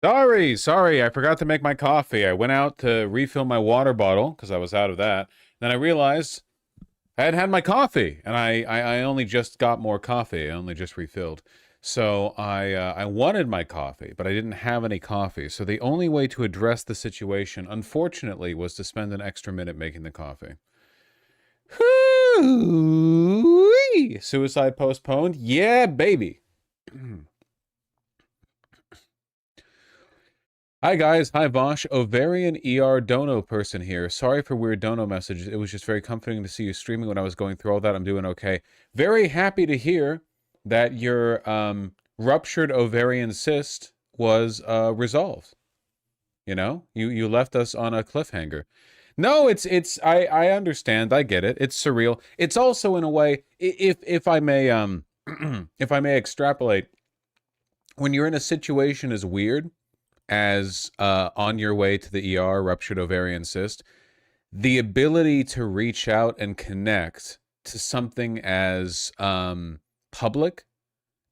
Sorry, I forgot to make my coffee. I went out to refill my water bottle because I was out of that. Then I realized I hadn't had my coffee, and I only just got more coffee. I only just refilled. So I wanted my coffee, but I didn't have any coffee. So the only way to address the situation, unfortunately, was to spend an extra minute making the coffee. Hoo-wee! Suicide postponed? Yeah, baby. Hi guys, hi Vosh, ovarian ER dono person here. Sorry for weird dono messages. It was just very comforting to see you streaming when I was going through all that. I'm doing okay. Very happy to hear that your ruptured ovarian cyst was resolved. You know, you left us on a cliffhanger. No, I understand. I get it. It's surreal. It's also in a way, if I may if I may extrapolate, when you're in a situation as weird as on your way to the ER, ruptured ovarian cyst, the ability to reach out and connect to something as public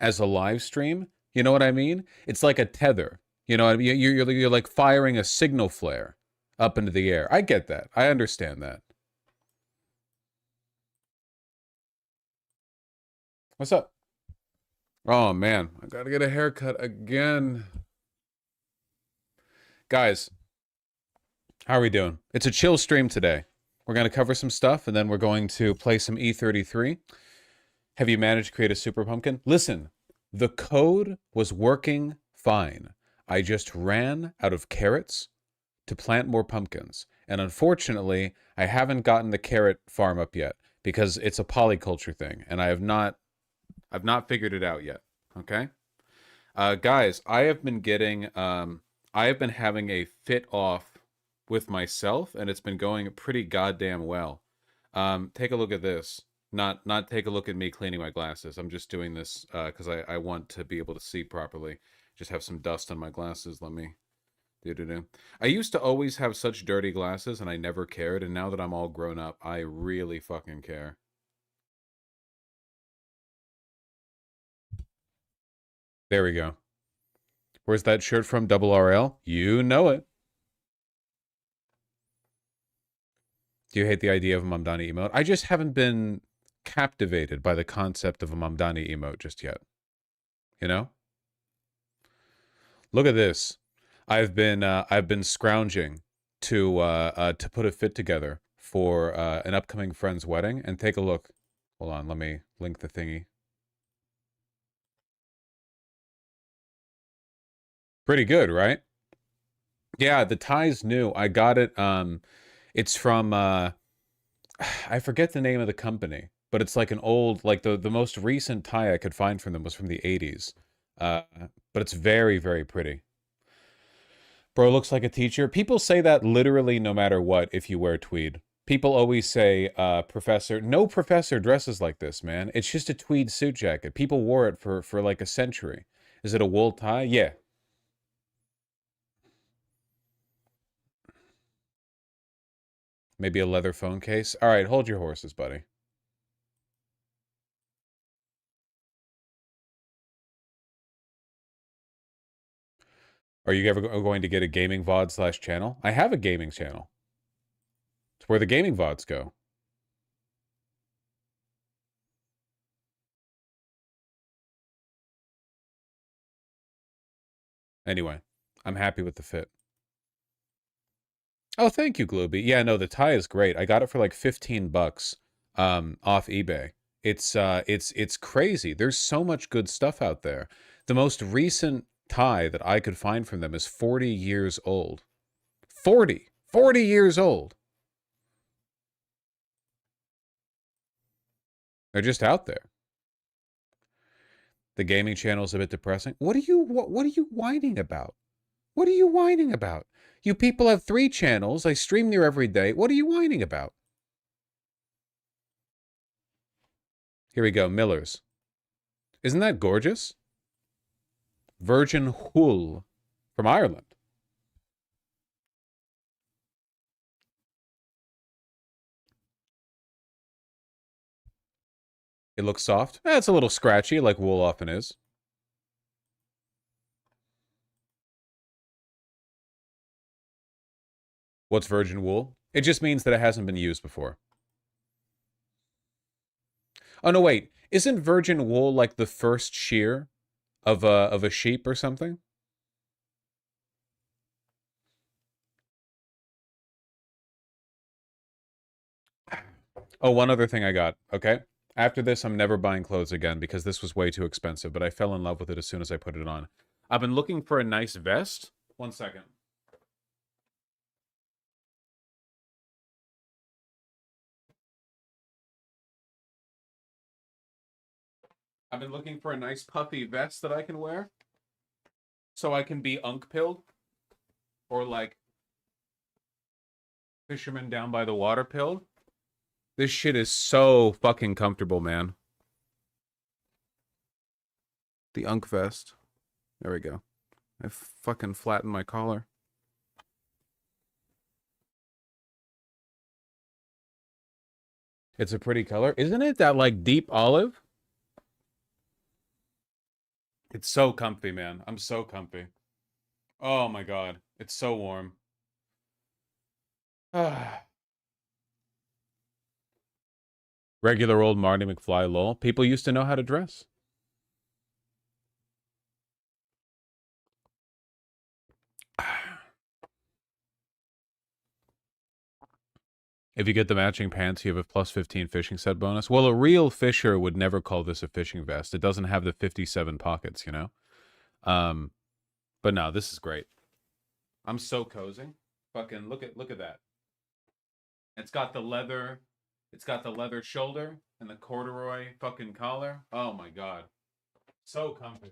as a live stream, you know what I mean? It's like a tether. You know what I mean? You're like firing a signal flare up into the air. I get that. I understand that. What's up? Oh man, I gotta get a haircut again. Guys, how are we doing? It's a chill stream today. We're going to cover some stuff, and then we're going to play some E33. Have you managed to create a super pumpkin? Listen, the code was working fine. I just ran out of carrots to plant more pumpkins. And unfortunately, I haven't gotten the carrot farm up yet because it's a polyculture thing, and I've not figured it out yet. Okay? Guys, I have been having a fit off with myself, and it's been going pretty goddamn well. Take a look at this. Not take a look at me cleaning my glasses. I'm just doing this because I want to be able to see properly. Just have some dust on my glasses. Let me do. I used to always have such dirty glasses, and I never cared. And now that I'm all grown up, I really fucking care. There we go. Where's that shirt from? Double RL? You know it. Do you hate the idea of a Mamdani emote? I just haven't been captivated by the concept of a Mamdani emote just yet. You know? Look at this. I've been scrounging to put a fit together for an upcoming friend's wedding, and take a look. Hold on, let me link the thingy. Pretty good, right? Yeah, the tie's new. I got it. It's from I forget the name of the company, but it's like an old, like the most recent tie I could find from them was from the 80s. Uh, but it's very, very pretty. Bro looks like a teacher. People say that literally no matter what if you wear tweed. People always say, professor, no professor dresses like this, man. It's just a tweed suit jacket. People wore it for like a century. Is it a wool tie? Yeah. Maybe a leather phone case. All right, hold your horses, buddy. Are you ever going to get a gaming VOD slash channel? I have a gaming channel. It's where the gaming VODs go. Anyway, I'm happy with the fit. Oh, thank you, Glooby. Yeah, no, the tie is great. I got it for like 15 bucks off eBay. It's crazy. There's so much good stuff out there. The most recent tie that I could find from them is 40 years old. 40 years old. They're just out there. The gaming channel is a bit depressing. What are you whining about? What are you whining about? You people have 3 channels. I stream there every day. What are you whining about? Here we go, Miller's. Isn't that gorgeous? Virgin Hull from Ireland. It looks soft. It's a little scratchy, like wool often is. What's virgin wool? It just means that it hasn't been used before. Oh, no, wait. Isn't virgin wool like the first shear of a sheep or something? Oh, one other thing I got, okay? After this, I'm never buying clothes again because this was way too expensive, but I fell in love with it as soon as I put it on. I've been looking for a nice vest. One second. I've been looking for a nice puffy vest that I can wear so I can be unk-pilled or like fisherman down by the water pilled. This shit is so fucking comfortable, man. The unk vest. There we go. I fucking flattened my collar. It's a pretty color. Isn't it that like deep olive? It's so comfy, man. I'm so comfy. Oh my god. It's so warm. Regular old Marty McFly lol. People used to know how to dress. If you get the matching pants, you have a plus 15 fishing set bonus. Well, a real fisher would never call this a fishing vest. It doesn't have the 57 pockets, you know? But no, this is great. I'm so cozy. Fucking look at that. It's got the leather, it's got the leather shoulder and the corduroy fucking collar. Oh my god. So comfy.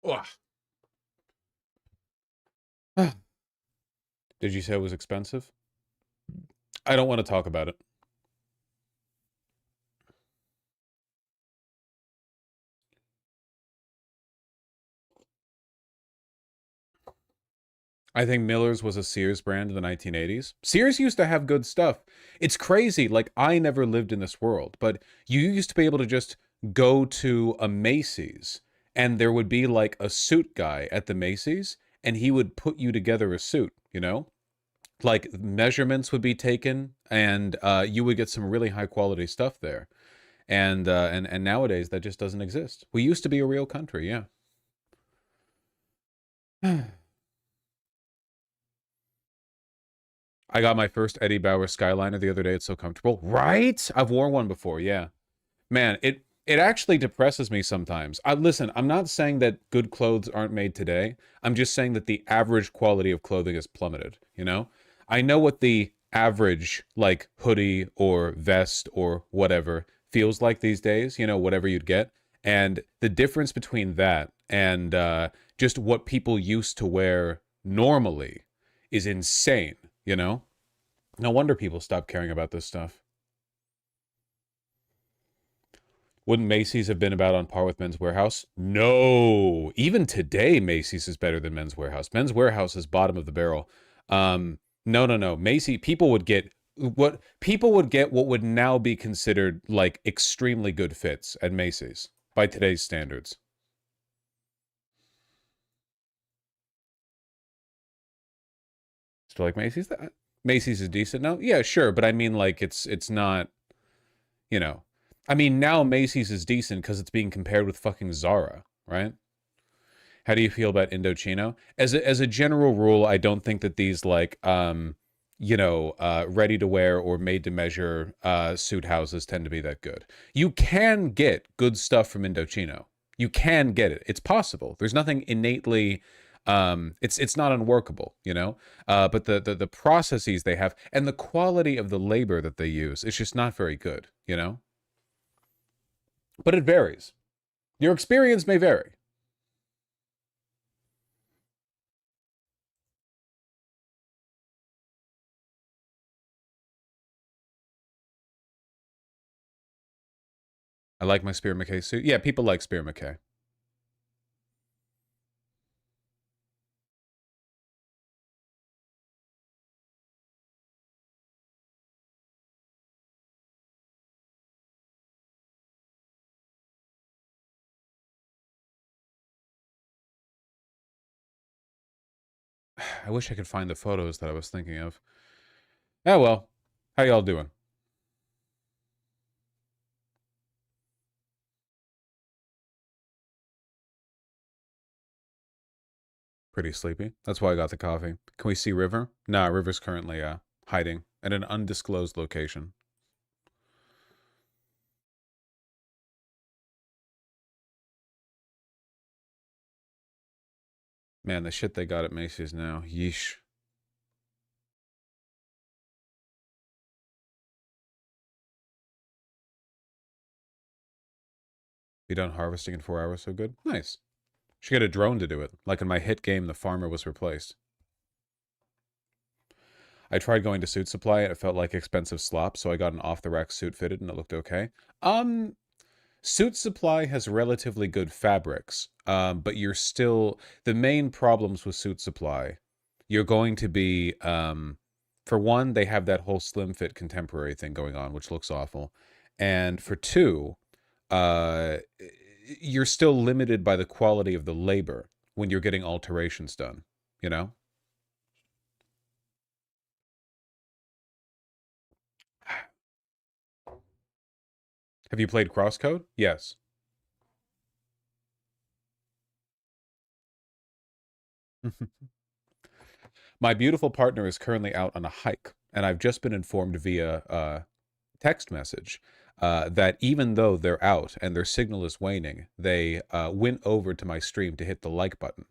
Ugh. Did you say it was expensive? I don't want to talk about it. I think Miller's was a Sears brand in the 1980s. Sears used to have good stuff. It's crazy. Like, I never lived in this world, but you used to be able to just go to a Macy's and there would be like a suit guy at the Macy's and he would put you together a suit, you know? Like measurements would be taken and you would get some really high quality stuff there. And nowadays that just doesn't exist. We used to be a real country, yeah. I got my first Eddie Bauer Skyliner the other day. It's so comfortable. Right? I've worn one before, yeah. Man, it actually depresses me sometimes. Listen, I'm not saying that good clothes aren't made today. I'm just saying that the average quality of clothing has plummeted, you know? I know what the average like hoodie or vest or whatever feels like these days, you know, whatever you'd get. And the difference between that and just what people used to wear normally is insane, you know? No wonder people stop caring about this stuff. Wouldn't Macy's have been about on par with Men's Warehouse? No. Even today, Macy's is better than Men's Warehouse. Men's Warehouse is bottom of the barrel. No. Macy people would get what would now be considered like extremely good fits at Macy's by today's standards. Still like Macy's? Macy's is decent now? Yeah, sure, but I mean like it's not, you know. I mean now Macy's is decent because it's being compared with fucking Zara, right? How do you feel about Indochino? As a general rule, I don't think that these like ready to wear or made to measure suit houses tend to be that good. You can get good stuff from Indochino. You can get it. It's possible. There's nothing innately it's not unworkable, you know? But the processes they have and the quality of the labor that they use is just not very good, you know? But it varies. Your experience may vary. I like my Spear McKay suit. Yeah, people like Spear McKay. I wish I could find the photos that I was thinking of. Oh well. How y'all doing? Pretty sleepy. That's why I got the coffee. Can we see River? Nah, River's currently hiding at an undisclosed location. Man, the shit they got at Macy's now. Yeesh. Be done harvesting in 4 hours, so good. Nice. Should get a drone to do it. Like in my hit game, the farmer was replaced. I tried going to Suit Supply and it felt like expensive slop, so I got an off-the-rack suit fitted and it looked okay. Suit Supply has relatively good fabrics, but you're still... The main problems with Suit Supply, you're going to be... for one, they have that whole slim fit contemporary thing going on, which looks awful. And for two, you're still limited by the quality of the labor when you're getting alterations done, you know? Have you played Crosscode? Yes. My beautiful partner is currently out on a hike, and I've just been informed via text message that even though they're out and their signal is waning, they went over to my stream to hit the like button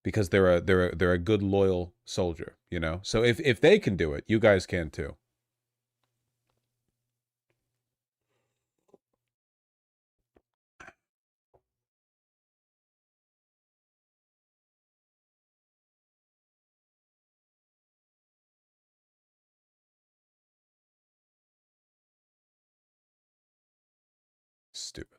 because they're a good loyal soldier, you know. So if they can do it, you guys can too. Stupid.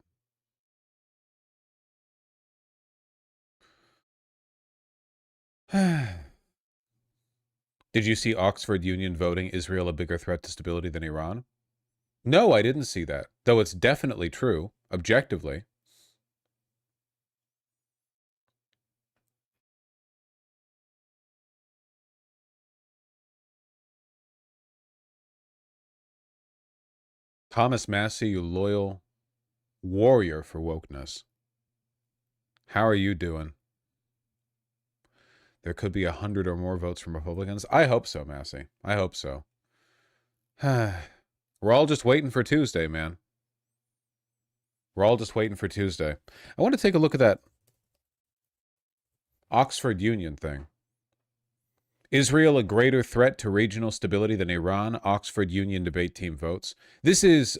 Did you see Oxford Union voting Israel a bigger threat to stability than Iran? No, I didn't see that, though it's definitely true, objectively. Thomas Massey, you loyal warrior for wokeness. How are you doing? There could be 100 or more votes from Republicans. I hope so, Massey. I hope so. We're all just waiting for Tuesday, man. We're all just waiting for Tuesday. I want to take a look at that Oxford Union thing. Israel a greater threat to regional stability than Iran? Oxford Union debate team votes. This is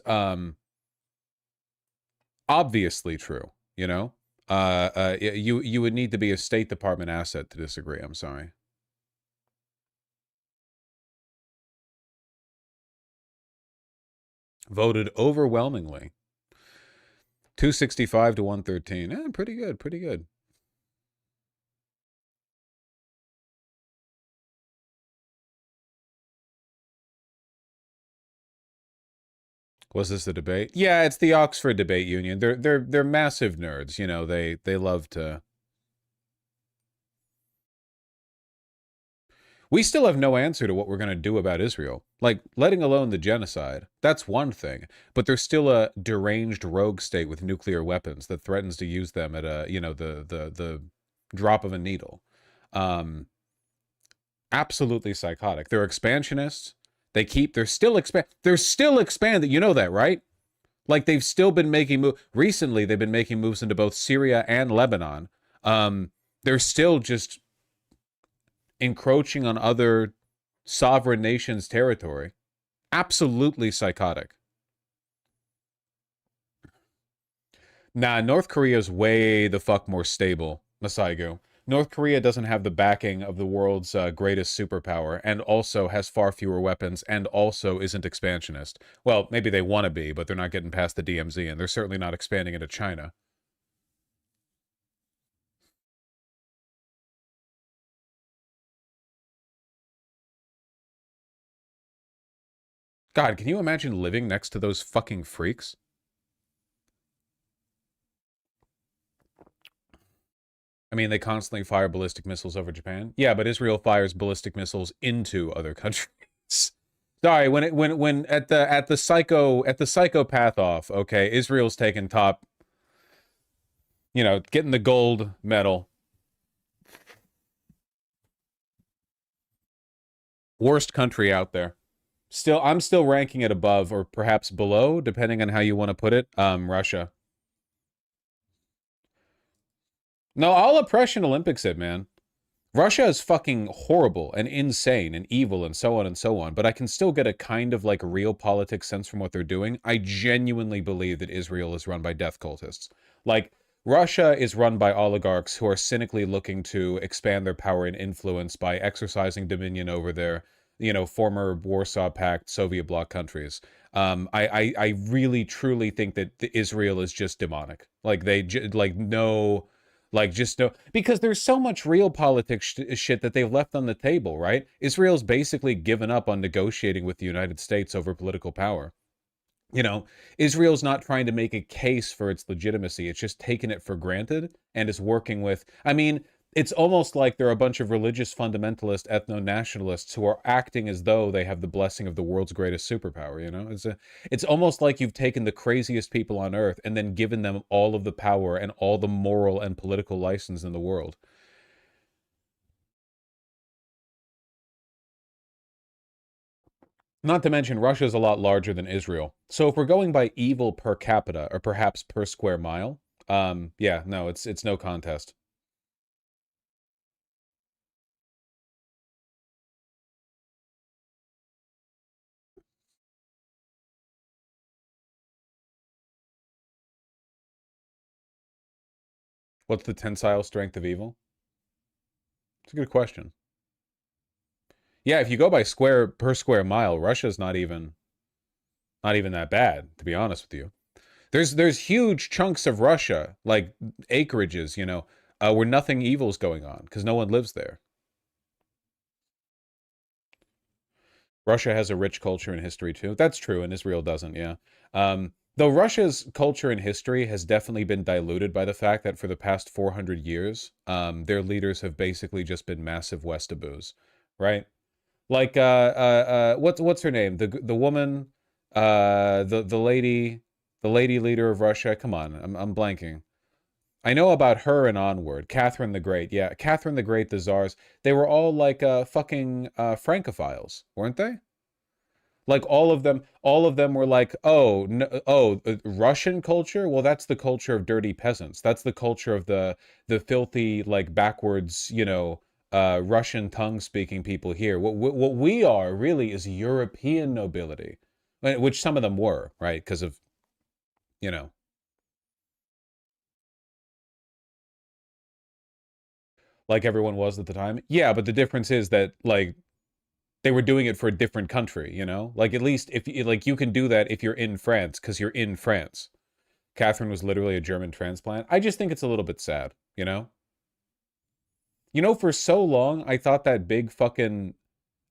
obviously true, you know? You would need to be a State Department asset to disagree. I'm sorry. Voted overwhelmingly. 265 to 113. Pretty good, pretty good. Was this the debate? Yeah, it's the Oxford Debate Union. They're massive nerds, you know. They love to. We still have no answer to what we're going to do about Israel. Like, letting alone the genocide, that's one thing. But there's still a deranged rogue state with nuclear weapons that threatens to use them at a, you know, the drop of a needle. Absolutely psychotic. They're expansionists. They're still expanding. You know that, right? Like they've still been making moves. Recently, they've been making moves into both Syria and Lebanon. They're still just encroaching on other sovereign nations' territory. Absolutely psychotic. Nah, North Korea's way the fuck more stable, Masaigu. North Korea doesn't have the backing of the world's greatest superpower, and also has far fewer weapons, and also isn't expansionist. Well, maybe they want to be, but they're not getting past the DMZ, and they're certainly not expanding into China. God, can you imagine living next to those fucking freaks? I mean, they constantly fire ballistic missiles over Japan. Yeah, but Israel fires ballistic missiles into other countries. Sorry, when at the psychopath off, okay, Israel's taking top, getting the gold medal. Worst country out there. I'm still ranking it above or perhaps below, depending on how you want to put it. Russia. No, all oppression Olympics it, man. Russia is fucking horrible and insane and evil and so on and so on, but I can still get a kind of like real politics sense from what they're doing. I genuinely believe that Israel is run by death cultists. Like, Russia is run by oligarchs who are cynically looking to expand their power and influence by exercising dominion over their, former Warsaw Pact, Soviet bloc countries. I really truly think that Israel is just demonic. Like like no. Like, just no, because there's so much real politics shit that they've left on the table, right? Israel's basically given up on negotiating with the United States over political power. You know, Israel's not trying to make a case for its legitimacy. It's just taken it for granted and is working with, I mean, it's almost like they're a bunch of religious fundamentalist ethno-nationalists who are acting as though they have the blessing of the world's greatest superpower, It's almost like you've taken the craziest people on earth and then given them all of the power and all the moral and political license in the world. Not to mention, Russia's a lot larger than Israel. So if we're going by evil per capita, or perhaps per square mile, yeah, no, it's no contest. What's the tensile strength of evil? It's a good question. Yeah, if you go by square per square mile, Russia's not even that bad, to be honest with you. There's huge chunks of Russia, like acreages, where nothing evil's going on because no one lives there. Russia has a rich culture and history too. That's true, and Israel doesn't, yeah. Though Russia's culture and history has definitely been diluted by the fact that for the past 400 years, their leaders have basically just been massive Westaboos, right? Like what's her name? The woman, the lady leader of Russia. Come on, I'm blanking. I know about her and onward. Catherine the Great. Yeah, Catherine the Great, the czars. They were all like fucking Francophiles, weren't they? Like all of them were like, oh, no, oh, Russian culture? Well, that's the culture of dirty peasants. That's the culture of the filthy, like backwards, Russian tongue speaking people here. What we are really is European nobility, which some of them were, right? Because of, you know, like everyone was at the time. Yeah, but the difference is that like they were doing it for a different country, Like at least if like you can do that if you're in France because you're in France. Catherine was literally a German transplant. I just think it's a little bit sad, you know? For so long I thought that big fucking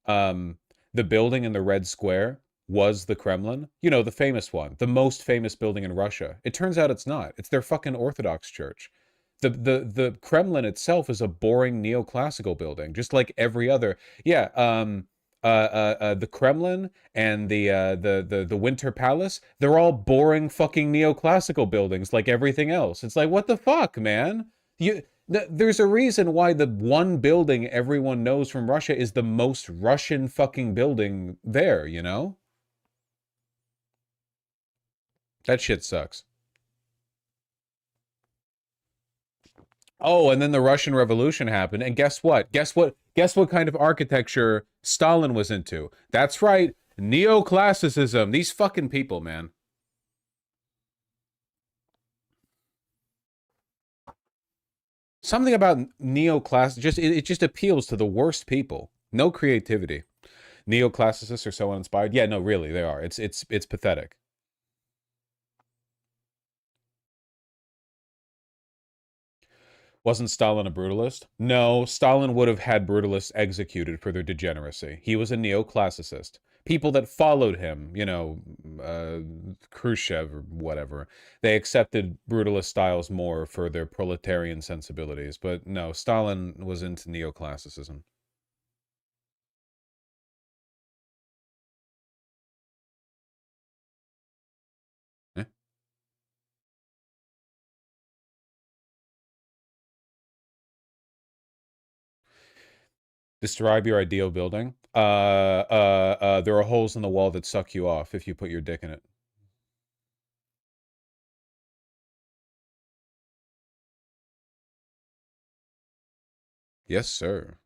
the building in the Red Square was the Kremlin. The famous one, the most famous building in Russia. It turns out it's not. It's their fucking Orthodox church. The Kremlin itself is a boring neoclassical building, just like every other. Yeah, the Kremlin and the Winter Palace, they're all boring fucking neoclassical buildings like everything else. It's like, what the fuck, man? There's a reason why the one building everyone knows from Russia is the most Russian fucking building there. That shit sucks. Oh, and then the Russian Revolution happened, and guess what? Guess what? Guess what kind of architecture Stalin was into? That's right, neoclassicism. These fucking people, man. Something about neoclass just it just appeals to the worst people. No creativity. Neoclassicists are so uninspired. Yeah, no, really, they are. It's pathetic. Wasn't Stalin a brutalist? No, Stalin would have had brutalists executed for their degeneracy. He was a neoclassicist. people that followed him, you know, Khrushchev or whatever, they accepted brutalist styles more for their proletarian sensibilities. But no, Stalin was into neoclassicism. Eh? Describe your ideal building. There are holes in the wall that suck you off if you put your dick in it. Yes, sir.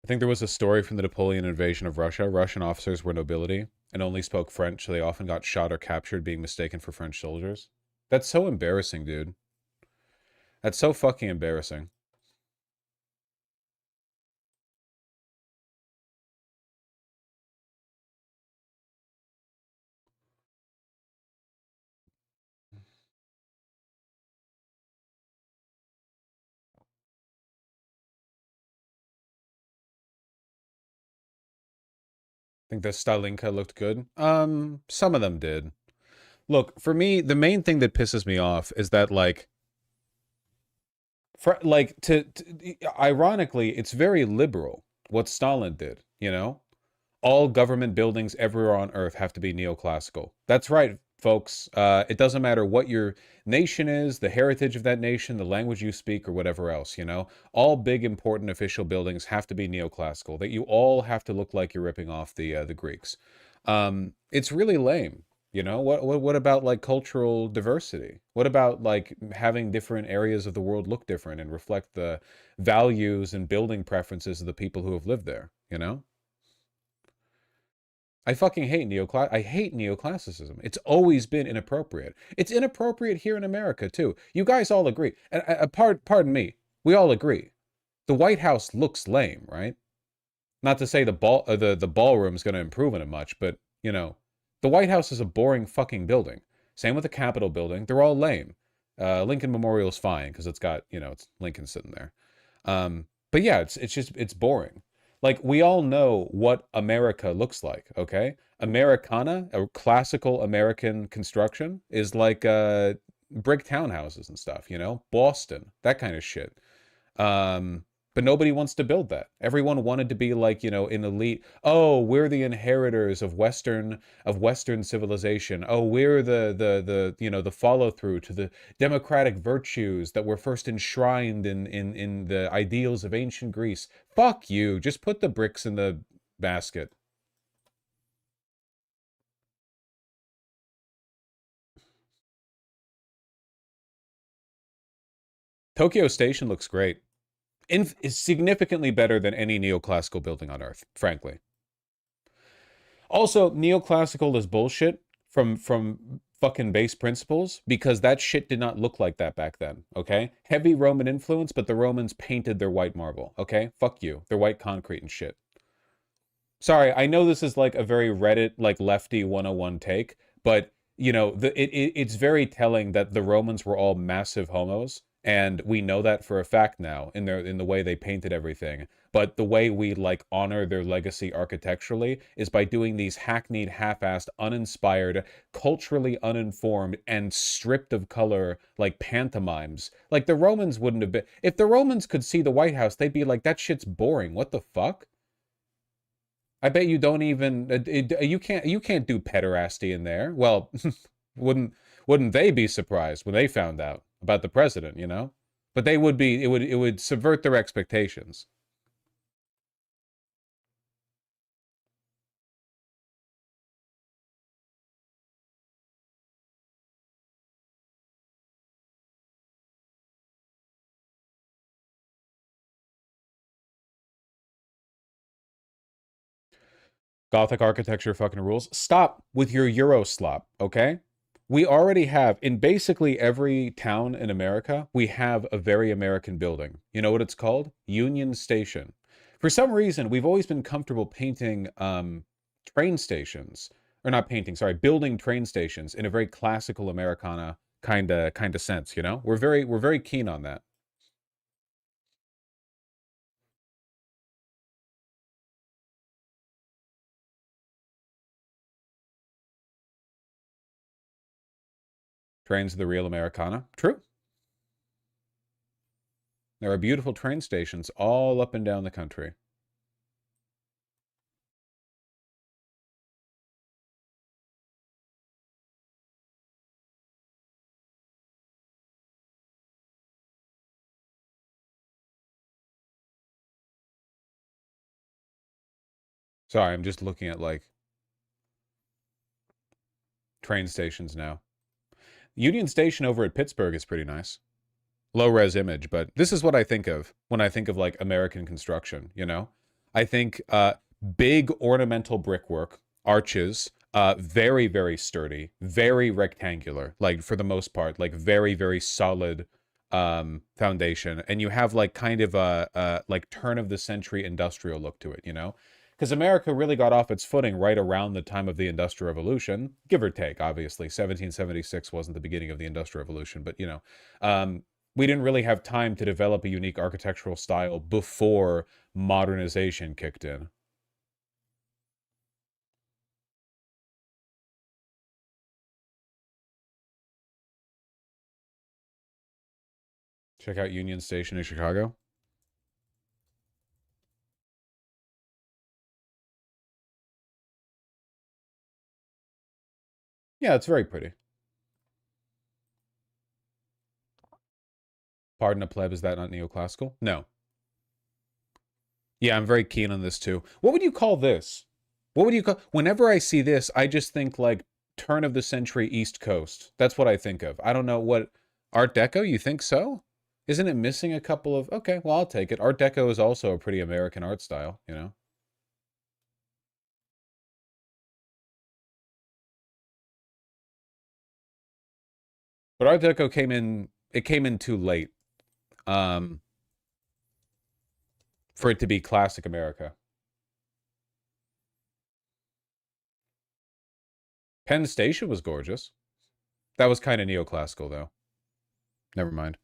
I think there was a story from the Napoleon invasion of Russia. Russian officers were nobility and only spoke French, so they often got shot or captured being mistaken for French soldiers. That's so embarrassing, dude. That's so fucking embarrassing. I think the Stalinka looked good. Some of them did. Look, for me, the main thing that pisses me off is that, like, ironically, it's very liberal what Stalin did, you know? All government buildings everywhere on Earth have to be neoclassical. That's right, folks. It doesn't matter what your nation is, the heritage of that nation, the language you speak, or whatever else, you know? All big, important official buildings have to be neoclassical. That you all have to look like you're ripping off the Greeks. It's really lame. You know, what about like cultural diversity? What about like having different areas of the world look different and reflect the values and building preferences of the people who have lived there, you know? I fucking hate I hate neoclassicism. It's always been inappropriate. It's inappropriate here in America too. You guys all agree. And pardon me, we all agree. The White House looks lame, right? Not to say the ballroom's going to improve in it much, but you know, the White House is a boring fucking building. Same with the Capitol building. They're all lame. Lincoln Memorial's fine because it's got, you know, it's Lincoln sitting there. But yeah, it's boring. Like we all know what America looks like, okay? Americana, a classical American construction, is like brick townhouses and stuff, you know? Boston, that kind of shit. But nobody wants to build that. Everyone wanted to be like, you know, an elite. Oh, we're the inheritors of Western civilization. Oh, we're the you know, the follow through to the democratic virtues that were first enshrined in the ideals of ancient Greece. Fuck you. Just put the bricks in the basket. Tokyo Station looks great. Is significantly better than any neoclassical building on Earth, frankly. Also, neoclassical is bullshit from fucking base principles because that shit did not look like that back then, okay? Heavy Roman influence, but the Romans painted their white marble, okay? Fuck you. They're white concrete and shit. Sorry, I know this is like a very Reddit, like lefty 101 take, but you know, it's very telling that the Romans were all massive homos, and we know that for a fact now in the way they painted everything. But the way we like honor their legacy architecturally is by doing these hackneyed, half-assed, uninspired, culturally uninformed, and stripped of color like pantomimes. Like the Romans wouldn't have been. If the Romans could see the White House, they'd be like, "That shit's boring. What the fuck?" I bet you don't even you can't do pederasty in there. Well, wouldn't wouldn't they be surprised when they found out about the president, you know? But they would be it would subvert their expectations. Gothic architecture fucking rules. Stop with your Euro slop, okay? We already have, in basically every town in America, we have a very American building. You know what it's called? Union Station. For some reason, we've always been comfortable painting train stations, or not painting, sorry, building train stations in a very classical Americana kind of sense, you know? We're very keen on that. Trains are the real Americana. True. There are beautiful train stations all up and down the country. Sorry, I'm just looking at like train stations now. Union Station over at Pittsburgh is pretty nice. Low res image, but this is what I think of when I think of like American construction, you know? I think big ornamental brickwork, arches, very, very sturdy, very rectangular, like for the most part, like very, very solid foundation. And you have like kind of a like turn of the century industrial look to it, you know? Because America really got off its footing right around the time of the Industrial Revolution, give or take, obviously. 1776 wasn't the beginning of the Industrial Revolution, but you know, we didn't really have time to develop a unique architectural style before modernization kicked in. Check out Union Station in Chicago. Yeah, it's very pretty. Pardon a pleb, is that not neoclassical? No. Yeah, I'm very keen on this too. What would you call this? What would you call... Whenever I see this, I just think like turn of the century East Coast. That's what I think of. I don't know what... Art Deco, you think so? Isn't it missing a couple of... Okay, well, I'll take it. Art Deco is also a pretty American art style, you know? But Art Deco came in... It came in too late um, for it to be classic America. Penn Station was gorgeous. That was kind of neoclassical, though. Never mind.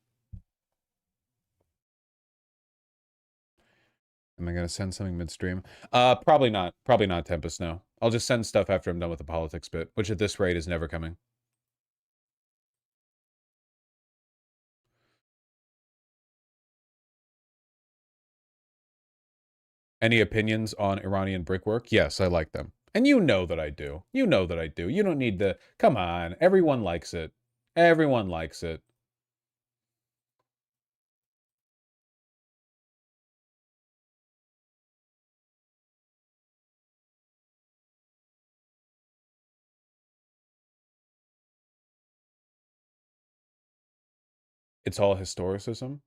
Am I going to send something midstream? Probably not. Probably not Tempest, no. I'll just send stuff after I'm done with the politics bit, which at this rate is never coming. Any opinions on Iranian brickwork? Yes, I like them. And you know that I do. You know that I do. You don't need to... Come on. Everyone likes it. Everyone likes it. It's all historicism.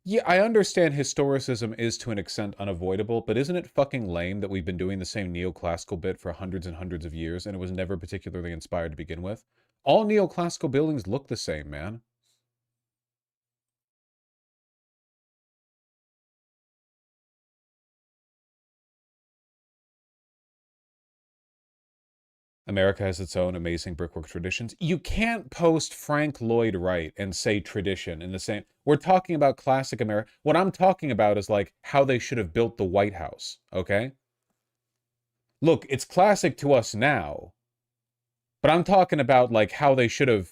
Yeah, I understand historicism is to an extent unavoidable, but isn't it fucking lame that we've been doing the same neoclassical bit for hundreds and hundreds of years and it was never particularly inspired to begin with? All neoclassical buildings look the same, man. America has its own amazing brickwork traditions. You can't post Frank Lloyd Wright and say tradition in the same... We're talking about classic America. What I'm talking about is like how they should have built the White House, okay? Look, it's classic to us now, but I'm talking about like how they should have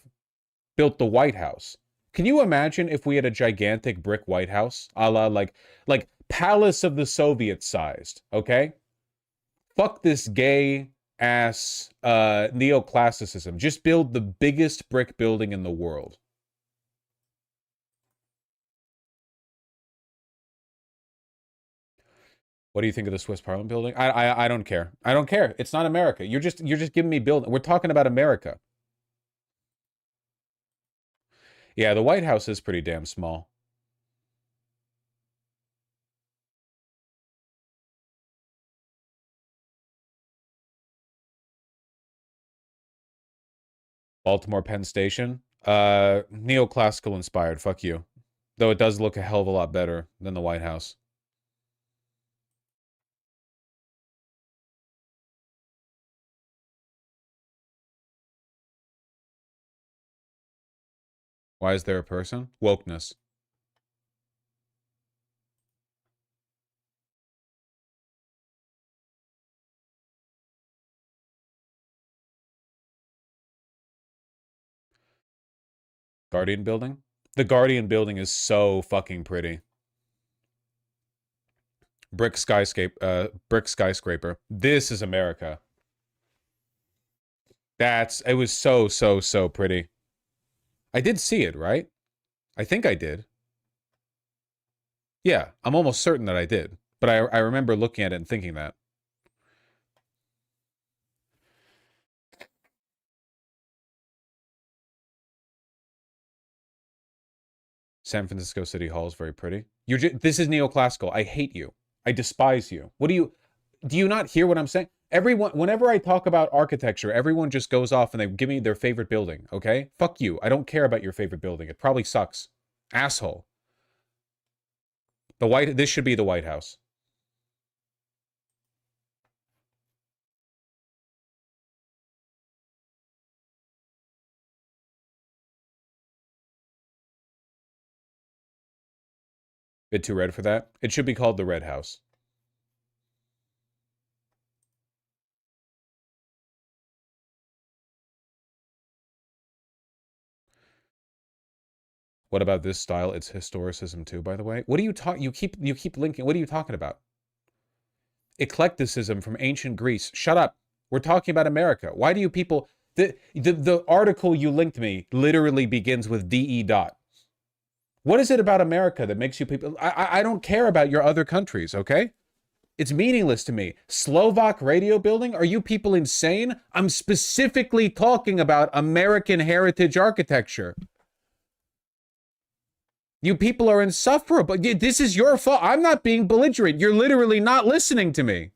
built the White House. Can you imagine if we had a gigantic brick White House, a la like Palace of the Soviets sized, okay? Fuck this gay ass neoclassicism. Just build the biggest brick building in the world. What do you think of the Swiss Parliament building? I don't care. I don't care. It's not America. You're just giving me building. We're talking about America. Yeah, the White House is pretty damn small. Baltimore Penn Station. Neoclassical inspired. Fuck you. Though it does look a hell of a lot better than the White House. Why is there a person? Wokeness. Guardian building? The Guardian building is so fucking pretty. Brick skyscraper. This is America. It was so pretty. I did see it, right? I think I did. Yeah, I'm almost certain that I did. But I remember looking at it and thinking that. San Francisco City Hall is very pretty. This is neoclassical. I hate you. I despise you. Do you not hear what I'm saying? Whenever I talk about architecture, everyone just goes off and they give me their favorite building, okay? Fuck you. I don't care about your favorite building. It probably sucks. Asshole. This should be the White House. Bit too red for that? It should be called the Red House. What about this style? It's historicism too, by the way. What do you talk? You keep linking. What are you talking about? Eclecticism from ancient Greece. Shut up. We're talking about America. Why do you people... The article you linked me literally begins with DE dot. What is it about America that makes you people... I don't care about your other countries, okay? It's meaningless to me. Slovak radio building? Are you people insane? I'm specifically talking about American heritage architecture. You people are insufferable. This is your fault. I'm not being belligerent. You're literally not listening to me.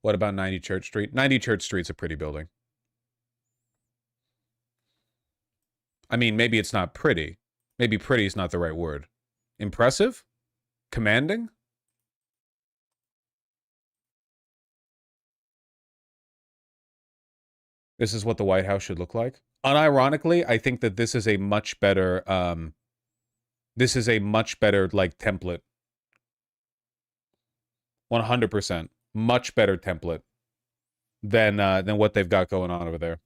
What about 90 Church Street? 90 Church Street's a pretty building. I mean, maybe it's not pretty. Maybe pretty is not the right word. Impressive? Commanding? This is what the White House should look like. Unironically, I think that this is a much better, like, template. 100%. Much better template than what they've got going on over there.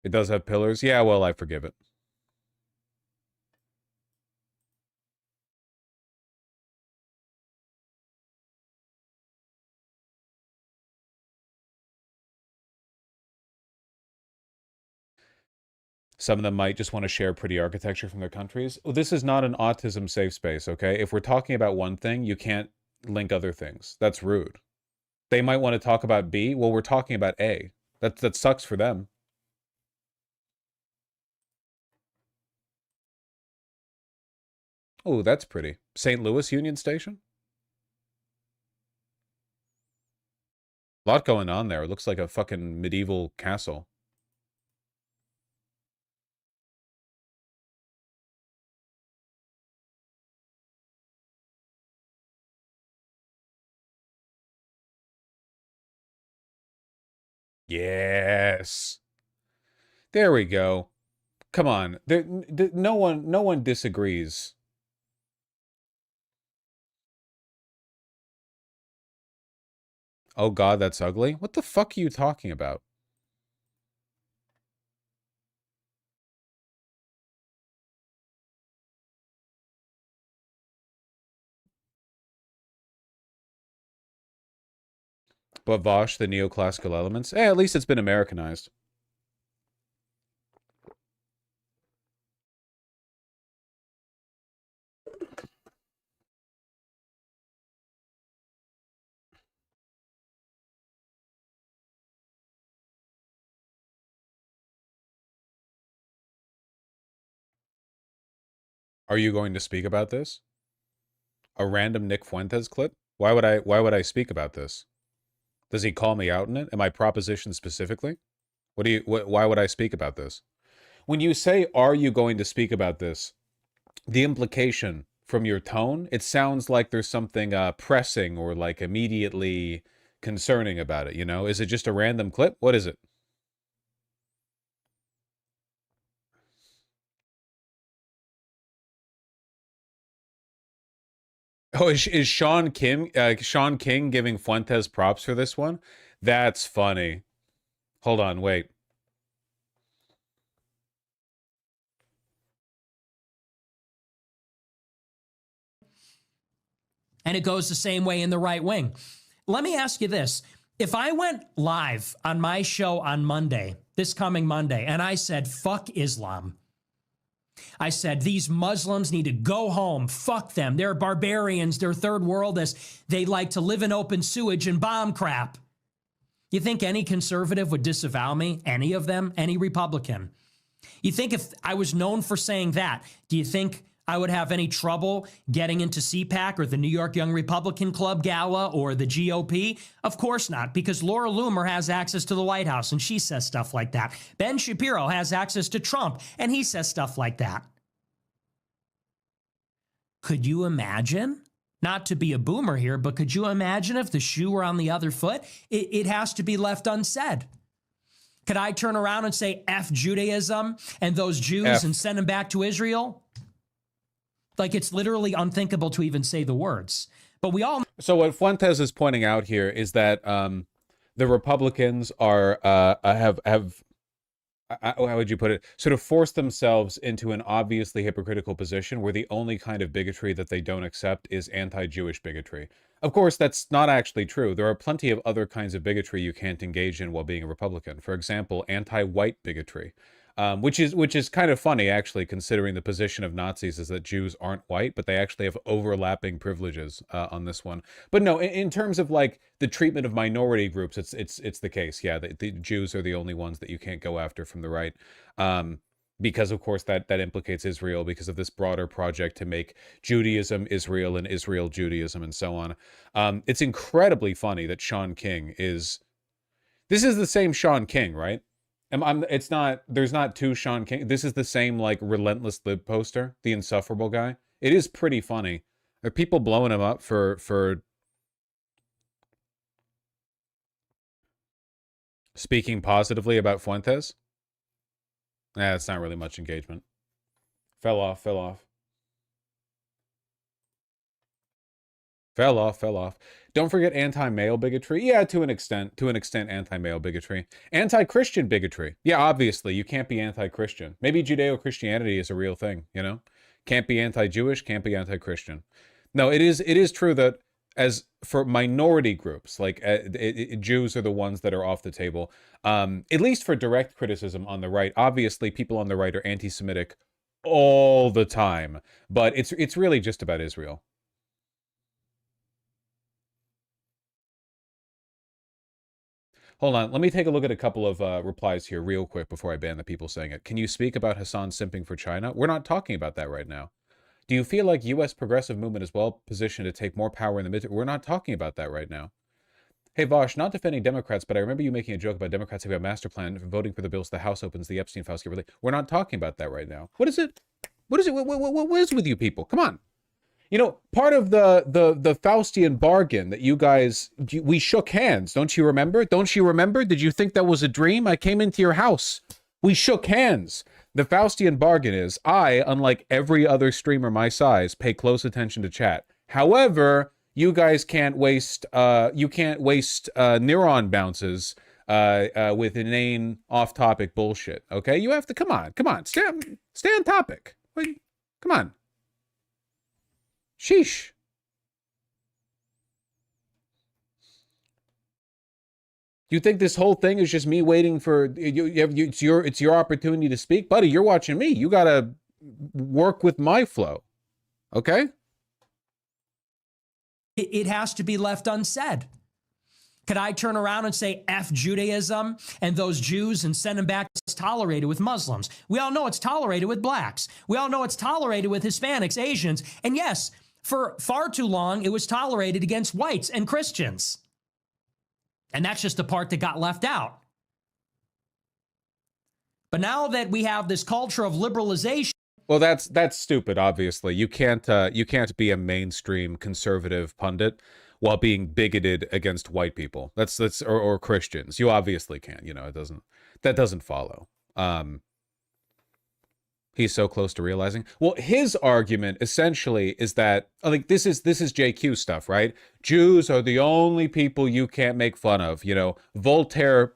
It does have pillars. Yeah, well, I forgive it. Some of them might just want to share pretty architecture from their countries. Well, this is not an autism safe space, okay? If we're talking about one thing, you can't link other things. That's rude. They might want to talk about B. Well, we're talking about A. That sucks for them. Oh, that's pretty. St. Louis Union Station? A lot going on there. It looks like a fucking medieval castle. Yes. There we go. Come on. No one disagrees. Oh god, that's ugly? What the fuck are you talking about? But Vosh, the neoclassical elements? At least it's been Americanized. Are you going to speak about this? A random Nick Fuentes clip? Why would I speak about this? Does he call me out in it? Am I propositioned specifically? Why would I speak about this? When you say, are you going to speak about this? The implication from your tone, it sounds like there's something pressing or like immediately concerning about it, you know? Is it just a random clip? What is it? Oh, is Sean King giving Fuentes props for this one? That's funny. Hold on, wait. And it goes the same way in the right wing. Let me ask you this. If I went live on my show on Monday, this coming Monday, and I said, fuck Islam. I said, these Muslims need to go home. Fuck them. They're barbarians. They're third worldists. They like to live in open sewage and bomb crap. You think any conservative would disavow me? Any of them? Any Republican? You think if I was known for saying that, do you think I would have any trouble getting into CPAC or the New York Young Republican Club Gala or the GOP? Of course not, because Laura Loomer has access to the White House and she says stuff like that. Ben Shapiro has access to Trump and he says stuff like that. Could you imagine? Not to be a boomer here, but could you imagine if the shoe were on the other foot? It has to be left unsaid. Could I turn around and say F Judaism and those Jews and send them back to Israel? Like, it's literally unthinkable to even say the words. But we all... So what Fuentes is pointing out here is that the Republicans are how would you put it, sort of force themselves into an obviously hypocritical position where the only kind of bigotry that they don't accept is anti-Jewish bigotry. Of course, that's not actually true. There are plenty of other kinds of bigotry you can't engage in while being a Republican. For example, anti-white bigotry. Which is kind of funny, actually, considering the position of Nazis is that Jews aren't white, but they actually have overlapping privileges on this one. But no, in terms of like the treatment of minority groups, it's the case. Yeah, the Jews are the only ones that you can't go after from the right, because of course that implicates Israel because of this broader project to make Judaism Israel and Israel Judaism and so on. It's incredibly funny that Sean King is. This is the same Sean King, right? It's not, there's not two Sean King. This is the same, like, relentless lib poster, the insufferable guy. It is pretty funny. Are people blowing him up for speaking positively about Fuentes? Nah, it's not really much engagement. Fell off. Don't forget anti-male bigotry. Yeah, to an extent anti-male bigotry. Anti-Christian bigotry. Yeah, obviously, you can't be anti-Christian. Maybe Judeo-Christianity is a real thing, you know? Can't be anti-Jewish, can't be anti-Christian. No, it is true that as for minority groups, like Jews are the ones that are off the table, at least for direct criticism on the right. Obviously, people on the right are anti-Semitic all the time, but it's really just about Israel. Hold on, let me take a look at a couple of replies here real quick before I ban the people saying it. Can you speak about Hassan simping for China? We're not talking about that right now. Do you feel like U.S. progressive movement is well positioned to take more power in the midterm? We're not talking about that right now. Hey, Vosh, not defending Democrats, but I remember you making a joke about Democrats having a master plan for voting for the bills the House opens, the Epstein files get released. We're not talking about that right now. What is it? What is it? What is with you people? Come on. You know, part of the Faustian bargain that you guys, we shook hands. Don't you remember? Don't you remember? Did you think that was a dream? I came into your house. We shook hands. The Faustian bargain is I, unlike every other streamer my size, pay close attention to chat. However, you guys can't waste neuron bounces with inane off-topic bullshit. Okay, you have to come on, stay on topic. Come on. Sheesh. You think this whole thing is just me waiting for it's your opportunity to speak, buddy? You're watching me. You gotta work with my flow, okay? It has to be left unsaid. Could I turn around and say F Judaism and those Jews and send them back? It's tolerated with Muslims. We all know it's tolerated with blacks. We all know it's tolerated with Hispanics, Asians, and yes, for far too long, it was tolerated against whites and Christians. And that's just the part that got left out. But now that we have this culture of liberalization, well, that's stupid. Obviously, you can't be a mainstream conservative pundit while being bigoted against white people. That's or Christians. You obviously can't. You know, that doesn't follow. He's so close to realizing. Well, his argument essentially is that, like, this is JQ stuff, right? Jews are the only people you can't make fun of. You know, Voltaire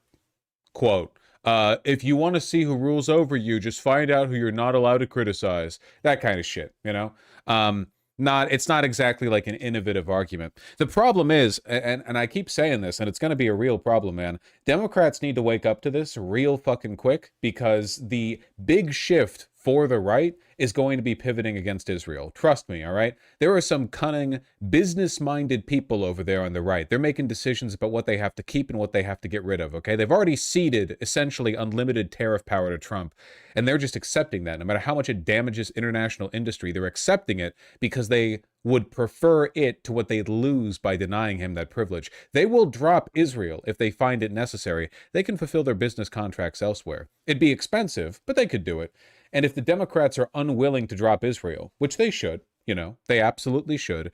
quote, if you want to see who rules over you, just find out who you're not allowed to criticize. That kind of shit, you know? It's not exactly like an innovative argument. The problem is, and I keep saying this, and it's going to be a real problem, man. Democrats need to wake up to this real fucking quick, because the big shift for the right is going to be pivoting against Israel. Trust me, all right? There are some cunning, business-minded people over there on the right. They're making decisions about what they have to keep and what they have to get rid of, okay? They've already ceded, essentially, unlimited tariff power to Trump, and they're just accepting that. No matter how much it damages international industry, they're accepting it because they would prefer it to what they'd lose by denying him that privilege. They will drop Israel if they find it necessary. They can fulfill their business contracts elsewhere. It'd be expensive, but they could do it. And if the Democrats are unwilling to drop Israel, which they should, you know, they absolutely should,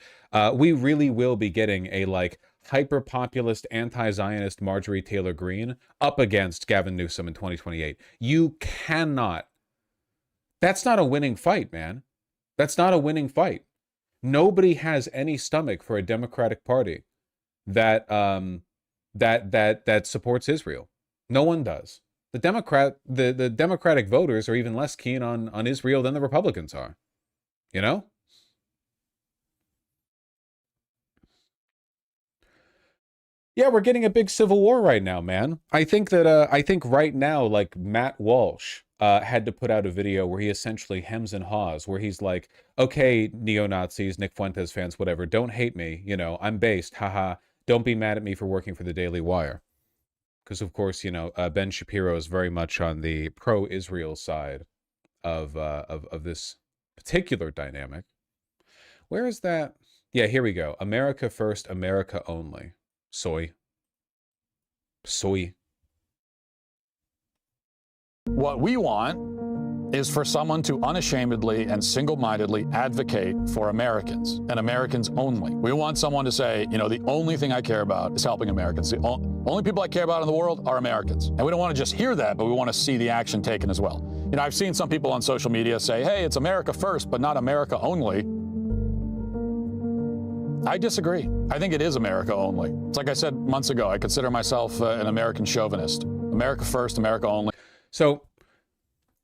we really will be getting a, like, hyper-populist, anti-Zionist Marjorie Taylor Greene up against Gavin Newsom in 2028. You cannot. That's not a winning fight, man. That's not a winning fight. Nobody has any stomach for a Democratic Party that that supports Israel. No one does. The Democratic voters are even less keen on Israel than the Republicans are. You know? Yeah, we're getting a big civil war right now, man. I think right now, like, Matt Walsh had to put out a video where he essentially hems and haws, where he's like, okay, neo-Nazis, Nick Fuentes fans, whatever, don't hate me, you know, I'm based, haha, don't be mad at me for working for the Daily Wire. Because, of course, you know, Ben Shapiro is very much on the pro-Israel side of this particular dynamic. Where is that? Yeah, here we go. America first, America only. Soy. What we want is for someone to unashamedly and single-mindedly advocate for Americans and Americans only. We want someone to say, you know, the only thing I care about is helping Americans. The only people I care about in the world are Americans. And we don't want to just hear that, but we want to see the action taken as well. You know, I've seen some people on social media say, hey, it's America first, but not America only. I disagree. I think it is America only. It's like I said months ago, I consider myself an American chauvinist. America first, America only. So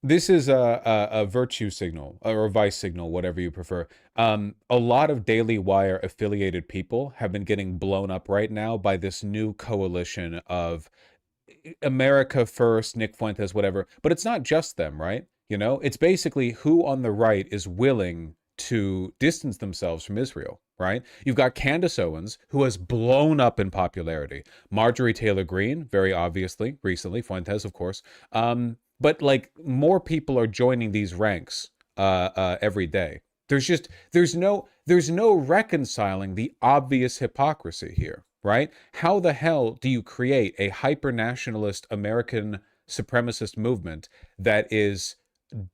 this is a virtue signal, or a vice signal, whatever you prefer. A lot of Daily Wire affiliated people have been getting blown up right now by this new coalition of America first, Nick Fuentes, whatever. But it's not just them, right? You know, it's basically who on the right is willing to distance themselves from Israel, right? You've got Candace Owens, who has blown up in popularity. Marjorie Taylor Greene, very obviously, recently. Fuentes, of course. But, like, more people are joining these ranks every day. There's no reconciling the obvious hypocrisy here, right? How the hell do you create a hyper-nationalist American supremacist movement that is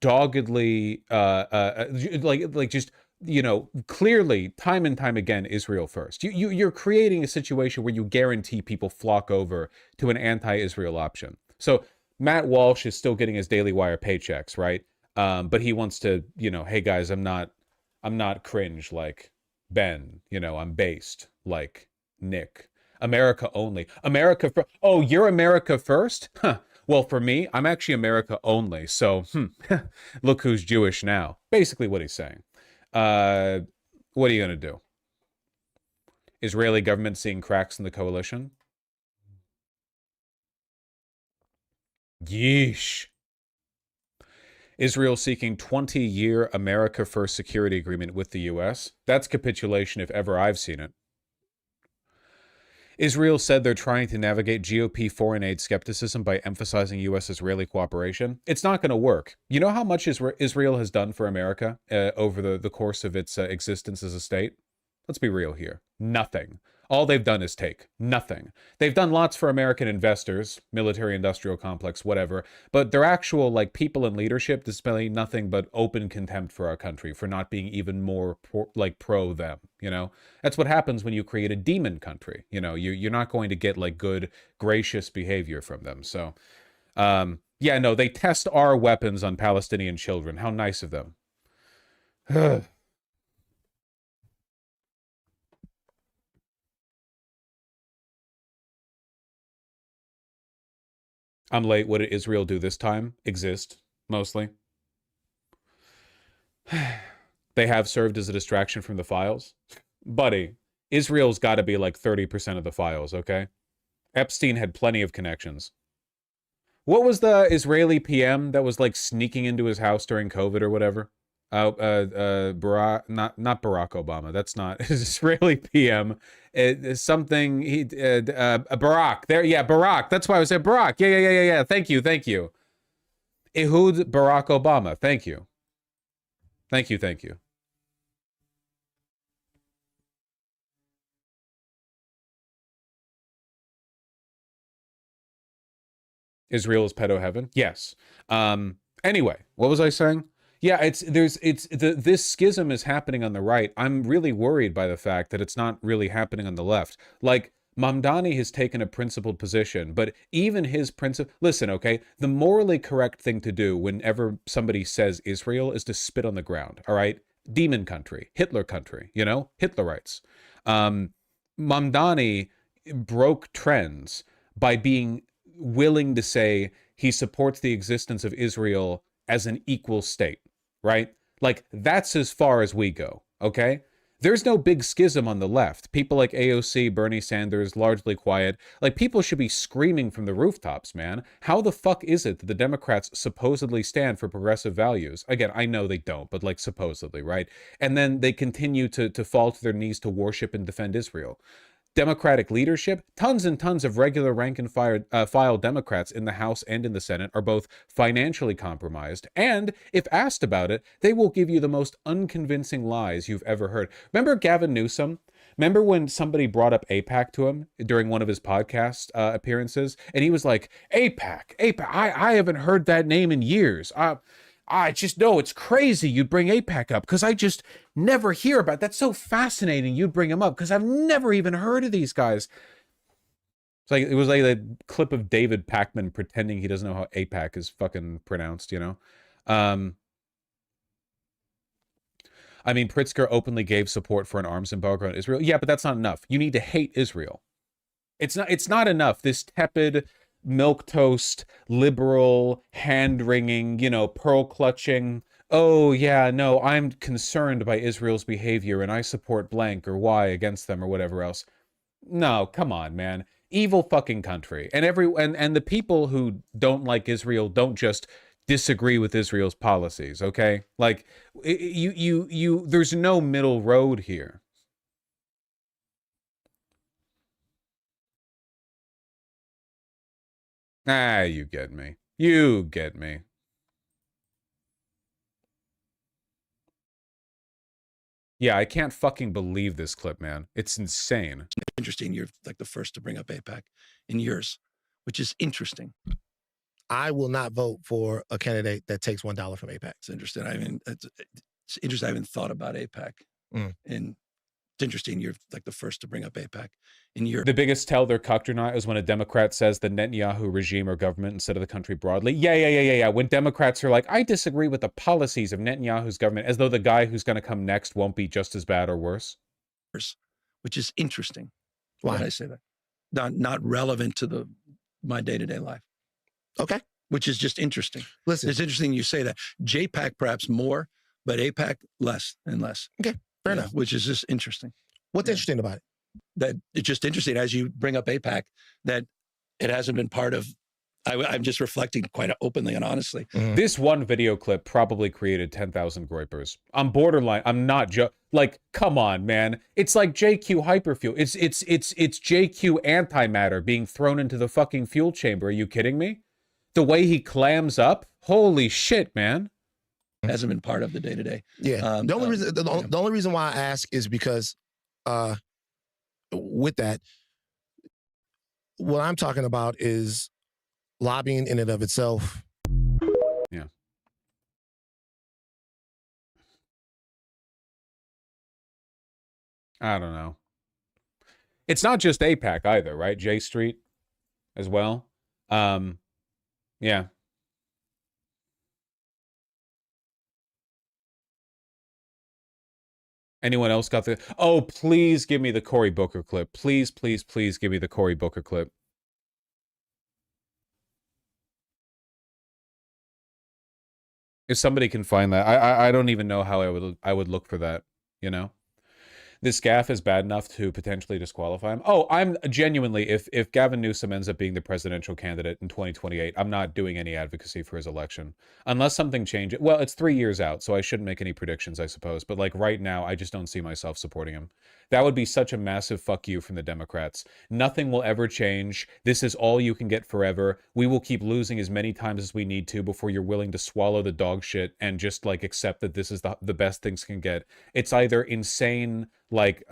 doggedly like just, you know, clearly time and time again Israel first? You're creating a situation where you guarantee people flock over to an anti-Israel option. So Matt Walsh is still getting his Daily Wire paychecks, right? But he wants to, you know, hey guys, I'm not cringe like Ben, you know, I'm based like Nick. America only. Oh, you're America first? Huh. Well, for me, I'm actually America only. So, look who's Jewish now. Basically what he's saying. What are you going to do? Israeli government seeing cracks in the coalition? Yeesh. Israel seeking 20-year America First security agreement with the U.S. That's capitulation if ever I've seen it. Israel said they're trying to navigate GOP foreign aid skepticism by emphasizing U.S.-Israeli cooperation. It's not going to work. You know how much Israel has done for America over the course of its existence as a state? Let's be real here. Nothing. All they've done is take. Nothing. They've done lots for American investors, military industrial complex, whatever, but their actual like people in leadership display nothing but open contempt for our country for not being even more pro them, you know? That's what happens when you create a demon country. You know, you're not going to get like good, gracious behavior from them. So, yeah, no, they test our weapons on Palestinian children. How nice of them. I'm late. What did Israel do this time? Exist, mostly. They have served as a distraction from the files. Buddy, Israel's got to be like 30% of the files, okay? Epstein had plenty of connections. What was the Israeli PM that was like sneaking into his house during COVID or whatever? Barack, not Barack Obama. That's not his Israeli PM. Something Barack. There, yeah, Barack. That's why I said Barack. Yeah. Thank you. Ehud Barack Obama. Thank you. Israel is pedo heaven. Yes. Anyway, what was I saying? Yeah, this schism is happening on the right. I'm really worried by the fact that it's not really happening on the left. Like, Mamdani has taken a principled position, but even his principle... Listen, okay? The morally correct thing to do whenever somebody says Israel is to spit on the ground, all right? Demon country, Hitler country, you know? Hitlerites. Mamdani broke trends by being willing to say he supports the existence of Israel as an equal state, right? Like, that's as far as we go, okay? There's no big schism on the left. People like AOC, Bernie Sanders, largely quiet. Like, people should be screaming from the rooftops, man. How the fuck is it that the Democrats supposedly stand for progressive values? Again, I know they don't, but like supposedly, right? And then they continue to fall to their knees to worship and defend Israel. Democratic leadership, tons and tons of regular rank and file Democrats in the House and in the Senate are both financially compromised, and if asked about it, they will give you the most unconvincing lies you've ever heard. Remember Gavin Newsom? Remember when somebody brought up AIPAC to him during one of his podcast appearances, and he was like, AIPAC, I haven't heard that name in years. I just know it's crazy you'd bring AIPAC up because I just never hear about it. That's so fascinating you'd bring him up because I've never even heard of these guys. It's like it was like that clip of David Pakman pretending he doesn't know how AIPAC is fucking pronounced, you know? I mean, Pritzker openly gave support for an arms embargo on Israel. Yeah, but that's not enough. You need to hate Israel. It's not enough. This tepid, milquetoast, liberal, hand-wringing, you know, pearl-clutching, oh, yeah, no, I'm concerned by Israel's behavior and I support blank or Y against them or whatever else. No, come on, man. Evil fucking country. And and the people who don't like Israel don't just disagree with Israel's policies, okay? Like, there's no middle road here. Ah, you get me. You get me. Yeah, I can't fucking believe this clip, man. It's insane. Interesting. You're like the first to bring up AIPAC in years, which is interesting. I will not vote for a candidate that takes $1 from AIPAC. It's interesting. I mean, it's interesting. I haven't thought about AIPAC. And it's interesting. You're like the first to bring up AIPAC in years. The biggest tell they're cucked or not is when a Democrat says the Netanyahu regime or government instead of the country broadly. Yeah. When Democrats are like, I disagree with the policies of Netanyahu's government, as though the guy who's going to come next won't be just as bad or worse. Which is interesting. Why did I say that? Not relevant to my day-to-day life. Okay. Which is just interesting. Listen, it's interesting you say that. JPAC perhaps more, but AIPAC less and less. Okay, fair enough. Which is just interesting. What's interesting about it? That it's just interesting as you bring up AIPAC that it hasn't been part of. I'm just reflecting quite openly and honestly. This one video clip probably created 10,000 groypers. I'm borderline. I'm not like, come on, man. It's like JQ hyperfuel. It's JQ antimatter being thrown into the fucking fuel chamber. Are you kidding me? The way he clams up, holy shit, man. Hasn't been part of the day-to-day. Yeah. The only reason why I ask is because with that, what I'm talking about is lobbying in and of itself. Yeah. I don't know. It's not just AIPAC either, right? J Street as well. Yeah. Anyone else got the... Oh, please give me the Cory Booker clip. Please, please, please give me the Cory Booker clip. If somebody can find that. I don't even know how I would look for that, you know? This gaffe is bad enough to potentially disqualify him. Oh, I'm genuinely, if Gavin Newsom ends up being the presidential candidate in 2028, I'm not doing any advocacy for his election. Unless something changes. Well, it's 3 years out, so I shouldn't make any predictions, I suppose. But like right now, I just don't see myself supporting him. That would be such a massive fuck you from the Democrats. Nothing will ever change. This is all you can get forever. We will keep losing as many times as we need to before you're willing to swallow the dog shit and just like accept that this is the best things can get. It's either insane, like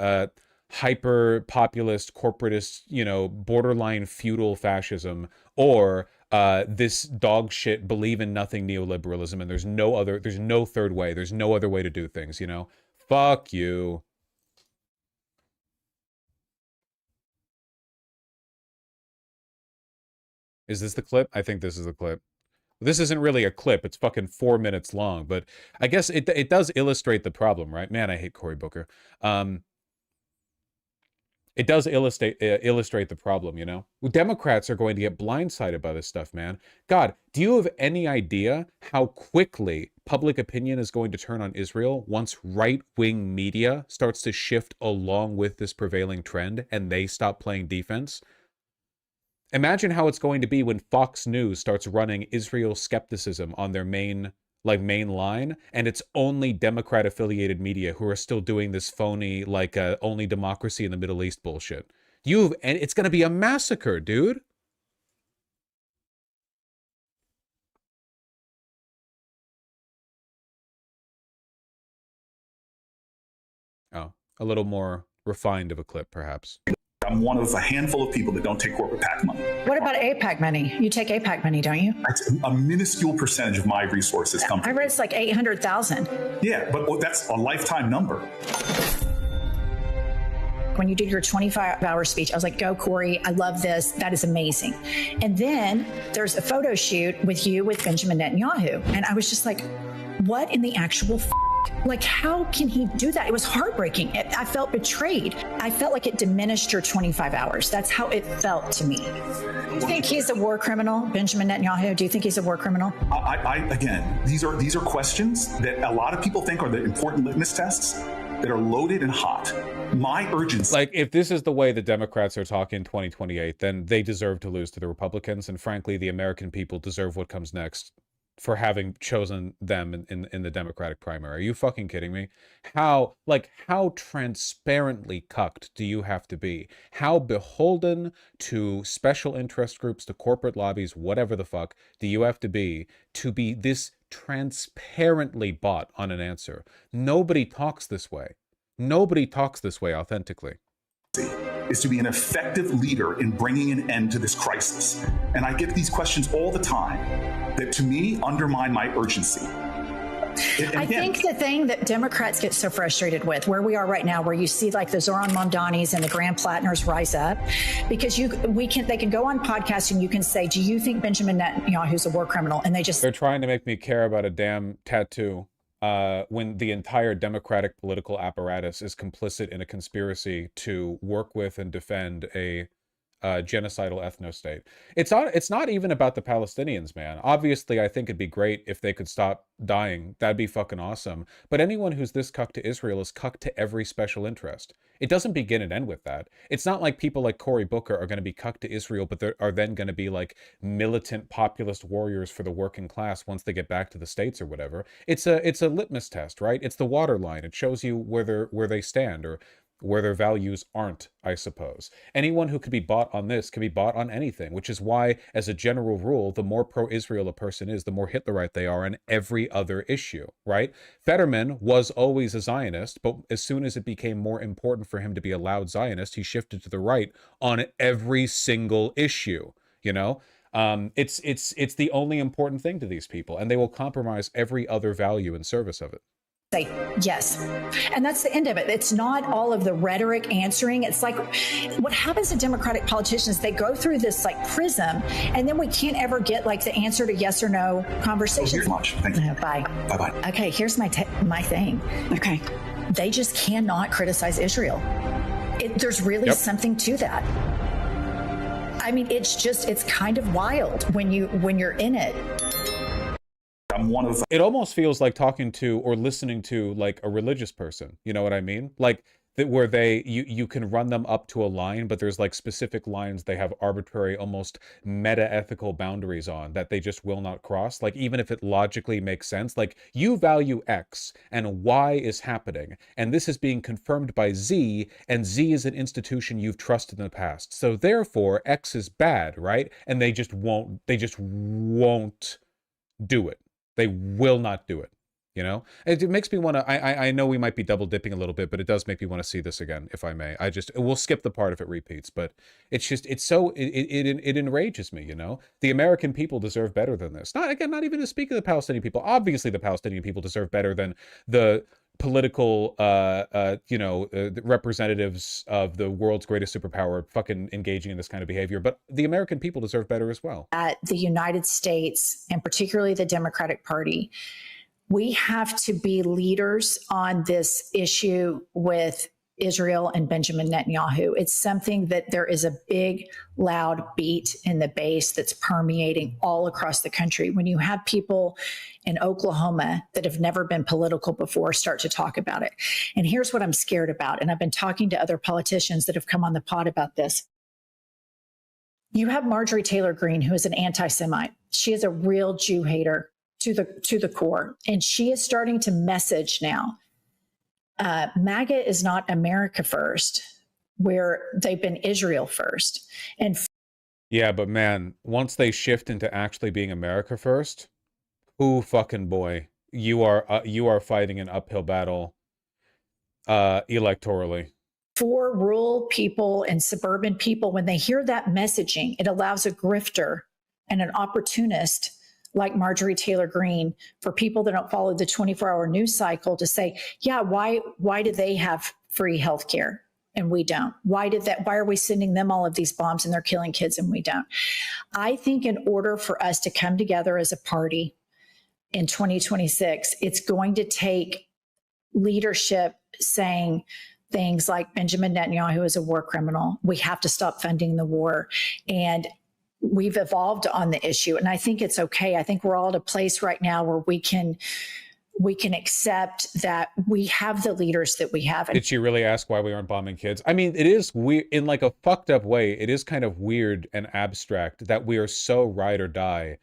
hyper populist, corporatist, you know, borderline feudal fascism, or this dog shit believe in nothing neoliberalism, and there's no third way. There's no other way to do things, you know? Fuck you. Is this the clip? I think this is the clip. This isn't really a clip. It's fucking 4 minutes long, but I guess it does illustrate the problem, right? Man, I hate Cory Booker. It does illustrate the problem, you know? Democrats are going to get blindsided by this stuff, man. God, do you have any idea how quickly public opinion is going to turn on Israel once right-wing media starts to shift along with this prevailing trend and they stop playing defense? Imagine how it's going to be when Fox News starts running Israel skepticism on their main line, and it's only Democrat-affiliated media who are still doing this phony, like, only democracy in the Middle East bullshit. And it's going to be a massacre, dude. Oh, a little more refined of a clip, perhaps. I'm one of a handful of people that don't take corporate PAC money. What about AIPAC money? You take AIPAC money, don't you? That's a minuscule percentage of my resources come from. I read it's like 800,000. Yeah, but that's a lifetime number. When you did your 25-hour speech, I was like, go, Cory. I love this. That is amazing. And then there's a photo shoot with you with Benjamin Netanyahu. And I was just like, what in the actual Like, how can he do that? It was heartbreaking. I felt betrayed. I felt like it diminished your 25 hours. That's how it felt to me. Do you think he's a war criminal, Benjamin Netanyahu? Do you think he's a war criminal? Again, these are questions that a lot of people think are the important litmus tests that are loaded and hot. My urgency. Like, if this is the way the Democrats are talking in 2028, then they deserve to lose to the Republicans. And frankly, the American people deserve what comes next for having chosen them in the Democratic primary. Are you fucking kidding me? How transparently cucked do you have to be? How beholden to special interest groups, to corporate lobbies, whatever the fuck, do you have to be this transparently bought on an answer? Nobody talks this way. Nobody talks this way authentically. Is to be an effective leader in bringing an end to this crisis. And I get these questions all the time that, to me, undermine my urgency. I think the thing that Democrats get so frustrated with, where we are right now, where you see like the Zoran Mamdanis and the Graham Plattners rise up, because they can go on podcasts and you can say, do you think Benjamin Netanyahu's a war criminal? And they're trying to make me care about a damn tattoo. When the entire Democratic political apparatus is complicit in a conspiracy to work with and defend a genocidal ethno-state. It's not even about the Palestinians, man. Obviously, I think it'd be great if they could stop dying. That'd be fucking awesome. But anyone who's this cucked to Israel is cucked to every special interest. It doesn't begin and end with that. It's not like people like Cory Booker are going to be cucked to Israel, but they are then going to be like militant populist warriors for the working class once they get back to the States or whatever. It's a litmus test, right? It's the water line. It shows you where they stand. Or where their values aren't, I suppose. Anyone who could be bought on this can be bought on anything, which is why, as a general rule, the more pro-Israel a person is, the more Hitlerite they are on every other issue, right? Fetterman was always a Zionist, but as soon as it became more important for him to be a loud Zionist, he shifted to the right on every single issue, you know? It's the only important thing to these people, and they will compromise every other value in service of it. Say yes. And that's the end of it. It's not all of the rhetoric answering. It's like what happens to Democratic politicians, they go through this like prism, and then we can't ever get like the answer to yes or no conversations. Much. Thank you. Bye. Bye-bye. Okay, here's my thing. Okay. They just cannot criticize Israel. There's really something to that. I mean, it's kind of wild when you're in it. I'm one of It almost feels like talking to or listening to like a religious person. You know what I mean? Like where you can run them up to a line, but there's like specific lines they have arbitrary, almost meta-ethical boundaries on that they just will not cross. Like even if it logically makes sense, like you value X and Y is happening, and this is being confirmed by Z, and Z is an institution you've trusted in the past. So therefore X is bad, right? And they just won't do it. They will not do it, you know? It makes me want to, I know we might be double dipping a little bit, but it does make me want to see this again, if I may. We'll skip the part if it repeats, but it enrages me, you know? The American people deserve better than this. Not even to speak of the Palestinian people. Obviously the Palestinian people deserve better than the political, representatives of the world's greatest superpower fucking engaging in this kind of behavior. But the American people deserve better as well. At the United States, and particularly the Democratic Party, we have to be leaders on this issue with Israel and Benjamin Netanyahu. It's something that there is a big, loud beat in the base that's permeating all across the country. When you have people in Oklahoma that have never been political before start to talk about it. And here's what I'm scared about. And I've been talking to other politicians that have come on the pod about this. You have Marjorie Taylor Greene, who is an anti-Semite. She is a real Jew hater to the core. And she is starting to message now. MAGA is not America first, where they've been Israel first. And yeah, but man, once they shift into actually being America first, ooh, fucking boy, you are fighting an uphill battle electorally. For rural people and suburban people, when they hear that messaging, it allows a grifter and an opportunist like Marjorie Taylor Greene, for people that don't follow the 24-hour news cycle, to say, yeah, why do they have free health care and we don't? Why are we sending them all of these bombs and they're killing kids and we don't? I think in order for us to come together as a party in 2026, it's going to take leadership saying things like Benjamin Netanyahu is a war criminal. We have to stop funding the war. And we've evolved on the issue, and I think it's okay. I think we're all at a place right now where we can accept that we have the leaders that we have. Did she really ask why we aren't bombing kids? I mean, it is weird in like a fucked up way. It is kind of weird and abstract that we are so ride or die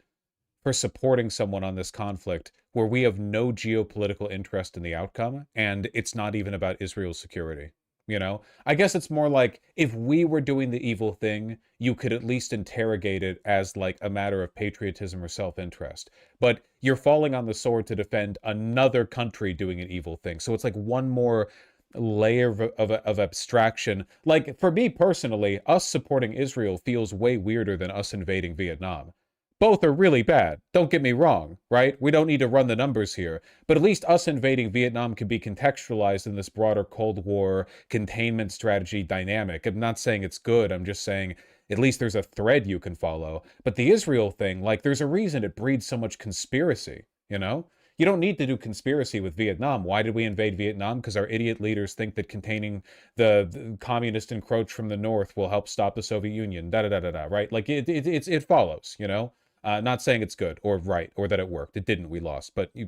for supporting someone on this conflict where we have no geopolitical interest in the outcome, and it's not even about Israel's security. You know, I guess it's more like if we were doing the evil thing, you could at least interrogate it as like a matter of patriotism or self-interest. But you're falling on the sword to defend another country doing an evil thing. So it's like one more layer of abstraction. Like for me personally, us supporting Israel feels way weirder than us invading Vietnam. Both are really bad. Don't get me wrong, right? We don't need to run the numbers here. But at least us invading Vietnam can be contextualized in this broader Cold War containment strategy dynamic. I'm not saying it's good. I'm just saying at least there's a thread you can follow. But the Israel thing, like there's a reason it breeds so much conspiracy, you know? You don't need to do conspiracy with Vietnam. Why did we invade Vietnam? Because our idiot leaders think that containing the communist encroach from the north will help stop the Soviet Union, da-da-da-da-da, right? Like it follows, you know? Not saying it's good or right or that it worked. It didn't. We lost. But you...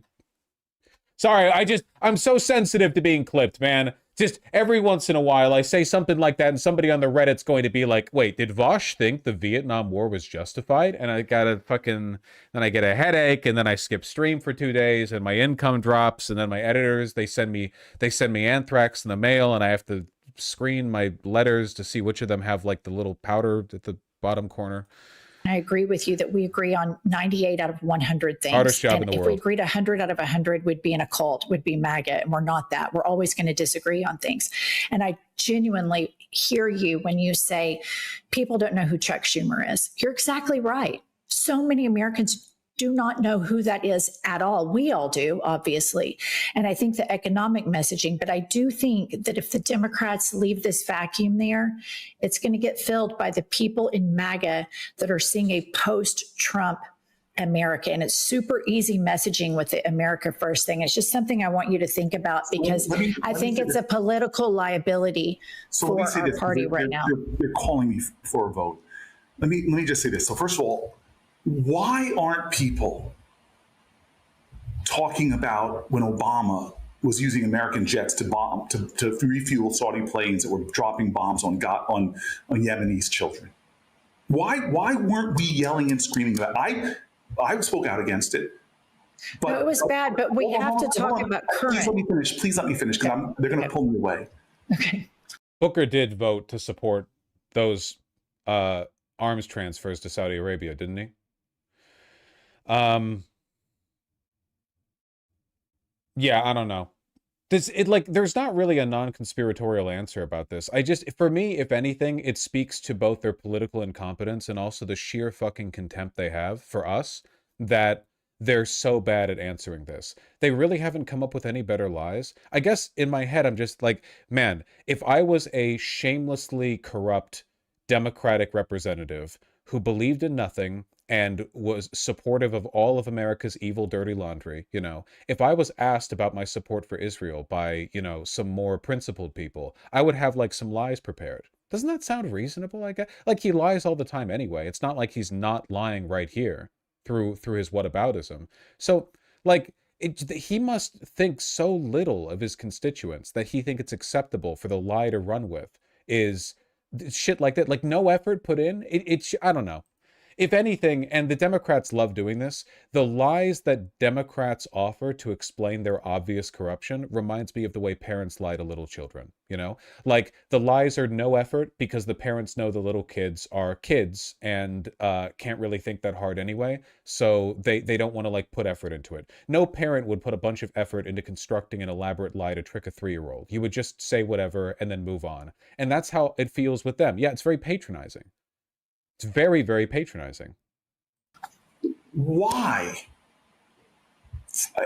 Sorry, I'm so sensitive to being clipped, man. Just every once in a while, I say something like that, and somebody on the Reddit's going to be like, wait, did Vosh think the Vietnam War was justified? And I got then I get a headache, and then I skip stream for 2 days, and my income drops, and then my editors, they send me anthrax in the mail, and I have to screen my letters to see which of them have like the little powder at the bottom corner. I agree with you that we agree on 98 out of 100 things. Hardest job and in the if world. we agreed 100 out of 100 would be in a cult, would be MAGA, and we're not that. We're always going to disagree on things. And I genuinely hear you when you say people don't know who Chuck Schumer is. You're exactly right. So many Americans do not know who that is at all. We all do, obviously. And I think the economic messaging, but I do think that if the Democrats leave this vacuum there, it's going to get filled by the people in MAGA that are seeing a post-Trump America. And it's super easy messaging with the America First thing. It's just something I want you to think about, because I think it's a political liability for our party right now. They're calling me for a vote. Let me just say this. So first of all, why aren't people talking about when Obama was using American jets to bomb, to refuel Saudi planes that were dropping bombs on Yemenis children? Why weren't we yelling and screaming about it? I spoke out against it. But no, it was bad, but we have to talk about current. Please let me finish, because they're going to pull me away. Okay. Booker did vote to support those arms transfers to Saudi Arabia, didn't he? Yeah, I don't know. There's not really a non-conspiratorial answer about this. For me, if anything, it speaks to both their political incompetence and also the sheer fucking contempt they have for us, that they're so bad at answering this. They really haven't come up with any better lies. I guess in my head, I'm just like, man, if I was a shamelessly corrupt Democratic representative who believed in nothing and was supportive of all of America's evil, dirty laundry, you know, if I was asked about my support for Israel by, you know, some more principled people, I would have like some lies prepared. Doesn't that sound reasonable? I guess, like, he lies all the time anyway. It's not like he's not lying right here through his whataboutism. So, like, he must think so little of his constituents that he think it's acceptable for the lie to run with is shit like that. Like, no effort put in. I don't know. If anything, and the Democrats love doing this, the lies that Democrats offer to explain their obvious corruption reminds me of the way parents lie to little children, you know? Like, the lies are no effort because the parents know the little kids are kids and can't really think that hard anyway, so they don't want to, like, put effort into it. No parent would put a bunch of effort into constructing an elaborate lie to trick a 3-year-old. You would just say whatever and then move on. And that's how it feels with them. Yeah, it's very patronizing. It's very, very patronizing. Why?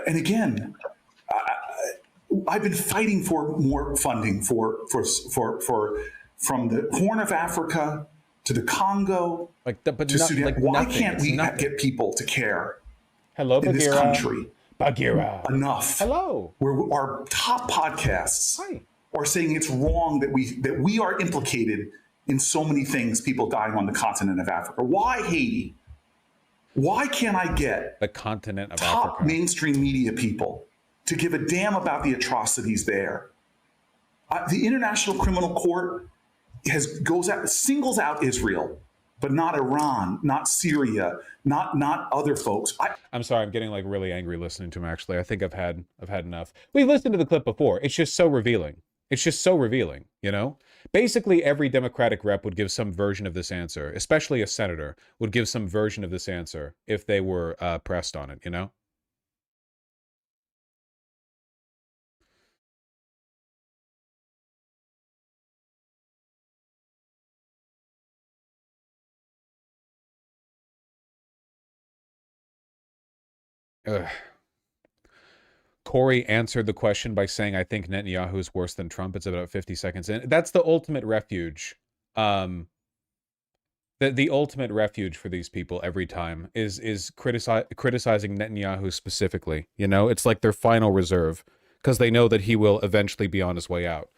And again, I've been fighting for more funding from the Horn of Africa to the Congo, to Sudan. Why can't we get people to care? Hello, in this country Bagheera. Enough? Hello. Where our top podcasts are saying it's wrong that we are implicated in so many things, people dying on the continent of Africa. Why Haiti? Why can't I get the continent of top Africa mainstream media people to give a damn about the atrocities there? The International Criminal Court singles out Israel, but not Iran, not Syria, not other folks. I'm sorry, I'm getting like really angry listening to him. Actually, I think I've had enough. We've listened to the clip before. It's just so revealing. It's just so revealing, you know? Basically, every Democratic rep would give some version of this answer, especially a senator would give some version of this answer if they were pressed on it, you know? Ugh. Corey answered the question by saying, I think Netanyahu is worse than Trump. It's about 50 seconds in. That's the ultimate refuge. The ultimate refuge for these people every time is criticizing Netanyahu specifically. You know, it's like their final reserve because they know that he will eventually be on his way out.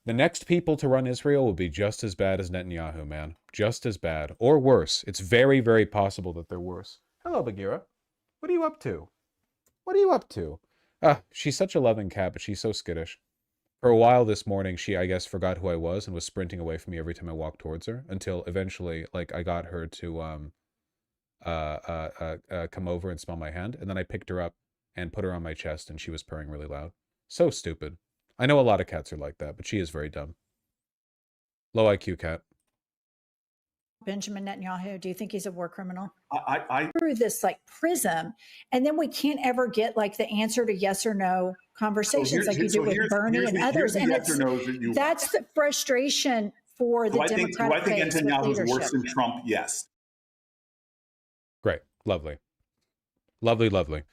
The next people to run Israel will be just as bad as Netanyahu, man. Just as bad. Or worse. It's very, very possible that they're worse. Hello, Bagheera. What are you up to? What are you up to? She's such a loving cat, but she's so skittish. For a while this morning, she, I guess, forgot who I was and was sprinting away from me every time I walked towards her until eventually, like, I got her to come over and smell my hand. And then I picked her up and put her on my chest and she was purring really loud. So stupid. I know a lot of cats are like that, but she is very dumb. Low IQ cat. Benjamin Netanyahu? Do you think he's a war criminal? I Through this like prism, and then we can't ever get like the answer to yes or no conversations like you do with Bernie and others. And that's the frustration for the Democratic do I think base with Netanyahu is leadership. worse than Trump? Yes. Great. Lovely. Lovely, lovely.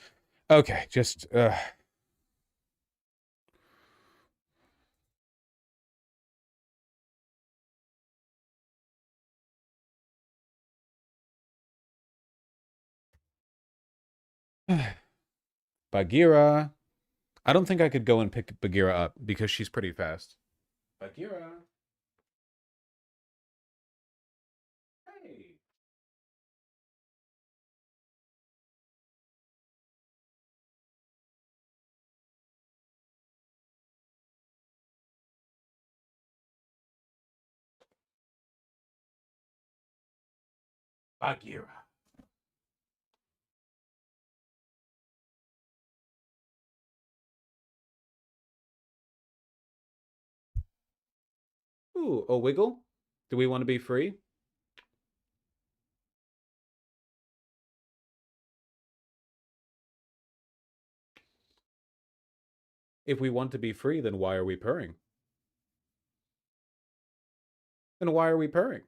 Okay, just... Bagheera. I don't think I could go and pick Bagheera up because she's pretty fast. Bagheera. Hey. Bagheera. Ooh, a wiggle? Do we want to be free? If we want to be free, then why are we purring? Then why are we purring?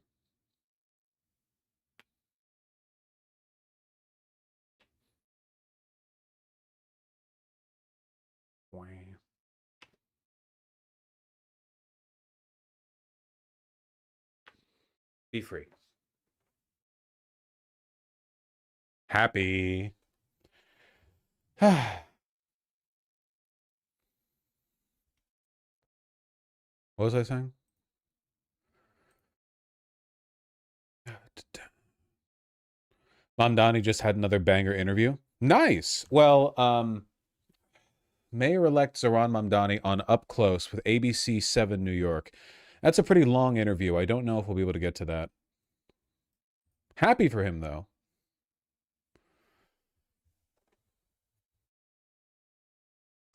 Wow. Be free. Happy. What was I saying? Mamdani just had another banger interview. Nice. Well, Mayor-elect Zohran Mamdani on Up Close with ABC 7 New York. That's a pretty long interview. I don't know if we'll be able to get to that. Happy for him, though.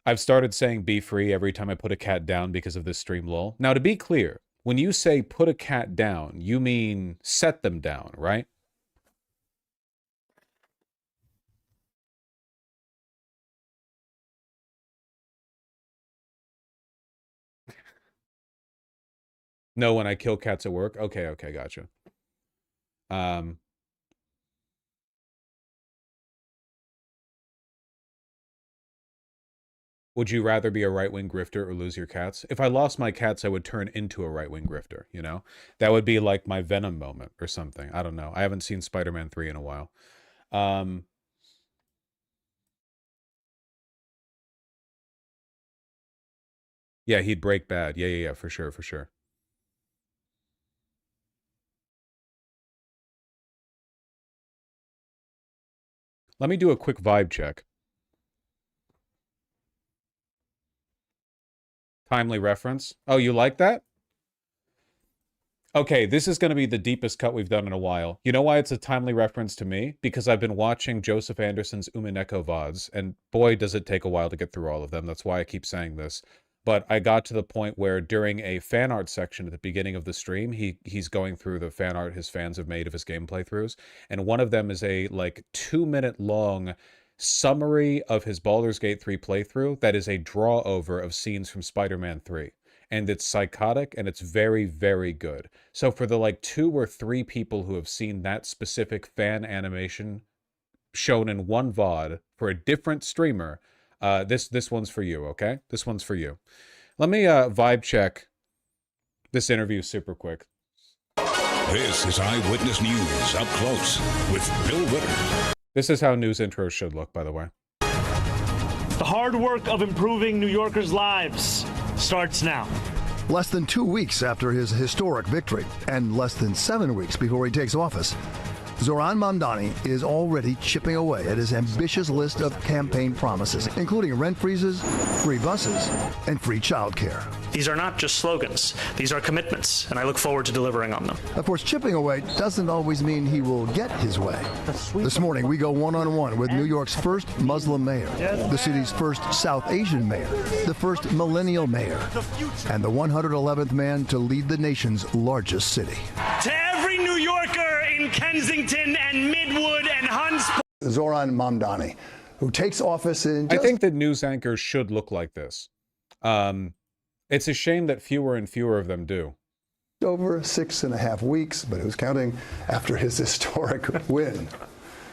I've started saying be free every time I put a cat down because of this stream lull. Now, to be clear, when you say put a cat down, you mean set them down, right? No, when I kill cats at work? Okay, okay, gotcha. Would you rather be a right-wing grifter or lose your cats? If I lost my cats, I would turn into a right-wing grifter, you know? That would be like my Venom moment or something. I don't know. I haven't seen Spider-Man 3 in a while. Yeah, he'd break bad. Yeah, for sure, for sure. Let me do a quick vibe check. Timely reference. Oh, you like that? Okay, this is going to be the deepest cut we've done in a while. You know why it's a timely reference to me? Because I've been watching Joseph Anderson's Umineko VODs, and boy, does it take a while to get through all of them. That's why I keep saying this. But I got to the point where during a fan art section at the beginning of the stream, he's going through the fan art his fans have made of his game playthroughs. And one of them is a, like, 2-minute long summary of his Baldur's Gate 3 playthrough that is a draw over of scenes from Spider-Man 3. And it's psychotic and it's very, very good. So for the like 2 or 3 people who have seen that specific fan animation shown in one VOD for a different streamer, this one's for you, okay? This one's for you. Let me vibe check this interview super quick. This is Eyewitness News Up Close with Bill Witter. This is how news intros should look, by the way. The hard work of improving New Yorkers' lives starts now. Less than 2 weeks after his historic victory, and less than 7 weeks before he takes office, Zoran Mamdani is already chipping away at his ambitious list of campaign promises, including rent freezes, free buses, and free childcare. These are not just slogans. These are commitments, and I look forward to delivering on them. Of course, chipping away doesn't always mean he will get his way. This morning, we go one-on-one with New York's first Muslim mayor, the city's first South Asian mayor, the first millennial mayor, and the 111th man to lead the nation's largest city. To every New Yorker in Kensington and Midwood and Hunts. Zoran Mamdani, who takes office in I think that news anchors should look like this. It's a shame that fewer and fewer of them do. over 6.5 weeks, but who's counting after his historic win.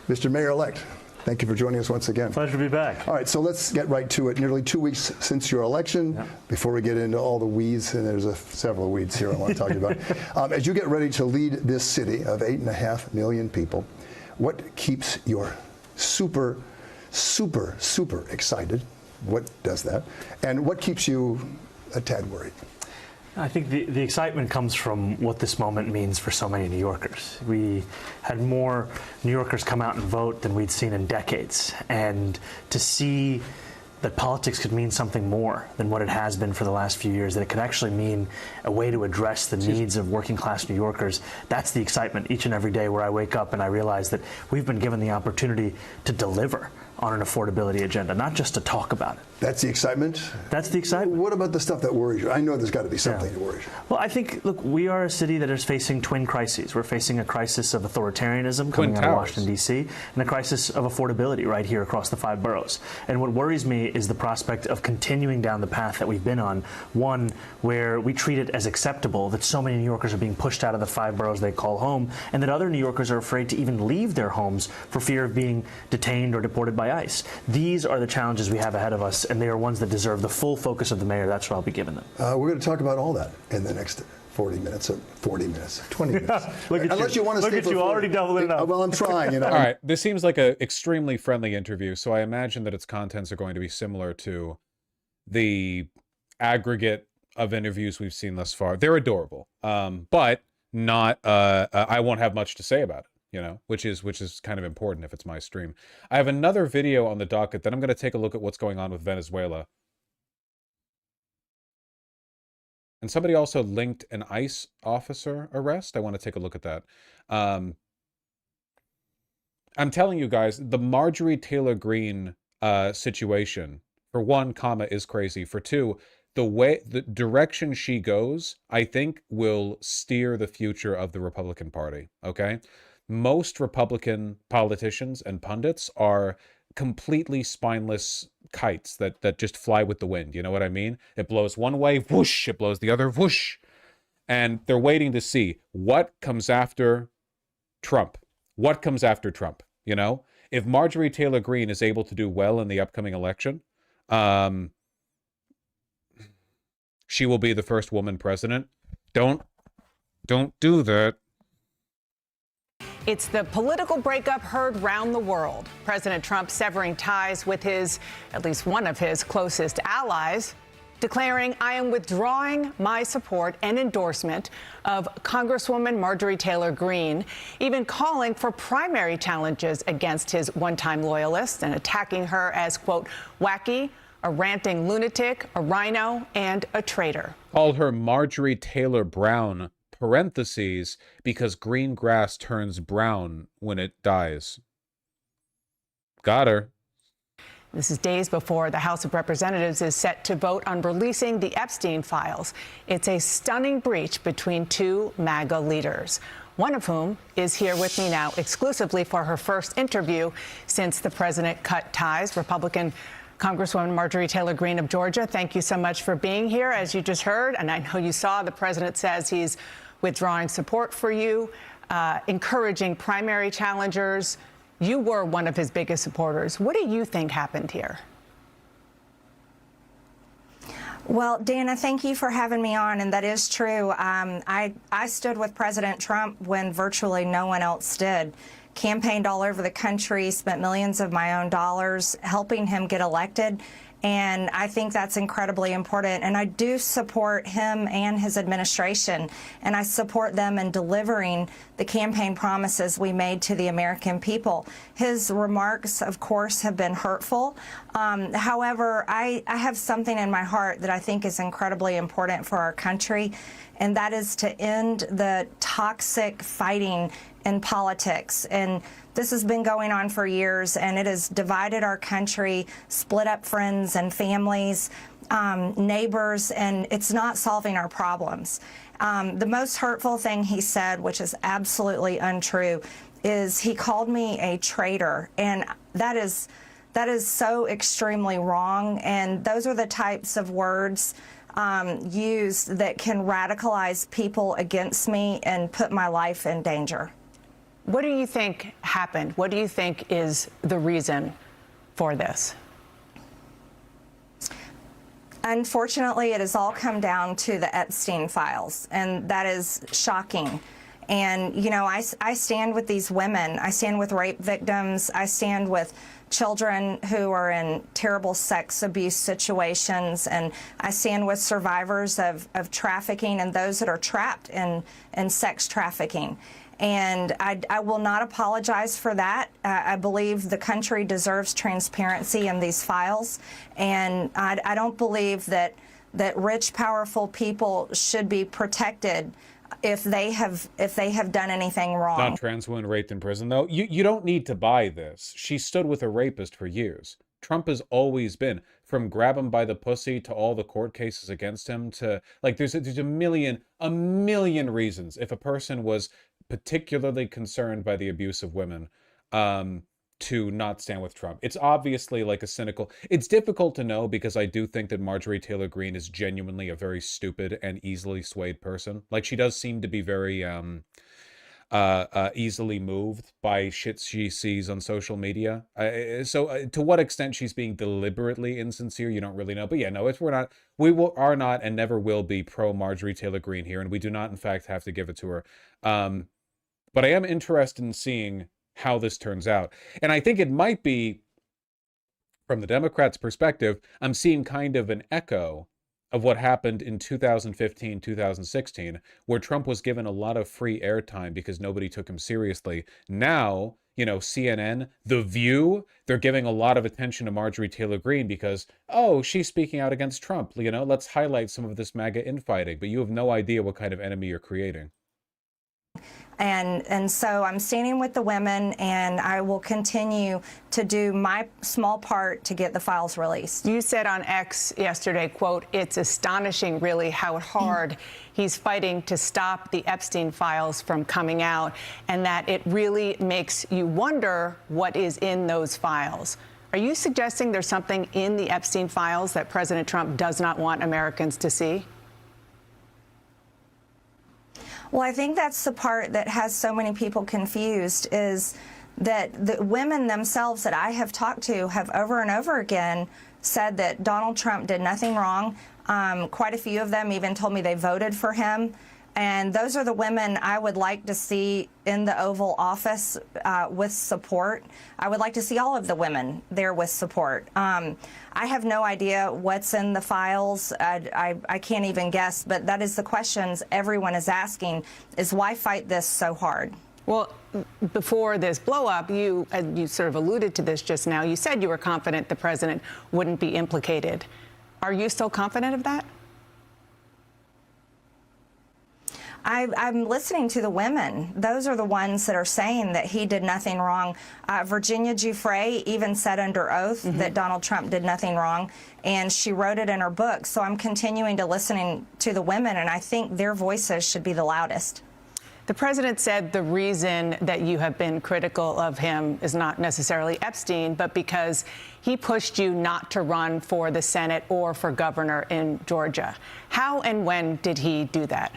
Mr. Mayor-elect, thank you for joining us once again. Pleasure to be back. All right, so let's get right to it. Nearly 2 weeks since your election. Yep. Before we get into all the weeds, and there's several weeds here I want to talk to you about. As you get ready to lead this city of 8.5 million people, what keeps your super excited? What does that? And what keeps you a tad worried? I think the excitement comes from what this moment means for so many New Yorkers. We had more New Yorkers come out and vote than we'd seen in decades. And to see that politics could mean something more than what it has been for the last few years, that it could actually mean a way to address the needs of working class New Yorkers, that's the excitement each and every day where I wake up and I realize that we've been given the opportunity to deliver on an affordability agenda, not just to talk about it. That's the excitement? That's the excitement. What about the stuff that worries you? I know there's got to be something that worries you. Well, I think, look, we are a city that is facing twin crises. We're facing a crisis of authoritarianism coming out of Washington, D.C., and a crisis of affordability right here across the 5 boroughs. And what worries me is the prospect of continuing down the path that we've been on, one where we treat it as acceptable that so many New Yorkers are being pushed out of the 5 boroughs they call home, and that other New Yorkers are afraid to even leave their homes for fear of being detained or deported by ICE. These are the challenges we have ahead of us, and they are ones that deserve the full focus of the mayor. That's what I'll be giving them. We're going to talk about all that in the next 40 minutes, or 40 minutes, 20 minutes. Unless you want to stay for 40. Already doubling it up. Well, I'm trying, you know. All right, this seems like an extremely friendly interview, so I imagine that its contents are going to be similar to the aggregate of interviews we've seen thus far. They're adorable, but not. I won't have much to say about it. You know, which is kind of important if it's my stream. I have another video on the docket. Then I'm going to take a look at what's going on with Venezuela. And somebody also linked an ICE officer arrest. I want to take a look at that. I'm telling you guys, the Marjorie Taylor Greene situation, for one, is crazy. For two, the direction she goes, I think, will steer the future of the Republican Party. Okay. Most Republican politicians and pundits are completely spineless kites that just fly with the wind. You know what I mean? It blows one way, whoosh, it blows the other, whoosh. And they're waiting to see what comes after Trump. What comes after Trump, you know? If Marjorie Taylor Greene is able to do well in the upcoming election, she will be the first woman president. Don't do that. It's the political breakup heard round the world. President Trump severing ties with at least one of his closest allies, declaring, "I am withdrawing my support and endorsement of Congresswoman Marjorie Taylor Greene," even calling for primary challenges against his one-time loyalists and attacking her as, quote, wacky, a ranting lunatic, a rhino, and a traitor. Called her Marjorie Taylor Brown, parentheses, because green grass turns brown when it dies. Got her. This is days before the House of Representatives is set to vote on releasing the Epstein files. It's a stunning breach between two MAGA leaders, one of whom is here with me now exclusively for her first interview since the president cut ties. Republican Congresswoman Marjorie Taylor Greene of Georgia, thank you so much for being here. As you just heard, and I know you saw, the president says he's withdrawing support for you, encouraging primary challengers. You were one of his biggest supporters. What do you think happened here? Well, Dana, thank you for having me on, and that is true. I stood with President Trump when virtually no one else did. Campaigned all over the country, spent millions of my own dollars helping him get elected. And I think that's incredibly important. And I do support him and his administration. And I support them in delivering the campaign promises we made to the American people. His remarks, of course, have been hurtful. However, I have something in my heart that I think is incredibly important for our country, and that is to end the toxic fighting in politics. And this has been going on for years, and it has divided our country, split up friends and families, neighbors, and it's not solving our problems. The most hurtful thing he said, which is absolutely untrue, is he called me a traitor, and that is so extremely wrong. And those are the types of words used that can radicalize people against me and put my life in danger. What do you think happened? What do you think is the reason for this? Unfortunately, it has all come down to the Epstein files, and that is shocking. And, you know, I stand with these women. I stand with rape victims. I stand with children who are in terrible sex abuse situations. And I stand with survivors of trafficking and those that are trapped in sex trafficking. And I will not apologize for that. I believe the country deserves transparency in these files. And I don't believe that rich, powerful people should be protected if they have done anything wrong. Not trans women raped in prison, though. You don't need to buy this. She stood with a rapist for years. Trump has always been, from grab him by the pussy to all the court cases against him to, like, there's a million reasons if a person was particularly concerned by the abuse of women to not stand with Trump. It's obviously like a cynical, it's difficult to know because I do think that Marjorie Taylor Greene is genuinely a very stupid and easily swayed person. Like, she does seem to be very easily moved by shit she sees on social media. So to what extent she's being deliberately insincere, you don't really know. But yeah, no, are not and never will be pro Marjorie Taylor Greene here, and we do not in fact have to give it to her. But I am interested in seeing how this turns out. And I think it might be, from the Democrats' perspective, I'm seeing kind of an echo of what happened in 2015, 2016, where Trump was given a lot of free airtime because nobody took him seriously. Now, you know, CNN, The View, they're giving a lot of attention to Marjorie Taylor Greene because, oh, she's speaking out against Trump. You know, let's highlight some of this MAGA infighting. But you have no idea what kind of enemy you're creating. And so I'm standing with the women, and I will continue to do my small part to get the files released. You said on X yesterday, quote, "It's astonishing really how hard he's fighting to stop the Epstein files from coming out, and that it really makes you wonder what is in those files." Are you suggesting there's something in the Epstein files that President Trump does not want Americans to see? Well, I think that's the part that has so many people confused, is that the women themselves that I have talked to have over and over again said that Donald Trump did nothing wrong. Quite a few of them even told me they voted for him. And those are the women I would like to see in the Oval Office with support. I would like to see all of the women there with support. I have no idea what's in the files. I can't even guess, but that is the questions everyone is asking, is why fight this so hard? Well, before this blow-up, you sort of alluded to this just now. You said you were confident the president wouldn't be implicated. Are you still confident of that? I'm listening to the women. Those are the ones that are saying that he did nothing wrong. Virginia Giuffre even said under oath that Donald Trump did nothing wrong, and she wrote it in her book. So I'm continuing to listen to the women, and I think their voices should be the loudest. The president said the reason that you have been critical of him is not necessarily Epstein, but because he pushed you not to run for the Senate or for governor in Georgia. How and when did he do that?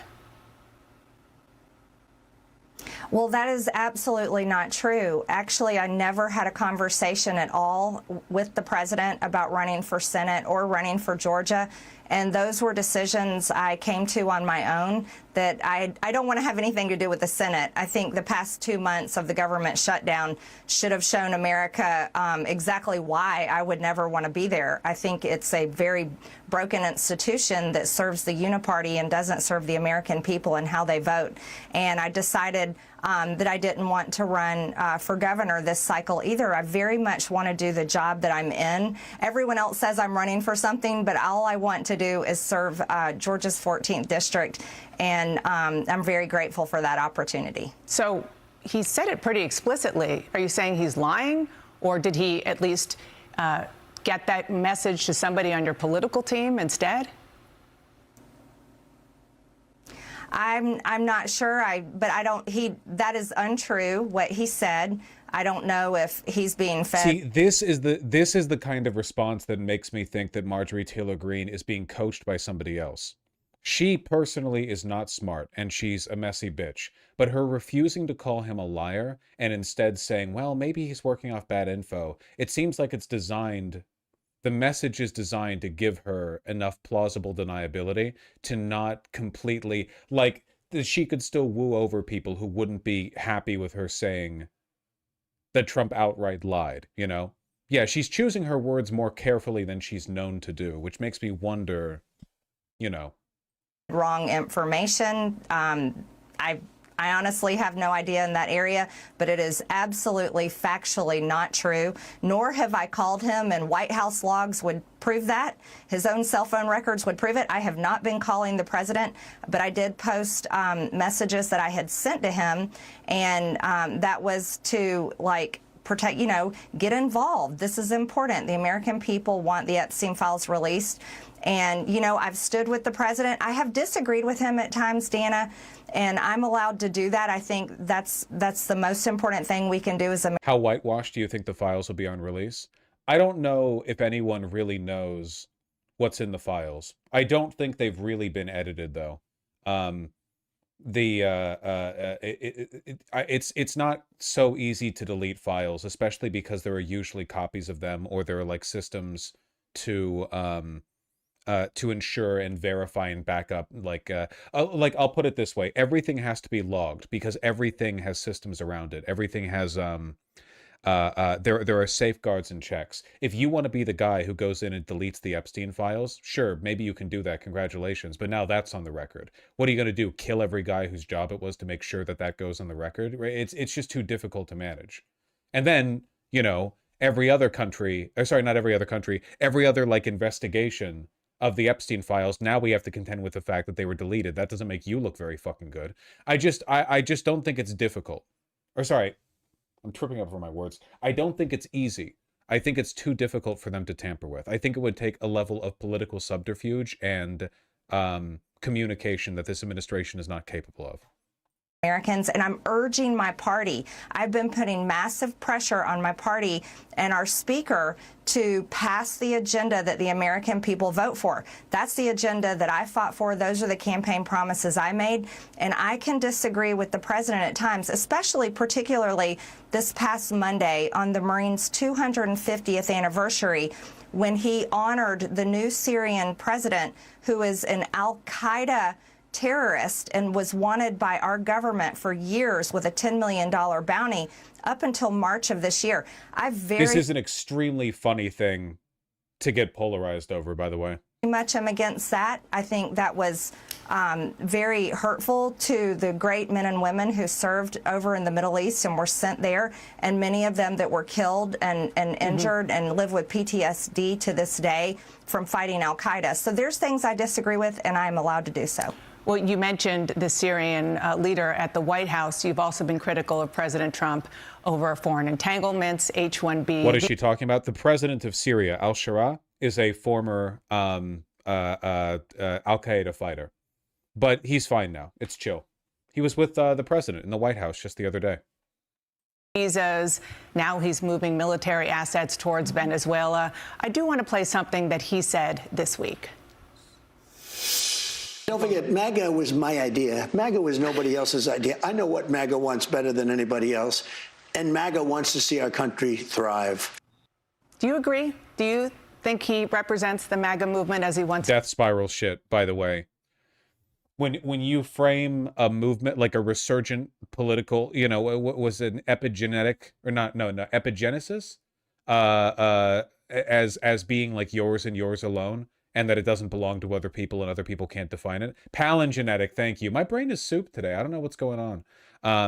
Well, that is absolutely not true. Actually, I never had a conversation at all with the president about running for Senate or running for Georgia. And those were decisions I came to on my own that I don't want to have anything to do with the Senate. I think the past 2 months of the government shutdown should have shown America exactly why I would never want to be there. I think it's a very broken institution that serves the uniparty and doesn't serve the American people and how they vote. And I decided that I didn't want to run for governor this cycle either. I very much want to do the job that I'm in. Everyone else says I'm running for something, but all I want to do is serve Georgia's 14th district, and I'm very grateful for that opportunity. So he said it pretty explicitly. Are you saying he's lying, or did he at least get that message to somebody on your political team instead? I'm not sure. But I don't. That is untrue. What he said. I don't know if he's being fed. See, this is the kind of response that makes me think that Marjorie Taylor Greene is being coached by somebody else. She personally is not smart, and she's a messy bitch. But her refusing to call him a liar and instead saying, well, maybe he's working off bad info, it seems like it's designed. The message is designed to give her enough plausible deniability to not completely, like, she could still woo over people who wouldn't be happy with her saying that Trump outright lied, you know? Yeah, she's choosing her words more carefully than she's known to do, which makes me wonder, you know. Wrong information. I honestly have no idea in that area, but it is absolutely factually not true, nor have I called him, and White House logs would prove that. His own cell phone records would prove it. I have not been calling the president, but I did post messages that I had sent to him, and that was to, like, protect, you know, get involved. This is important. The American people want the Epstein files released. And, you know, I've stood with the president. I have disagreed with him at times, Dana, and I'm allowed to do that. I think that's the most important thing we can do as a... How whitewashed do you think the files will be on release? I don't know if anyone really knows what's in the files. I don't think they've really been edited, though. It's not so easy to delete files, especially because there are usually copies of them, or there are like systems to ensure and verify and back up. Like I'll put it this way: everything has to be logged because everything has systems around it. Everything has there are safeguards and checks. If you want to be the guy who goes in and deletes the Epstein files, sure, maybe you can do that. Congratulations. But now that's on the record. What are you going to do? Kill every guy whose job it was to make sure that that goes on the record? It's just too difficult to manage. And then, you know, every other country, or sorry, not every other country, every other like investigation of the Epstein files, now we have to contend with the fact that they were deleted. That doesn't make you look very fucking good. I just don't think it's difficult. Or sorry, I'm tripping over my words. I don't think it's easy. I think it's too difficult for them to tamper with. I think it would take a level of political subterfuge and communication that this administration is not capable of. Americans, and I'm urging my party. I've been putting massive pressure on my party and our speaker to pass the agenda that the American people vote for. That's the agenda that I fought for. Those are the campaign promises I made. And I can disagree with the president at times, especially particularly this past Monday on the Marines' 250th anniversary, when he honored the new Syrian president, who is an al-Qaeda terrorist and was wanted by our government for years with a $10 million bounty up until March of this year. This is an extremely funny thing to get polarized over, by the way. Much am against that. I think that was very hurtful to the great men and women who served over in the Middle East and were sent there, and many of them that were killed and injured and live with PTSD to this day from fighting al-Qaeda. So there's things I disagree with, and I'm allowed to do so. Well, you mentioned the Syrian leader at the White House. You've also been critical of President Trump over foreign entanglements, H-1B. What is she talking about? The president of Syria, al-Shara, is a former al-Qaeda fighter. But he's fine now. It's chill. He was with the president in the White House just the other day. Visas. Now he's moving military assets towards Venezuela. I do want to play something that he said this week. Don't forget, MAGA was my idea. MAGA was nobody else's idea. I know what MAGA wants better than anybody else, and MAGA wants to see our country thrive. Do you agree? Do you think he represents the MAGA movement as he wants? Death spiral shit, by the way. When you frame a movement like a resurgent political, you know, what was an epigenetic or not? No, epigenesis, as being like yours and yours alone, and that it doesn't belong to other people and other people can't define it. Palingenetic, thank you. My brain is soup today. I don't know what's going on.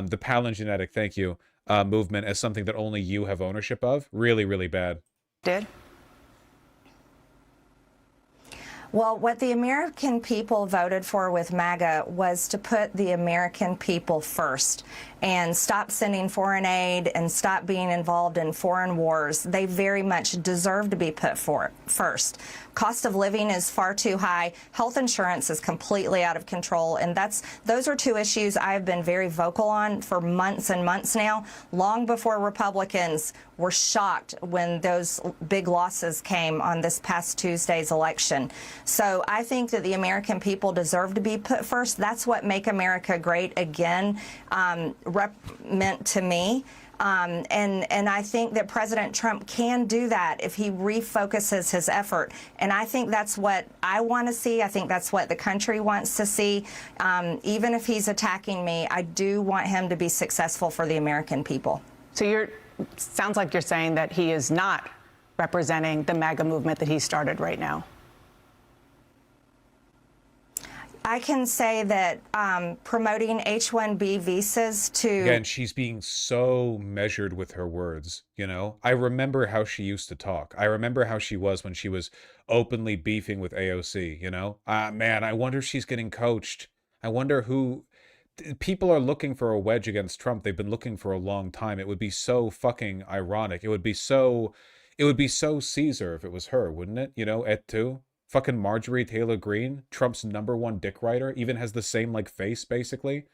The palingenetic, thank you, movement as something that only you have ownership of. Really, really bad. Did. Well, what the American people voted for with MAGA was to put the American people first and stop sending foreign aid and stop being involved in foreign wars. They very much deserve to be put first. Cost of living is far too high. Health insurance is completely out of control. And those are two issues I've been very vocal on for months and months now, long before Republicans were shocked when those big losses came on this past Tuesday's election. So I think that the American people deserve to be put first. That's what Make America Great Again meant to me. And I think that President Trump can do that if he refocuses his effort. And I think that's what I want to see. I think that's what the country wants to see. Even if he's attacking me, I do want him to be successful for the American people. So sounds like you're saying that he is not representing the MAGA movement that he started right now. I can say that promoting H-1B visas to... Again, she's being so measured with her words, you know? I remember how she used to talk. I remember how she was when she was openly beefing with AOC, you know? Man, I wonder if she's getting coached. I wonder who... People are looking for a wedge against Trump. They've been looking for a long time. It would be so fucking ironic. It would be so Caesar if it was her, wouldn't it? You know, et tu? Fucking Marjorie Taylor Greene, Trump's #1 dick rider, even has the same like face basically,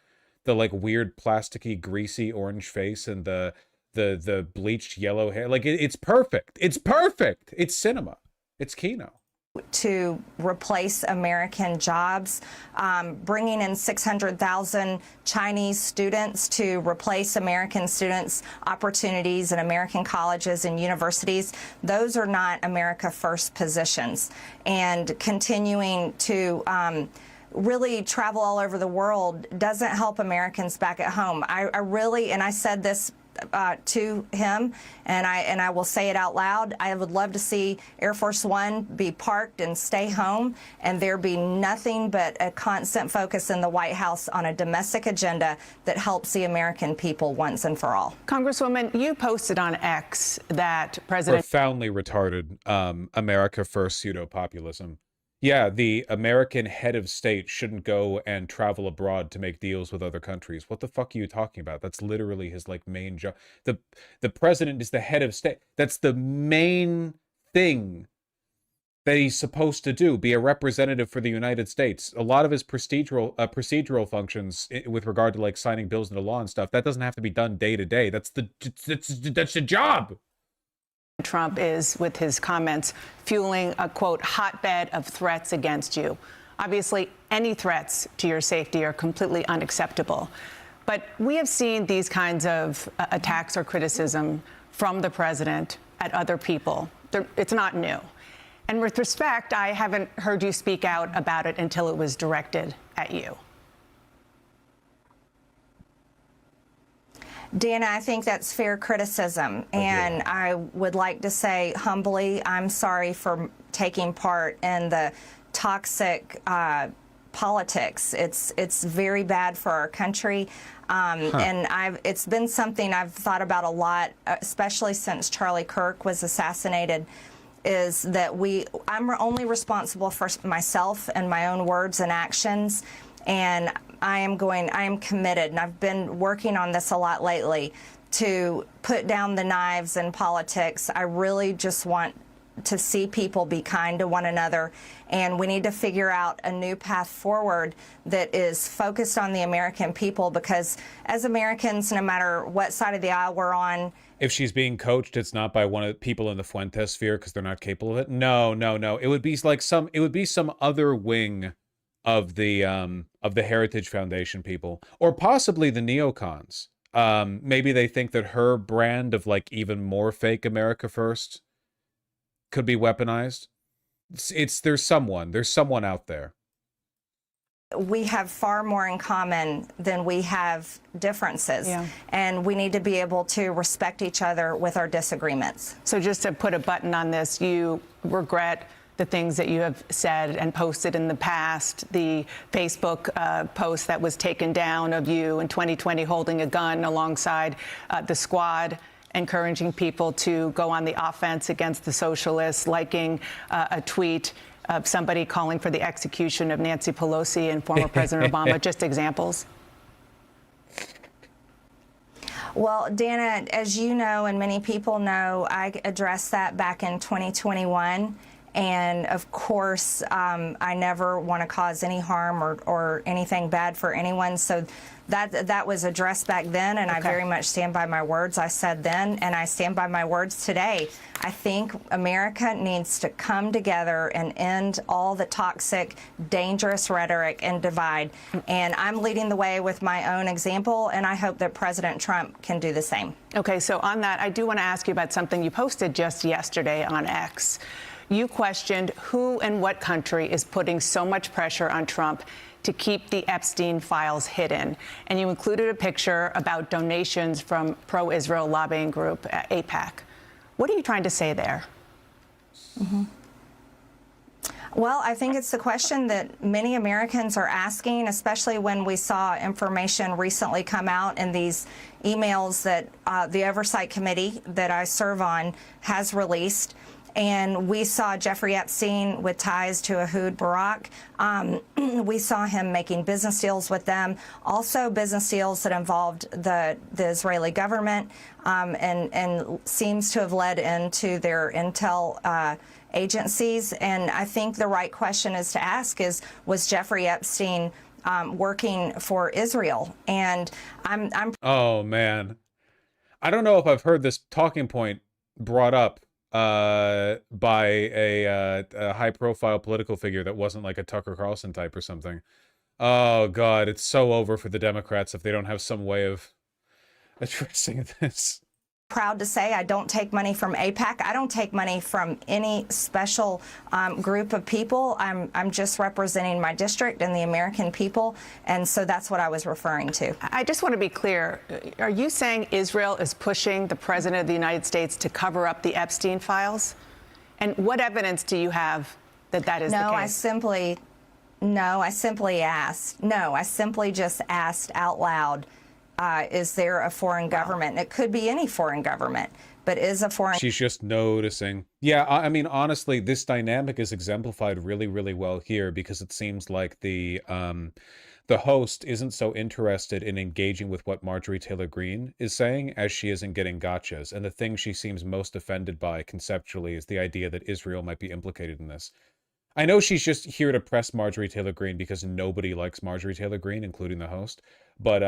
the like weird plasticky greasy orange face and the bleached yellow hair. Like it's perfect. It's perfect. It's cinema. It's Kino. To replace American jobs, bringing in 600,000 Chinese students to replace American students' opportunities in American colleges and universities. Those are not America First positions. And continuing to really travel all over the world doesn't help Americans back at home. I really, and I said this to him, and I will say it out loud, I would love to see Air Force One be parked and stay home, and there be nothing but a constant focus in the White House on a domestic agenda that helps the American people once and for all. Congresswoman, you posted on X that President... Profoundly retarded America First pseudo-populism. Yeah, the American head of state shouldn't go and travel abroad to make deals with other countries. What the fuck are you talking about? That's literally his like main job. The president is the head of state. That's the main thing that he's supposed to do, be a representative for the United States. A lot of his procedural functions with regard to like signing bills into law and stuff, that doesn't have to be done day to day. That's the job. Trump is, with his comments, fueling a, quote, hotbed of threats against you. Obviously, any threats to your safety are completely unacceptable. But we have seen these kinds of attacks or criticism from the president at other people. It's not new. And with respect, I haven't heard you speak out about it until it was directed at you. Dana, I think that's fair criticism, and I would like to say humbly, I'm sorry for taking part in the toxic politics. It's very bad for our country, and it's been something I've thought about a lot, especially since Charlie Kirk was assassinated. Is that I'm only responsible for myself and my own words and actions, and I am committed, and I've been working on this a lot lately, to put down the knives in politics. I really just want to see people be kind to one another, and we need to figure out a new path forward that is focused on the American people, because as Americans, no matter what side of the aisle we're on, if she's being coached, it's not by one of the people in the Fuentes sphere because they're not capable of it. No. It would be like some other wing of the Heritage Foundation people, or possibly the neocons. Maybe they think that her brand of like even more fake America First could be weaponized. There's someone out there. We have far more in common than we have differences. Yeah. And we need to be able to respect each other with our disagreements. So just to put a button on this, you regret the things that you have said and posted in the past, the Facebook post that was taken down of you in 2020 holding a gun alongside the squad, encouraging people to go on the offense against the socialists, liking a tweet of somebody calling for the execution of Nancy Pelosi and former President Obama, just examples? Well, Dana, as you know, and many people know, I addressed that back in 2021. And of course, I never want to cause any harm or anything bad for anyone. So that was addressed back then, and I very much stand by my words I said then, and I stand by my words today. I think America needs to come together and end all the toxic, dangerous rhetoric and divide. And I'm leading the way with my own example, and I hope that President Trump can do the same. Okay, so on that, I do want to ask you about something you posted just yesterday on X. You questioned who and what country is putting so much pressure on Trump to keep the Epstein files hidden. And you included a picture about donations from pro-Israel lobbying group AIPAC. What are you trying to say there? Well, I think it's the question that many Americans are asking, especially when we saw information recently come out in these emails that the Oversight Committee that I serve on has released. And we saw Jeffrey Epstein with ties to Ehud Barak. We saw him making business deals with them, also business deals that involved the Israeli government, and seems to have led into their intel agencies. And I think the right question is to ask is, was Jeffrey Epstein working for Israel? And I'm Oh, man. I don't know if I've heard this talking point brought up by a high-profile political figure that wasn't like a Tucker Carlson type or something. Oh, God, it's so over for the Democrats if they don't have some way of addressing this. proud to say I don't take money from AIPAC. I don't take money from any special group of people. I'm just representing my district and the American people, and so that's what I was referring to. I just want to be clear. Are you saying Israel is pushing the President of the United States to cover up the Epstein files? And what evidence do you have that that is the case? I simply just asked out loud, is there a foreign government? It could be any foreign government, but is a foreign... She's just noticing. Yeah, I mean, honestly, this dynamic is exemplified really, really well here because it seems like the host isn't so interested in engaging with what Marjorie Taylor Greene is saying as she is in getting gotchas. And the thing she seems most offended by conceptually is the idea that Israel might be implicated in this. I know she's just here to press Marjorie Taylor Greene because nobody likes Marjorie Taylor Greene, including the host. But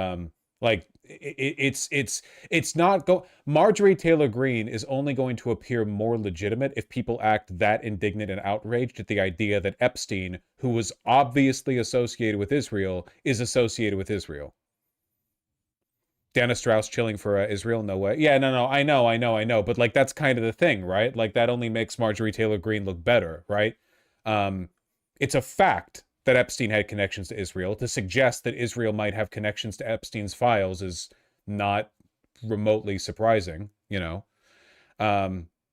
like it's not Marjorie Taylor Greene is only going to appear more legitimate if people act that indignant and outraged at the idea that Epstein, who was obviously associated with Israel, is associated with Israel. Dana Strauss chilling for Israel? No way. Yeah, no, I know. But like, that's kind of the thing, right? Like, that only makes Marjorie Taylor Greene look better, right? It's a fact that Epstein had connections to Israel. To suggest that Israel might have connections to Epstein's files is not remotely surprising, you know.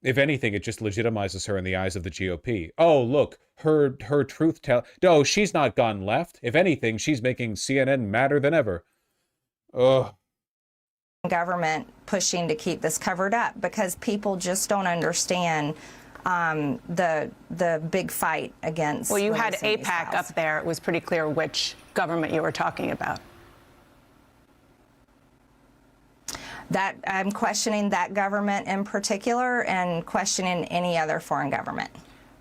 If anything, it just legitimizes her in the eyes of the GOP. Oh, look, her truth tell. No, she's not gone left. If anything, she's making CNN madder than ever. Ugh. Government pushing to keep this covered up because people just don't understand the big fight against... Well, you had AIPAC up there. It was pretty clear which government you were talking about. That I'm questioning that government in particular and questioning any other foreign government.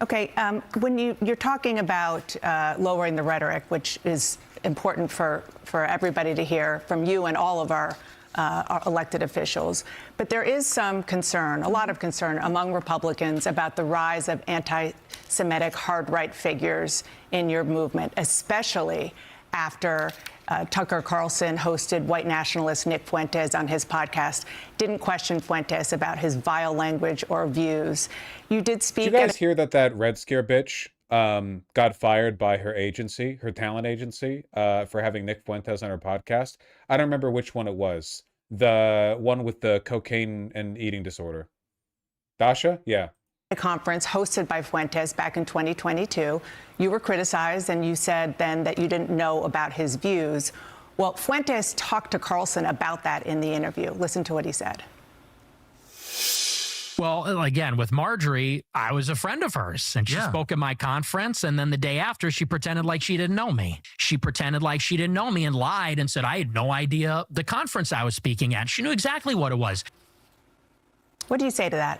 Okay, when you're talking about lowering the rhetoric, which is important for everybody to hear from you and all of our elected officials. But there is some concern, a lot of concern among Republicans about the rise of anti-Semitic hard-right figures in your movement, especially after Tucker Carlson hosted white nationalist Nick Fuentes on his podcast, didn't question Fuentes about his vile language or views. You did speak. Did you guys hear that Red Scare bitch got fired by her agency, her talent agency, for having Nick Fuentes on her podcast? I don't remember which one it was. The one with the cocaine and eating disorder. Dasha? Yeah. A conference hosted by Fuentes back in 2022. You were criticized and you said then that you didn't know about his views. Well, Fuentes talked to Carlson about that in the interview. Listen to what he said. Well, again, with Marjorie, I was a friend of hers, and she spoke at my conference, and then the day after, she pretended like she didn't know me. She pretended like she didn't know me and lied and said I had no idea the conference I was speaking at. She knew exactly what it was. What do you say to that?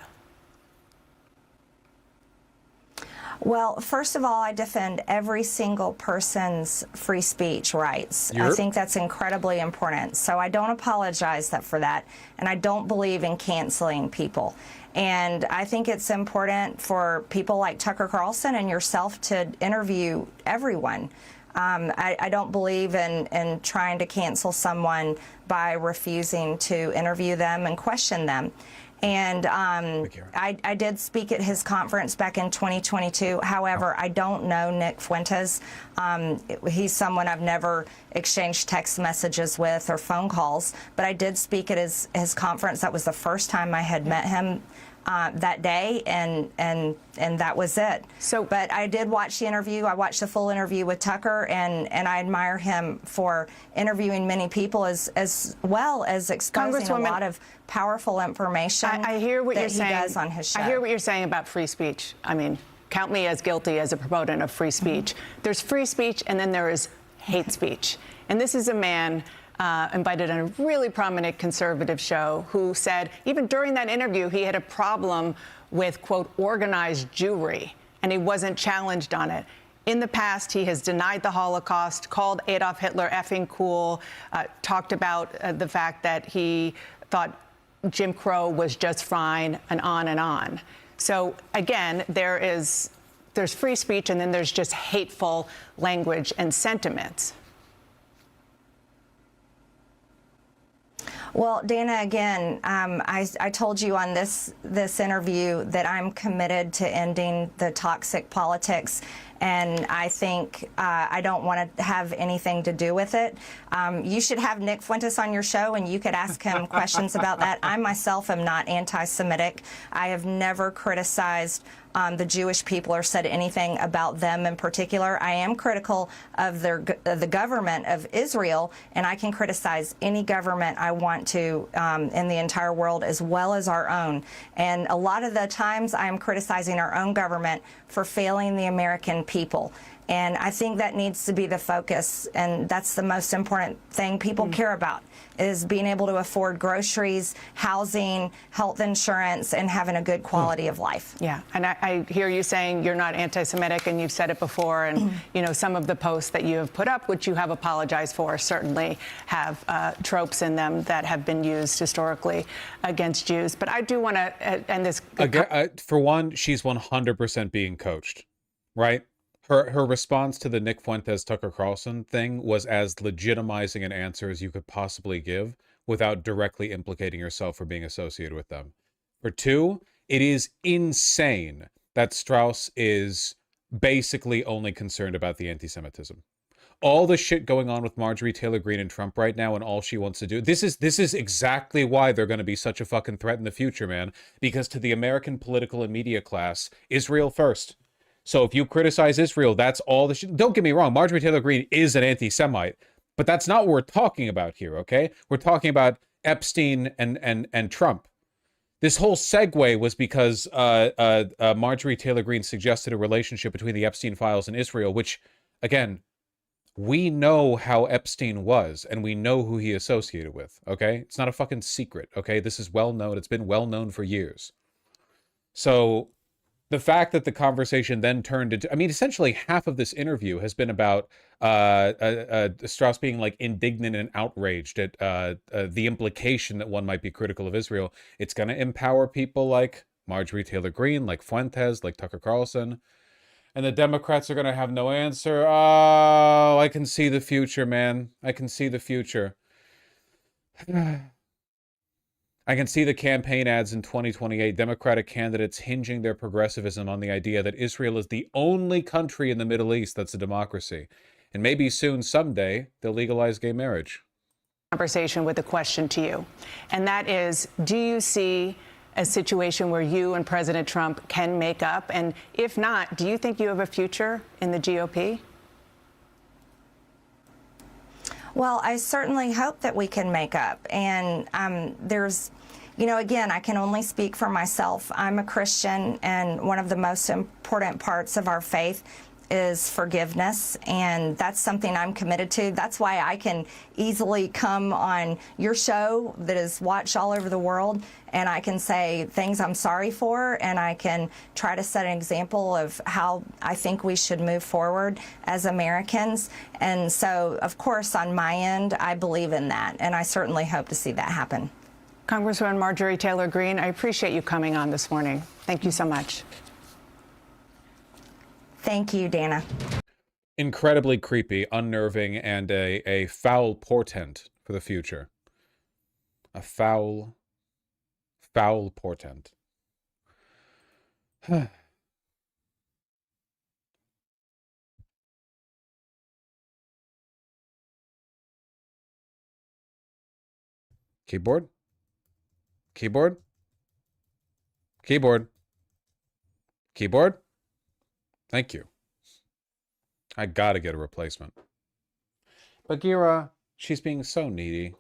Well, first of all, I defend every single person's free speech rights. I think that's incredibly important. So I don't apologize for that. And I don't believe in canceling people. And I think it's important for people like Tucker Carlson and yourself to interview everyone. I don't believe in trying to cancel someone by refusing to interview them and question them. And I did speak at his conference back in 2022. However, I don't know Nick Fuentes. He's someone I've never exchanged text messages with or phone calls. But I did speak at his conference. That was the first time I had met him that day, and that was it. But I did watch the interview. I watched the full interview with Tucker, and I admire him for interviewing many people as well as exposing a lot of powerful information. I hear what that you're saying. He does on his show. I hear what you're saying about free speech. I mean, count me as guilty as a proponent of free speech. There's free speech, and then there is hate speech. And this is a man invited on a really prominent conservative show who said, even during that interview, he had a problem with, quote, organized Jewry, and he wasn't challenged on it. In the past, he has denied the Holocaust, called Adolf Hitler effing cool, talked about the fact that he thought Jim Crow was just fine, and on and on. So again, there's free speech, and then there's just hateful language and sentiments. Well, Dana, again, I told you on this interview that I'm committed to ending the toxic politics, and I think I don't want to have anything to do with it. You should have Nick Fuentes on your show, and you could ask him questions about that. I myself am not anti-Semitic. I have never criticized the Jewish people or said anything about them in particular. I am critical of the government of Israel, and I can criticize any government I want to in the entire world, as well as our own. And a lot of the times I am criticizing our own government for failing the American people. And I think that needs to be the focus, and that's the most important thing people care about, is being able to afford groceries, housing, health insurance, and having a good quality of life. Yeah, and I hear you saying you're not anti-Semitic, and you've said it before, and you know, some of the posts that you have put up, which you have apologized for, certainly have tropes in them that have been used historically against Jews. But I do want to end this. For one, she's 100% being coached, right? Her response to the Nick Fuentes Tucker Carlson thing was as legitimizing an answer as you could possibly give without directly implicating yourself for being associated with them. For two, it is insane that Strauss is basically only concerned about the anti-Semitism. All the shit going on with Marjorie Taylor Greene and Trump right now, and all she wants to do, this is exactly why they're going to be such a fucking threat in the future, man. Because to the American political and media class, Israel first. So if you criticize Israel, that's all the shit. Don't get me wrong, Marjorie Taylor Greene is an anti-Semite, but that's not what we're talking about here, okay? We're talking about Epstein and Trump. This whole segue was because Marjorie Taylor Greene suggested a relationship between the Epstein files and Israel, which, again, we know how Epstein was, and we know who he associated with, okay? It's not a fucking secret, okay? This is well known. It's been well known for years. So the fact that the conversation then turned into, I mean, essentially half of this interview has been about Strauss being like indignant and outraged at the implication that one might be critical of Israel. It's going to empower people like Marjorie Taylor Greene, like Fuentes, like Tucker Carlson. And the Democrats are going to have no answer. Oh, I can see the future, man. I can see the future. I can see the campaign ads in 2028, Democratic candidates hinging their progressivism on the idea that Israel is the only country in the Middle East that's a democracy. And maybe soon, someday, they'll legalize gay marriage. Conversation with a question to you, and that is, do you see a situation where you and President Trump can make up? And if not, do you think you have a future in the GOP? Well, I certainly hope that we can make up. And there's, you know, again, I can only speak for myself. I'm a Christian, and one of the most important parts of our faith is forgiveness, and that's something I'm committed to. That's why I can easily come on your show that is watched all over the world, and I can say things I'm sorry for, and I can try to set an example of how I think we should move forward as Americans. And so, of course, on my end, I believe in that, and I certainly hope to see that happen. Congresswoman Marjorie Taylor Greene, I appreciate you coming on this morning. Thank you so much. Thank you, Dana. Incredibly creepy, unnerving, and a foul portent for the future. A foul portent. Keyboard? Keyboard? Keyboard? Keyboard? Thank you. I gotta get a replacement. Bagheera, she's being so needy.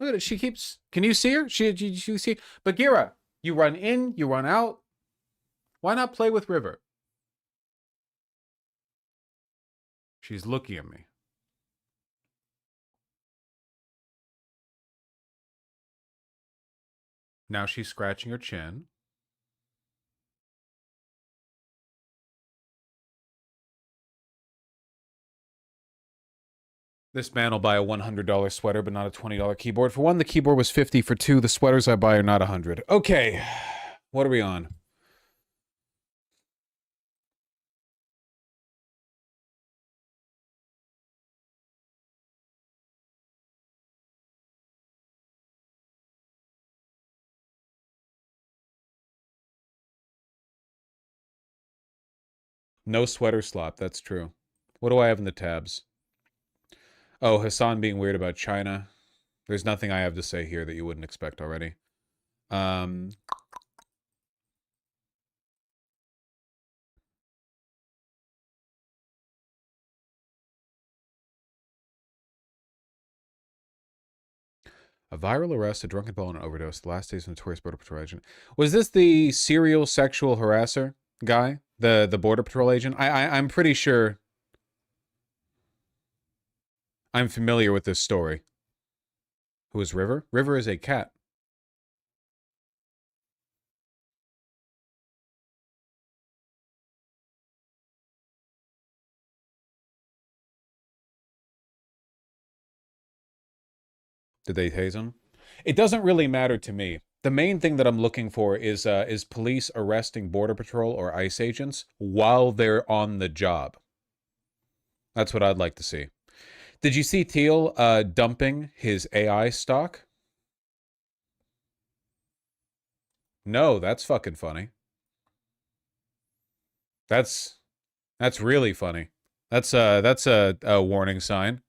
Look at it. She keeps... Can you see her? She see... Bagheera, you run in, you run out. Why not play with River? She's looking at me. Now she's scratching her chin. This man will buy a $100 sweater, but not a $20 keyboard. For one, the keyboard was $50. For two, the sweaters I buy are not $100. Okay, what are we on? No sweater slop, that's true. What do I have in the tabs? Oh, Hassan being weird about China. There's nothing I have to say here that you wouldn't expect already. A viral arrest, a drunken ball, and an overdose. The last days of notorious Border Patrol agent. Was this the serial sexual harasser guy? The Border Patrol agent? I'm pretty sure I'm familiar with this story. Who is River? River is a cat. Did they tase him? It doesn't really matter to me. The main thing that I'm looking for is police arresting Border Patrol or ICE agents while they're on the job. That's what I'd like to see. Did you see Thiel dumping his AI stock? No, that's fucking funny. That's really funny. That's a warning sign.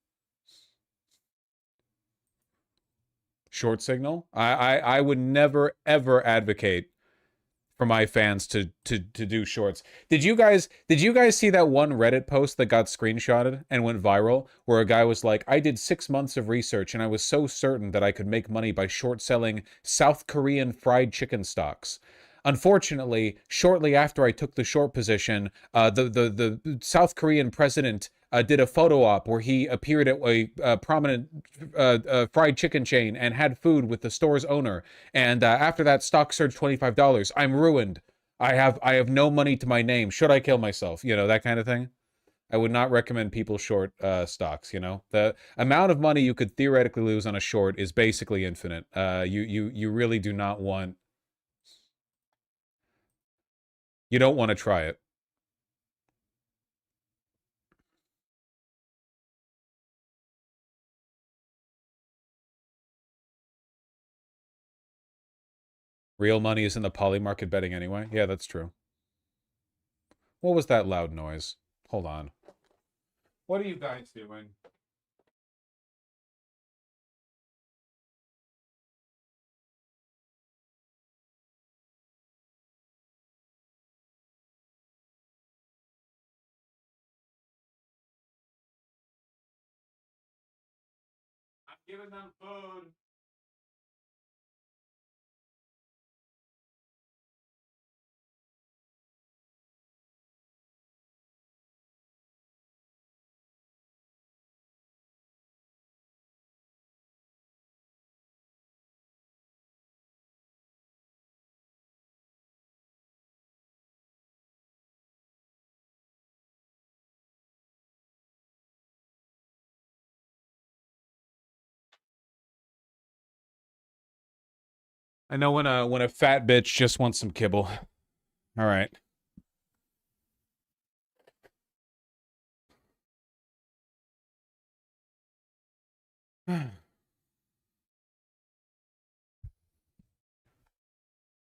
Short signal. I would never ever advocate for my fans to do shorts. Did you guys see that one Reddit post that got screenshotted and went viral where a guy was like, I did 6 months of research and I was so certain that I could make money by short selling South Korean fried chicken stocks. Unfortunately, shortly after I took the short position, the South Korean president did a photo op where he appeared at a prominent fried chicken chain and had food with the store's owner. And after that, stock surged $25. I'm ruined. I have no money to my name. Should I kill myself? You know, that kind of thing. I would not recommend people short stocks, you know? The amount of money you could theoretically lose on a short is basically infinite. You really do not want... You don't want to try it. Real money is in the poly market betting anyway. Yeah, that's true. What was that loud noise? Hold on. What are you guys doing? I'm giving them food. I know when a fat bitch just wants some kibble. All right.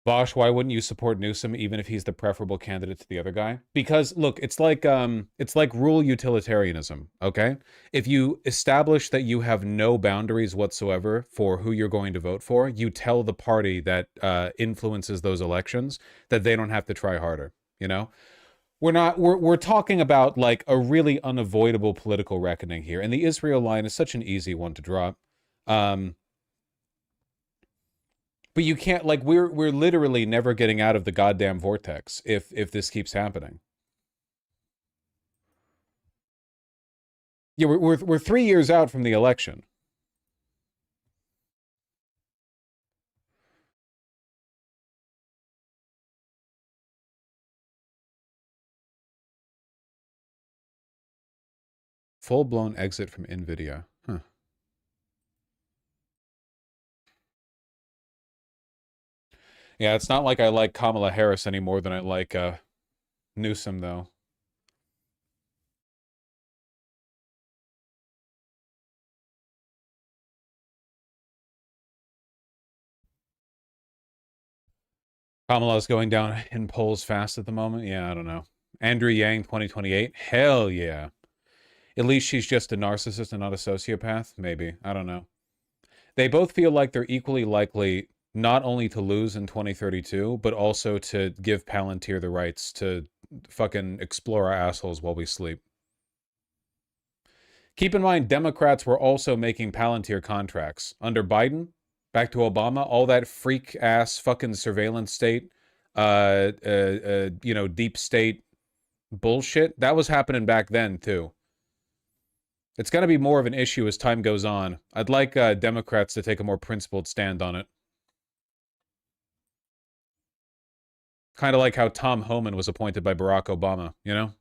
Vosh, why wouldn't you support Newsom even if he's the preferable candidate to the other guy? Because look, it's like rule utilitarianism, okay? If you establish that you have no boundaries whatsoever for who you're going to vote for, you tell the party that influences those elections that they don't have to try harder, you know? We're talking about like a really unavoidable political reckoning here, and the Israel line is such an easy one to drop. But you can't, like, we're literally never getting out of the goddamn vortex if this keeps happening. Yeah, we're 3 years out from the election. Full-blown exit from NVIDIA. Huh. Yeah, it's not like I like Kamala Harris any more than I like Newsom, though. Kamala's going down in polls fast at the moment. Yeah, I don't know. Andrew Yang, 2028. Hell yeah. At least she's just a narcissist and not a sociopath. Maybe. I don't know. They both feel like they're equally likely not only to lose in 2032, but also to give Palantir the rights to fucking explore our assholes while we sleep. Keep in mind, Democrats were also making Palantir contracts. Under Biden, back to Obama, all that freak-ass fucking surveillance state, you know, deep state bullshit, that was happening back then, too. It's going to be more of an issue as time goes on. I'd like Democrats to take a more principled stand on it. Kind of like how Tom Homan was appointed by Barack Obama, you know?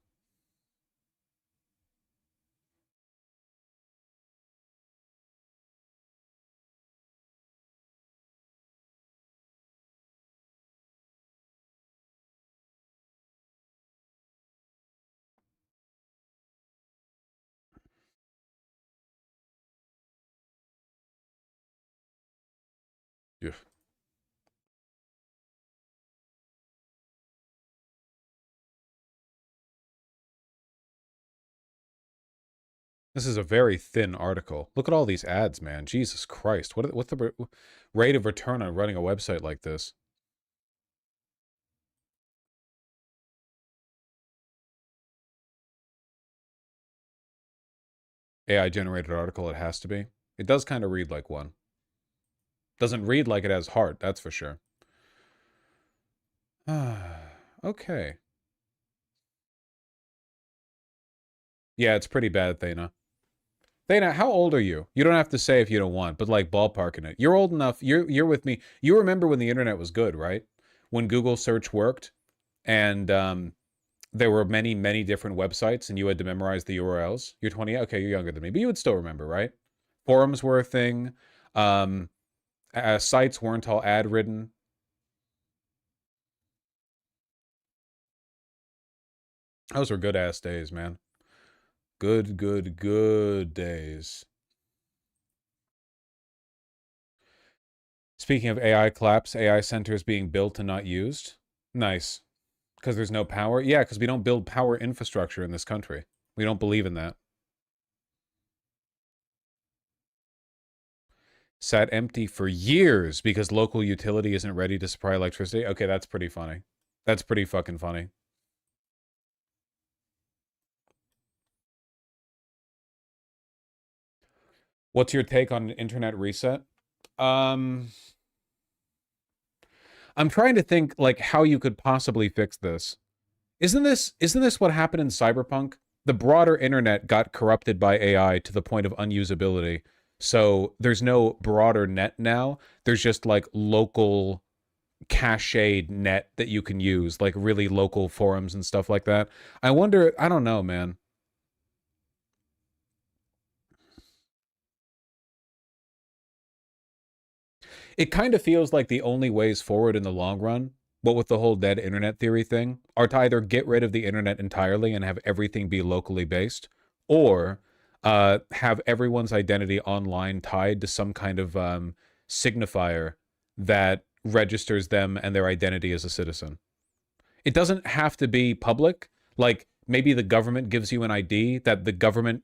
Yeah. This is a very thin article. Look at all these ads, man. Jesus Christ. What's the rate of return on running a website like this? AI-generated article, it has to be. It does kind of read like one. Doesn't read like it has heart, that's for sure. Okay. Yeah, it's pretty bad, Thana. Thana, how old are you? You don't have to say if you don't want, but like ballparking it. You're old enough. You're with me. You remember when the internet was good, right? When Google search worked, and there were many, many different websites and you had to memorize the URLs. You're 20, okay, you're younger than me, but you would still remember, right? Forums were a thing. Sites weren't all ad-ridden. Those were good-ass days, man. Good days. Speaking of AI claps, AI centers being built and not used. Nice. Because there's no power? Yeah, because we don't build power infrastructure in this country. We don't believe in that. Sat empty for years because local utility isn't ready to supply electricity. Okay, that's pretty funny. That's pretty fucking funny. What's your take on internet reset? I'm trying to think like how you could possibly fix this. Isn't this what happened in Cyberpunk? The broader internet got corrupted by AI to the point of unusability. So there's no broader net now. There's just like local cached net that you can use, like really local forums and stuff like that. I wonder, I don't know, man. It kind of feels like the only ways forward in the long run, what with the whole dead internet theory thing, are to either get rid of the internet entirely and have everything be locally based, or have everyone's identity online tied to some kind of signifier that registers them and their identity as a citizen. It doesn't have to be public. Like, maybe the government gives you an ID that the government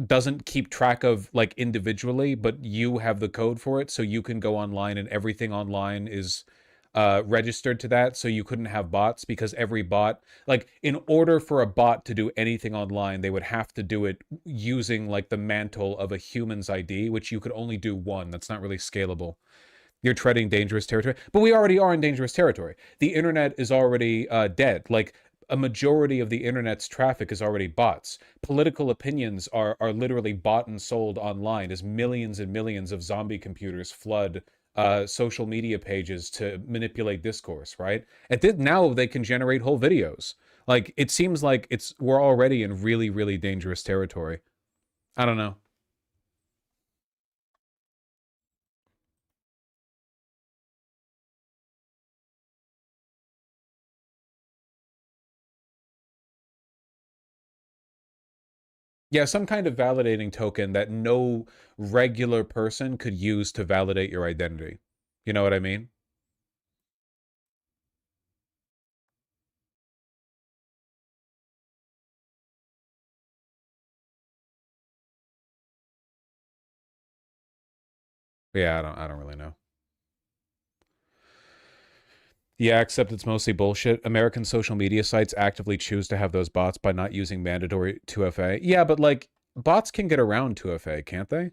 doesn't keep track of like individually, but you have the code for it, so you can go online and everything online is registered to that, so you couldn't have bots, because every bot, like, in order for a bot to do anything online, they would have to do it using like the mantle of a human's ID, which you could only do one. That's not really scalable. You're treading dangerous territory, but we already are in dangerous territory. The internet is already dead. Like, a majority of the internet's traffic is already bots. Political opinions are literally bought and sold online as millions and millions of zombie computers flood social media pages to manipulate discourse, right? Now they can generate whole videos. Like, it seems like we're already in really, really dangerous territory. I don't know. Yeah, some kind of validating token that no regular person could use to validate your identity. You know what I mean? Yeah, I don't really know. Yeah, except it's mostly bullshit. American social media sites actively choose to have those bots by not using mandatory 2FA. Yeah, but like, bots can get around 2FA, can't they?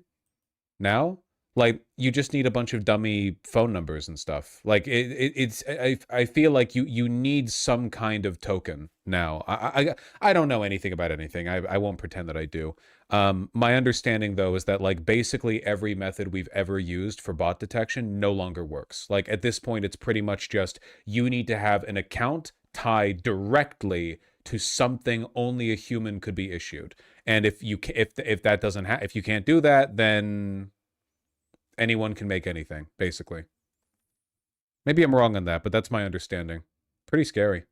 Now? Like, you just need a bunch of dummy phone numbers and stuff. Like, I feel like you need some kind of token now. I don't know anything about anything. I won't pretend that I do. My understanding, though, is that like basically every method we've ever used for bot detection no longer works. Like, at this point, it's pretty much just you need to have an account tied directly to something only a human could be issued. And if that doesn't if you can't do that, then anyone can make anything, basically. Maybe I'm wrong on that, but that's my understanding. Pretty scary.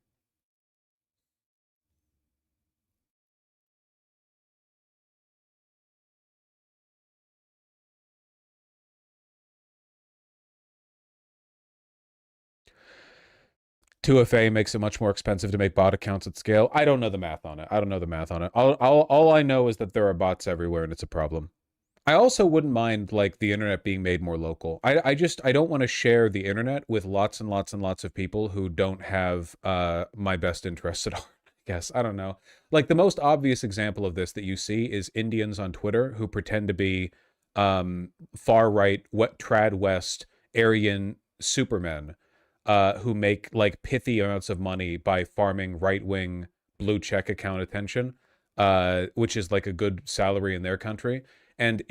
$2FA makes it much more expensive to make bot accounts at scale. I don't know the math on it. All I know is that there are bots everywhere and it's a problem. I also wouldn't mind like the internet being made more local. I don't want to share the internet with lots and lots and lots of people who don't have my best interests at all. I guess. I don't know. Like, the most obvious example of this that you see is Indians on Twitter who pretend to be far right, trad west, Aryan supermen who make like pithy amounts of money by farming right-wing blue check account attention, which is like a good salary in their country. And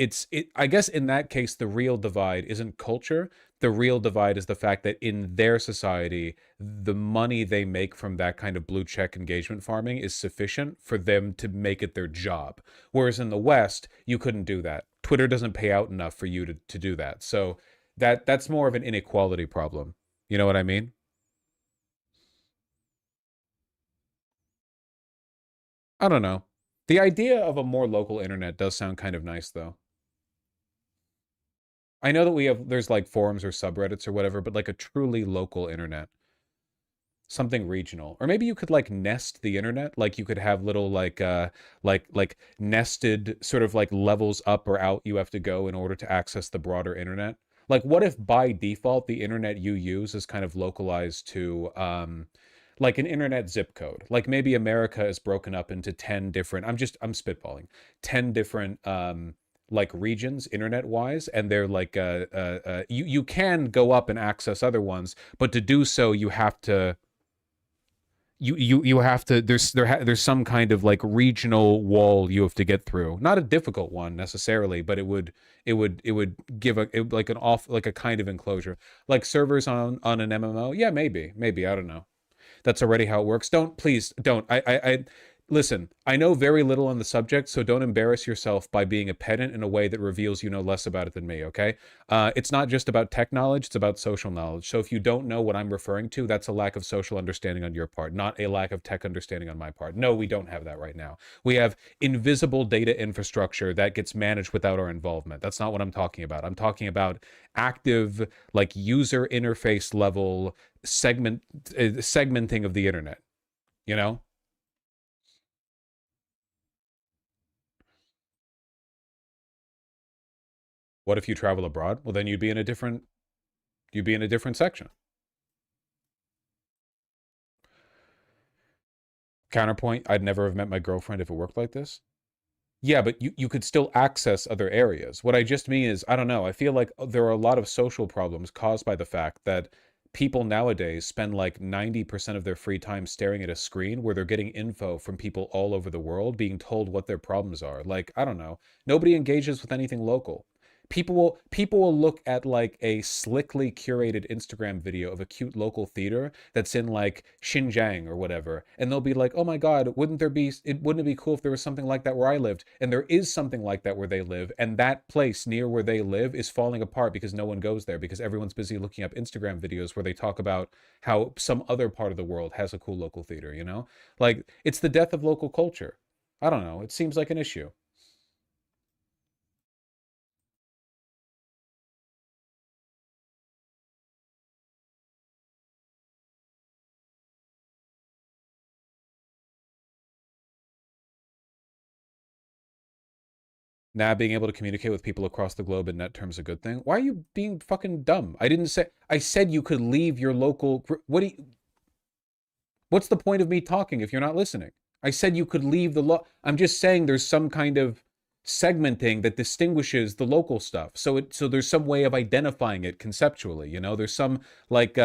I guess in that case, the real divide isn't culture. The real divide is the fact that in their society, the money they make from that kind of blue check engagement farming is sufficient for them to make it their job. Whereas in the West, you couldn't do that. Twitter doesn't pay out enough for you to do that. So that's more of an inequality problem. You know what I mean? I don't know. The idea of a more local internet does sound kind of nice, though. I know that there's like forums or subreddits or whatever, but like a truly local internet. Something regional. Or maybe you could like nest the internet. Like you could have little like nested sort of like levels up or out you have to go in order to access the broader internet. Like what if by default the internet you use is kind of localized to like an internet zip code? Like maybe America is broken up into 10 different, I'm spitballing, 10 different like regions internet wise, and they're like you can go up and access other ones, but to do so you have to you have to there's some kind of like regional wall you have to get through. Not a difficult one necessarily, but it would give like a kind of enclosure. Like servers on an MMO. Yeah, maybe I don't know. That's already how it works. Please don't. I listen, I know very little on the subject, so don't embarrass yourself by being a pedant in a way that reveals you know less about it than me, okay? It's not just about tech knowledge, it's about social knowledge. So if you don't know what I'm referring to, that's a lack of social understanding on your part, not a lack of tech understanding on my part. No, we don't have that right now. We have invisible data infrastructure that gets managed without our involvement. That's not what I'm talking about. I'm talking about active, like user interface level segmenting of the internet, you know? What if you travel abroad? Well, then you'd be in a different section. Counterpoint, I'd never have met my girlfriend if it worked like this. Yeah, but you could still access other areas. What I just mean is, I don't know, I feel like there are a lot of social problems caused by the fact that people nowadays spend like 90% of their free time staring at a screen where they're getting info from people all over the world being told what their problems are. Like, I don't know, nobody engages with anything local. People will look at like a slickly curated Instagram video of a cute local theater that's in like Xinjiang or whatever, and they'll be like, "Oh my God, wouldn't it be cool if there was something like that where I lived?" And there is something like that where they live, and that place near where they live is falling apart because no one goes there because everyone's busy looking up Instagram videos where they talk about how some other part of the world has a cool local theater, you know? Like, it's the death of local culture. I don't know, it seems like an issue. Now being able to communicate with people across the globe in net terms a good thing. Why are you being fucking dumb? I said you could leave your local, what's the point of me talking if you're not listening? I said you could leave I'm just saying there's some kind of segmenting that distinguishes the local stuff. So there's some way of identifying it conceptually, you know? There's some like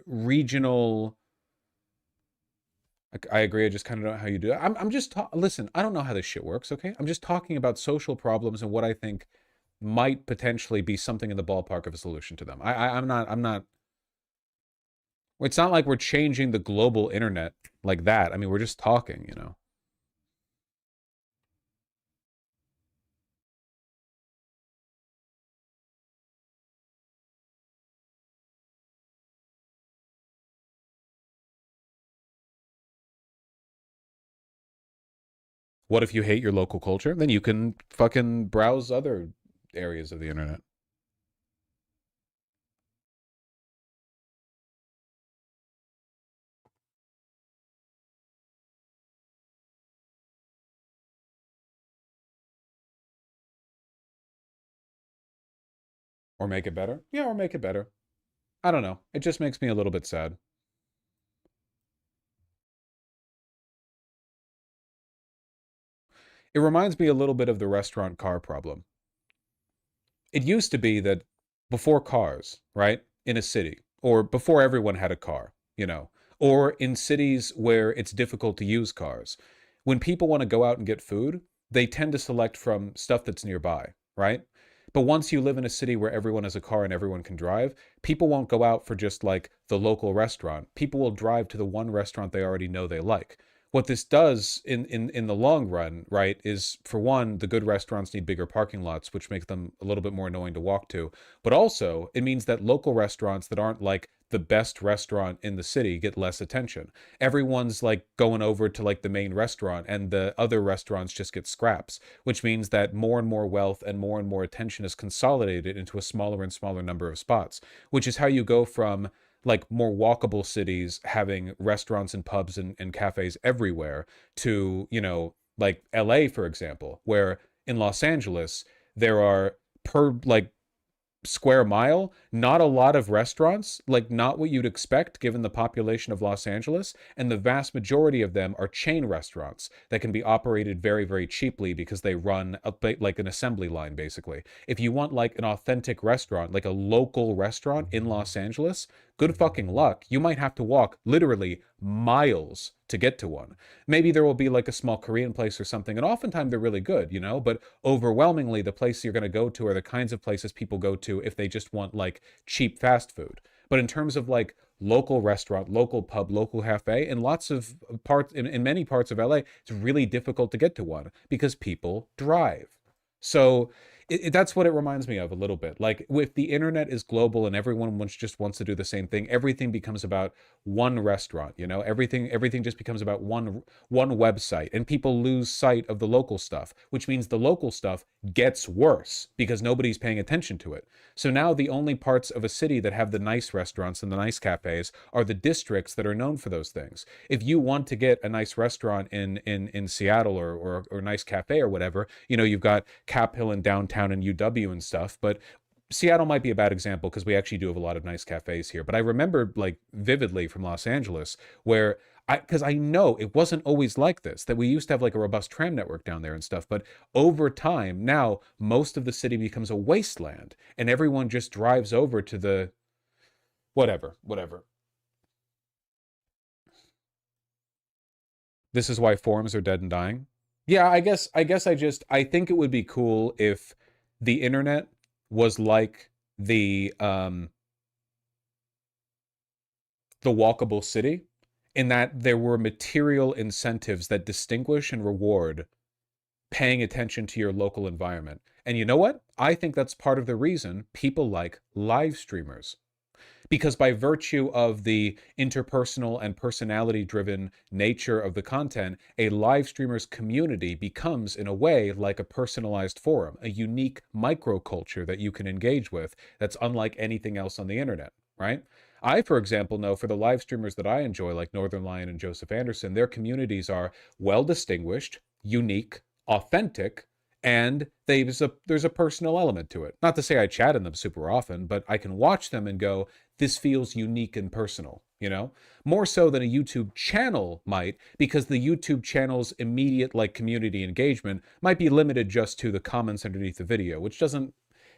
regional. I agree. I just kind of don't know how you do it. I'm just listen. I don't know how this shit works. Okay, I'm just talking about social problems and what I think might potentially be something in the ballpark of a solution to them. I'm not. It's not like we're changing the global internet like that. I mean, we're just talking, you know. What if you hate your local culture? Then you can fucking browse other areas of the internet. Or make it better? Yeah, or make it better. I don't know. It just makes me a little bit sad. It reminds me a little bit of the restaurant car problem. It used to be that before cars, right, in a city, or before everyone had a car, you know, or in cities where it's difficult to use cars, when people want to go out and get food, they tend to select from stuff that's nearby, right? But once you live in a city where everyone has a car and everyone can drive, people won't go out for just like the local restaurant. People will drive to the one restaurant they already know they like. What this does in the long run, right, is for one, the good restaurants need bigger parking lots, which make them a little bit more annoying to walk to. But also, it means that local restaurants that aren't like the best restaurant in the city get less attention. Everyone's like going over to like the main restaurant and the other restaurants just get scraps, which means that more and more wealth and more attention is consolidated into a smaller and smaller number of spots, which is how you go from like more walkable cities having restaurants and pubs and cafes everywhere to, you know, like LA, for example, where in Los Angeles, there are per like square mile, not a lot of restaurants, like not what you'd expect given the population of Los Angeles, and the vast majority of them are chain restaurants that can be operated very cheaply because they run like an assembly line, basically. If you want like an authentic restaurant, like a local restaurant in Los Angeles, good fucking luck. You might have to walk literally miles to get to one. Maybe there will be like a small Korean place or something, and oftentimes they're really good, you know, but overwhelmingly the places you're going to go to are the kinds of places people go to if they just want like cheap fast food. But in terms of like local restaurant, local pub, local cafe, in lots of parts, in many parts of LA, it's really difficult to get to one because people drive. So that's what it reminds me of a little bit. Like if the internet is global and everyone just wants to do the same thing, everything becomes about one restaurant, you know, everything just becomes about one website, and people lose sight of the local stuff, which means the local stuff gets worse because nobody's paying attention to it. So now the only parts of a city that have the nice restaurants and the nice cafes are the districts that are known for those things. If you want to get a nice restaurant in Seattle or a nice cafe or whatever, you know, you've got Cap Hill and downtown and UW and stuff, but Seattle might be a bad example because we actually do have a lot of nice cafes here. But I remember like vividly from Los Angeles where because I know it wasn't always like this, that we used to have like a robust tram network down there and stuff. But over time, now most of the city becomes a wasteland and everyone just drives over to the whatever. This is why forums are dead and dying. Yeah, I guess I think it would be cool if the internet was like the walkable city, in that there were material incentives that distinguish and reward paying attention to your local environment. And you know what? I think that's part of the reason people like live streamers. Because by virtue of the interpersonal and personality-driven nature of the content, a live streamer's community becomes, in a way, like a personalized forum, a unique microculture that you can engage with that's unlike anything else on the internet, right? I, for example, know for the live streamers that I enjoy, like Northern Lion and Joseph Anderson, their communities are well-distinguished, unique, authentic, and there's a personal element to it. Not to say I chat in them super often, but I can watch them and go, this feels unique and personal, you know? More so than a YouTube channel might, because the YouTube channel's immediate like community engagement might be limited just to the comments underneath the video, which doesn't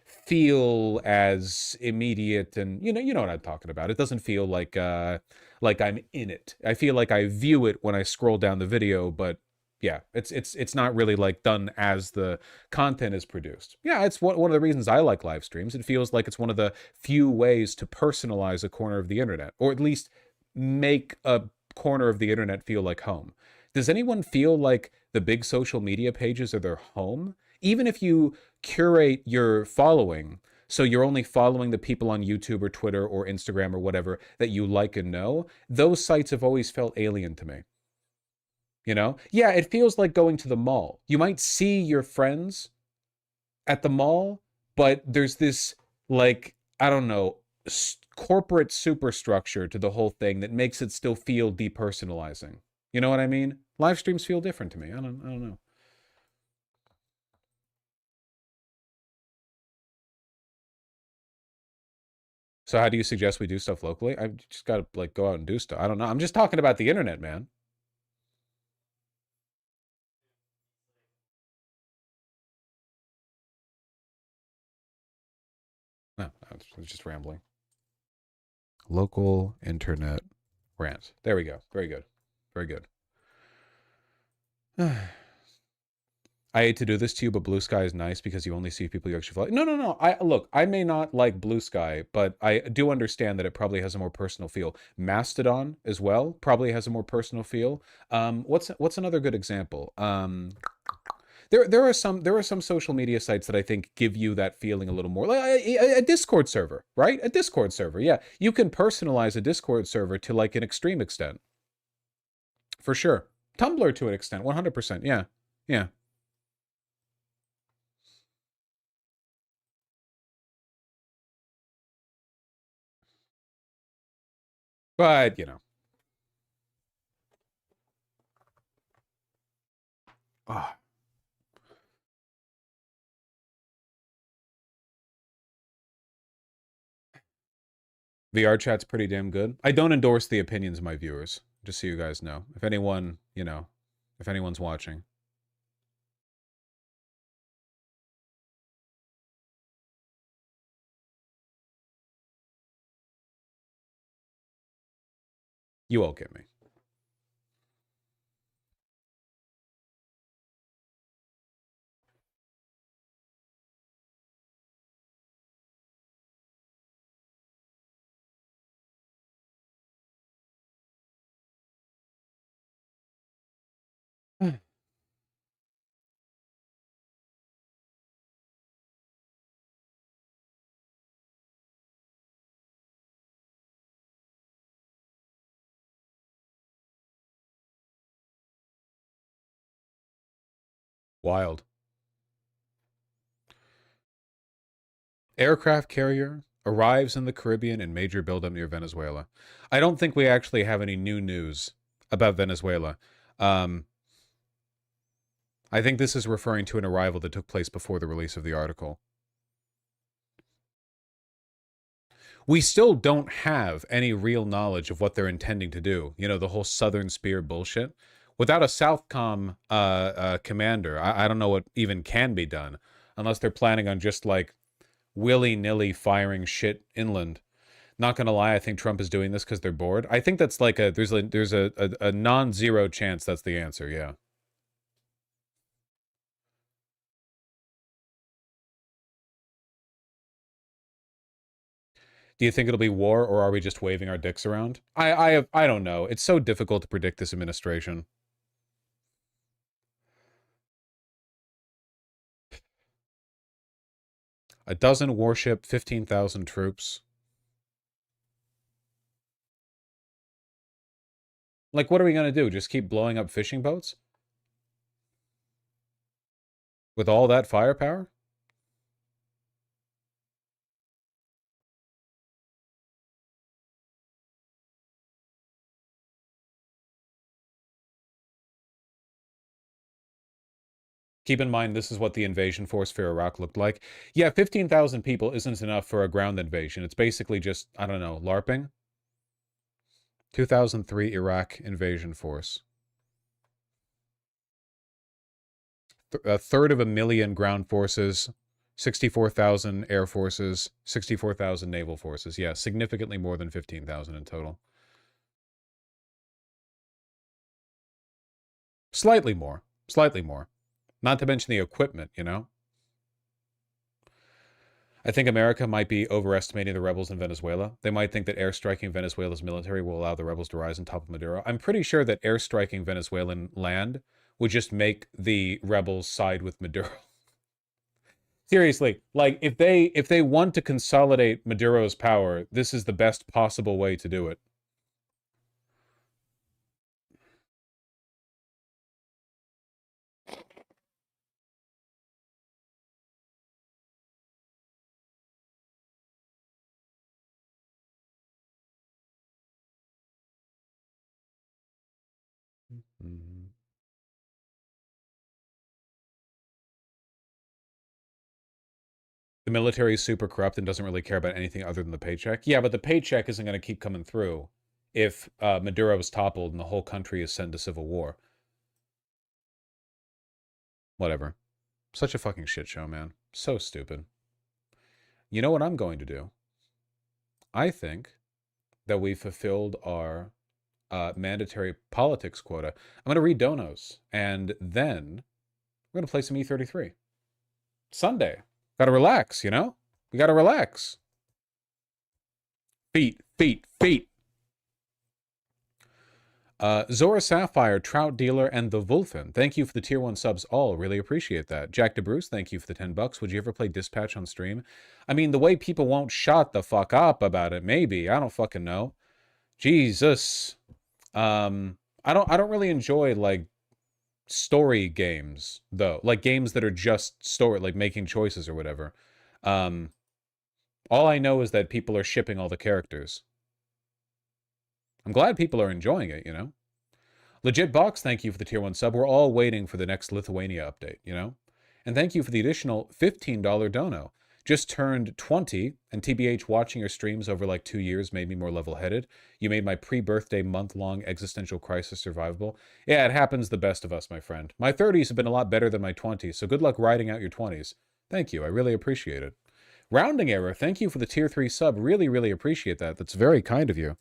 feel as immediate, and you know what I'm talking about. It doesn't feel like I'm in it. I feel like I view it when I scroll down the video, but yeah, it's not really like done as the content is produced. Yeah, it's one of the reasons I like live streams. It feels like it's one of the few ways to personalize a corner of the internet, or at least make a corner of the internet feel like home. Does anyone feel like the big social media pages are their home? Even if you curate your following, so you're only following the people on YouTube or Twitter or Instagram or whatever that you like and know, those sites have always felt alien to me. You know? Yeah, it feels like going to the mall. You might see your friends at the mall, but there's this, like, I don't know, corporate superstructure to the whole thing that makes it still feel depersonalizing. You know what I mean? Live streams feel different to me. I don't know. So how do you suggest we do stuff locally? I've just got to, like, go out and do stuff. I don't know. I'm just talking about the internet, man. No, I was just rambling. Local internet rant. There we go. Very good. Very good. I hate to do this to you, but Blue Sky is nice because you only see people you actually follow. No, no, no. Look, I may not like Blue Sky, but I do understand that it probably has a more personal feel. Mastodon as well probably has a more personal feel. What's another good example? There are some social media sites that I think give you that feeling a little more, like a Discord server, right? A Discord server, yeah. You can personalize a Discord server to like an extreme extent, for sure. Tumblr to an extent, 100%, yeah, yeah. But, you know. Ah. VR chat's pretty damn good. I don't endorse the opinions of my viewers, just so you guys know. If anyone, you know, if anyone's watching. You all get me. Wild. Aircraft carrier arrives in the Caribbean in major buildup near Venezuela. I don't think we actually have any new news about Venezuela. I think this is referring to an arrival that took place before the release of the article. We still don't have any real knowledge of what they're intending to do. You know, the whole Southern Spear bullshit. Without a Southcom commander, I don't know what even can be done. Unless they're planning on just, like, willy-nilly firing shit inland. Not gonna lie, I think Trump is doing this because they're bored. I think that's like there's a non-zero chance that's the answer, yeah. Do you think it'll be war, or are we just waving our dicks around? I don't know. It's so difficult to predict this administration. A dozen warship, 15,000 troops. Like, what are we gonna do? Just keep blowing up fishing boats? With all that firepower? Keep in mind, this is what the invasion force for Iraq looked like. Yeah, 15,000 people isn't enough for a ground invasion. It's basically just, I don't know, LARPing? 2003 Iraq invasion force. A third of a million ground forces, 64,000 air forces, 64,000 naval forces. Yeah, significantly more than 15,000 in total. Slightly more. Slightly more. Not to mention the equipment, you know? I think America might be overestimating the rebels in Venezuela. They might think that airstriking Venezuela's military will allow the rebels to rise on top of Maduro. I'm pretty sure that airstriking Venezuelan land would just make the rebels side with Maduro. Seriously, like, if they want to consolidate Maduro's power, this is the best possible way to do it. Mm-hmm. The military is super corrupt and doesn't really care about anything other than the paycheck. Yeah, but the paycheck isn't going to keep coming through if Maduro is toppled and the whole country is sent to civil war. Whatever. Such a fucking shit show, man. So stupid. You know what I'm going to do? I think that we fulfilled our mandatory politics quota. I'm going to read donos, and then We're going to play some E33. Sunday. Got to relax, you know? We got to relax. Feet, feet, feet. Zora Sapphire, Trout Dealer, and The Wolfen. Thank you for the tier 1 subs all. Really appreciate that. Jack DeBruce, thank you for the $10. Would you ever play Dispatch on stream? I mean, the way people won't shut the fuck up about it, maybe. I don't fucking know. Jesus. I don't really enjoy, like, story games, though. Like, games that are just story, like making choices or whatever. All I know is that people are shipping all the characters. I'm glad people are enjoying it, you know? Legit Box, thank you for the tier 1 sub. We're all waiting for the next Lithuania update, you know? And thank you for the additional $15 dono. Just turned 20, and TBH, watching your streams over like 2 years made me more level-headed. You made my pre-birthday month-long existential crisis survivable. Yeah, it happens the best of us, my friend. My 30s have been a lot better than my 20s, so good luck riding out your 20s. Thank you, I really appreciate it. Rounding Error, thank you for the tier 3 sub. Really, really appreciate that. That's very kind of you.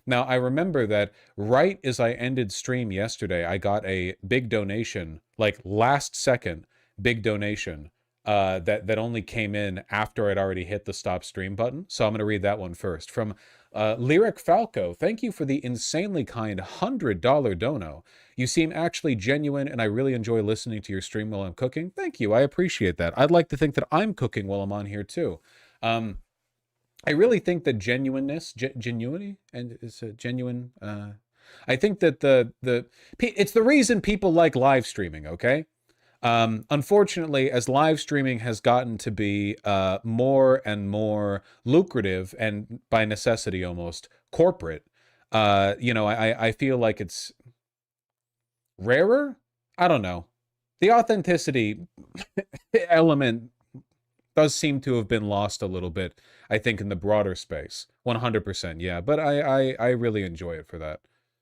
Now, I remember that right as I ended stream yesterday, I got a big donation, like last second big donation, that only came in after I'd already hit the stop stream button. So I'm going to read that one first. From Lyric Falco, thank you for the insanely kind $100 dono. You seem actually genuine, and I really enjoy listening to your stream while I'm cooking. Thank you. I appreciate that. I'd like to think that I'm cooking while I'm on here, too. I really think that genuineness, genuinity, and is a genuine. I think that it's the reason people like live streaming. Okay, unfortunately, as live streaming has gotten to be more and more lucrative and by necessity almost corporate, you know, I feel like it's rarer. I don't know. The authenticity element does seem to have been lost a little bit, I think, in the broader space. 100%, yeah. But I really enjoy it for that.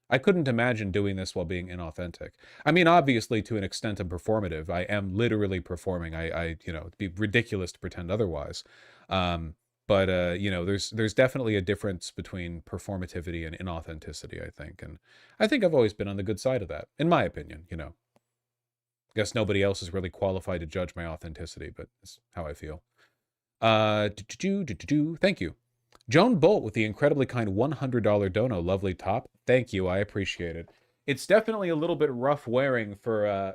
I couldn't imagine doing this while being inauthentic. I mean, obviously, to an extent, I'm performative. I am literally performing. You know, it'd be ridiculous to pretend otherwise. But you know, there's definitely a difference between performativity and inauthenticity, I think. And I think I've always been on the good side of that, in my opinion, you know. Guess nobody else is really qualified to judge my authenticity, but it's how I feel. Thank you. Joan Bolt with the incredibly kind $100 dono. Lovely top. Thank you. I appreciate it. It's definitely a little bit rough wearing for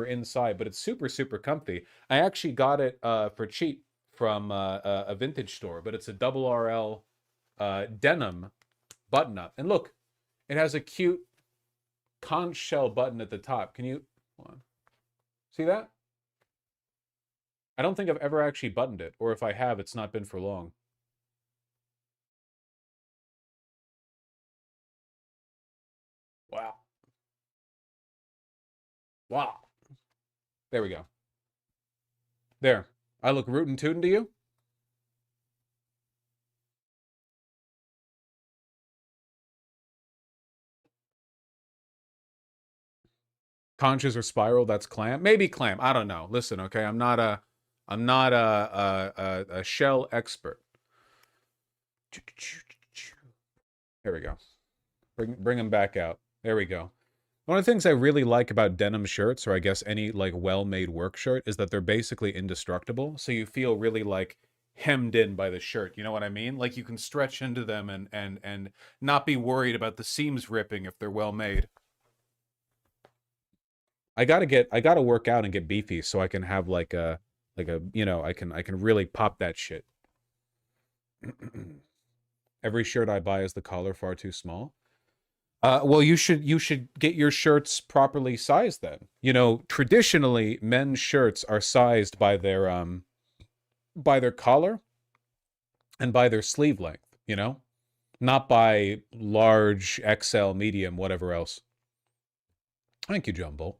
inside, but it's super, super comfy. I actually got it for cheap from a vintage store, but it's a double RL denim button-up. And look, it has a cute conch shell button at the top. Can you... Hold on. See that? I don't think I've ever actually buttoned it, or if I have, it's not been for long. Wow. Wow. There we go. There. I look rootin' tootin' to you? Conches or spiral, that's clam. Maybe clam. I don't know. Listen, okay, I'm not a shell expert. There we go. Bring them back out. There we go. One of the things I really like about denim shirts, or I guess any like well-made work shirt, is that they're basically indestructible. So you feel really like hemmed in by the shirt. You know what I mean? Like you can stretch into them and not be worried about the seams ripping if they're well made. I gotta work out and get beefy so I can have like a you know, I can really pop that shit. Every shirt I buy is the collar far too small. Well, you should get your shirts properly sized then. You know, traditionally men's shirts are sized by their collar and by their sleeve length, you know? Not by large, XL, medium, whatever else. Thank you, John Bolt.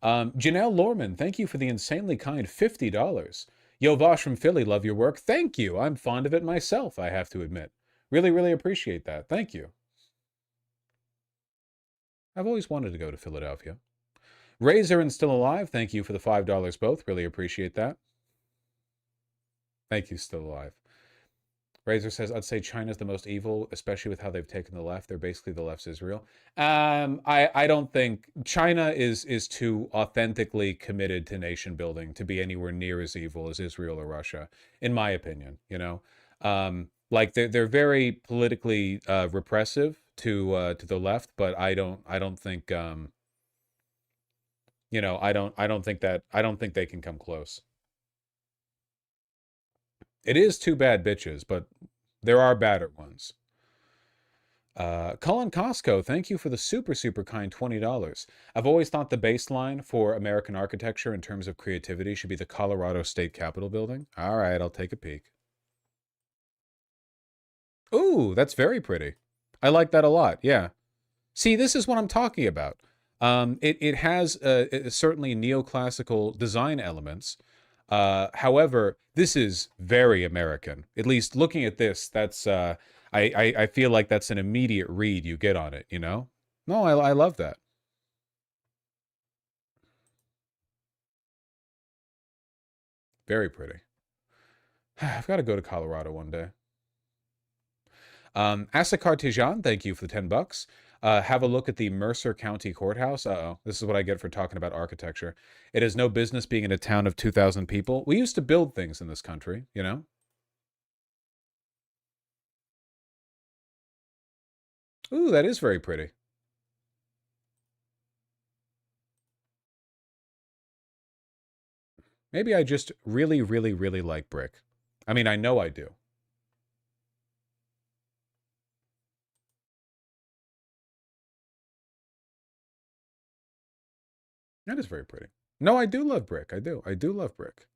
Janelle Lorman, thank you for the insanely kind $50. Yo, Vosh from Philly, love your work. Thank you. I'm fond of it myself, I have to admit. Really, really appreciate that. Thank you. I've always wanted to go to Philadelphia. Razor and Still Alive, thank you for the $5 both. Really appreciate that. Thank you, Still Alive. Razor says, I'd say China's the most evil, especially with how they've taken the left. They're basically the left's Israel. I don't think China is too authentically committed to nation building to be anywhere near as evil as Israel or Russia, in my opinion, you know. Like they're very politically repressive to the left, but I don't think you know, I don't think they can come close. It is two bad bitches, but there are badder ones. Colin Costco, thank you for the super kind $20. I've always thought the baseline for American architecture in terms of creativity should be the Colorado State Capitol building. All right, I'll take a peek. Ooh, that's very pretty. I like that a lot. Yeah. See, this is what I'm talking about. It has certainly neoclassical design elements. However, this is very American. At least looking at this, that's I feel like that's an immediate read you get on it, you know? No, I love that. Very pretty. I've got to go to Colorado one day. Asa Cartejan, thank you for the $10. Have a look at the Mercer County Courthouse. Uh-oh, this is what I get for talking about architecture. It has no business being in a town of 2,000 people. We used to build things in this country, you know? Ooh, that is very pretty. Maybe I just really like brick. I mean, I know I do. That is very pretty. No, I do love brick. I do love brick.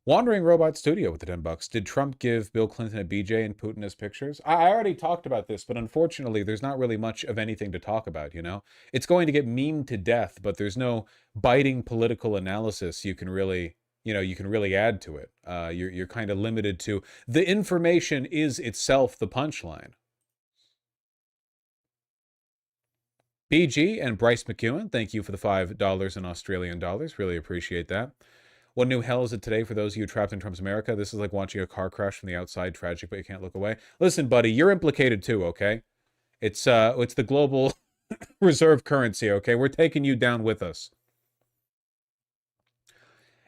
Wandering Robot Studio with the $10. Did Trump give Bill Clinton a BJ and Putin his pictures? I already talked about this, but unfortunately, there's not really much of anything to talk about, you know? It's going to get memed to death, but there's no biting political analysis you can really, you know, you can really add to it. You're kind of limited to the information is itself the punchline. BG and Bryce McEwen, thank you for the $5 in Australian dollars. Really appreciate that. What new hell is it today for those of you trapped in Trump's America? This is like watching a car crash from the outside. Tragic, but you can't look away. Listen, buddy, you're implicated too, okay? It's the global reserve currency, okay? We're taking you down with us.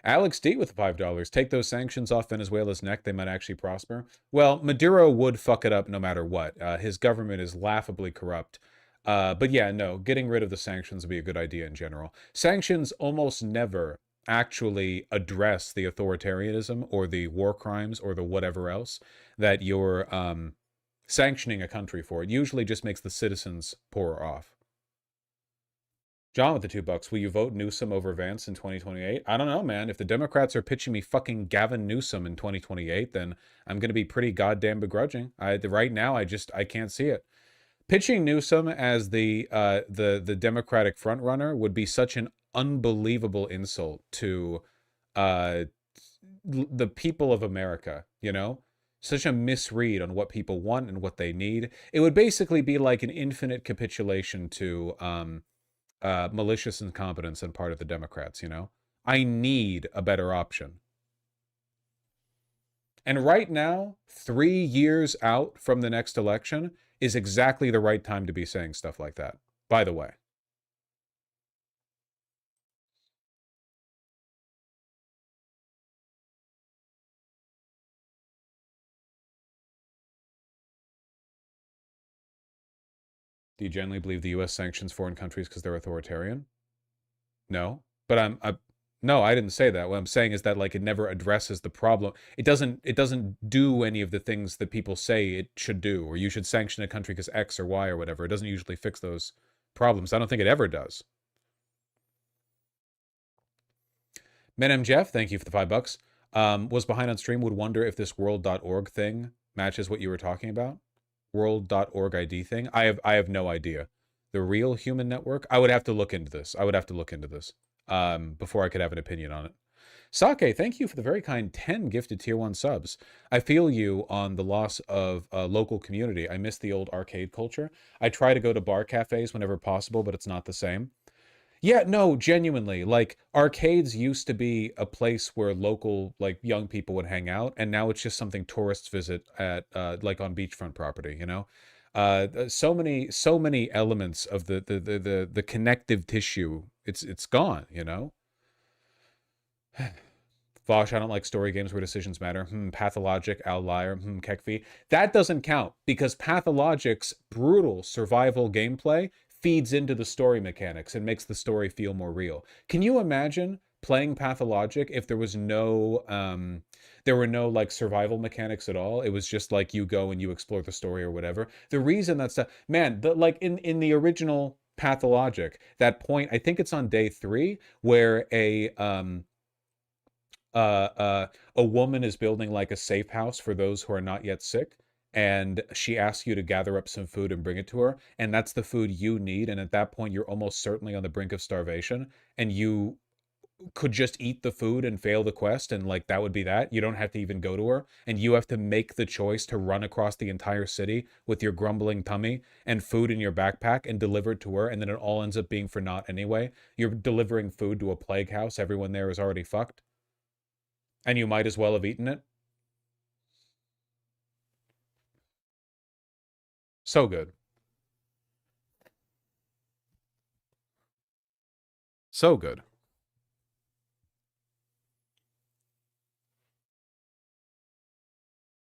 Alex D with the $5. Take those sanctions off Venezuela's neck. They might actually prosper. Well, Maduro would fuck it up no matter what. His government is laughably corrupt. But yeah, no, getting rid of the sanctions would be a good idea in general. Sanctions almost never actually address the authoritarianism or the war crimes or the whatever else that you're sanctioning a country for. It usually just makes the citizens poorer off. John with the $2. Will you vote Newsom over Vance in 2028? I don't know, man. If the Democrats are pitching me fucking Gavin Newsom in 2028, then I'm going to be pretty goddamn begrudging. Right now, I can't see it. Pitching Newsom as the Democratic frontrunner would be such an unbelievable insult to the people of America, you know? Such a misread on what people want and what they need. It would basically be like an infinite capitulation to malicious incompetence on part of the Democrats, you know? I need a better option. And right now, 3 years out from the next election is exactly the right time to be saying stuff like that, by the way. Do you generally believe the U.S. sanctions foreign countries because they're authoritarian? No, but no, I didn't say that. What I'm saying is that like it never addresses the problem. It doesn't do any of the things that people say it should do, or you should sanction a country because X or Y or whatever. It doesn't usually fix those problems. I don't think it ever does. Menem Jeff, thank you for the $5. Was behind on stream, would wonder if this world.org thing matches what you were talking about. World.org ID thing. I have no idea. The real human network. I would have to look into this. Before I could have an opinion on it. Sake, thank you for the very kind 10 gifted tier 1 subs. I feel you on the loss of a local community. I miss the old arcade culture. I try to go to bar cafes whenever possible, but it's not the same. Yeah, no, genuinely. Like, arcades used to be a place where local, like, young people would hang out, and now it's just something tourists visit at, like, on beachfront property, you know? So many elements of the connective tissue, it's gone, you know? Vosh, I don't like story games where decisions matter. Pathologic, Outlier, Kekfi. That doesn't count, because Pathologic's brutal survival gameplay feeds into the story mechanics and makes the story feel more real. Can you imagine playing Pathologic if there was no, there were no, like, survival mechanics at all? It was just, like, you go and you explore the story or whatever. The reason that's, man, like, in the original Pathologic, that point, I think it's on day 3, where a woman is building like a safe house for those who are not yet sick, and she asks you to gather up some food and bring it to her, and that's the food you need, and at that point you're almost certainly on the brink of starvation, and you could just eat the food and fail the quest, and like that would be that. You don't have to even go to her, and you have to make the choice to run across the entire city with your grumbling tummy and food in your backpack and deliver it to her, and then it all ends up being for naught anyway. You're delivering food to a plague house. Everyone there is already fucked, and you might as well have eaten it. So good. So good.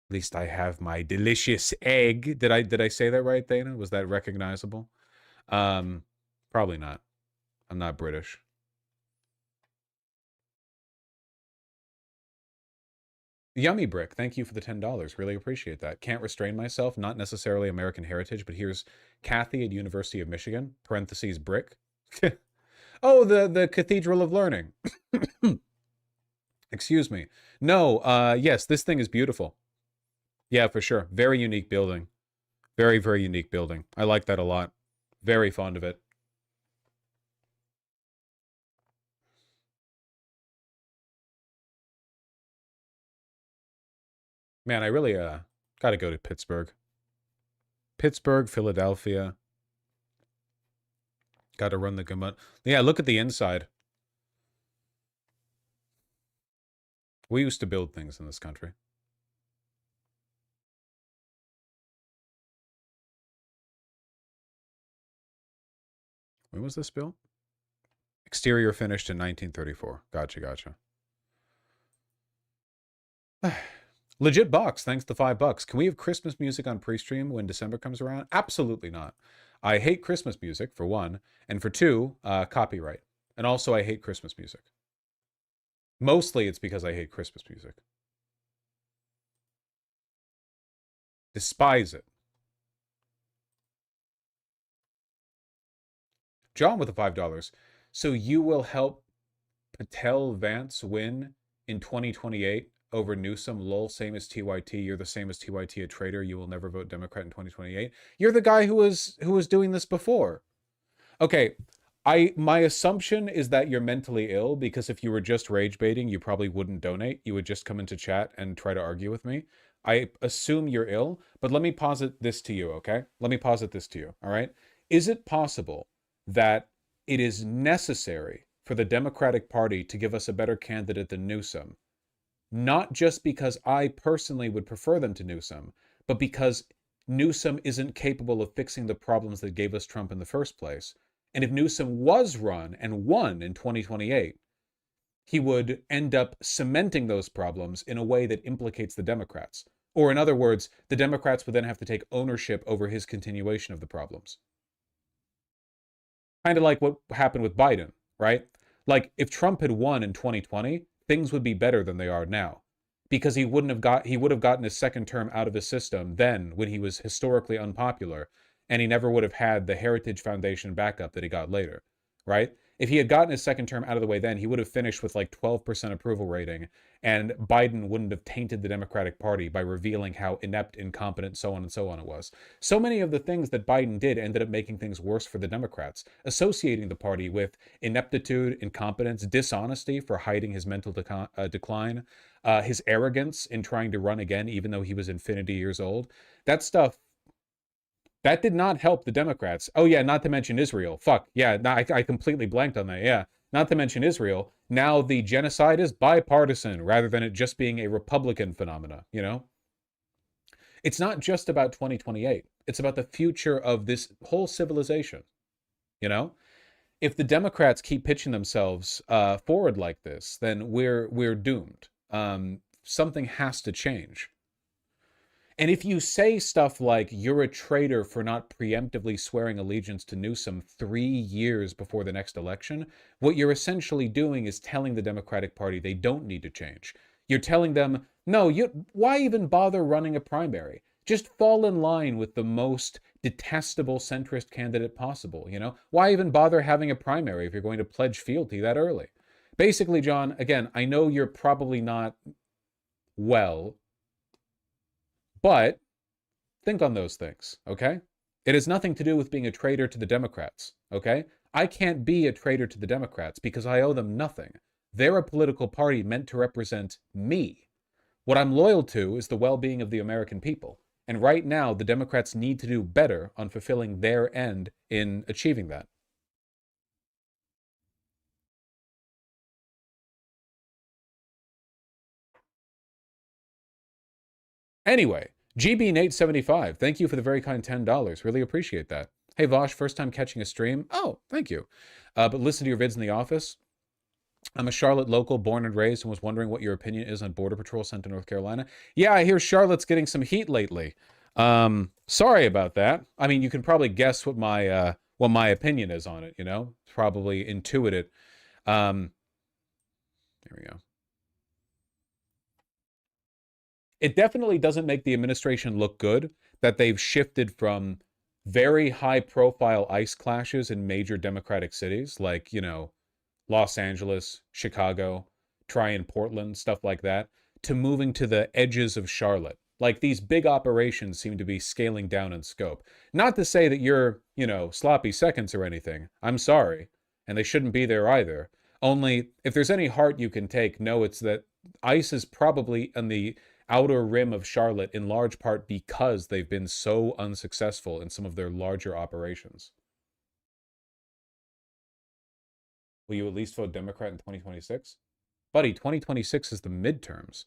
At least I have my delicious egg. Did I say that right, Dana? Was that recognizable? Probably not. I'm not British. Yummy Brick, thank you for the $10. Really appreciate that. Can't restrain myself, not necessarily American heritage, but here's Kathy at University of Michigan, parentheses brick. Oh, the Cathedral of Learning. Excuse me. No, yes, this thing is beautiful. Yeah, for sure. Very unique building. Very, very unique building. I like that a lot. Very fond of it. Man, I really got to go to Pittsburgh. Pittsburgh, Philadelphia. Got to run the gamut. Yeah, look at the inside. We used to build things in this country. When was this built? Exterior finished in 1934. Gotcha, gotcha. Legit box, thanks to $5. Can we have Christmas music on pre-stream when December comes around? Absolutely not. I hate Christmas music, for one, and for two, copyright. And also, I hate Christmas music. Mostly, it's because I hate Christmas music. Despise it. John with the $5. So you will help Patel Vance win in 2028 over Newsom? Lol, same as TYT. You're the same as TYT, a traitor. You will never vote Democrat in 2028. You're the guy who was doing this before. Okay, my assumption is that you're mentally ill, because if you were just rage baiting, you probably wouldn't donate. You would just come into chat and try to argue with me. I assume you're ill, but let me posit this to you, okay? Let me posit this to you, all right? Is it possible that it is necessary for the Democratic Party to give us a better candidate than Newsom? Not just because I personally would prefer them to Newsom, but because Newsom isn't capable of fixing the problems that gave us Trump in the first place. And if Newsom was run and won in 2028, he would end up cementing those problems in a way that implicates the Democrats. Or in other words, the Democrats would then have to take ownership over his continuation of the problems. Kind of like what happened with Biden, right? Like, if Trump had won in 2020, things would be better than they are now, because he would have gotten his second term out of his system then, when he was historically unpopular, and he never would have had the Heritage Foundation backup that he got later, right? If he had gotten his second term out of the way then, he would have finished with like 12% approval rating, and Biden wouldn't have tainted the Democratic Party by revealing how inept, incompetent, so on and so on it was. So many of the things that Biden did ended up making things worse for the Democrats, associating the party with ineptitude, incompetence, dishonesty for hiding his mental decline, his arrogance in trying to run again even though he was infinity years old. That stuff That did not help the Democrats. Oh, yeah, not to mention Israel. Fuck, yeah, I completely blanked on that, yeah. Not to mention Israel. Now the genocide is bipartisan rather than it just being a Republican phenomena, you know? It's not just about 2028. It's about the future of this whole civilization, you know? If the Democrats keep pitching themselves forward like this, then we're doomed. Something has to change. And if you say stuff like you're a traitor for not preemptively swearing allegiance to Newsom 3 years before the next election, what you're essentially doing is telling the Democratic Party they don't need to change. You're telling them, no, why even bother running a primary? Just fall in line with the most detestable centrist candidate possible, you know? Why even bother having a primary if you're going to pledge fealty that early? Basically, John, again, I know you're probably not well, but think on those things, okay? It has nothing to do with being a traitor to the Democrats, okay? I can't be a traitor to the Democrats because I owe them nothing. They're a political party meant to represent me. What I'm loyal to is the well-being of the American people. And right now, the Democrats need to do better on fulfilling their end in achieving that. Anyway, GB Nate75, thank you for the very kind $10. Really appreciate that. Hey, Vosh, first time catching a stream? Oh, thank you. But listen to your vids in the office. I'm a Charlotte local, born and raised, and was wondering what your opinion is on Border Patrol sent to North Carolina. Yeah, I hear Charlotte's getting some heat lately. Sorry about that. I mean, you can probably guess what my opinion is on it, you know? Probably intuit it. There we go. It definitely doesn't make the administration look good that they've shifted from very high-profile ICE clashes in major Democratic cities, like, you know, Los Angeles, Chicago, try in Portland, stuff like that, to moving to the edges of Charlotte. Like, these big operations seem to be scaling down in scope. Not to say that you're, you know, sloppy seconds or anything. I'm sorry. And they shouldn't be there either. Only, if there's any heart you can take, know it's that ICE is probably on the outer rim of Charlotte in large part because they've been so unsuccessful in some of their larger operations. Will you at least vote Democrat in 2026? Buddy, 2026 is the midterms.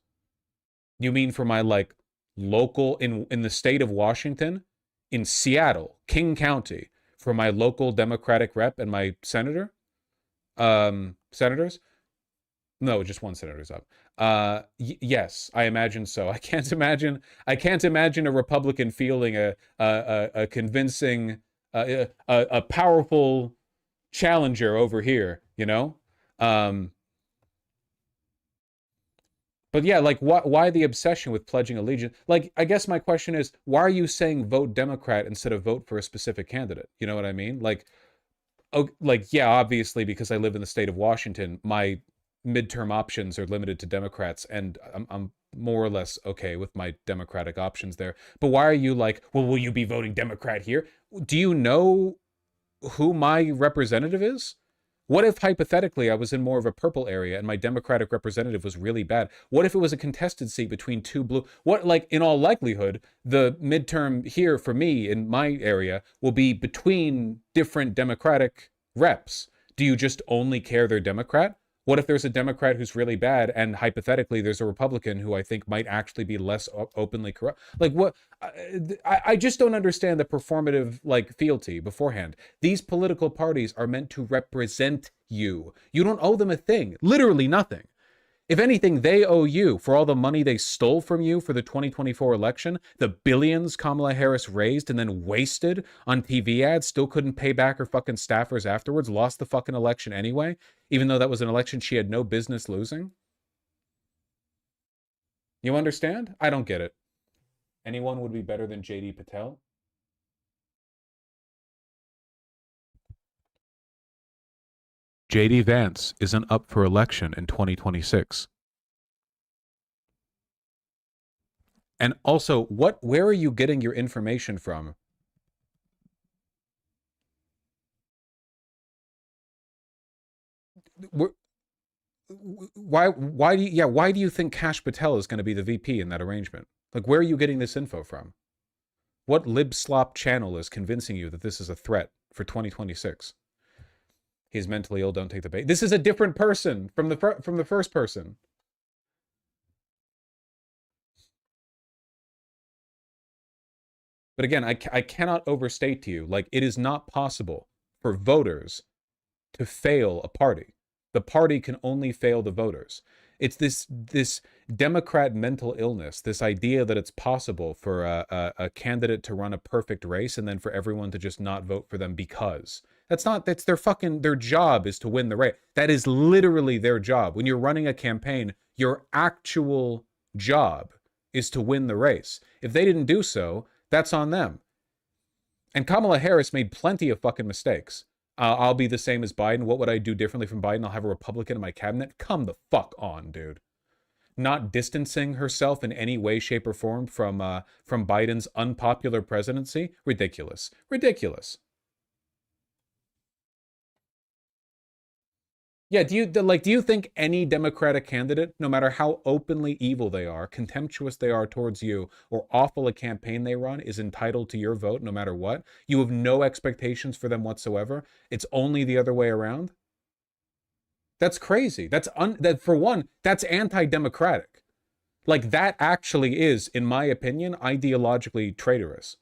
You mean for my, like, local, in the state of Washington, in Seattle, King County, for my local Democratic rep and my senator? Senators? No, just one senator's up. Yes, I imagine so. I can't imagine a Republican fielding a convincing, a powerful challenger over here, you know? But yeah, like, why the obsession with pledging allegiance? Like, I guess my question is, why are you saying vote Democrat instead of vote for a specific candidate? You know what I mean? Like, yeah, obviously, because I live in the state of Washington, my midterm options are limited to Democrats, and I'm more or less okay with my Democratic options there. But why are you like, well, will you be voting Democrat here? Do you know who my representative is? What if, hypothetically, I was in more of a purple area and my Democratic representative was really bad? What if it was a contested seat between two blue? What, like, in all likelihood, the midterm here for me in my area will be between different Democratic reps. Do you just only care they're Democrat? What if there's a Democrat who's really bad and hypothetically there's a Republican who I think might actually be less openly corrupt? Like, what? I just don't understand the performative, like, fealty beforehand. These political parties are meant to represent you. You don't owe them a thing. Literally nothing. If anything, they owe you for all the money they stole from you for the 2024 election, the billions Kamala Harris raised and then wasted on TV ads, still couldn't pay back her fucking staffers afterwards, lost the fucking election anyway, even though that was an election she had no business losing. You understand? I don't get it. Anyone would be better than JD Patel? JD Vance isn't up for election in 2026. And also, where are you getting your information from? Why do you think Kash Patel is going to be the VP in that arrangement? Like, where are you getting this info from? What lib-slop channel is convincing you that this is a threat for 2026? He's mentally ill, don't take the bait. This is a different person from the first person. But again, I cannot overstate to you, like, it is not possible for voters to fail a party. The party can only fail the voters. It's this Democrat mental illness, this idea that it's possible for a candidate to run a perfect race and then for everyone to just not vote for them because. That's their job is to win the race. That is literally their job. When you're running a campaign, your actual job is to win the race. If they didn't do so, that's on them. And Kamala Harris made plenty of fucking mistakes. I'll be the same as Biden. What would I do differently from Biden? I'll have a Republican in my cabinet. Come the fuck on, dude. Not distancing herself in any way, shape, or form from Biden's unpopular presidency? Ridiculous. Ridiculous. Yeah, do you think any Democratic candidate, no matter how openly evil they are, contemptuous they are towards you, or awful a campaign they run, is entitled to your vote no matter what? You have no expectations for them whatsoever? It's only the other way around? That's crazy. That for one, that's anti-democratic. Like, that actually is, in my opinion, ideologically traitorous.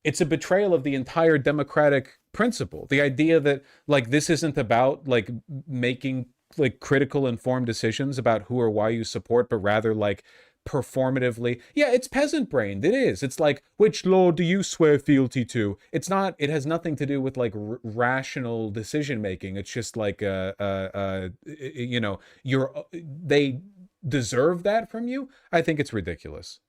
It's a betrayal of the entire democratic principle. The idea that, like, this isn't about, like, making, like, critical, informed decisions about who or why you support, but rather, like, performatively. Yeah, it's peasant brained. It is. It's like, which law do you swear fealty to? It's not, it has nothing to do with, like, rational decision making. It's just like, you know, they deserve that from you. I think it's ridiculous.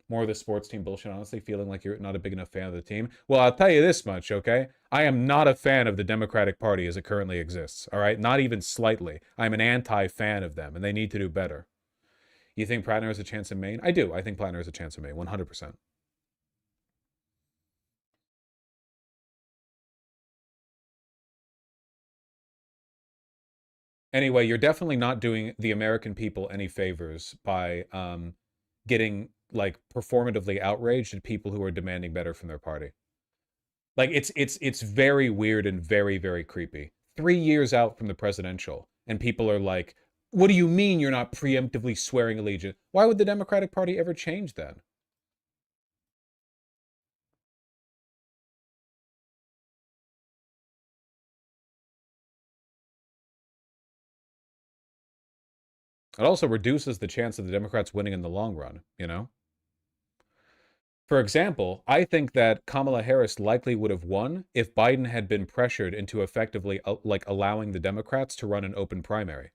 More of the sports team bullshit, honestly, feeling like you're not a big enough fan of the team. Well, I'll tell you this much, okay? I am not a fan of the Democratic Party as it currently exists, all right? Not even slightly. I'm an anti-fan of them, and they need to do better. You think Plattner has a chance in Maine? I do. I think Plattner has a chance in Maine, 100%. Anyway, you're definitely not doing the American people any favors by getting, like, performatively outraged at people who are demanding better from their party. Like, it's very weird and very, very creepy. 3 years out from the presidential, and people are like, what do you mean you're not preemptively swearing allegiance? Why would the Democratic Party ever change then? It also reduces the chance of the Democrats winning in the long run, you know? For example, I think that Kamala Harris likely would have won if Biden had been pressured into effectively, like, allowing the Democrats to run an open primary.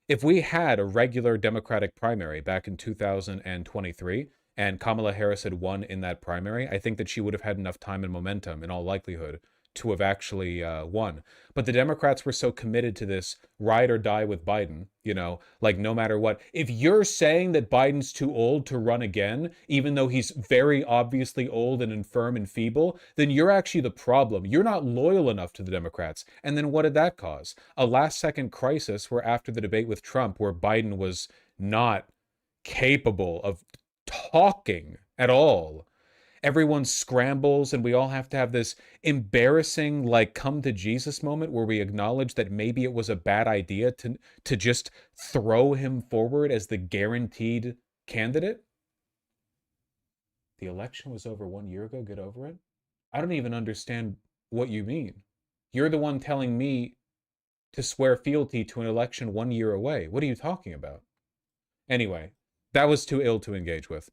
If we had a regular Democratic primary back in 2023, and Kamala Harris had won in that primary, I think that she would have had enough time and momentum, in all likelihood, to have actually won. But the Democrats were so committed to this ride or die with Biden, you know, like, no matter what. If you're saying that Biden's too old to run again, even though he's very obviously old and infirm and feeble, then you're actually the problem. You're not loyal enough to the Democrats. And then what did that cause? A last-second crisis where, after the debate with Trump, where Biden was not capable of talking at all, everyone scrambles, and we all have to have this embarrassing, like, come to Jesus moment where we acknowledge that maybe it was a bad idea to just throw him forward as the guaranteed candidate. The election was over 1 year ago. Get over it. I don't even understand what you mean. You're the one telling me to swear fealty to an election 1 year away. What are you talking about? Anyway, that was too ill to engage with.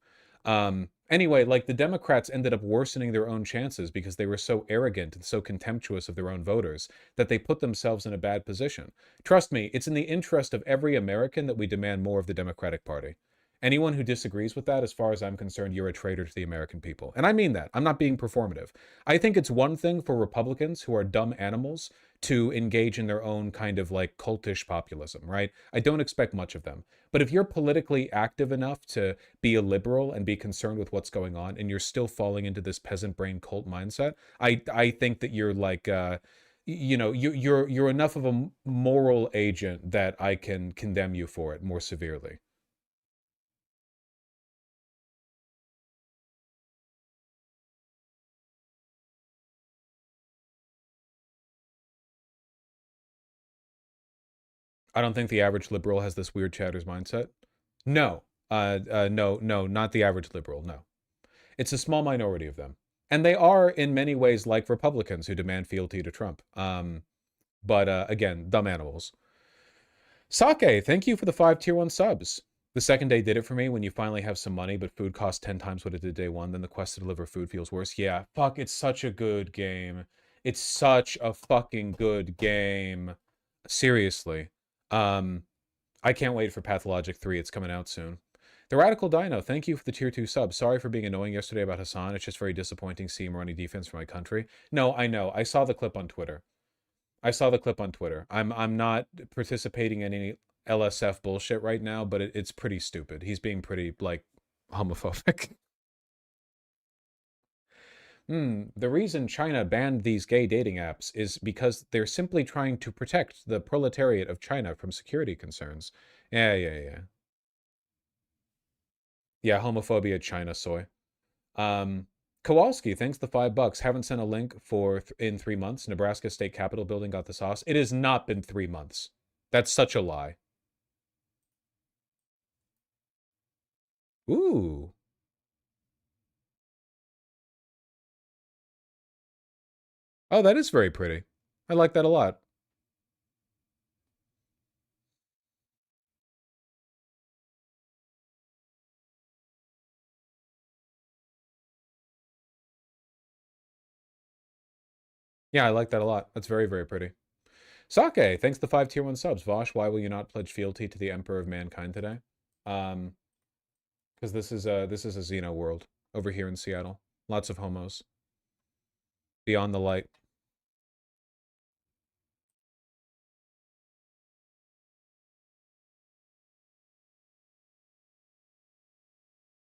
Anyway, like, the Democrats ended up worsening their own chances because they were so arrogant and so contemptuous of their own voters that they put themselves in a bad position. Trust me, it's in the interest of every American that we demand more of the Democratic Party. Anyone who disagrees with that, as far as I'm concerned, you're a traitor to the American people. And I mean that. I'm not being performative. I think it's one thing for Republicans, who are dumb animals, to engage in their own kind of, like, cultish populism, right? I don't expect much of them. But if you're politically active enough to be a liberal and be concerned with what's going on, and you're still falling into this peasant brain cult mindset, I think that you're, like, you know, you're enough of a moral agent that I can condemn you for it more severely. I don't think the average liberal has this weird chatter's mindset. No. No, not the average liberal, no. It's a small minority of them. And they are, in many ways, like Republicans who demand fealty to Trump. But again, dumb animals. Sake, thank you for the 5 tier 1 subs. The second day did it for me. When you finally have some money, but food costs 10 times what it did day 1, then the quest to deliver food feels worse. Yeah, fuck, it's such a good game. It's such a fucking good game. Seriously. I can't wait for Pathologic 3. It's coming out soon. The Radical Dino, thank you for the tier 2 sub. Sorry for being annoying yesterday about Hassan. It's just very disappointing seeing him running defense for my country. No, I know. I saw the clip on Twitter. I'm not participating in any LSF bullshit right now, but it's pretty stupid. He's being pretty, like, homophobic. The reason China banned these gay dating apps is because they're simply trying to protect the proletariat of China from security concerns. Yeah, homophobia, China, soy. Kowalski, thanks the $5. Haven't sent a link for in 3 months. Nebraska State Capitol building got the sauce. It has not been 3 months. That's such a lie. Ooh. Oh, that is very pretty. I like that a lot. Yeah, I like that a lot. That's very, very pretty. Sake, thanks the 5 tier 1 subs. Vosh, why will you not pledge fealty to the Emperor of Mankind today? Because this is a Xeno world over here in Seattle. Lots of homos. Beyond the light.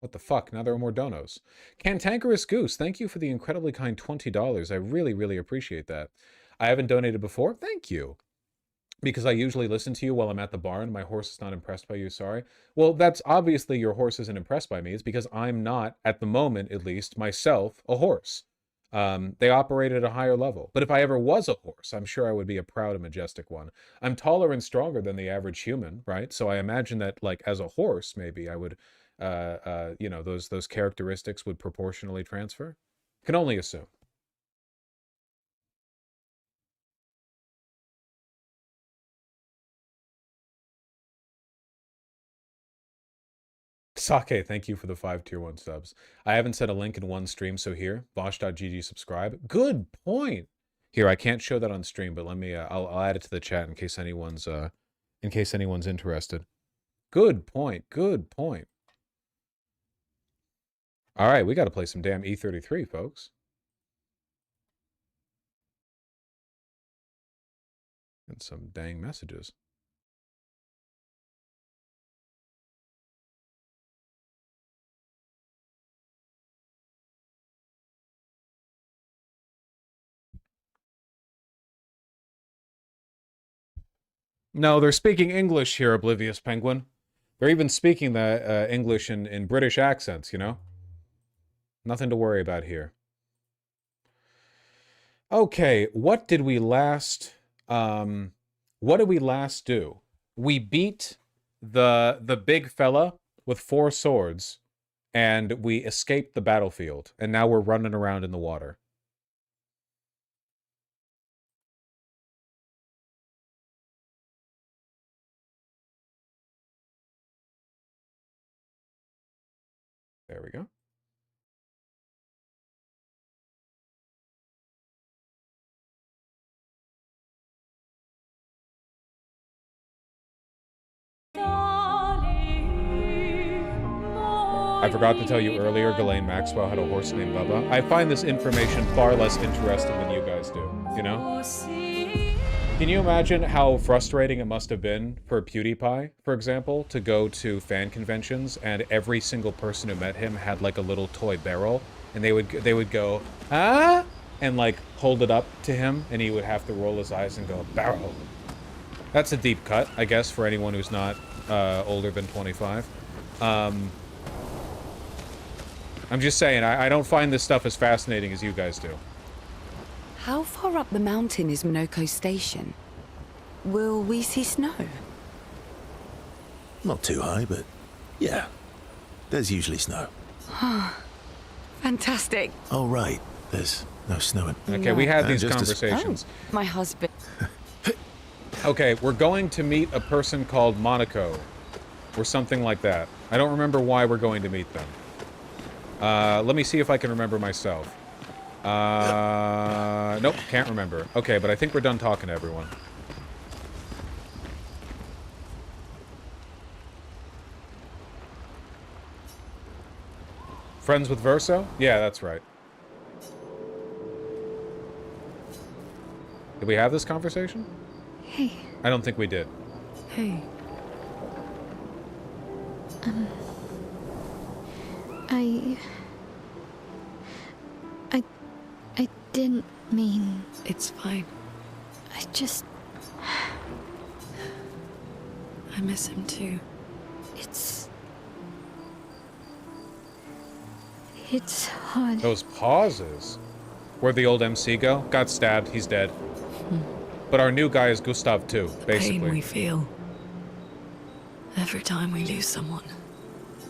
What the fuck? Now there are more donos. Cantankerous Goose, thank you for the incredibly kind $20. I really, really appreciate that. I haven't donated before. Thank you. Because I usually listen to you while I'm at the bar and my horse is not impressed by you, sorry. Well, that's obviously your horse isn't impressed by me. It's because I'm not, at the moment at least, myself, a horse. They operate at a higher level. But if I ever was a horse, I'm sure I would be a proud and majestic one. I'm taller and stronger than the average human, right? So I imagine that, like, as a horse, maybe I would... you know, those characteristics would proportionally transfer. Can only assume. Sake, thank you for the 5 tier 1 subs. I haven't sent a link in one stream, so here, Vosh.gg subscribe. Good point. Here, I can't show that on stream, but let me, I'll add it to the chat in case anyone's interested. Good point. Good point. All right, we got to play some damn E33, folks. And some dang messages. No, they're speaking English here, Oblivious Penguin. They're even speaking the English in British accents, you know? Nothing to worry about here. Okay, what did we last do? We beat the big fella with 4 swords, and we escaped the battlefield, and now we're running around in the water. There we go. I forgot to tell you earlier, Ghislaine Maxwell had a horse named Bubba. I find this information far less interesting than you guys do, you know? Can you imagine how frustrating it must have been for PewDiePie, for example, to go to fan conventions and every single person who met him had like a little toy barrel, and they would go, ah? And like hold it up to him, and he would have to roll his eyes and go, barrel. That's a deep cut, I guess, for anyone who's not older than 25. I'm just saying, I don't find this stuff as fascinating as you guys do. How far up the mountain is Minoko Station? Will we see snow? Not too high, but yeah, there's usually snow. Fantastic. Oh, right. There's no snow. Okay, we had these just conversations. My husband. Okay, we're going to meet a person called Monaco, or something like that. I don't remember why we're going to meet them. Let me see if I can remember myself. Nope, can't remember. Okay, but I think we're done talking to everyone. Friends with Verso? Yeah, that's right. Did we have this conversation? Hey. I don't think we did. Hey. I didn't mean... It's fine. I just... I miss him too. It's hard. Those pauses. Where'd the old MC go? Got stabbed. He's dead. But our new guy is Gustav too, basically. Pain we feel every time we lose someone.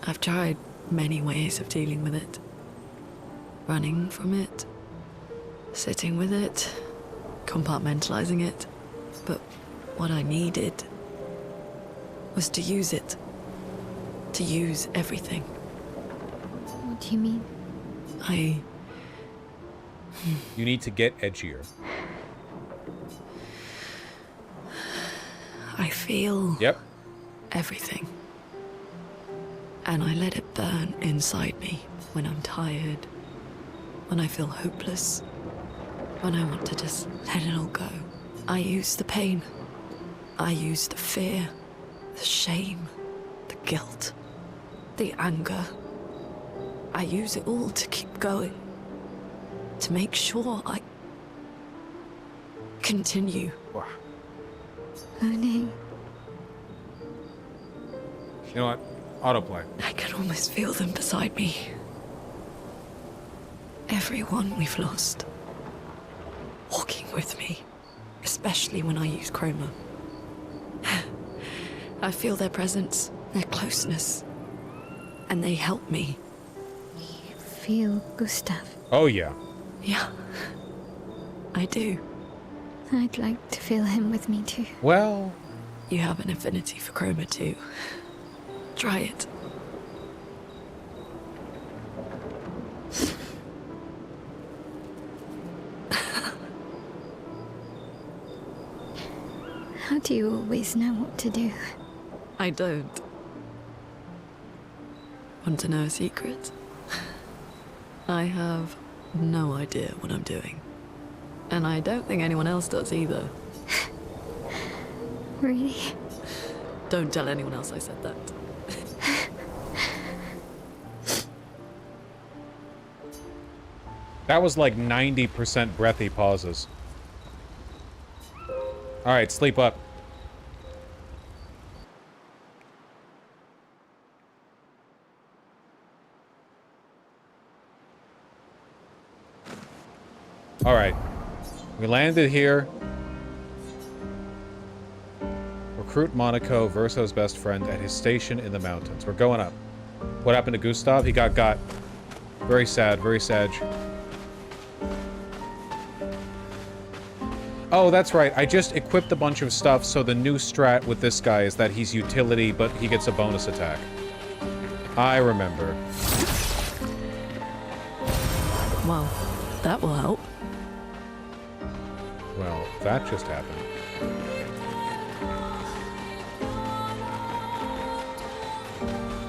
I've tried many ways of dealing with it. Running from it, sitting with it, compartmentalizing it. But what I needed was to use it. To use everything. What do you mean? You need to get edgier. I feel... Yep. Everything. And I let it burn inside me when I'm tired, when I feel hopeless, when I want to just let it all go. I use the pain. I use the fear, the shame, the guilt, the anger. I use it all to keep going, to make sure I continue. Monet. You know what? Autoplay. I can almost feel them beside me. Everyone we've lost. Walking with me. Especially when I use chroma. I feel their presence, their closeness. And they help me. You feel Gustav? Oh, yeah. Yeah. I do. I'd like to feel him with me too. Well... You have an affinity for chroma too. Try it. How do you always know what to do? I don't. Want to know a secret? I have no idea what I'm doing. And I don't think anyone else does either. Really? Don't tell anyone else I said that. That was like 90% breathy pauses. Alright, sleep up. Alright. We landed here. Recruit Monaco, Verso's best friend, at his station in the mountains. We're going up. What happened to Gustav? He got got. Very sad, very sad. Oh, that's right. I just equipped a bunch of stuff, so the new strat with this guy is that he's utility, but he gets a bonus attack. I remember. Well, that will help. Well, that just happened.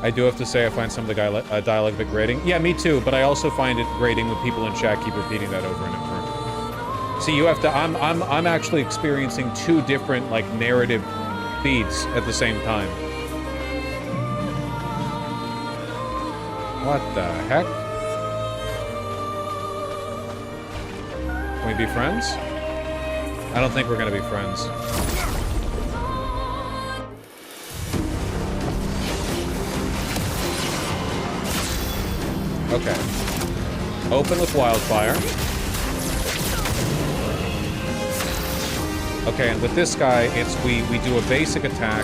I do have to say I find some of the dialogue a bit grating. Yeah, me too, but I also find it grating when people in chat keep repeating that over and over. See, you have to... I'm actually experiencing two different, like, narrative feeds at the same time. What the heck? Can we be friends? I don't think we're gonna be friends. Okay. Open with wildfire. Okay, and with this guy, it's we do a basic attack.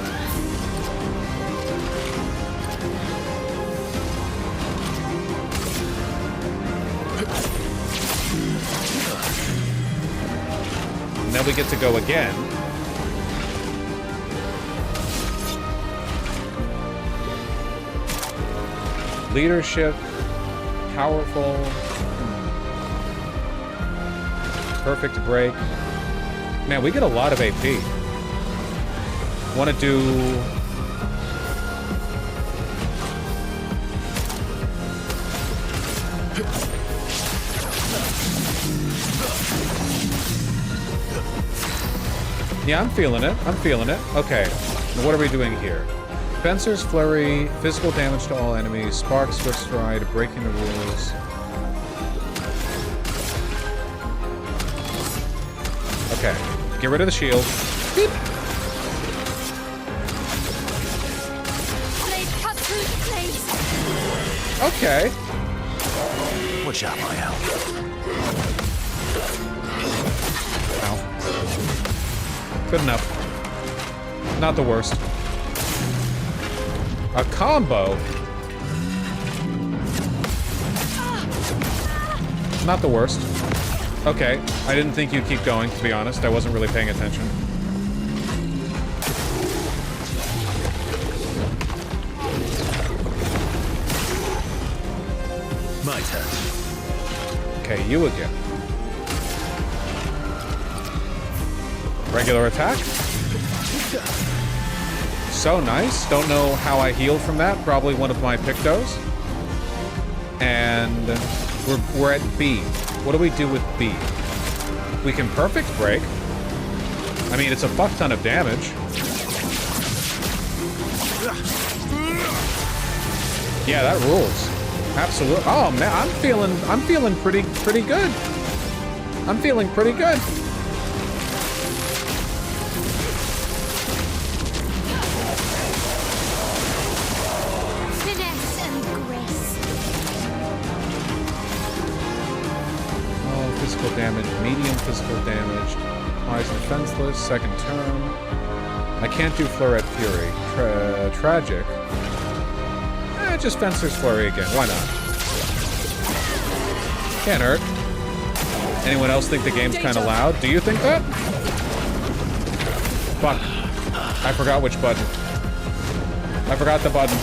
then we get to go again. Leadership, powerful, perfect break. Man, we get a lot of AP. Want to do... Yeah, I'm feeling it. I'm feeling it. Okay, now what are we doing here? Spencer's Flurry, physical damage to all enemies, Spark, Swift Stride, breaking the rules. Okay, get rid of the shield. Beep. Okay. Watch out, my owl. Ow. Good enough. Not the worst. A combo? Not the worst. Okay, I didn't think you'd keep going, to be honest. I wasn't really paying attention. My turn. Okay, you again. Regular attack. So nice. Don't know how I healed from that. Probably one of my pictos. And we're at B. What do we do with B? We can perfect break. I mean, it's a fuck ton of damage. Yeah, that rules. Absolutely. Oh man, I'm feeling pretty good. I'm feeling pretty good. Finesse and grace. Oh, physical damage, medium physical damage. Applies defenseless, second turn. I can't do Floret Fury. Tragic. Just Fencer's Flurry again. Why not? Can't hurt. Anyone else think the game's kind of loud? Do you think that? Fuck. I forgot which button. I forgot the button.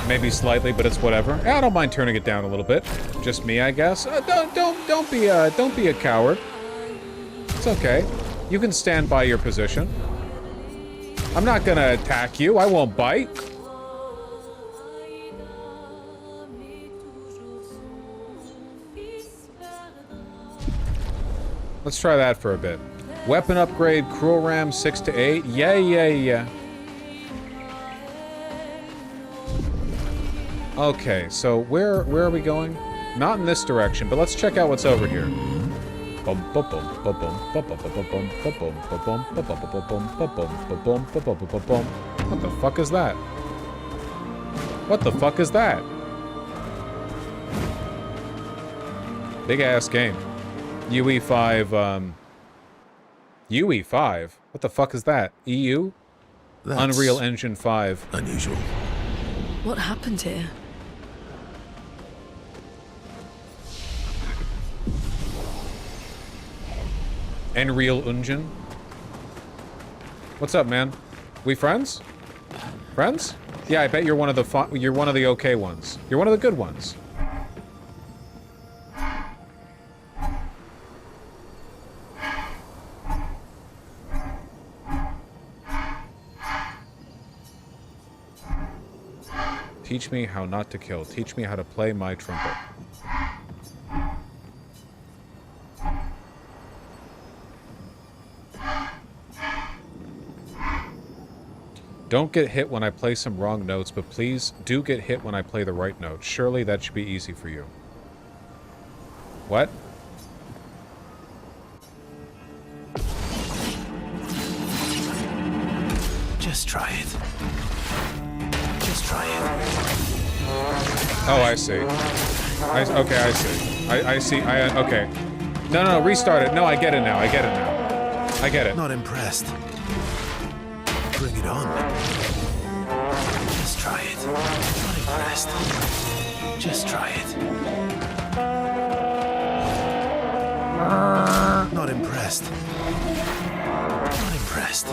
Maybe slightly, but it's whatever. I don't mind turning it down a little bit. Just me, I guess. Don't be a coward. It's okay. You can stand by your position. I'm not gonna attack you. I won't bite. Let's try that for a bit. Weapon upgrade, Cruel Ram 6 to 8. Yeah. Okay, so where are we going? Not in this direction, but let's check out what's over here. What the fuck is that? What the fuck is that? Big ass game. UE5, UE5? What the fuck is that? EU? That's Unreal Engine 5. Unusual. What happened here? Unreal Engine? What's up, man? We friends? Friends? Yeah, I bet you're one of the okay ones. You're one of the good ones. Teach me how not to kill. Teach me how to play my trumpet. Don't get hit when I play some wrong notes, but please do get hit when I play the right notes. Surely that should be easy for you. What? Just try it. Just try it. Oh, I see. Okay, I see. I see. Okay. No, restart it. No, I get it now. I get it now. I get it. Not impressed. Bring it on. Just try it. Not impressed. Just try it. Not impressed. Not impressed.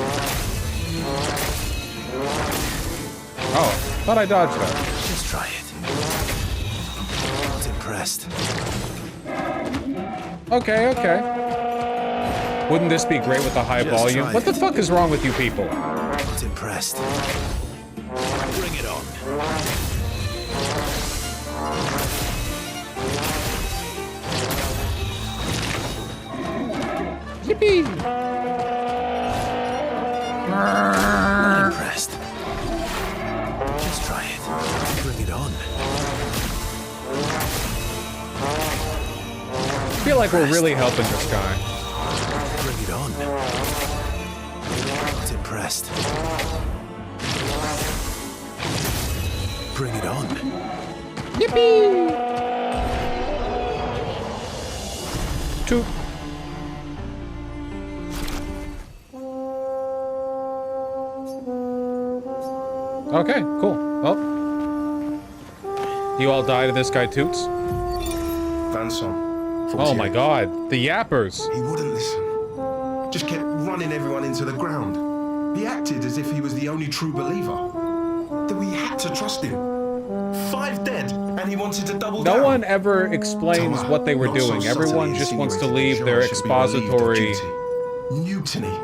Oh, thought I dodged that. Just try it. Not impressed. Okay, okay. Wouldn't this be great with the high Just volume? try What the it. fuck is wrong with you people? Not impressed. Bring it on. Yippee! Not impressed. Just try it. Bring it on. I feel like we're really helping this guy. Bring it on. Not impressed. Bring it on. Yippee! Toot. Okay, cool. Well, you all die to this guy Toots? Vanson. Oh my god, the yappers. He wouldn't listen. Just kept running everyone into the ground. He acted as if he was the only true believer. That we had to trust him. 5 dead, and he wanted to double down. No one ever explains what they were doing. Everyone just wants to leave their expository... Mutiny.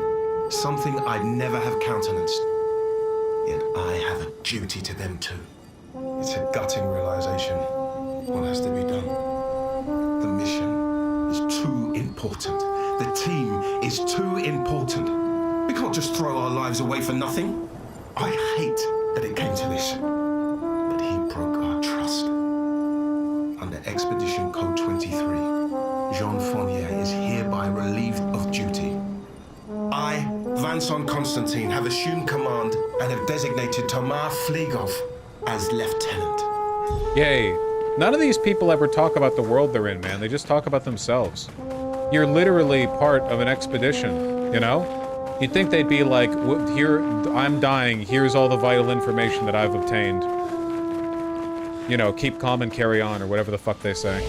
Something I'd never have countenanced. Yet I have a duty to them too. It's a gutting realization. What has to be done? The mission is too important. The team is too important. We can't just throw our lives away for nothing. I hate that it came to this. But he broke our trust. Under Expedition Code 23, Jean Fournier is hereby relieved of duty. I, Vanson Constantine, have assumed command and have designated Tomar Flegov as lieutenant. Yay. None of these people ever talk about the world they're in, man. They just talk about themselves. You're literally part of an expedition, you know? You'd think they'd be like, here, I'm dying, here's all the vital information that I've obtained. You know, keep calm and carry on, or whatever the fuck they say.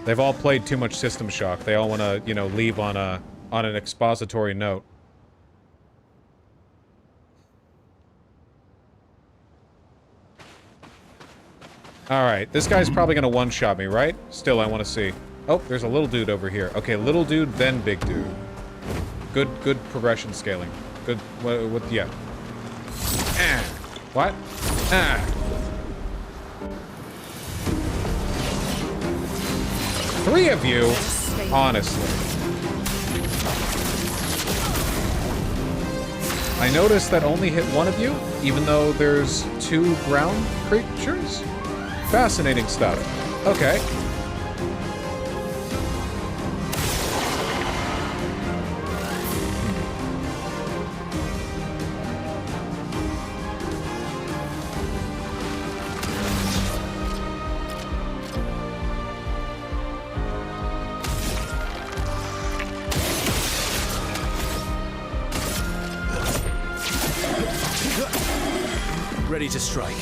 They've all played too much System Shock. They all want to, you know, leave on an expository note. Alright, this guy's probably gonna one-shot me, right? Still, I want to see. Oh, there's a little dude over here. Okay, little dude, then big dude. Good progression scaling. Good, what, yeah. Ah. What? Ah. Three of you? Honestly. I noticed that only hit one of you, even though there's 2 ground creatures? Fascinating stuff. Okay. Ready to strike.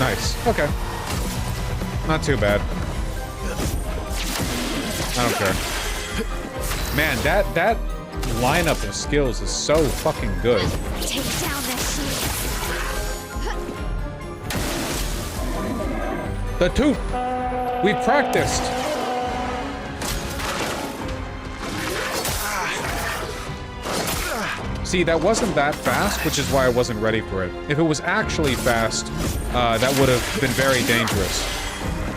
Nice. Okay. Not too bad. I don't care. Man, that lineup of skills is so fucking good. Take down that shield. The tooth! We practiced! See, that wasn't that fast, which is why I wasn't ready for it. If it was actually fast, that would have been very dangerous.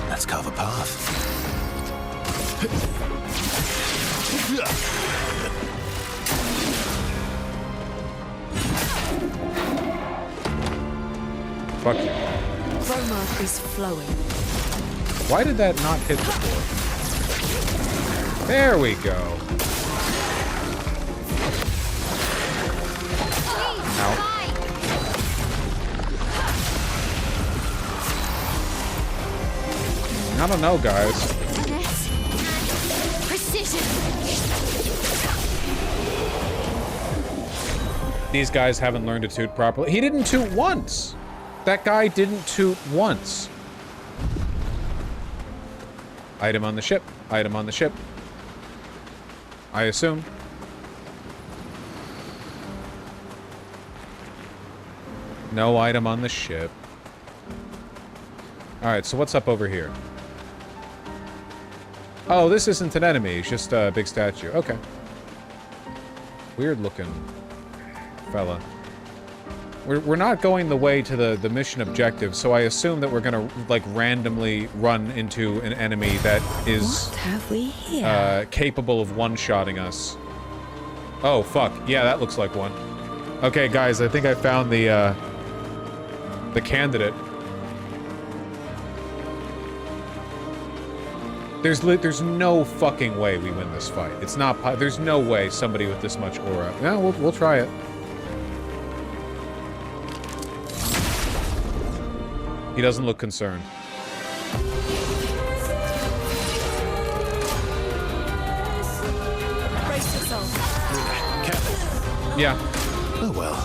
Let's carve a path. Fuck you. Roma is flowing. Why did that not hit before? There we go. Ow. I don't know, guys. Precision. These guys haven't learned to toot properly. He didn't toot once. That guy didn't toot once. Item on the ship. Item on the ship. I assume. No item on the ship. Alright, so what's up over here? Oh, this isn't an enemy. It's just a big statue. Okay. Weird looking fella. We're not going the way to the mission objective, so I assume that we're gonna, like, randomly run into an enemy that is... What have we here? Capable of one-shotting us. Oh, fuck. Yeah, that looks like one. Okay, guys, I think I found the candidate. There's no fucking way we win this fight. It's not... There's no way somebody with this much aura... Yeah, we'll try it. He doesn't look concerned. Yeah. Oh well.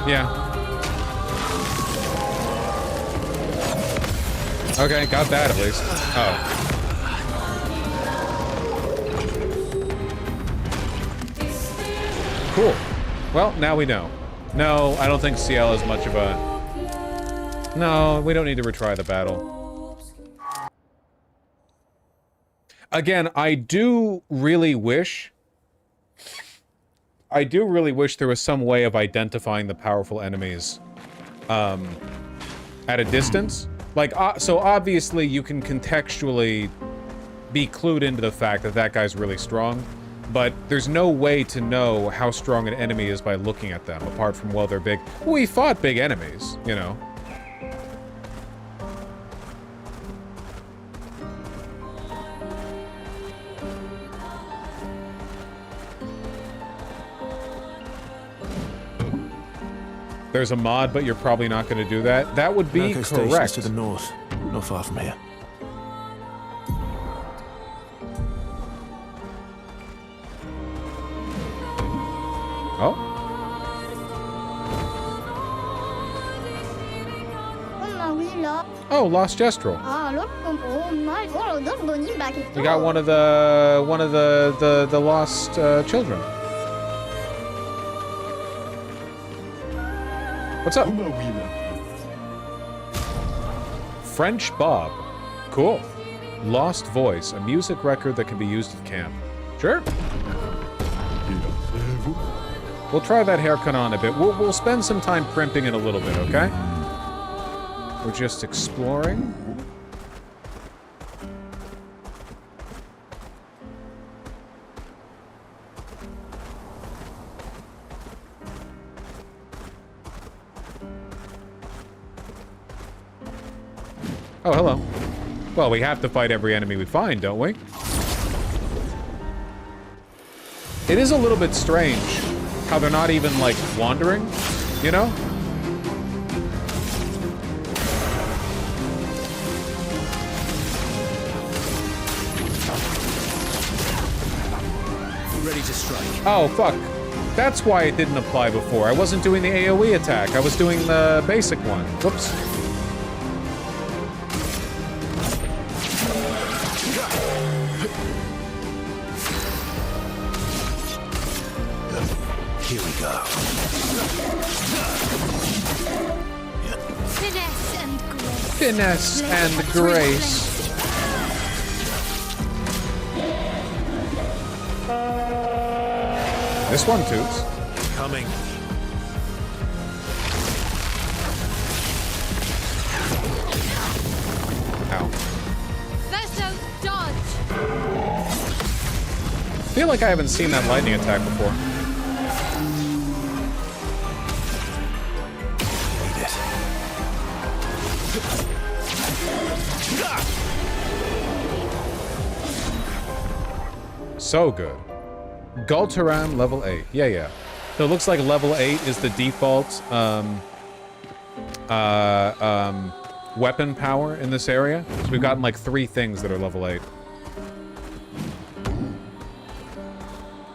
Yeah. Okay, got that at least. Oh. Cool. Well, now we know. No, I don't think CL is much of a... No, we don't need to retry the battle. Again, I do really wish there was some way of identifying the powerful enemies at a distance. Like, so obviously you can contextually be clued into the fact that that guy's really strong, but there's no way to know how strong an enemy is by looking at them, apart from, well, they're big. We fought big enemies, you know. There's a mod, but you're probably not going to do that. That would be correct. To the north, not far from here. Oh. Oh, Lost Gestrel. We got one of the lost children. What's up? French Bob. Cool. Lost Voice, a music record that can be used at camp. Sure. We'll try that haircut on a bit. We'll spend some time primping it a little bit, okay? We're just exploring. Oh, hello. Well, we have to fight every enemy we find, don't we? It is a little bit strange how they're not even, like, wandering, you know? Ready to strike. Oh, fuck. That's why it didn't apply before. I wasn't doing the AoE attack. I was doing the basic one. Whoops. Here we go. Finesse and grace. Finesse and grace. This one toots. Coming. Ow. Vessel dodge. I feel like I haven't seen that lightning attack before. So good. Gultaram level 8. Yeah. So it looks like level 8 is the default weapon power in this area. So we've gotten like 3 things that are level 8.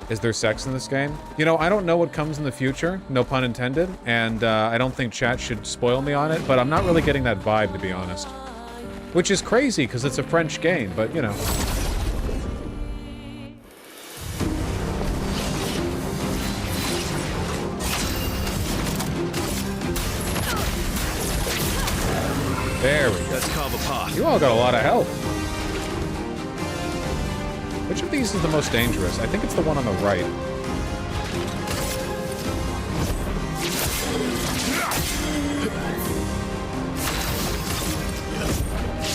Is there sex in this game? You know, I don't know what comes in the future, no pun intended, and I don't think chat should spoil me on it, but I'm not really getting that vibe, to be honest. Which is crazy, because it's a French game, but, you know. There we go. Let's carve a path. You all got a lot of help. Which of these is the most dangerous? I think it's the one on the right.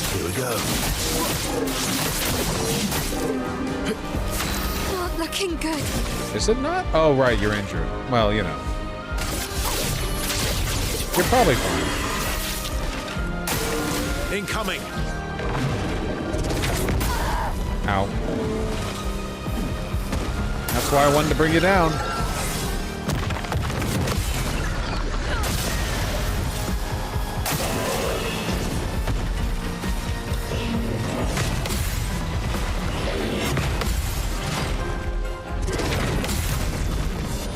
Here we go. Not looking good. Is it not? Oh, right, you're injured. Well, you know. You're probably fine. Incoming. Ow. That's why I wanted to bring you down.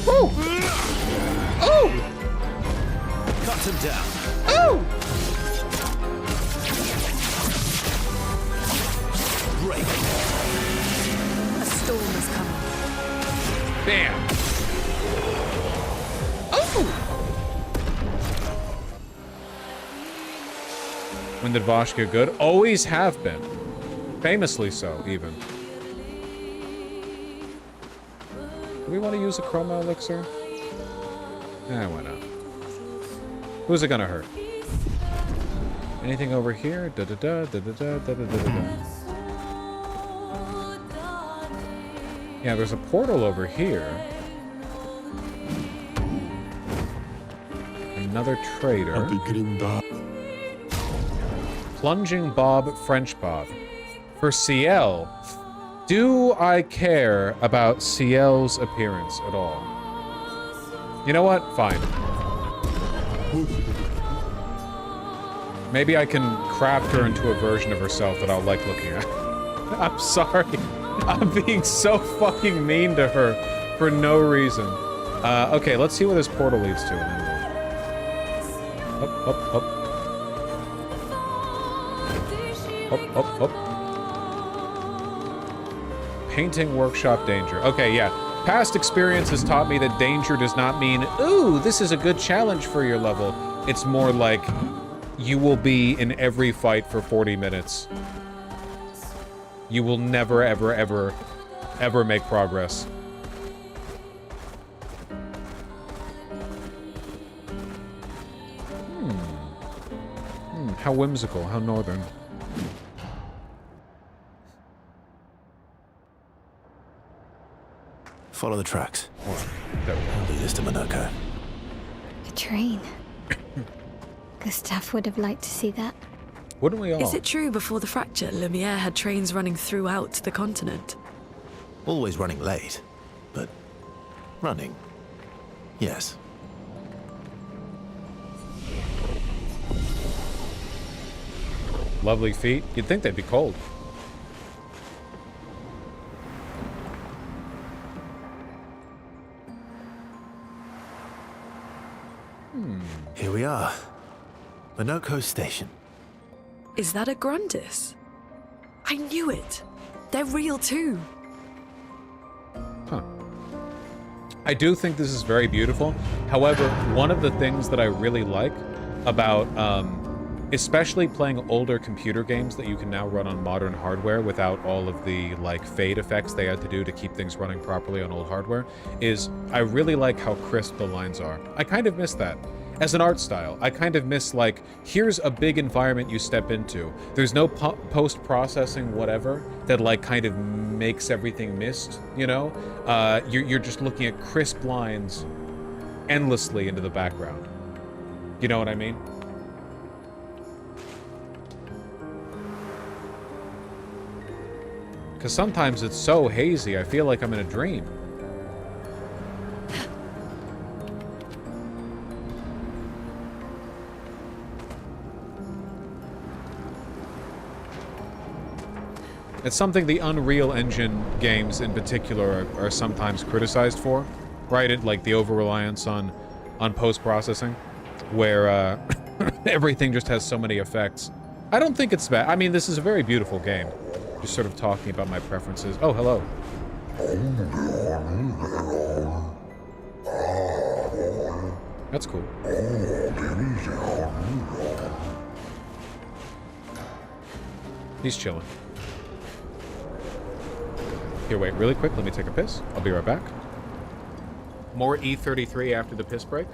Woo! Oh! Cut him down. Oh! Break. A storm is coming. Bam! Oh! When did Vosh get good? Always have been. Famously so, even. Do we want to use a chroma elixir? Why not? Who's it gonna hurt? Anything over here? Da-da-da, da-da-da, da-da-da-da-da. Yeah, there's a portal over here. Another trader. Plunging Bob, French Bob. For CL, do I care about CL's appearance at all? You know what? Fine. Maybe I can craft her into a version of herself that I'll like looking at. I'm sorry. I'm being so fucking mean to her for no reason. Okay, let's see where this portal leads to. Up, up, up. Up, up, up. Painting workshop danger. Okay, yeah. Past experience has taught me that danger does not mean, ooh, this is a good challenge for your level. It's more like you will be in every fight for 40 minutes. You will never, ever, ever, ever make progress. How whimsical, how northern. Follow the tracks. That'll lead us to Monaco. A train. Gustav would have liked to see that. Wouldn't we all? Is it true before the fracture, Lumiere had trains running throughout the continent? Always running late, but running. Yes. Lovely feet. You'd think they'd be cold. Here we are. Monaco Station. Is that a Grundis? I knew it. They're real too. Huh. I do think this is very beautiful. However, one of the things that I really like about, especially playing older computer games that you can now run on modern hardware without all of the, like, fade effects they had to do to keep things running properly on old hardware, is I really like how crisp the lines are. I kind of miss that. As an art style, I kind of miss, like, here's a big environment you step into. There's no post-processing whatever that, like, kind of makes everything mist, you know? You're just looking at crisp lines endlessly into the background. You know what I mean? Because sometimes it's so hazy, I feel like I'm in a dream. It's something the Unreal Engine games in particular are sometimes criticized for, right? Like the over-reliance on post-processing, where everything just has so many effects. I don't think it's bad. I mean, this is a very beautiful game. Just sort of talking about my preferences. Oh, hello. That's cool. He's chilling. Here, wait, really quick. Let me take a piss. I'll be right back. More E33 after the piss break.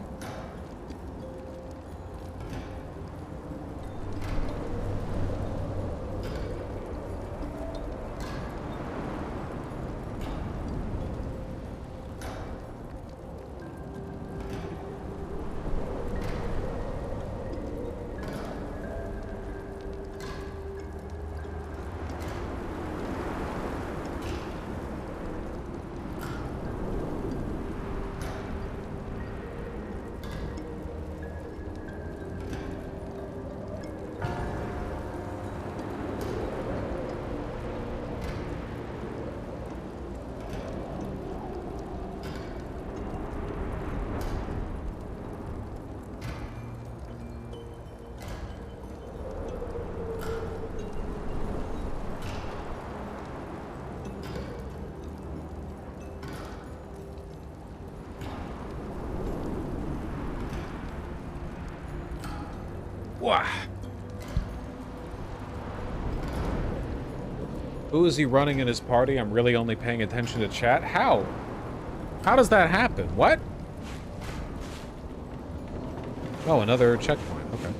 Wow. Who is he running in his party? I'm really only paying attention to chat. How? How does that happen? What? Oh, another checkpoint. Okay.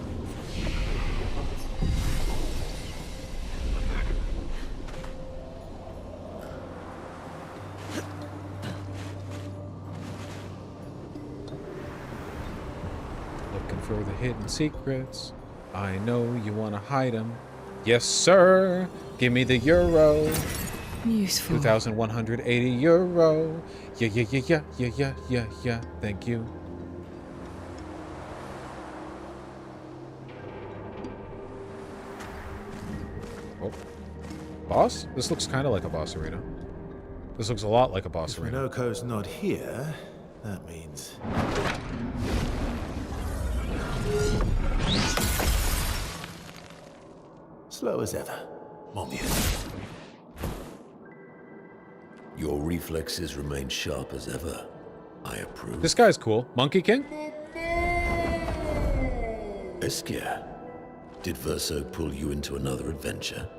Looking for the hidden secrets. I know you want to hide them. Yes, sir. Give me the euro. Useful. 2,180 euro. Yeah. Thank you. Oh. Boss? This looks kind of like a boss arena. This looks a lot like a boss arena. If Minoko's not here, that means... slow as ever, mon vieux. Your reflexes remain sharp as ever. I approve. This guy's cool. Monkey King? Esquire, did Verso pull you into another adventure?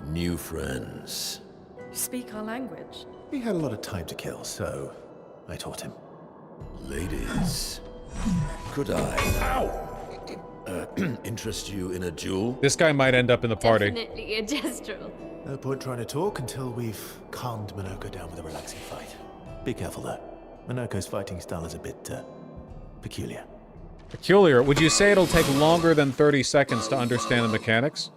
New friends. Speak our language. He had a lot of time to kill, so I taught him. Ladies, could I interest you in a duel? This guy might end up in the party. Definitely a gestural. No point trying to talk until we've calmed Minoko down with a relaxing fight. Be careful though. Minoko's fighting style is a bit peculiar. Peculiar? Would you say it'll take longer than 30 seconds to understand the mechanics?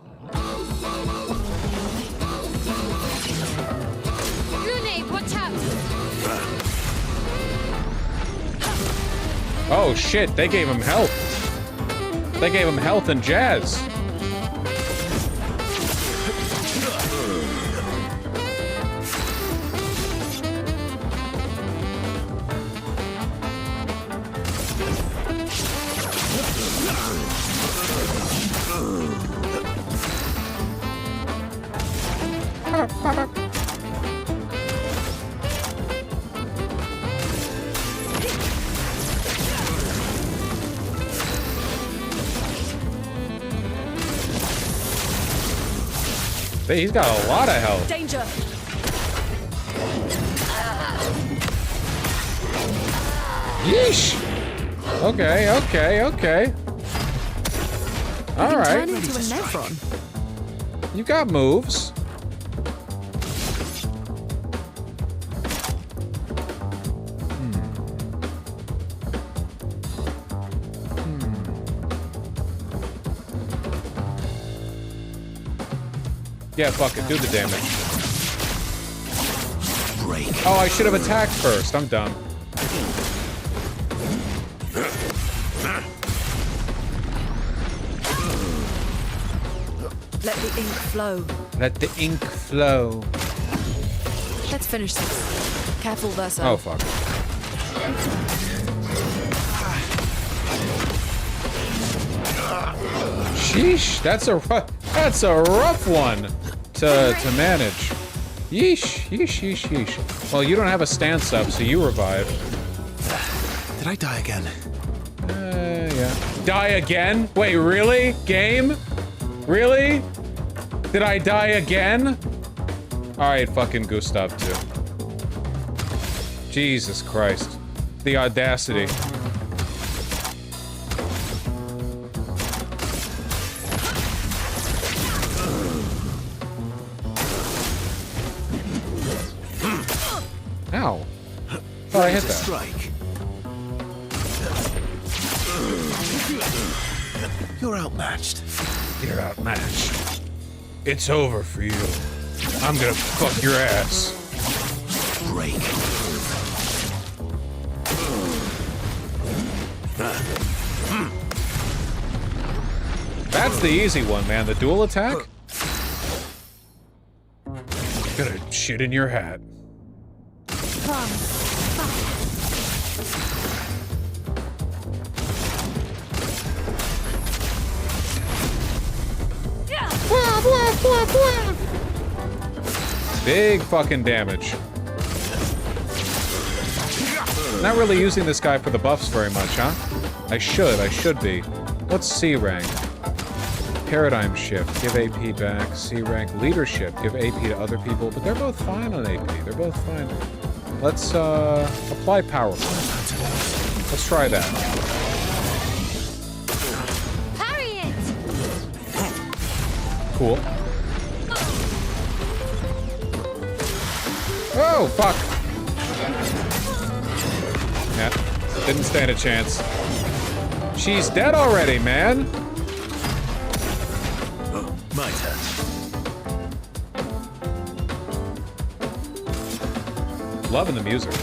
Grenade, watch out! Oh shit, they gave him health. They gave him health and jazz. He's got a lot of health. Danger. Yeesh. Okay. All right. Turn into a Nephron. You got moves. Yeah, fuck it. Do the damage. Oh, I should have attacked first. I'm dumb. Let the ink flow. Let the ink flow. Let's finish this. Careful, Verso. Oh, fuck. Sheesh, that's a rough one to manage. Yeesh, yeesh, yeesh, yeesh. Well, you don't have a stance up, so you revive. Did I die again? Yeah. Die again? Wait, really? Game? Really? Did I die again? Alright, fucking Gustav too. Jesus Christ. The audacity. Ow. Thought I hit that. Strike. You're outmatched. You're outmatched. It's over for you. I'm gonna fuck your ass. Break. That's the easy one, man. The dual attack? Gonna shit in your hat. Big fucking damage. Not really using this guy for the buffs very much, huh? I should be. What's C rank? Paradigm shift, give AP back. C rank, leadership, give AP to other people, but they're both fine on AP. They're both fine. Let's apply power. Let's try that. Parry it. Cool. Oh, fuck. Yeah, didn't stand a chance. She's dead already, man. My turn. Loving the music.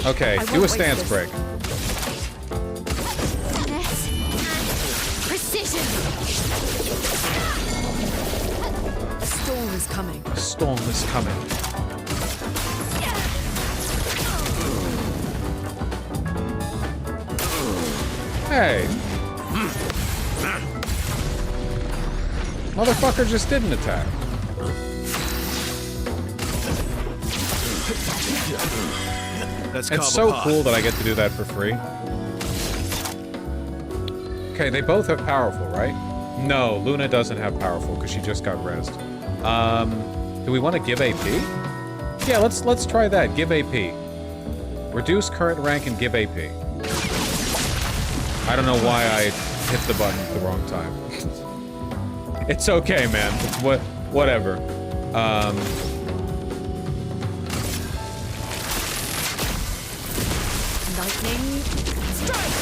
Okay, do a stance break. Precision. A storm is coming. A storm is coming. Hey. Motherfucker just didn't attack. It's so cool that I get to do that for free. Okay, they both have powerful, right? No, Luna doesn't have powerful because she just got rezzed. Do we want to give AP? Yeah, let's try that. Give AP. Reduce current rank and give AP. I don't know why I hit the button at the wrong time. It's okay, man. It's whatever. Lightning strike.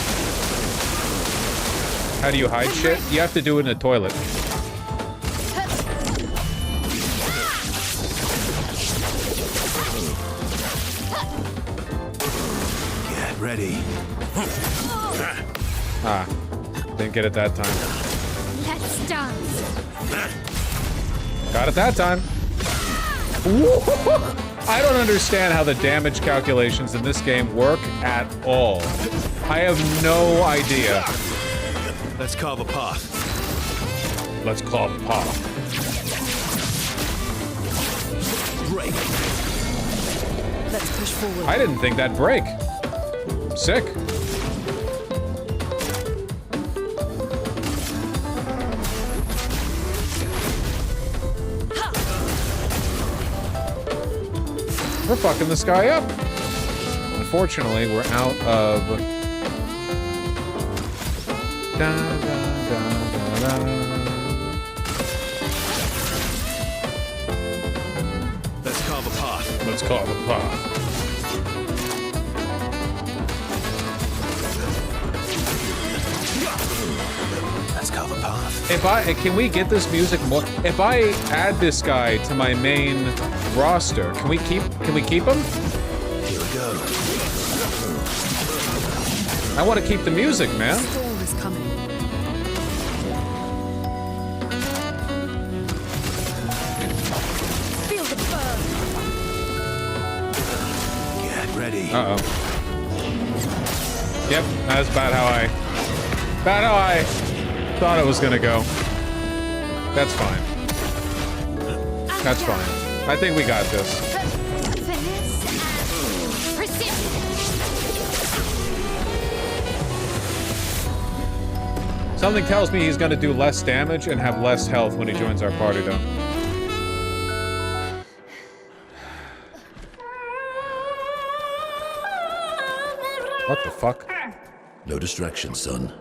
How do you hide shit? You have to do it in a toilet. Get ready. Ah, didn't get it that time. Let's dance. Got it that time. I don't understand how the damage calculations in this game work at all. I have no idea. Let's carve a path. Let's carve a path. Break. Let's push forward. I didn't think that'd break. Sick. We're fucking this guy up. Unfortunately, we're out of... Da, da, da, da, da. Let's carve a path. Let's carve a path. Let's carve a path. Can we get this music more? If I add this guy to my main roster, can we keep him? Here we go. I want to keep the music, man. Storm is coming. ready. Uh-oh. Yep, that's about how I thought it was gonna go. That's fine. That's fine. I think we got this. Something tells me he's gonna do less damage and have less health when he joins our party, though. What the fuck? No distraction, son.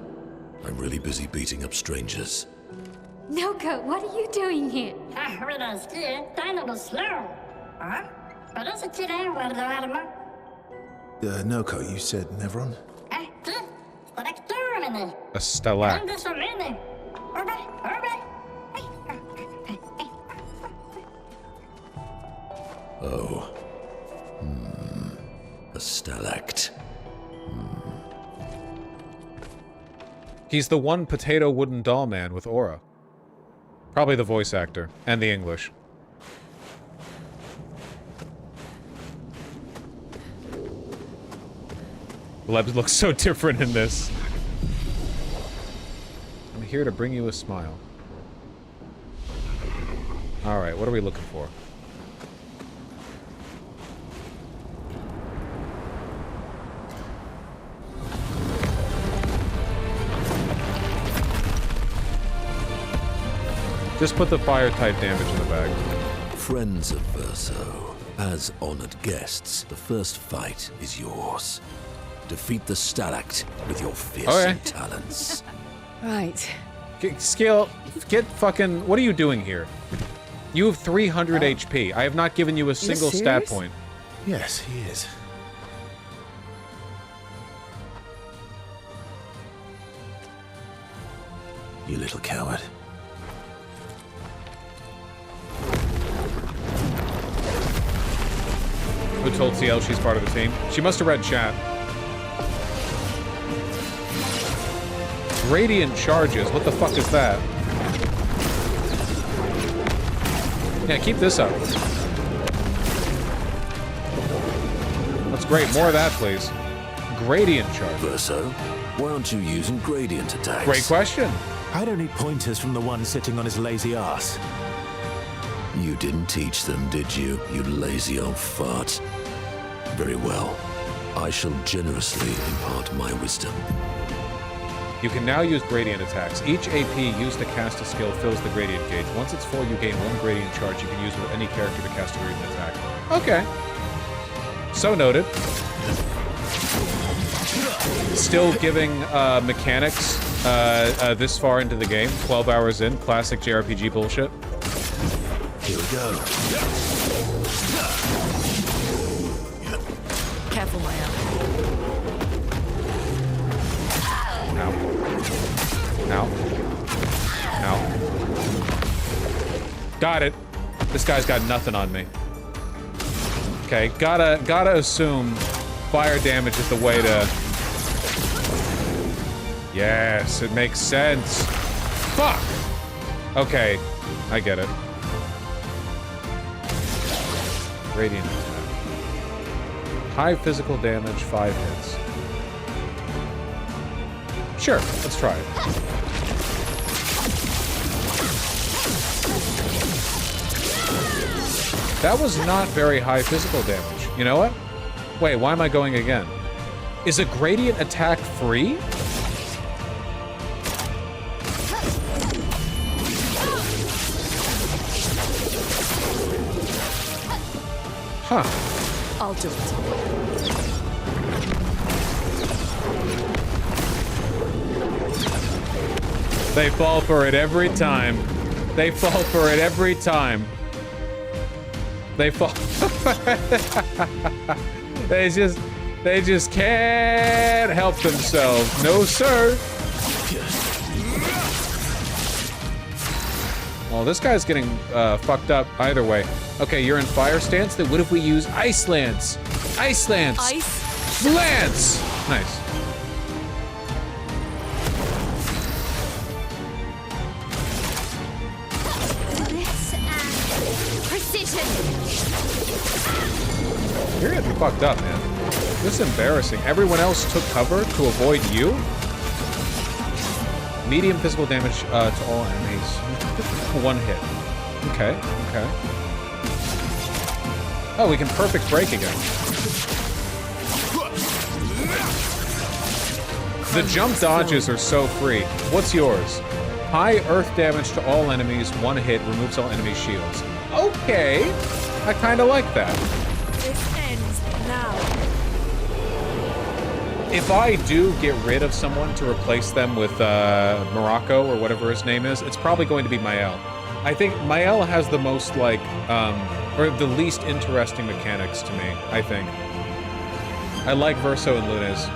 I'm really busy beating up strangers. Noko, what are you doing here? Noko, you said Nevron? A stalact. Oh. A stalact. He's the one potato wooden doll man with aura. Probably the voice actor. And the English. Lebs looks so different in this. I'm here to bring you a smile. Alright, what are we looking for? Just put the fire type damage in the bag. Friends of Verso, as honored guests, the first fight is yours. Defeat the Stalact with your fearsome talents. Right. Scale, get fucking... What are you doing here? You have 300 HP. I have not given you a single stat point. Yes, he is. You little coward. Who told CL she's part of the team? She must have read chat. Radiant charges. What the fuck is that? Yeah, keep this up. That's great. More of that, please. Gradient charge. Verso, why aren't you using gradient attacks? Great question. I don't need pointers from the one sitting on his lazy ass. You didn't teach them, did you, you lazy old fart? Very well. I shall generously impart my wisdom. You can now use gradient attacks. Each AP used to cast a skill fills the gradient gauge. Once it's full, you gain 1 gradient charge you can use with any character to cast a gradient attack. Okay. So noted. Still giving mechanics this far into the game. 12 hours in. Classic JRPG bullshit. Here we go. Careful, Maya. Ow. Ow. Ow. Got it. This guy's got nothing on me. Okay, gotta assume fire damage is the way to... Yes, it makes sense. Fuck! Okay, I get it. Radiant attack. High physical damage, 5 hits. Sure, let's try it. That was not very high physical damage. You know what? Wait, why am I going again? Is a gradient attack free? Huh. I'll do it. They fall for it every time. They fall for it every time. They fall. They just can't help themselves. No, sir. Well, this guy's getting fucked up either way. Okay, you're in fire stance. Then what if we use ice lance? Ice lance. Ice lance. Nice. Precision. You're getting fucked up, man. This is embarrassing. Everyone else took cover to avoid you? Medium physical damage to all enemies. One hit. Okay, okay. Oh, we can perfect break again. The jump dodges are so free. What's yours? High earth damage to all enemies, one hit, removes all enemy shields. Okay, I kind of like that. This ends now. If I do get rid of someone to replace them with Morocco or whatever his name is, it's probably going to be Mael. I think Mael has the most, like, or the least interesting mechanics to me, I think. I like Verso and Lunes.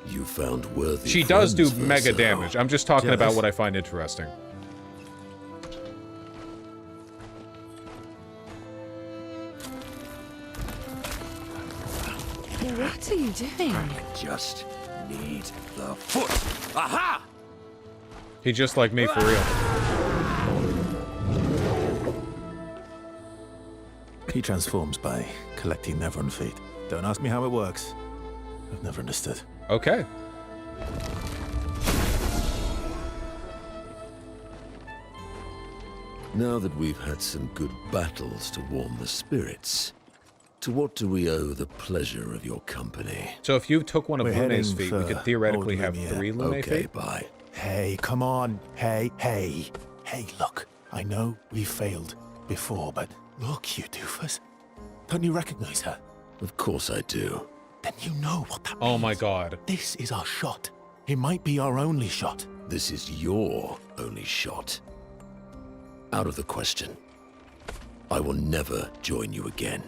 You found worthy. She does do friends, mega Verso. damage. I'm just talking about Jealous? what I find interesting. What are you doing? I just need the foot. Aha! He just like me for real. He transforms by collecting Nevron feet. Don't ask me how it works. I've never understood. Okay. Now that we've had some good battles to warm the spirits, to what do we owe the pleasure of your company? So if you took one of We're Lune's heading feet, we for could theoretically Old have Lumiere. 3 Lune Okay, feet? bye. Hey, come on. Hey, look. I know we failed before, but look, you doofus. Don't you recognize her? Of course I do. Then you know what that means. Oh my god. This is our shot. It might be our only shot. This is your only shot. Out of the question. I will never join you again.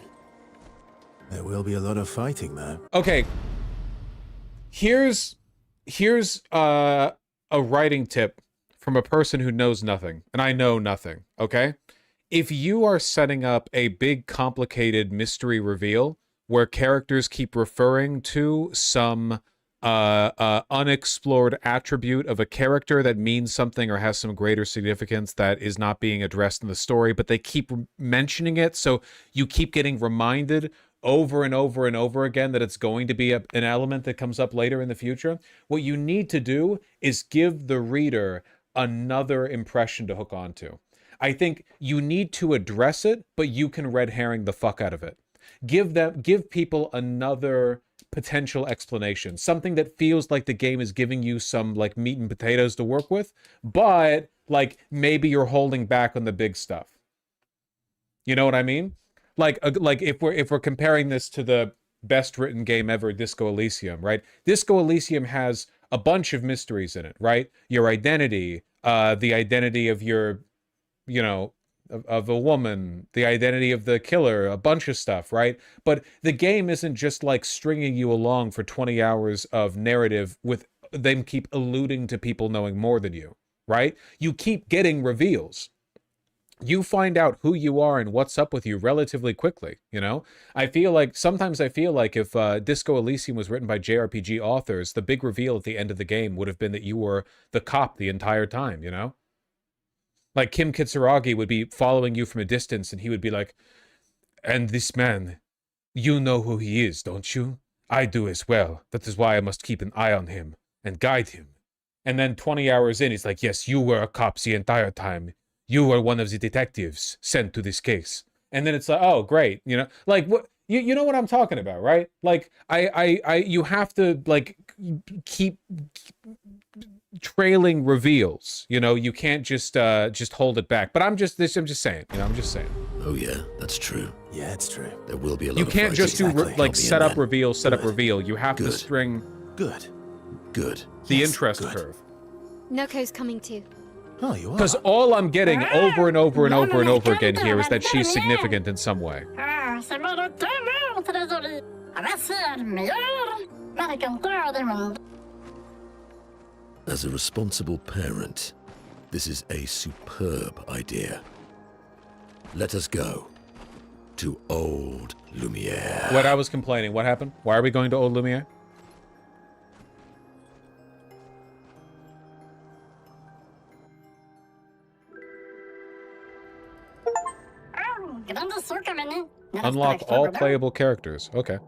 There will be a lot of fighting, though. Okay. Here's a writing tip from a person who knows nothing, and I know nothing, okay? If you are setting up a big, complicated mystery reveal where characters keep referring to some unexplored attribute of a character that means something or has some greater significance that is not being addressed in the story, but they keep mentioning it, so you keep getting reminded over and over and over again that it's going to be an element that comes up later in the future, what you need to do is give the reader another impression to hook onto. I think you need to address it, but you can red herring the fuck out of it. Give people another potential explanation, something that feels like the game is giving you some like meat and potatoes to work with, but like maybe you're holding back on the big stuff. You know what I mean? Like if we're comparing this to the best written game ever, Disco Elysium, right? Disco Elysium has a bunch of mysteries in it, right? Your identity, the identity of your, you know, of a woman, the identity of the killer, a bunch of stuff, right? But the game isn't just like stringing you along for 20 hours of narrative with them keep alluding to people knowing more than you, right? You keep getting reveals. You find out who you are and what's up with you relatively quickly, you know? Sometimes I feel like if Disco Elysium was written by JRPG authors, the big reveal at the end of the game would have been that you were the cop the entire time, you know? Like Kim Kitsuragi would be following you from a distance and he would be like, and this man, you know who he is, don't you? I do as well. That is why I must keep an eye on him and guide him. And then 20 hours in, he's like, yes, you were a cop the entire time. You were one of the detectives sent to this case. And then it's like, oh, great. You know, like what, you know what I'm talking about, right? Like you have to like keep trailing reveals, you know, you can't just hold it back. But I'm just saying, you know, I'm just saying. Oh yeah, that's true. Yeah, it's true. There will be a lot You of can't just do fighting. like set up reveal, set up reveal. You have to string Good. the interest curve. Noko's coming too. Oh, you are. Because all I'm getting over and over and over and over again here is that she's significant in some way. As a responsible parent, this is a superb idea. Let us go to Old Lumiere. What I was complaining, what happened? Why are we going to Old Lumiere? Unlock all playable characters. Okay.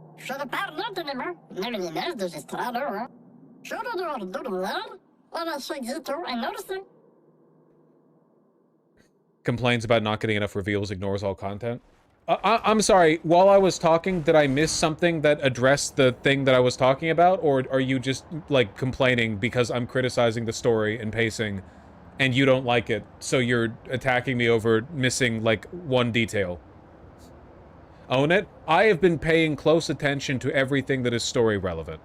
Complains about not getting enough reveals, ignores all content. I'm sorry, while I was talking, did I miss something that addressed the thing that I was talking about? Or are you just, like, complaining because I'm criticizing the story and pacing and you don't like it, so you're attacking me over missing, like, one detail? Own it? I have been paying close attention to everything that is story relevant.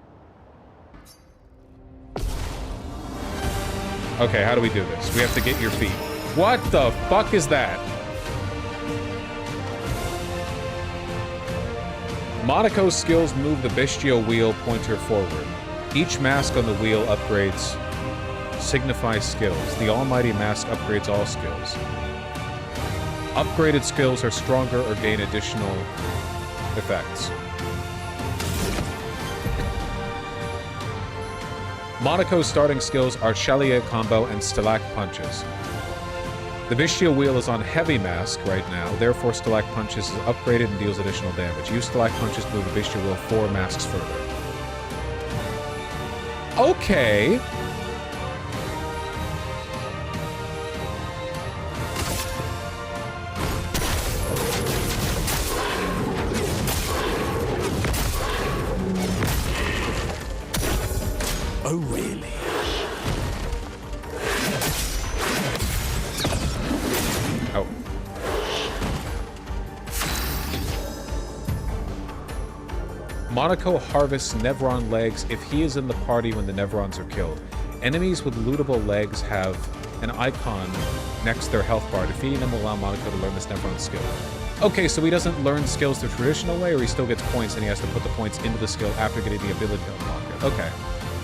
Okay, how do we do this? We have to get your feet. What the fuck is that? Monaco's skills move the bestial wheel pointer forward. Each mask on the wheel upgrades signifies skills. The almighty mask upgrades all skills. Upgraded skills are stronger or gain additional effects. Monaco's starting skills are Chalier Combo and Stalag Punches. The bestial wheel is on heavy mask right now, therefore Stalag Punches is upgraded and deals additional damage. Use Stalag Punches to move the bestial wheel 4 masks further. Okay. Oh, really? Oh. Monaco harvests Nevron legs if he is in the party when the Nevrons are killed. Enemies with lootable legs have an icon next to their health bar. Defeating them will allow Monaco to learn this Nevron skill. Okay, so he doesn't learn skills the traditional way, or he still gets points and he has to put the points into the skill after getting the ability to unlock it. Okay.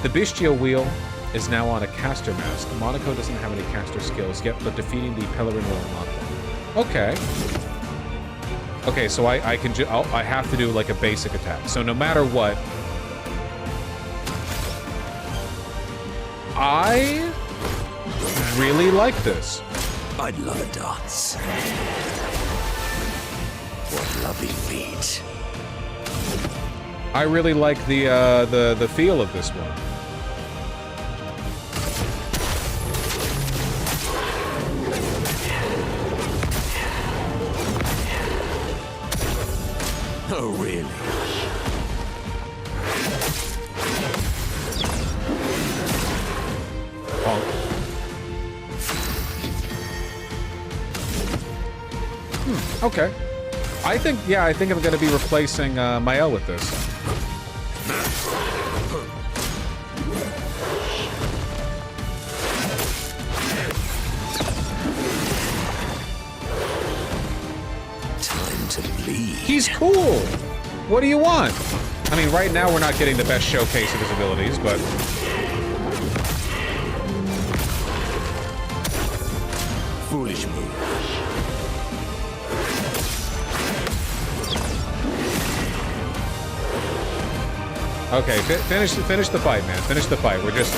The bestial wheel is now on a caster mask. Monaco doesn't have any caster skills yet, but defeating the Pellerin will unlock one. Okay. Okay, so I have to do like a basic attack. So no matter what, I really like this. I'd love a dance. What lovely feet. I really like the feel of this one. Oh, really? Okay. I think I'm going to be replacing Mael with this. Time to bleed. He's cool. What do you want? I mean, right now we're not getting the best showcase of his abilities, but... Foolish move. Okay, finish the fight, man. Finish the fight. We're just...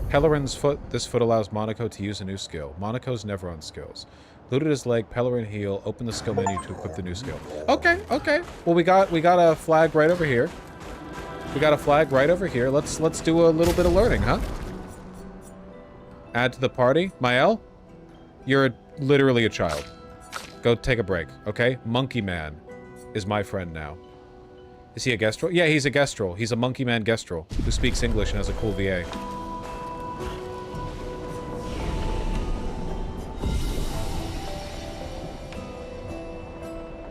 Pellerin's foot. This foot allows Monaco to use a new skill. Monaco's Nevron skills. Looted his leg, Pellerin heal. Open the skill menu to equip the new skill. Okay, okay. Well, we got a flag right over here. We got a flag right over here. Let's do a little bit of learning, huh? Add to the party. Mael, you're literally a child. Go take a break, okay? Monkey Man is my friend now. Is he a Gestrel? Yeah, he's a Gestrel. He's a Monkey Man Gestrel who speaks English and has a cool VA.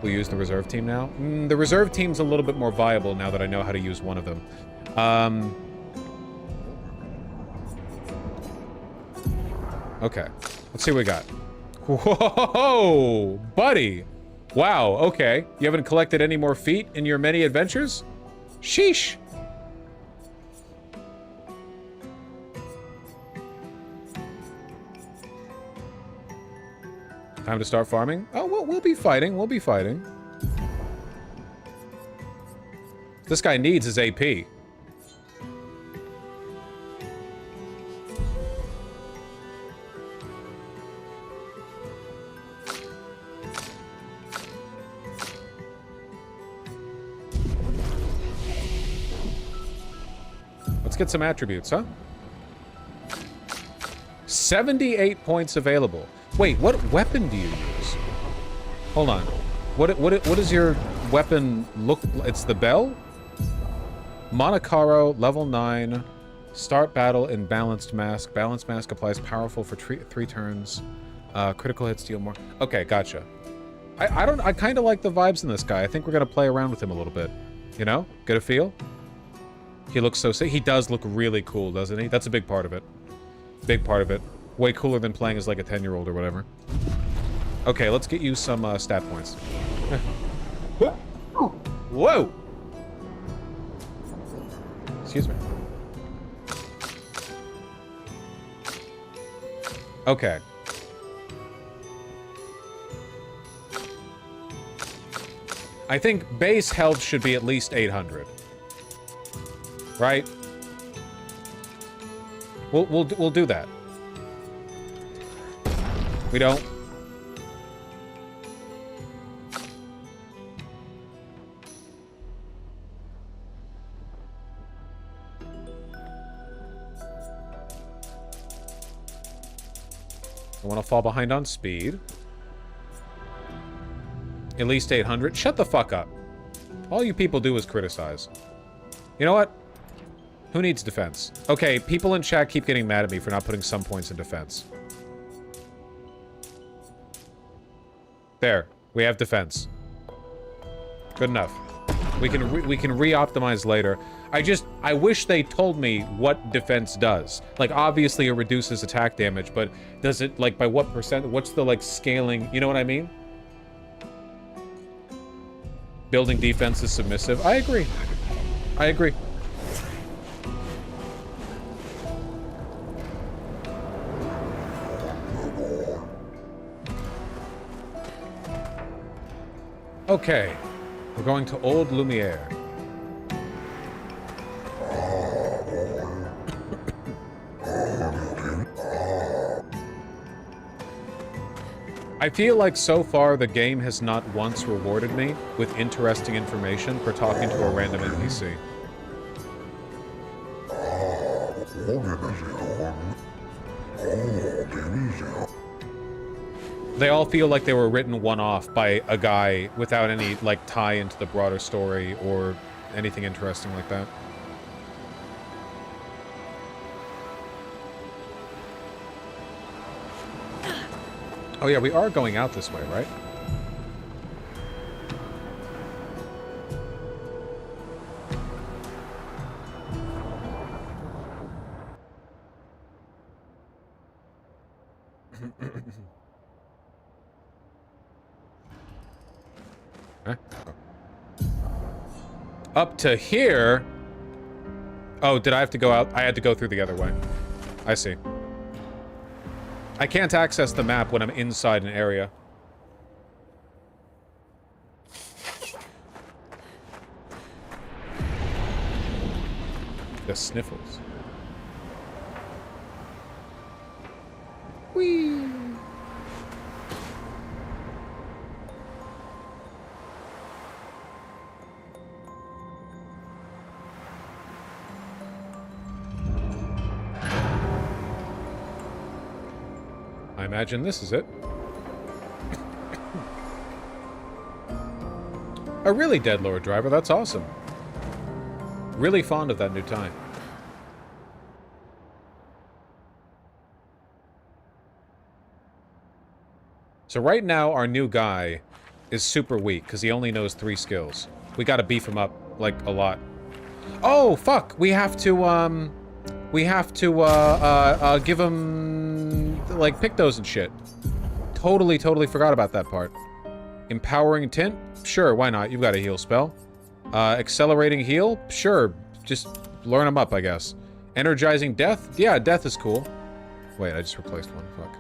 We'll use the reserve team now. The reserve team's a little bit more viable now that I know how to use one of them. Okay, let's see what we got. Whoa, buddy. Wow, okay. You haven't collected any more feet in your many adventures? Sheesh. Time to start farming? Oh, we'll be fighting. We'll be fighting. This guy needs his AP. get some attributes, huh? 78 points available. Wait, what weapon do you use? Hold on. What does your weapon look like? It's the bell? Monocaro, level 9. Start battle in Balanced Mask. Balanced Mask applies powerful for 3 turns. Critical hits deal more. Okay, gotcha. I kind of like the vibes in this guy. I think we're going to play around with him a little bit. You know? Get a feel? He looks so sick. He does look really cool, doesn't he? That's a big part of it. Big part of it. Way cooler than playing as like a 10-year-old or whatever. Okay, let's get you some stat points. Whoa! Excuse me. Okay. I think base health should be at least 800. Right? We'll do that. We don't. I want to fall behind on speed. At least 800. Shut the fuck up. All you people do is criticize. You know what? Who needs defense? Okay, people in chat keep getting mad at me for not putting some points in defense. There. We have defense. Good enough. We can re-optimize later. I wish they told me what defense does. Like, obviously it reduces attack damage, but does it, like, by what percent? What's the, like, scaling? You know what I mean? Building defense is submissive. I agree. I agree. Okay. We're going to Old Lumiere. I feel like so far the game has not once rewarded me with interesting information for talking to a random NPC. They all feel like they were written one-off by a guy without any, like, tie into the broader story or anything interesting like that. Oh yeah, we are going out this way, right? Huh? Oh. Up to here? Oh, did I have to go out? I had to go through the other way. I see. I can't access the map when I'm inside an area. The sniffles. Whee! I imagine this is it. A really dead Lord driver, that's awesome. Really fond of that new time. So right now, our new guy is super weak, because he only knows 3 skills. We gotta beef him up, like, a lot. Oh, fuck! We have to give him, like, pictos and shit. Totally forgot about that part. Empowering Tint? Sure, why not? You've got a heal spell. Accelerating Heal? Sure, just learn them up, I guess. Energizing Death? Yeah, Death is cool. Wait, I just replaced one, fuck.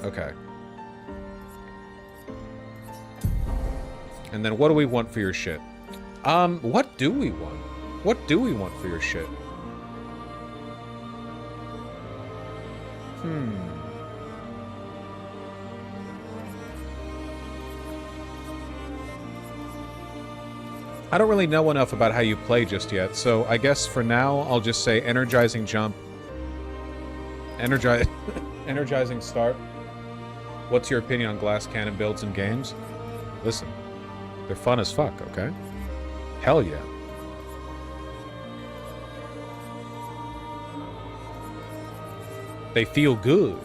Okay. And then what do we want for your shit? What do we want? What do we want for your shit? I don't really know enough about how you play just yet, so I guess for now I'll just say energizing jump. Energizing start. What's your opinion on glass cannon builds in games? Listen, they're fun as fuck, okay? Hell yeah. They feel good.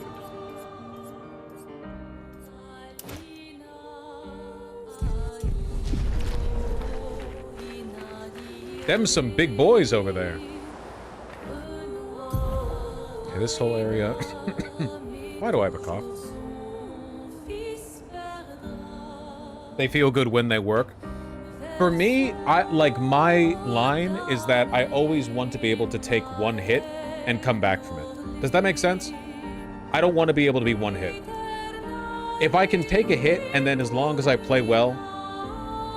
Them some big boys over there. Okay, this whole area. Why do I have a cough? They feel good when they work. For me, my line is that I always want to be able to take one hit and come back from it. Does that make sense? I don't want to be able to be one hit. If I can take a hit and then as long as I play well,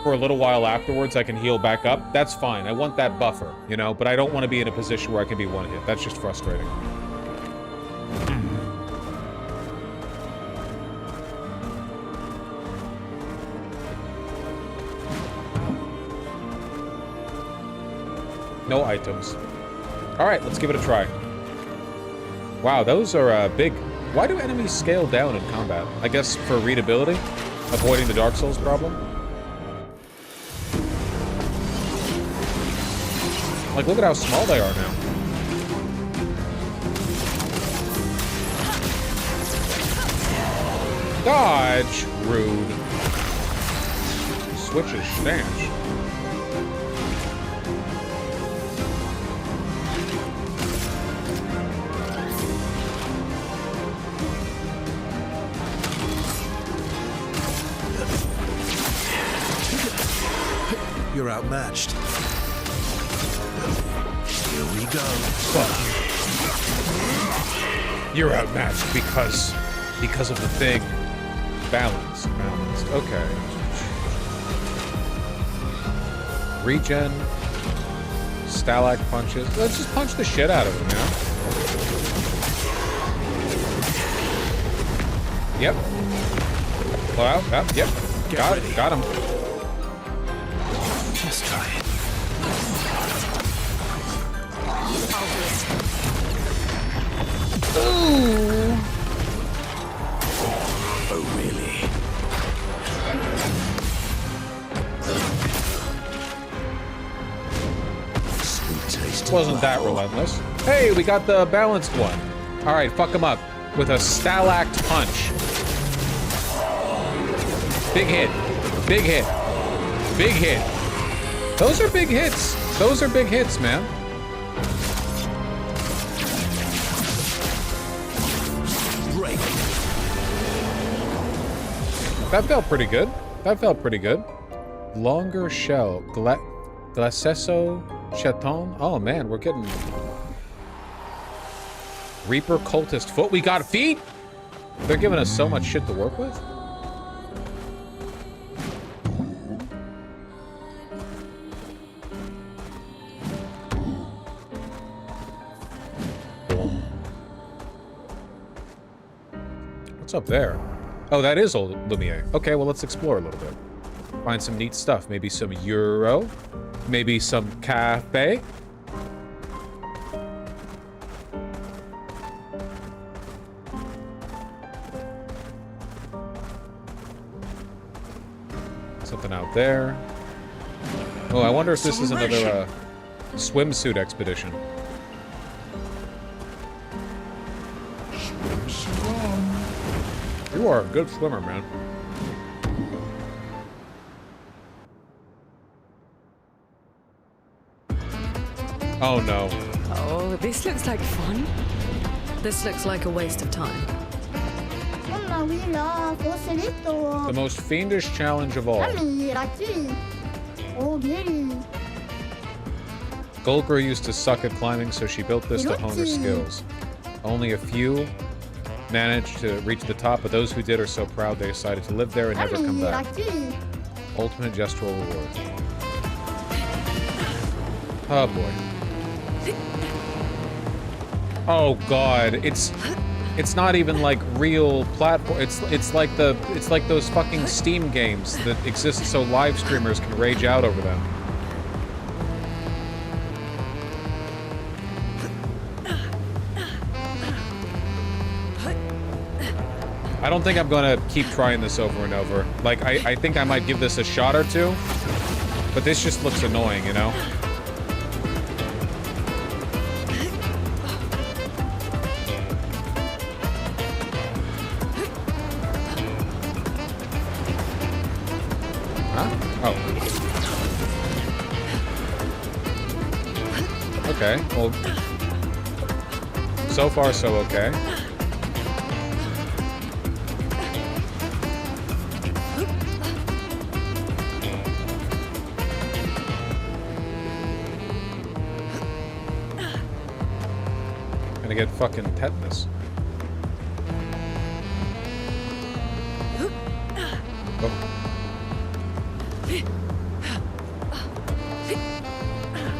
for a little while afterwards I can heal back up, that's fine. I want that buffer, you know, but I don't want to be in a position where I can be one hit. That's just frustrating. No items. Alright, let's give it a try. Wow, those are big. Why do enemies scale down in combat? I guess for readability? Avoiding the Dark Souls problem? Like, look at how small they are now. Dodge! Rude. Switch his stance. You're outmatched. Here we go. Fuck. You're outmatched because of the thing. Balance. Okay. Regen. Stalag punches. Let's just punch the shit out of him, you know? Yep. Well, yep. Got him. Let's try it. Ooh. Oh, really? Sweet taste. Wasn't that relentless? Hey, we got the balanced one. All right, fuck him up with a Stalact punch. Big hit. Big hit. Big hit. Those are big hits. Those are big hits, man. Break. That felt pretty good. That felt pretty good. Longer shell. Glacesso Chaton. Oh man, we're getting Reaper Cultist Foot. We got feet? They're giving us so much shit to work with. What's up there? Oh, that is old Lumiere. Okay, well, let's explore a little bit. Find some neat stuff. Maybe some Euro. Maybe some cafe. Something out there. Oh, I wonder if this is another swimsuit expedition. You are a good swimmer, man. Oh no. Oh, this looks like fun. This looks like a waste of time. The most fiendish challenge of all. Golgro used to suck at climbing, so she built this to hone her skills. Only a few managed to reach the top, but those who did are so proud they decided to live there and never come back. Ultimate gestural reward. Oh boy. Oh god, it's not even like real platform. It's like those fucking Steam games that exist so live streamers can rage out over them. I don't think I'm gonna keep trying this over and over. Like, I think I might give this a shot or two, but this just looks annoying, you know? Huh? Oh. Okay, well, so far so okay. Gonna get fucking tetanus. Oh.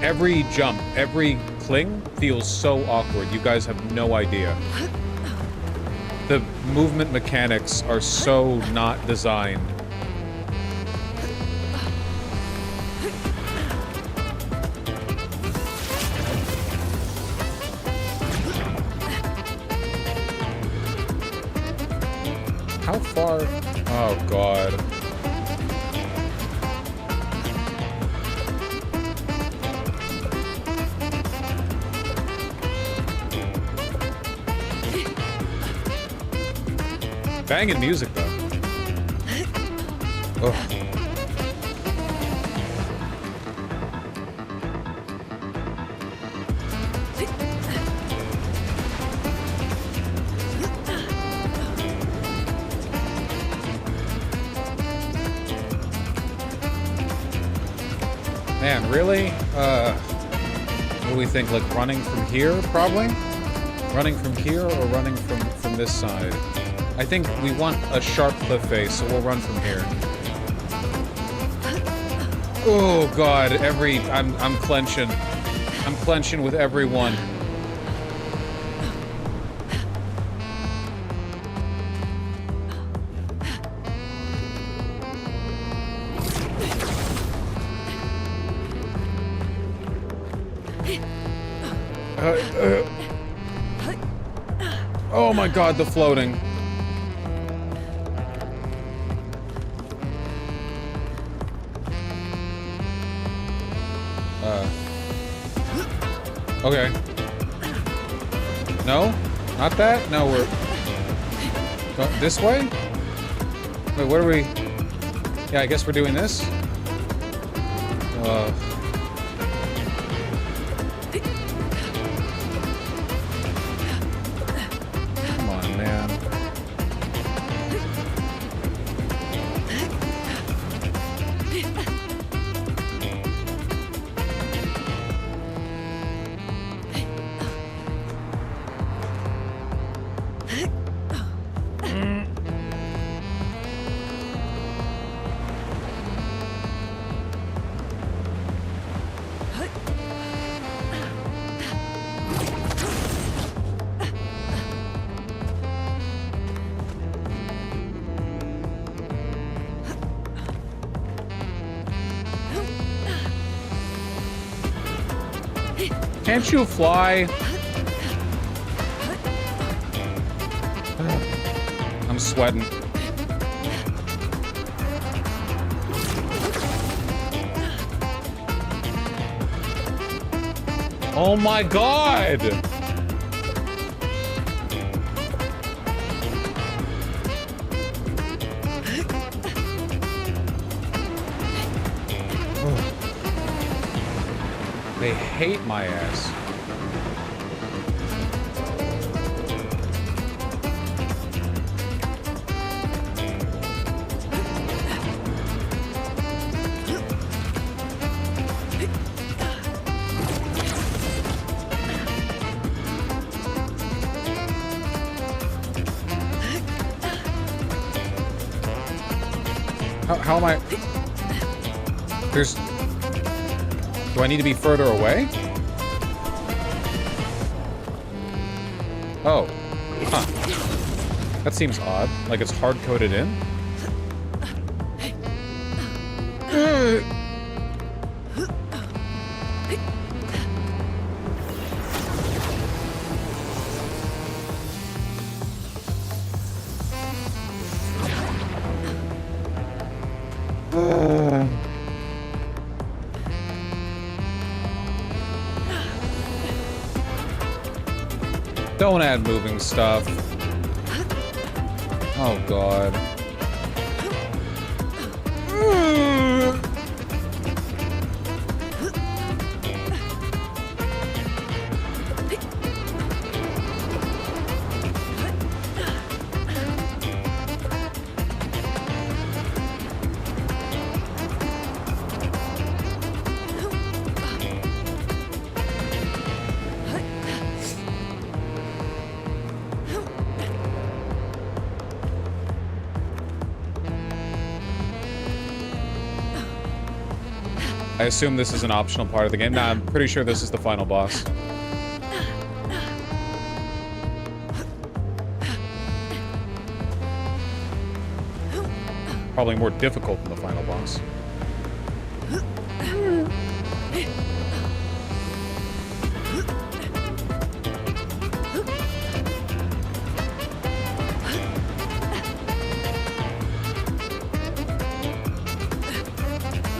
Every jump, every cling feels so awkward. You guys have no idea. The movement mechanics are so not designed. How far? Oh, God. Banging music, though. Ugh. Man, really? What do we think? Like running from here, probably? Running from here or running from this side? I think we want a sharp cliff face, so we'll run from here. Oh God, I'm clenching. I'm clenching with every one. Oh my God, the floating. Okay. No? Not that? No, we're... This way? Wait, what are we... Yeah, I guess we're doing this? Come on, man. Can't you fly? I'm sweating. Oh my God! They hate my ass. How am I? There's... Do I need to be further away? Oh. Huh. That seems odd. Like it's hard-coded in. Don't add moving stuff. Oh, God. I assume this is an optional part of the game. Nah, I'm pretty sure this is the final boss. Probably more difficult than the final boss.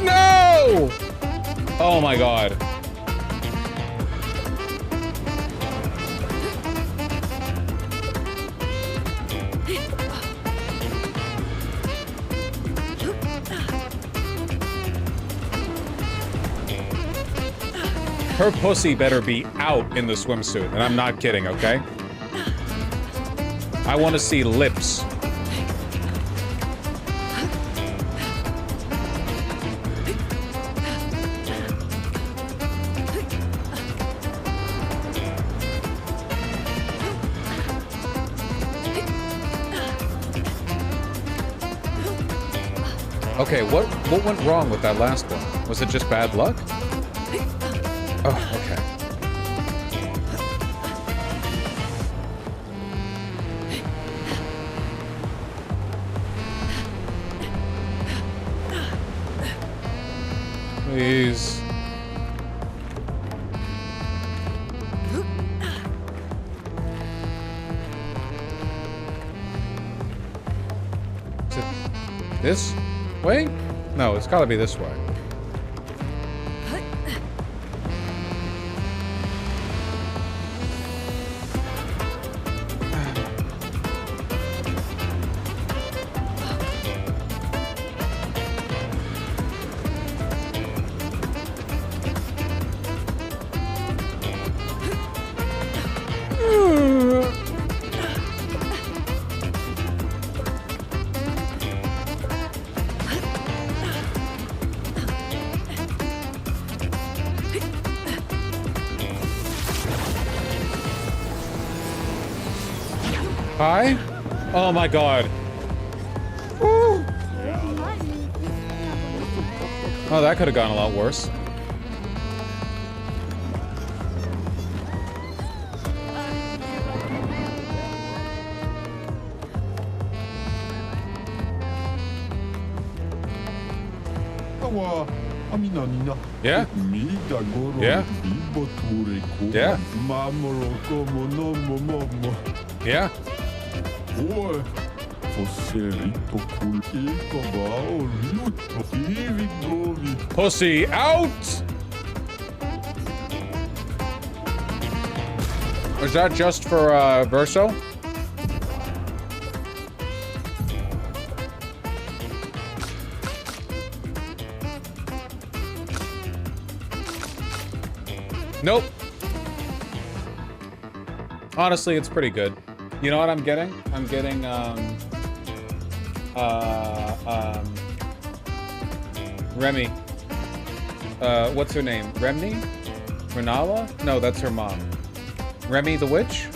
No! Oh my God. Her pussy better be out in the swimsuit, and I'm not kidding, okay? I want to see lips. Okay, what went wrong with that last one? Was it just bad luck? Oh, okay. Please. Is it this way? No, it's gotta be this way. Hi? Oh my God. Woo. Oh, that could have gone a lot worse. Yeah. Yeah. Yeah. Yeah. Pussy out! Is that just for Verso? Nope. Honestly, it's pretty good. You know what I'm getting? I'm getting, Remy. What's her name? Remni? Renala? No, that's her mom. Remy the Witch?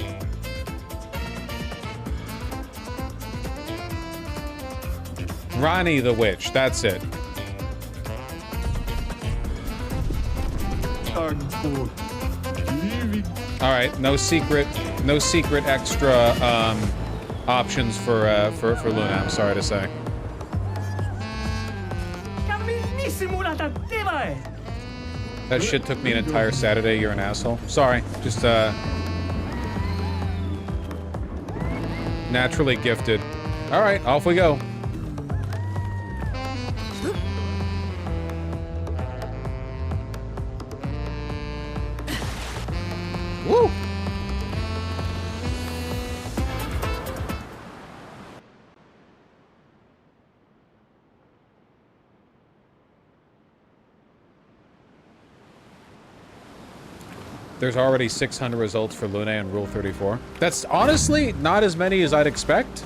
Ronnie the Witch, that's it. Alright, no secret extra options for Luna, I'm sorry to say. That shit took me an entire Saturday, you're an asshole. Sorry, just naturally gifted. Alright, off we go. Woo! There's already 600 results for Lune and Rule 34. That's honestly not as many as I'd expect.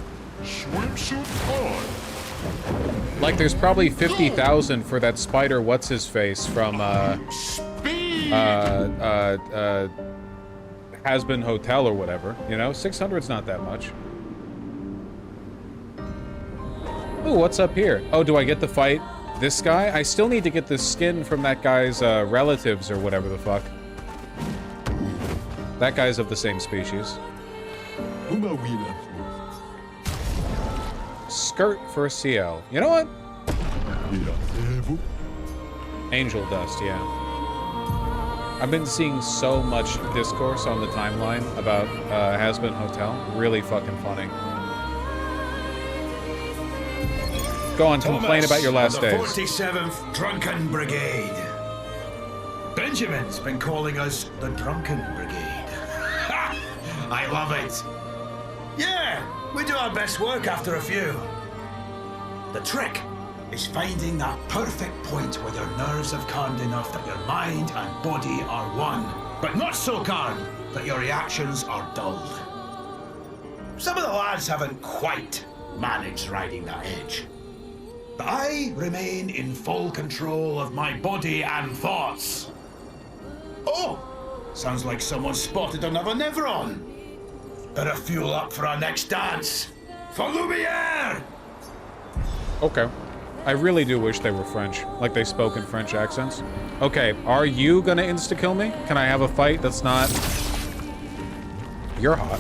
Like, there's probably 50,000 for that spider what's-his-face from, Has-Been Hotel or whatever, you know? 600's not that much. Ooh, what's up here? Oh, do I get to fight this guy? I still need to get the skin from that guy's relatives or whatever the fuck. That guy's of the same species. Skirt for a CL. You know what? Angel dust, yeah. I've been seeing so much discourse on the timeline about Has-Been Hotel. Really fucking funny. Go on, complain about your last days. 47th Drunken Brigade. Benjamin's been calling us the Drunken Brigade. I love it. Yeah, we do our best work after a few. The trick is finding that perfect point where your nerves have calmed enough that your mind and body are one, but not so calm that your reactions are dulled. Some of the lads haven't quite managed riding that edge. But I remain in full control of my body and thoughts. Oh, sounds like someone spotted another Nevron. Better fuel up for our next dance. For Lumiere! Okay. I really do wish they were French, like they spoke in French accents. Okay, are you gonna insta-kill me? Can I have a fight that's not... You're hot.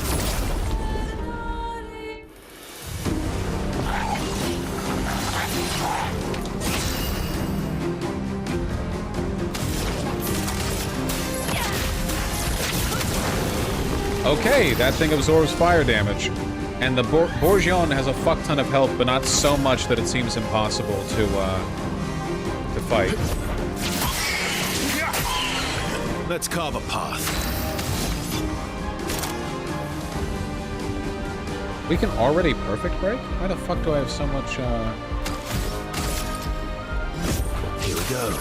Okay, that thing absorbs fire damage. And the Bourgeon has a fuck ton of health, but not so much that it seems impossible to fight. Let's carve a path. We can already perfect break? Why the fuck do I have so much, Here we go.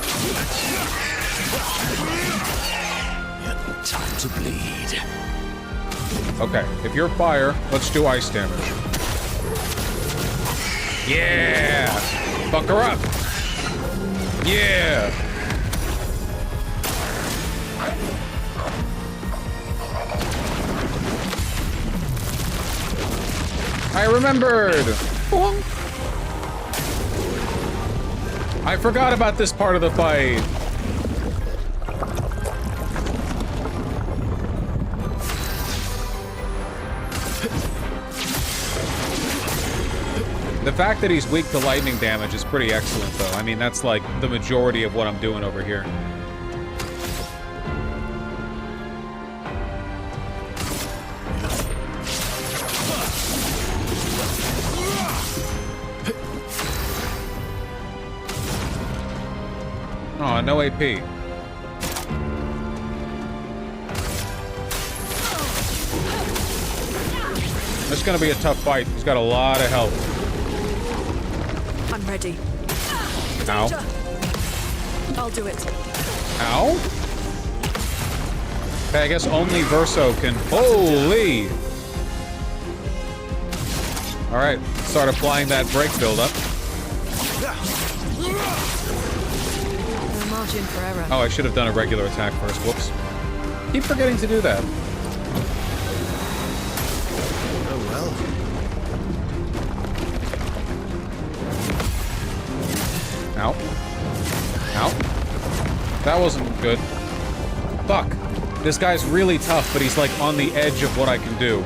Time to bleed. Okay, if you're fire, let's do ice damage. Yeah! Fuck her up! Yeah! I remembered! I forgot about this part of the fight. The fact that he's weak to lightning damage is pretty excellent, though. I mean, that's like the majority of what I'm doing over here. Oh, no AP. This is gonna be a tough fight. He's got a lot of health. I'm ready. Ow. I'll do it. Ow? Okay, I guess only Verso can... Holy! Alright, start applying that break buildup. No margin for error. Oh, I should have done a regular attack first. Whoops. Keep forgetting to do that. Oh well. Ow. Ow. That wasn't good. Fuck. This guy's really tough, but he's like on the edge of what I can do.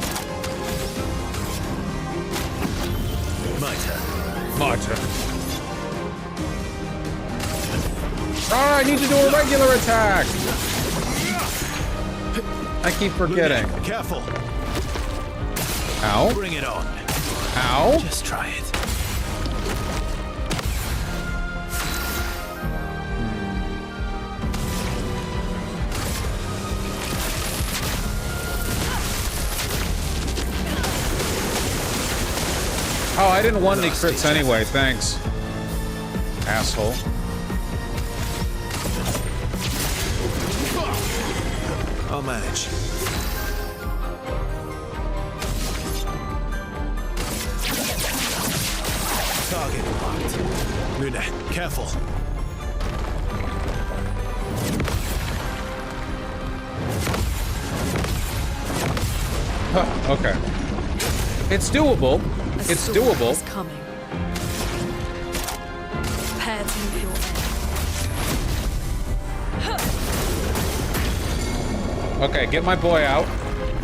My turn. My turn. Oh, I need to do a regular attack! I keep forgetting. Be careful. Ow. Bring it on. Ow. Just try it. Oh, I didn't want any crits anyway, thanks. Asshole. I'll manage. Target marked. Luna, careful. Huh, okay. It's doable. It's doable. Is coming. Prepare to move your end. Okay, get my boy out.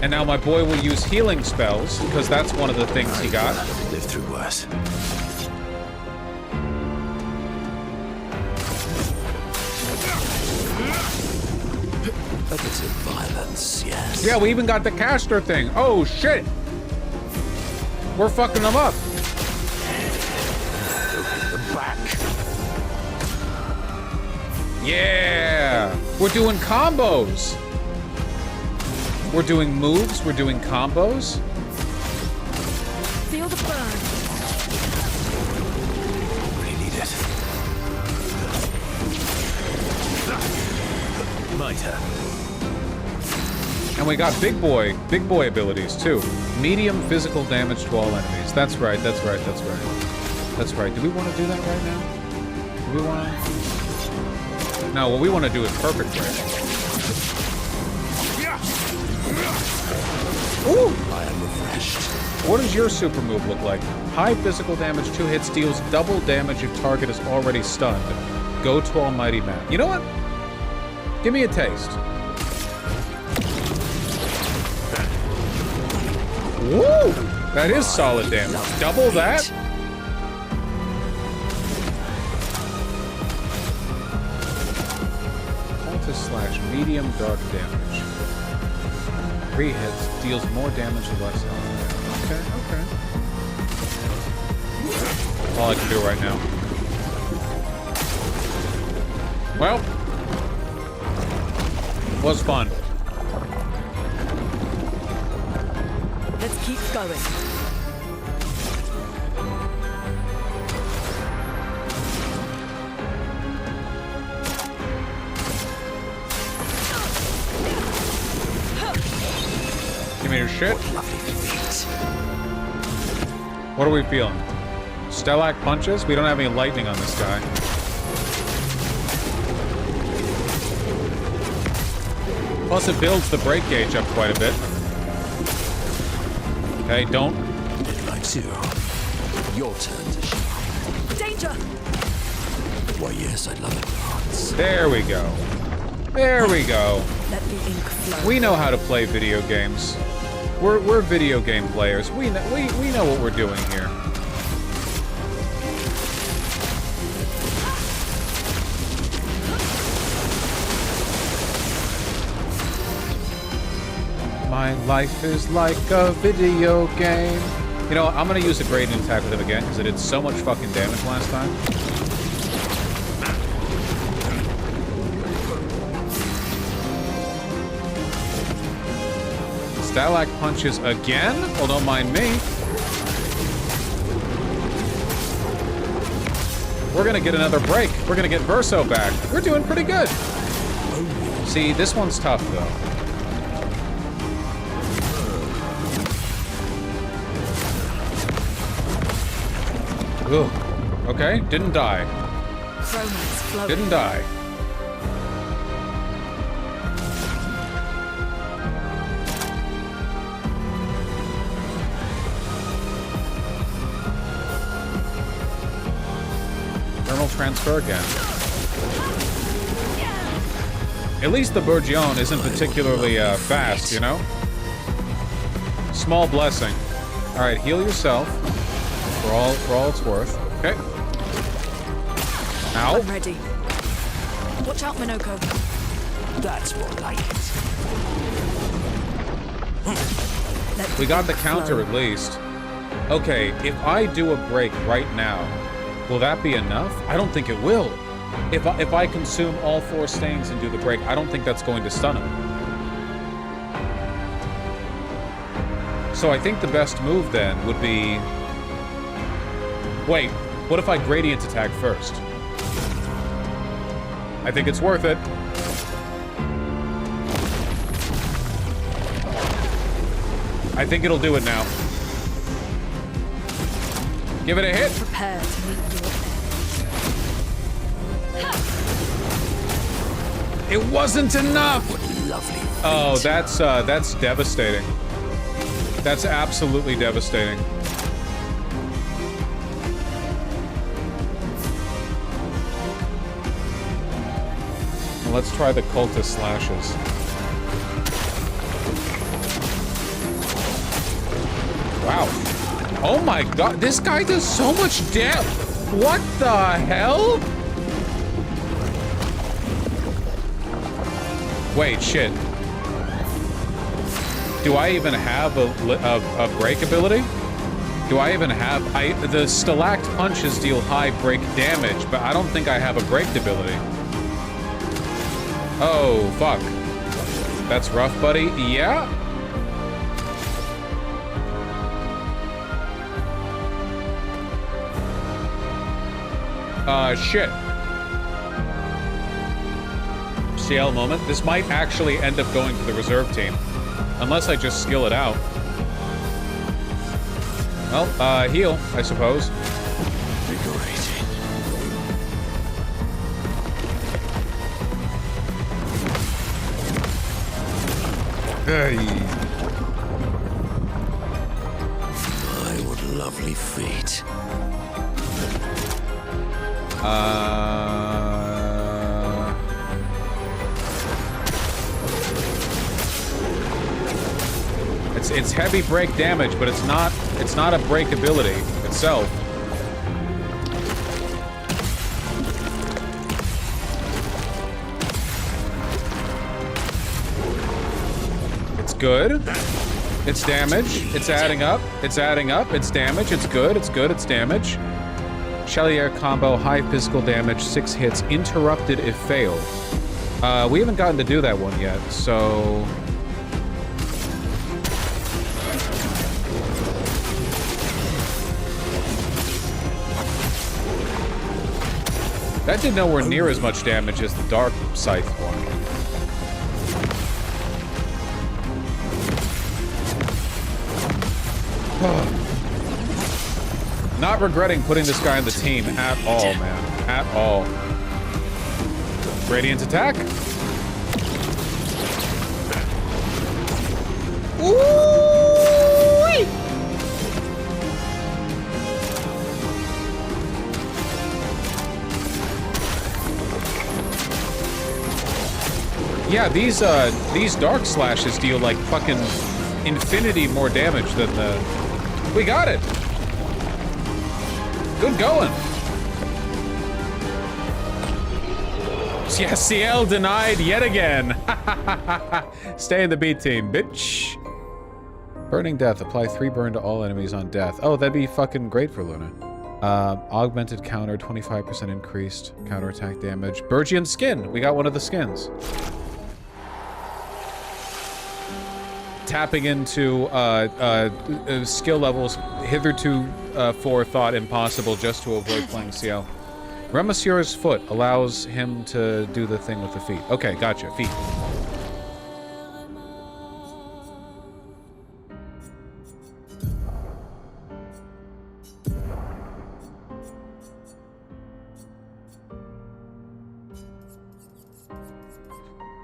And now my boy will use healing spells, because that's one of the things he got. Live through worse. A bit of violence, yes. Yeah, we even got the caster thing. Oh, shit. We're fucking them up. The back. Yeah. We're doing combos. We're doing moves. We're doing combos. Feel the burn. Really need it. Mitre. And we got big boy abilities too. Medium physical damage to all enemies. That's right, that's right, that's right. That's right. Do we want to do that right now? Do we want to? No, what we want to do is perfect right. Ooh! I am refreshed. What does your super move look like? High physical damage, 2 hits, deals double damage if target is already stunned. Go to Almighty Man. You know what? Give me a taste. Woo! That is solid damage. Double that? Cultist / medium dark damage. 3 hits, deals more damage with less health. Okay, okay. That's all I can do right now. Well, was fun. Let's keep going. Give me your shit. What are we feeling? Stellac punches? We don't have any lightning on this guy. Plus it builds the break gauge up quite a bit. Okay, don't. Right, you. Your turn to shine. Danger! Why, yes, I love it. There we go. There we go. Let the ink flow. We know how to play video games. We're video game players. We know what we're doing here. My life is like a video game. You know, I'm gonna use a gradient attack with him again because it did so much fucking damage last time. Stalag punches again? Well, don't mind me. We're gonna get another break. We're gonna get Verso back. We're doing pretty good. See, this one's tough though. Ooh. Okay, didn't die. Didn't die. Thermal transfer again. At least the Bourgeon isn't particularly fast, you know? Small blessing. All right, heal yourself. For all it's worth. Okay. Ow. I'm ready. Watch out, Minoko. That's more like it. We got the counter at least. Okay, if I do a break right now, will that be enough? I don't think it will. If I consume all 4 stains and do the break, I don't think that's going to stun him. So I think the best move then would be... Wait, what if I gradient attack first? I think it's worth it. I think it'll do it now. Give it a hit. Prepare to meet your It wasn't enough. Lovely. Oh, that's devastating. That's absolutely devastating. Let's try the cultist slashes. Wow. Oh my god, this guy does so much damage. What the hell? Wait, shit. Do I even have a break ability? Do I even have... the Stalact punches deal high break damage, but I don't think I have a break ability. Oh, fuck. That's rough, buddy. Yeah? Shit. CL moment. This might actually end up going to the reserve team. Unless I just skill it out. Well, heal, I suppose. Hey. My, what lovely feet. It's heavy break damage, but it's not a break ability itself. It's good. It's damage. It's adding up. It's adding up. It's damage. It's good. It's good. It's damage. Chalier combo, high physical damage, 6 hits, interrupted if failed. We haven't gotten to do that one yet, so... That did nowhere near as much damage as the Dark Scythe one. Not regretting putting this guy on the team at all, man. At all. Radiant attack. Ooh-wee! Yeah, these dark slashes deal like fucking infinity more damage than the... We got it! Good going. Yeah, CL denied yet again. Stay in the B team, bitch. Burning Death. Apply 3 burn to all enemies on death. Oh, that'd be fucking great for Luna. Augmented counter, 25% increased counterattack damage. Burgian skin. We got one of the skins. Tapping into skill levels hitherto for thought impossible just to avoid playing CL. Remassur's foot allows him to do the thing with the feet. Okay, gotcha. Feet.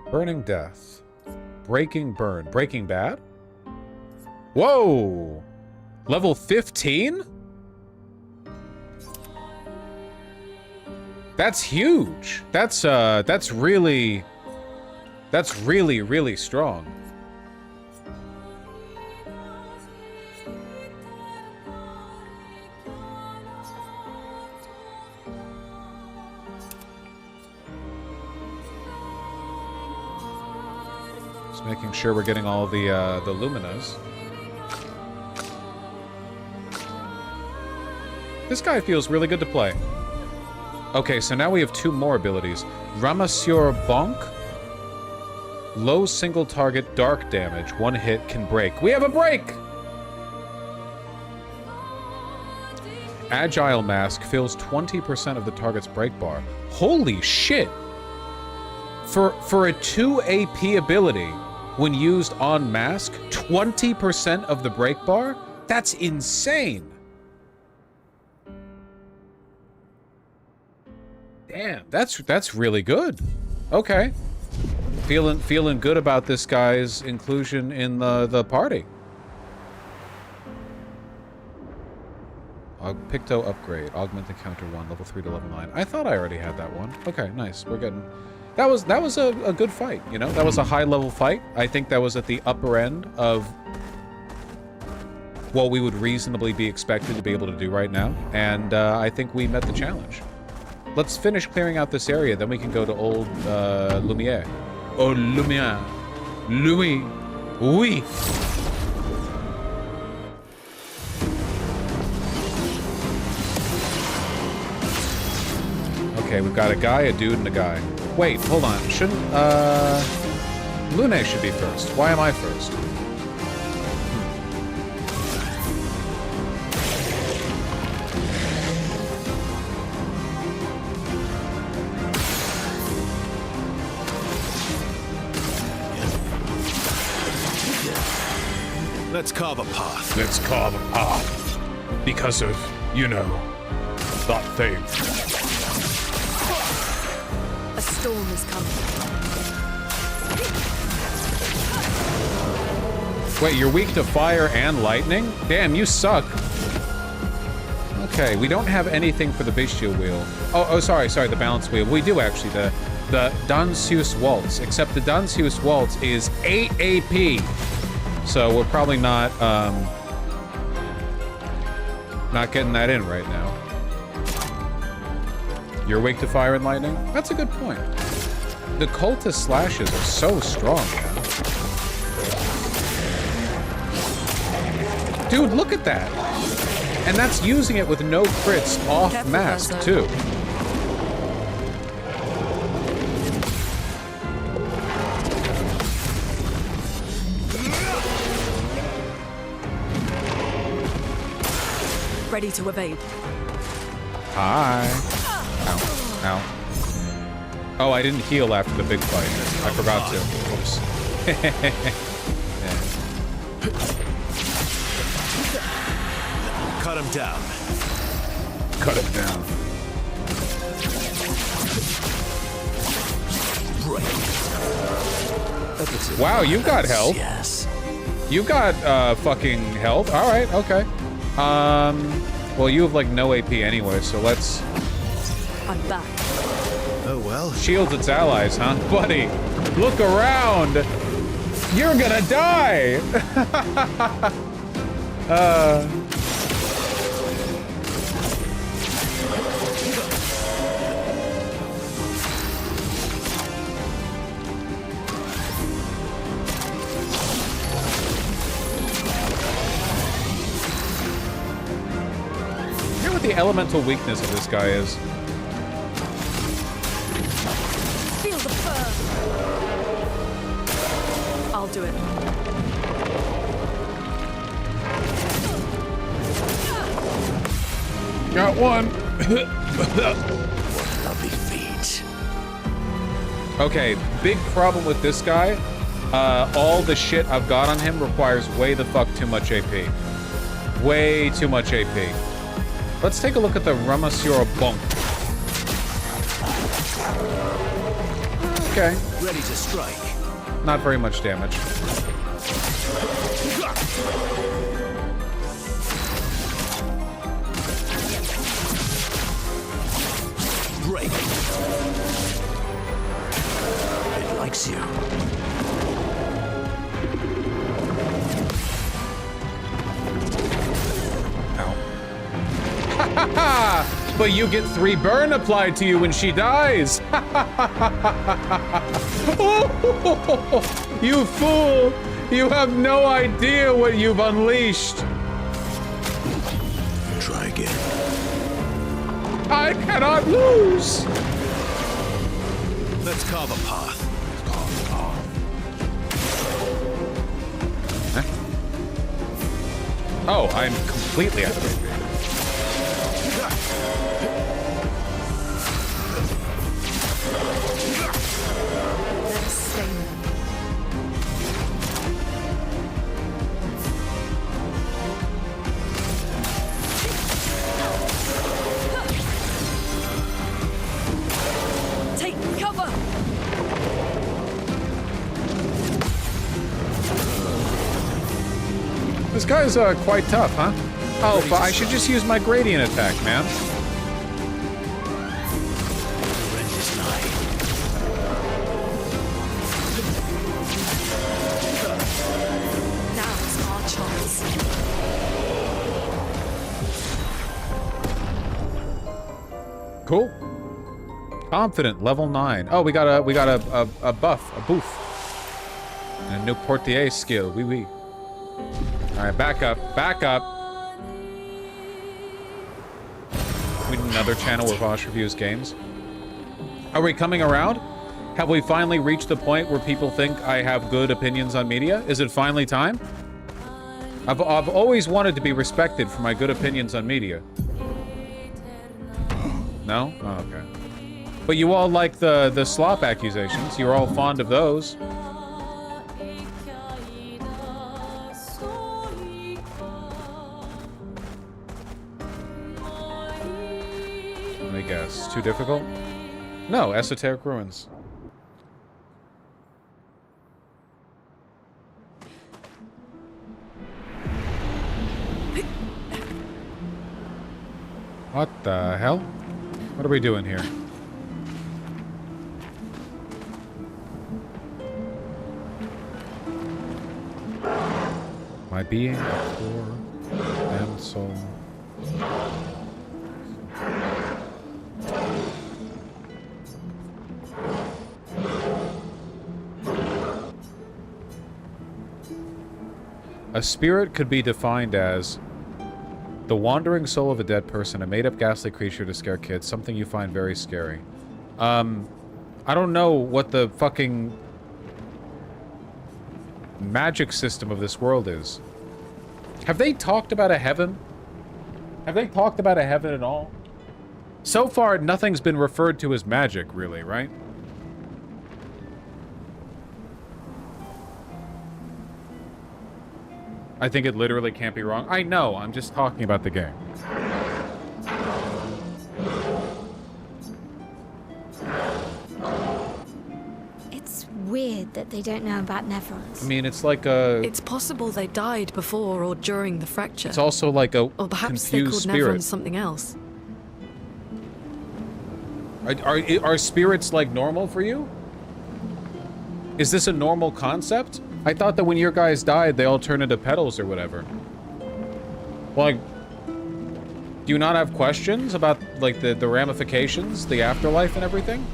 Burning Death. Breaking Burn. Breaking Bad? Whoa! Level 15? That's huge. That's really strong. Just making sure we're getting all the Luminas. This guy feels really good to play. Okay, so now we have 2 more abilities. Ramasseur Bonk. Low single target dark damage. 1 hit can break. We have a break! Agile Mask fills 20% of the target's break bar. Holy shit! For a 2 AP ability, when used on mask, 20% of the break bar? That's insane. Damn, that's really good. Okay. Feeling good about this guy's inclusion in the party. Picto upgrade, augment the counter 1, level 3 to level 9. I thought I already had that one. Okay, nice. We're getting... That was a good fight, you know? That was a high-level fight. I think that was at the upper end of what we would reasonably be expected to be able to do right now. And I think we met the challenge. Let's finish clearing out this area, then we can go to Old Lumiere. Old Lumiere. Louis. Oui. Okay, we've got a guy, a dude, and a guy. Wait, hold on. Shouldn't, Lune should be first. Why am I first? Let's carve a path. Let's carve a path. Because of, you know, that thing. A storm is coming. Wait, you're weak to fire and lightning? Damn, you suck. Okay, we don't have anything for the bestial wheel. Oh, sorry, the balance wheel. We do actually, the Danseus Waltz, except the Danseus Waltz is 8 AP. So we're probably not getting that in right now. You're weak to fire and lightning? That's a good point. The cultist slashes are so strong, man. Dude, look at that. And that's using it with no crits off mask, too. Ready to evade. Hi. Ow. Ow. Oh, I didn't heal after the big fight. I forgot to. Oops. Cut him down. Cut him down. Wow, you got health. Yes. You got fucking health. All right, okay. Well, you have like no AP anyway, so let's. I'm back. Oh well. Shields its allies, huh, buddy? Look around. You're gonna die. The elemental weakness of this guy is. Feel the fur. I'll do it. Got one. Lovely feet. Okay, big problem with this guy. All the shit I've got on him requires way the fuck too much AP. Way too much AP. Let's take a look at the Ramasura Bonk. Okay. Ready to strike. Not very much damage. Break. It likes you. But you get 3 burn applied to you when she dies. You fool! You have no idea what you've unleashed. Try again. I cannot lose. Let's carve a path. Huh? Oh, I'm completely out of it. This guy's quite tough, huh? Oh, but I should just use my gradient attack, man. Now it's our chance. Cool. Confident, level 9. Oh, we got a buff, a boof. And a new portier skill, wee wee. Alright, back up, back up. We need another channel where Vosh reviews games. Are we coming around? Have we finally reached the point where people think I have good opinions on media? Is it finally time? I've always wanted to be respected for my good opinions on media. No? Oh, okay. But you all like the slop accusations. You're all fond of those. Let me guess. Too difficult? No, Esoteric Ruins. What the hell? What are we doing here? My being, a core, and soul. A spirit could be defined as the wandering soul of a dead person, a made-up ghastly creature to scare kids, something you find very scary. I don't know what the fucking magic system of this world is. Have they talked about a heaven? Have they talked about a heaven at all? So far, nothing's been referred to as magic, really, right? I think it literally can't be wrong. I know, I'm just talking about the game. It's weird that they don't know about nephrons. I mean, it's like a... It's possible they died before or during the fracture. It's also like a or perhaps they confused called spirit. nephrons something else. Are spirits, like, normal for you? Is this a normal concept? I thought that when your guys died, they all turned into petals or whatever. Like, do you not have questions about, like, the ramifications, the afterlife and everything?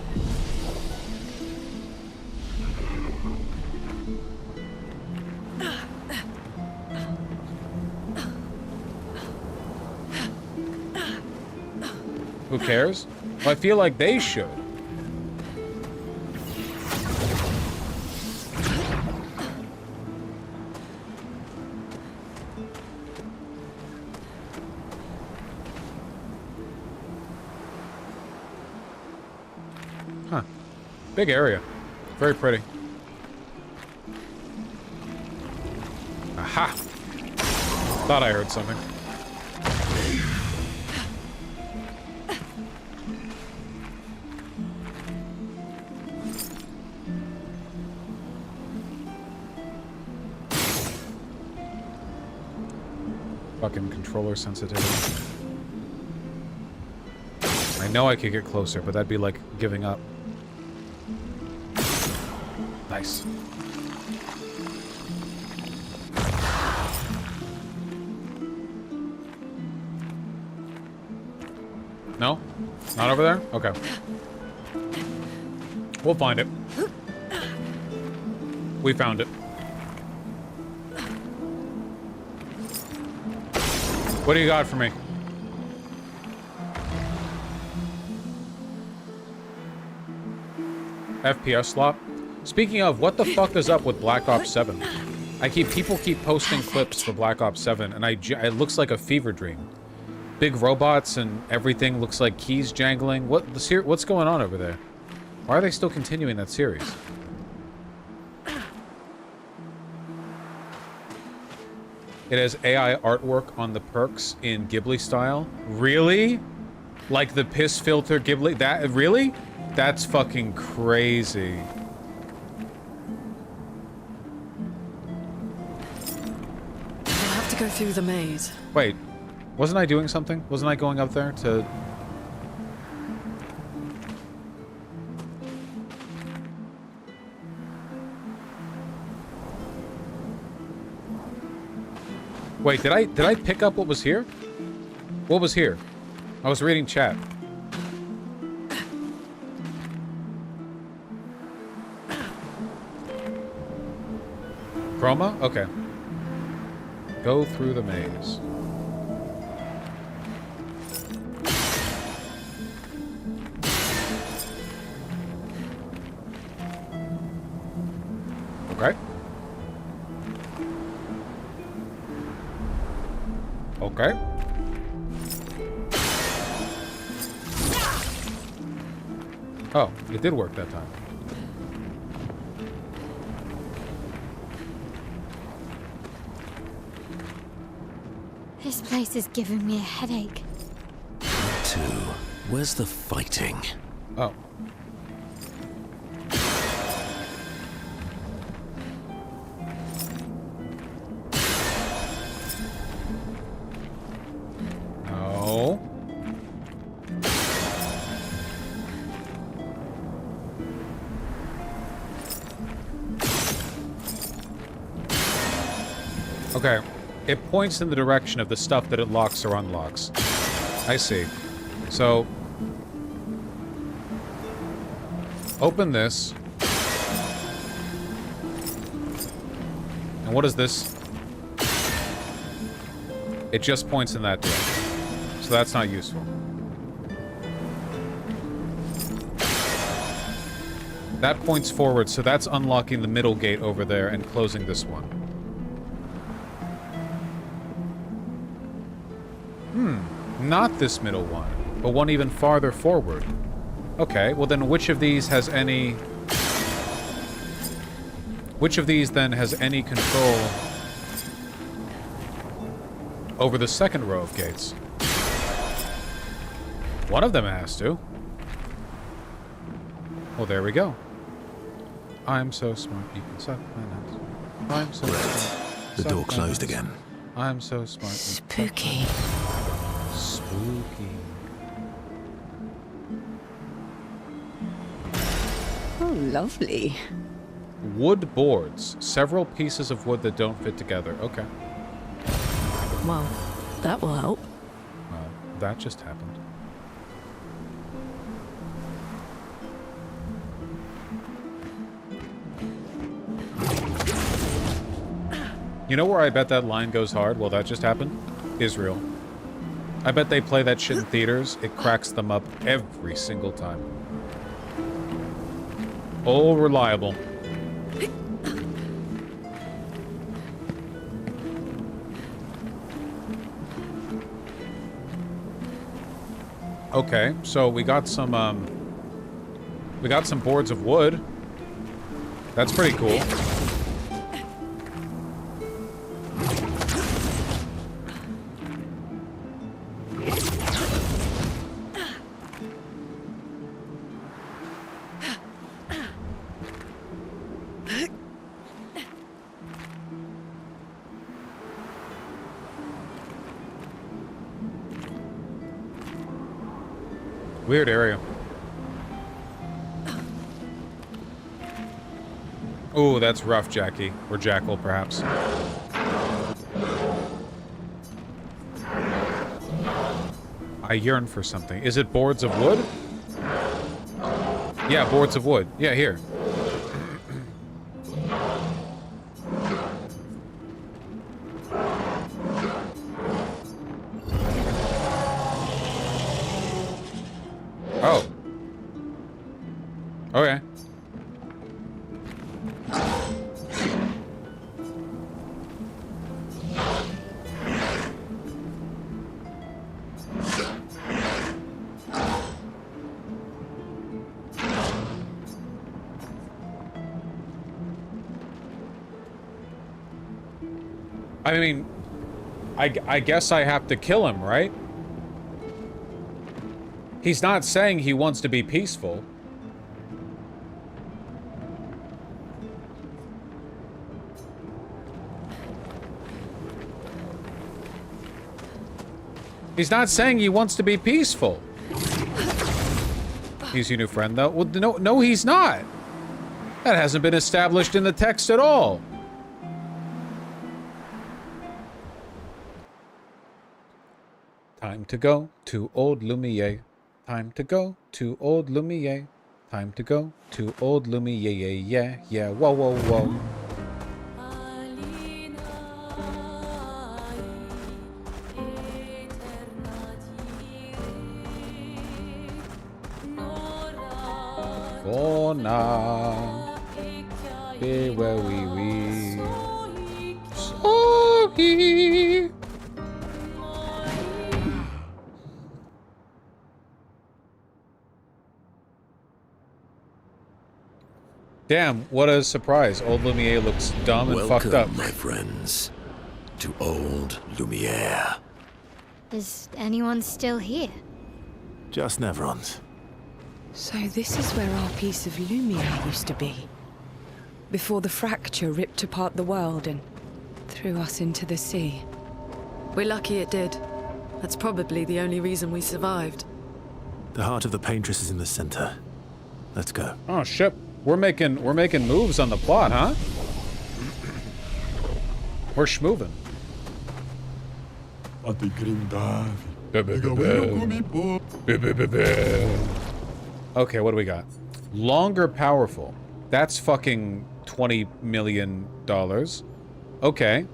Who cares? Well, I feel like they should. Huh. Big area. Very pretty. Aha! Thought I heard something. Fucking controller sensitivity. I know I could get closer, but that'd be like giving up. Nice. No? Not over there? Okay. We'll find it. We found it. What do you got for me? FPS slop. Speaking of, what the fuck is up with Black Ops 7? People keep posting clips for Black Ops 7, and it looks like a fever dream. Big robots and everything looks like keys jangling. What's going on over there? Why are they still continuing that series? It has AI artwork on the perks in Ghibli style. Really? Like the piss filter Ghibli? That really? That's fucking crazy. We'll have to go through the maze. Wait, wasn't I doing something? Wasn't I going up there to... Wait, did I pick up what was here? What was here? I was reading chat. Chroma? Okay. Go through the maze. Okay. Okay. Oh, it did work that time. This place is giving me a headache. Two. Where's the fighting? Oh. No. Okay. It points in the direction of the stuff that it locks or unlocks. I see. So... open this. And what is this? It just points in that direction. So that's not useful. That points forward, so that's unlocking the middle gate over there and closing this one. Not this middle one, but one even farther forward. Okay, well then which of these has any... which of these then has any control over the second row of gates? One of them has to. Well, there we go. I'm so smart, you can suck my nuts. I'm so smart. The door closed again. I'm so smart. Spooky. Spooky. Oh, lovely. Wood boards. Several pieces of wood that don't fit together. Okay. Well, that will help. Well, that just happened. You know where I bet that line goes hard? Well, that just happened. Israel. I bet they play that shit in theaters. It cracks them up every single time. All reliable. Okay, so we got some boards of wood. That's pretty cool. Weird area. Oh, that's rough, Jackie. Or Jackal, perhaps. I yearn for something. Is it boards of wood? Yeah, boards of wood. Yeah, here. Oh. Okay. I mean, I guess I have to kill him, right? He's not saying he wants to be peaceful. He's not saying he wants to be peaceful. He's your new friend, though? Well, no, he's not. That hasn't been established in the text at all. Time to go to old Lumiere. Time to go to old Lumiere. Time to go to old Lumiere. Yeah. Whoa, whoa, whoa. For now, be where we sorry. Damn, what a surprise. Old Lumiere looks dumb and fucked up. Welcome, my friends, to old Lumiere. Is anyone still here? Just Nevrons. So this is where our piece of Lumiere used to be. Before the fracture ripped apart the world and threw us into the sea. We're lucky it did. That's probably the only reason we survived. The heart of the Paintress is in the center. Let's go. Oh shit. We're making moves on the plot, huh? We're schmoving. Okay, what do we got? Longer powerful. That's fucking $20 million. Okay.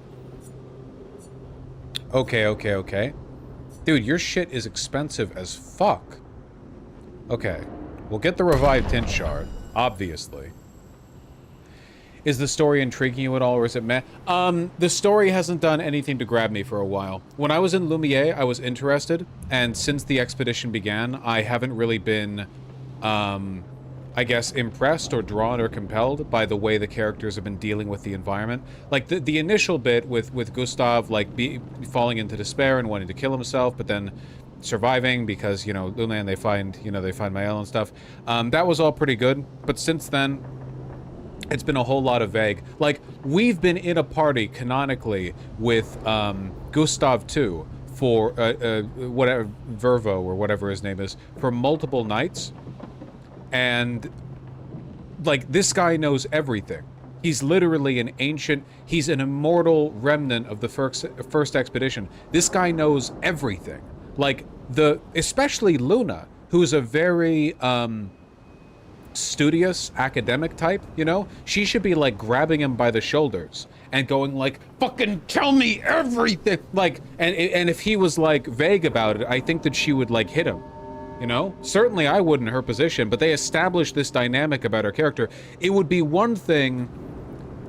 Okay. Dude, your shit is expensive as fuck. Okay. We'll get the revived tint shard, obviously. Is the story intriguing you at all, or is it meh? The story hasn't done anything to grab me for a while. When I was in Lumiere, I was interested, and since the expedition began, I haven't really been, I guess, impressed or drawn or compelled by the way the characters have been dealing with the environment. Like, the initial bit with Gustav, like, falling into despair and wanting to kill himself, but then surviving because, you know, Lumiere, they find Mael and stuff. That was all pretty good, but since then, it's been a whole lot of vague. Like, we've been in a party canonically with Gustav II for whatever, Vervo or whatever his name is, for multiple nights. And like, this guy knows everything. He's literally an ancient, he's an immortal remnant of the first expedition. This guy knows everything. Like, especially Luna, who's a very studious academic type, you know? She should be like grabbing him by the shoulders and going like, fucking tell me everything. Like, and if he was like vague about it, I think that she would like hit him, you know? Certainly I would in her position, but they established this dynamic about her character. It would be one thing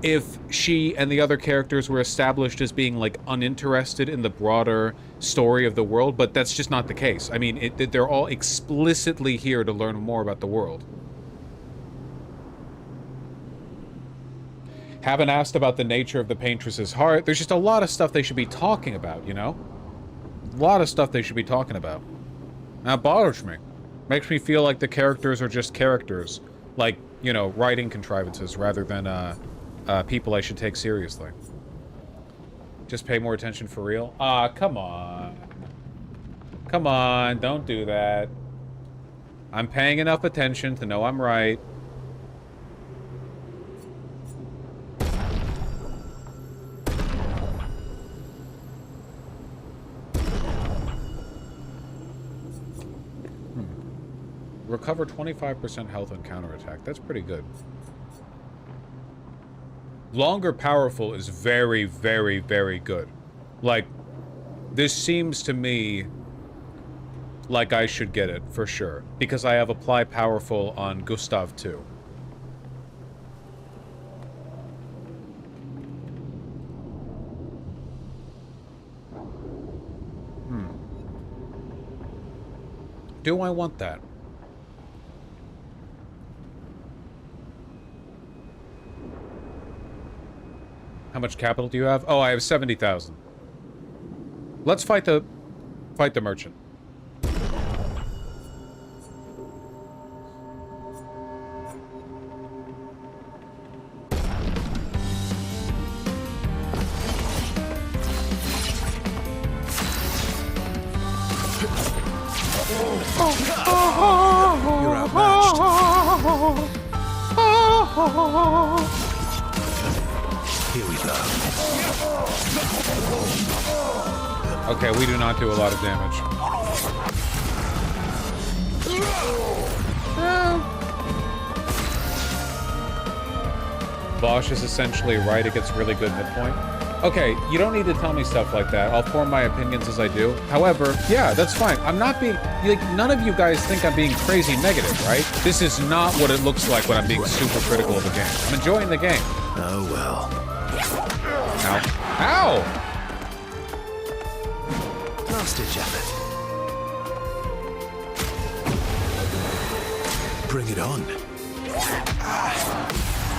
if she and the other characters were established as being like uninterested in the broader story of the world, but that's just not the case. I mean, they're all explicitly here to learn more about the world. Haven't asked about the nature of the Paintress's heart. There's just a lot of stuff they should be talking about, you know? A lot of stuff they should be talking about. That bothers me. Makes me feel like the characters are just characters. Like, you know, writing contrivances rather than, people I should take seriously. Just pay more attention for real? Ah, come on. Come on, don't do that. I'm paying enough attention to know I'm right. Recover 25% health on counterattack. That's pretty good. Longer powerful is very, very, very good. Like, this seems to me like I should get it, for sure. Because I have apply powerful on Gustav II. Do I want that? How much capital do you have? Oh, I have 70,000. Let's fight the merchant. You're outmatched. Here we go. Okay, we do not do a lot of damage. Bosch is essentially right, it gets really good midpoint. Okay, you don't need to tell me stuff like that. I'll form my opinions as I do. However, yeah, that's fine. I'm not being, like, none of you guys think I'm being crazy negative, right? This is not what it looks like when I'm being super critical of a game. I'm enjoying the game. Oh well. Ow. Ow! Last ditch effort. Bring it on.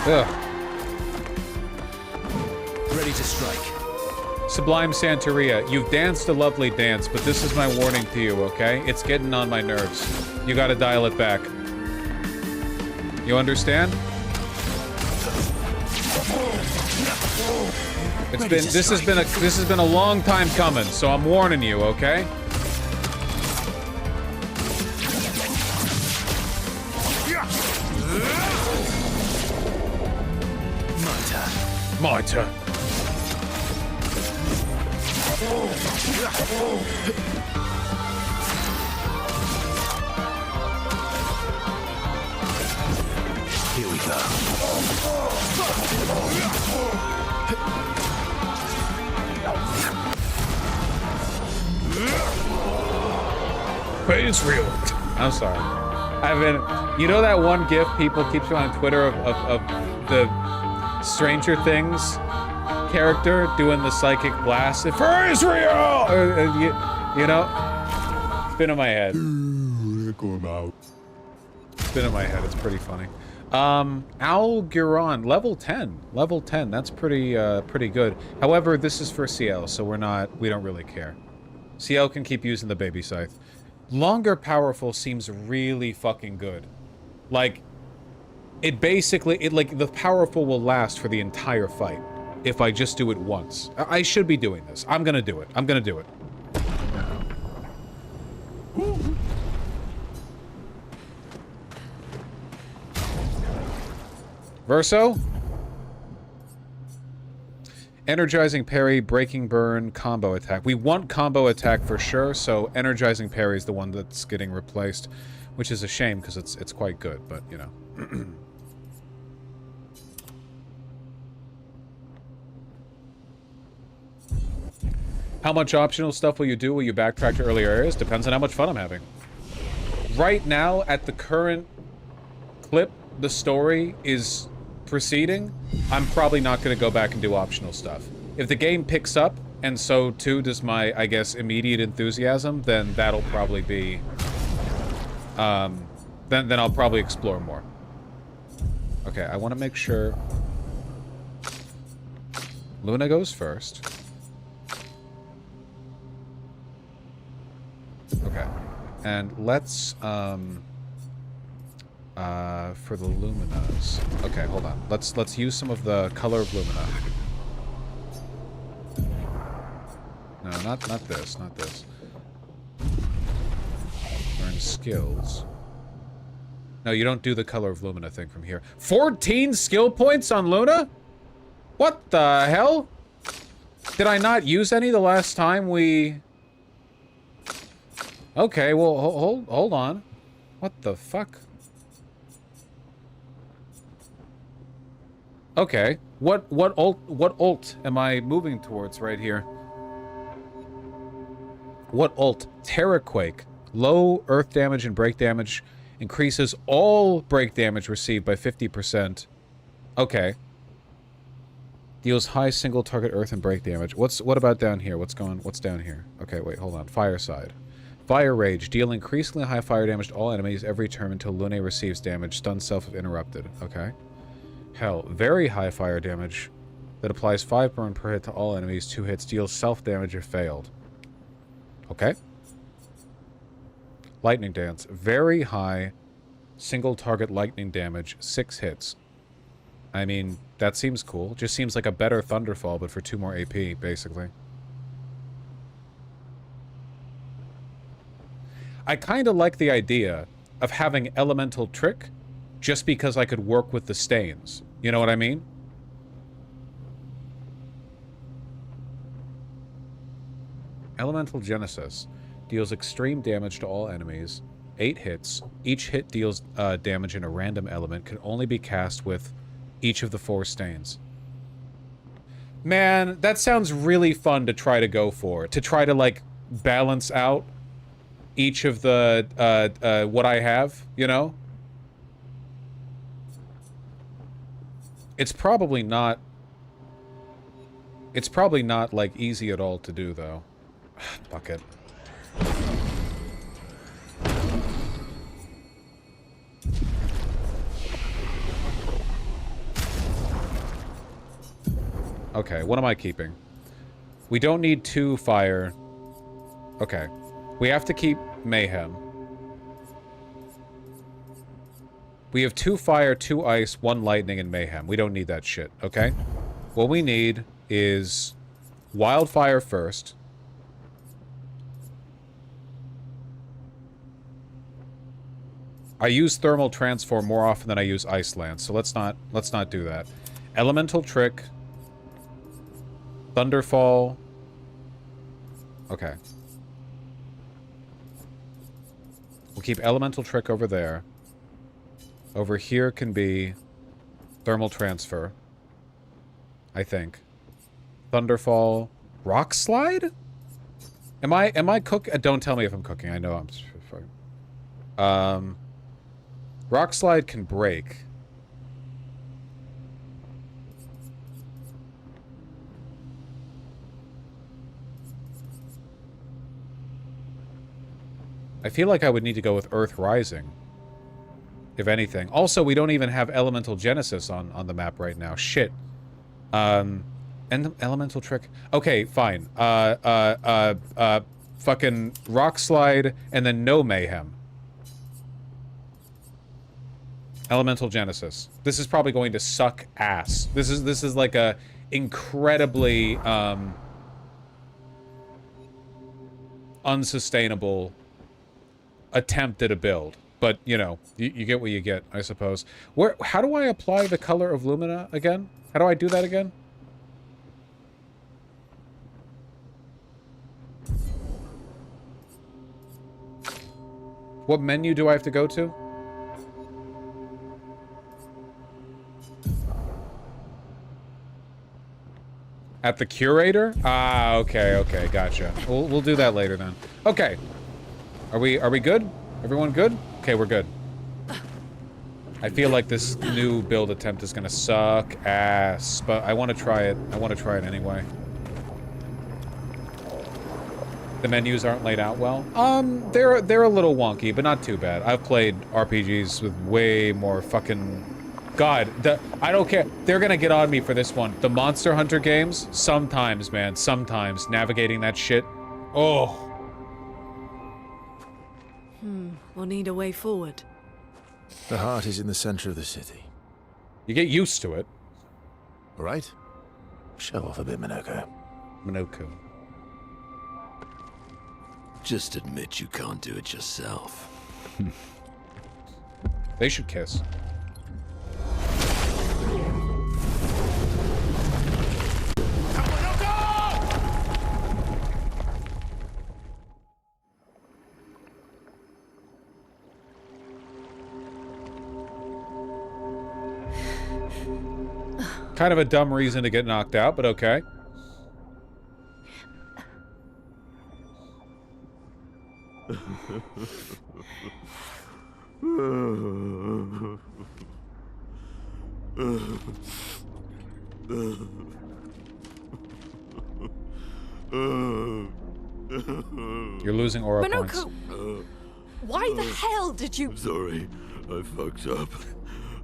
Ugh. Ready to strike. Sublime Santeria, you've danced a lovely dance, but this is my warning to you, okay? It's getting on my nerves. You gotta dial it back. You understand? This has been a long time coming, so I'm warning you, okay? My turn. Here we go. It's real. I'm sorry. I've been, you know that one GIF people keep showing on Twitter of the Stranger Things character doing the psychic blast for Israel? You know? It's been in my head. It's been in my head. It's pretty funny. Al-Giron, level 10. Level 10. That's pretty good. However, this is for CL, so we don't really care. CL can keep using the baby scythe. Longer powerful seems really fucking good. Like, it basically, like, the powerful will last for the entire fight if I just do it once. I should be doing this. I'm gonna do it. I'm gonna do it. Verso? Energizing parry, breaking burn, combo attack. We want combo attack for sure, so energizing parry is the one that's getting replaced, which is a shame because it's quite good, but you know. How much optional stuff will you do? Will you backtrack to earlier areas? Depends on how much fun I'm having. Right now, at the current clip, the story is proceeding. I'm probably not going to go back and do optional stuff. If the game picks up, and so too does my, I guess, immediate enthusiasm, then that'll probably be... Then I'll probably explore more. Okay, I want to make sure... Luna goes first. Okay. And let's, for the Luminas. Okay, hold on. Let's use some of the color of Lumina. No, not this, not this. Learn skills. No, you don't do the color of Lumina thing from here. 14 skill points on Luna? What the hell? Did I not use any the last time we... Okay, well, hold on. What the fuck? Okay, what ult am I moving towards right here? What ult? Terraquake. Low earth damage and break damage increases all break damage received by 50%. Okay. Deals high single target earth and break damage. What about down here? What's down here? Okay, wait, hold on. Fireside. Fire Rage. Deal increasingly high fire damage to all enemies every turn until Lune receives damage. Stun self if interrupted. Okay. Hell. Very high fire damage that applies 5 burn per hit to all enemies. 2 hits. Deals self damage if failed. Okay. Lightning Dance. Very high single target lightning damage. 6 hits. I mean, that seems cool. Just seems like a better Thunderfall, but for 2 more AP, basically. I kind of like the idea of having elemental trick just because I could work with the stains. You know what I mean? Elemental Genesis deals extreme damage to all enemies. 8 hits. Each hit deals damage in a random element. Can only be cast with each of the 4 stains. Man, that sounds really fun to try to go for. To try to, like, balance out each of the, what I have, you know? It's probably not, like, easy at all to do, though. Fuck it. Okay, what am I keeping? We don't need 2 fire. Okay. We have to keep Mayhem. We have 2 fire, 2 ice, 1 lightning, and Mayhem. We don't need that shit, okay? What we need is Wildfire first. I use Thermal Transform more often than I use Ice Lance, so let's not do that. Elemental Trick. Thunderfall. Okay. We'll keep Elemental Trick over there. Over here can be Thermal Transfer. I think. Thunderfall. Rock Slide? Am I cooking? Don't tell me if I'm cooking. I know I'm... Rock Slide can break. I feel like I would need to go with Earth Rising, if anything. Also, we don't even have Elemental Genesis on the map right now. Shit. And the Elemental Trick. Okay, fine. Fucking Rock Slide and then no Mayhem. Elemental Genesis. This is probably going to suck ass. This is like a incredibly unsustainable attempt at a build, but you know, you get what you get, I suppose. How do I apply the color of Lumina again? How do I do that again? What menu do I have to go to? At the curator? Ah, okay, gotcha. We'll do that later then. Okay. Are we good? Everyone good? Okay, we're good. I feel like this new build attempt is gonna suck ass, but I want to try it. I want to try it anyway. The menus aren't laid out well. They're a little wonky, but not too bad. I've played RPGs with way more fucking... God, I don't care. They're gonna get on me for this one. The Monster Hunter games, sometimes, man, sometimes navigating that shit. Oh. We'll need a way forward. The heart is in the center of the city. You get used to it. All right. Show off a bit, Minoko. Minoko. Just admit you can't do it yourself. They should kiss. Kind of a dumb reason to get knocked out, but okay. You're losing aura points. Why the hell did you... I'm sorry, I fucked up.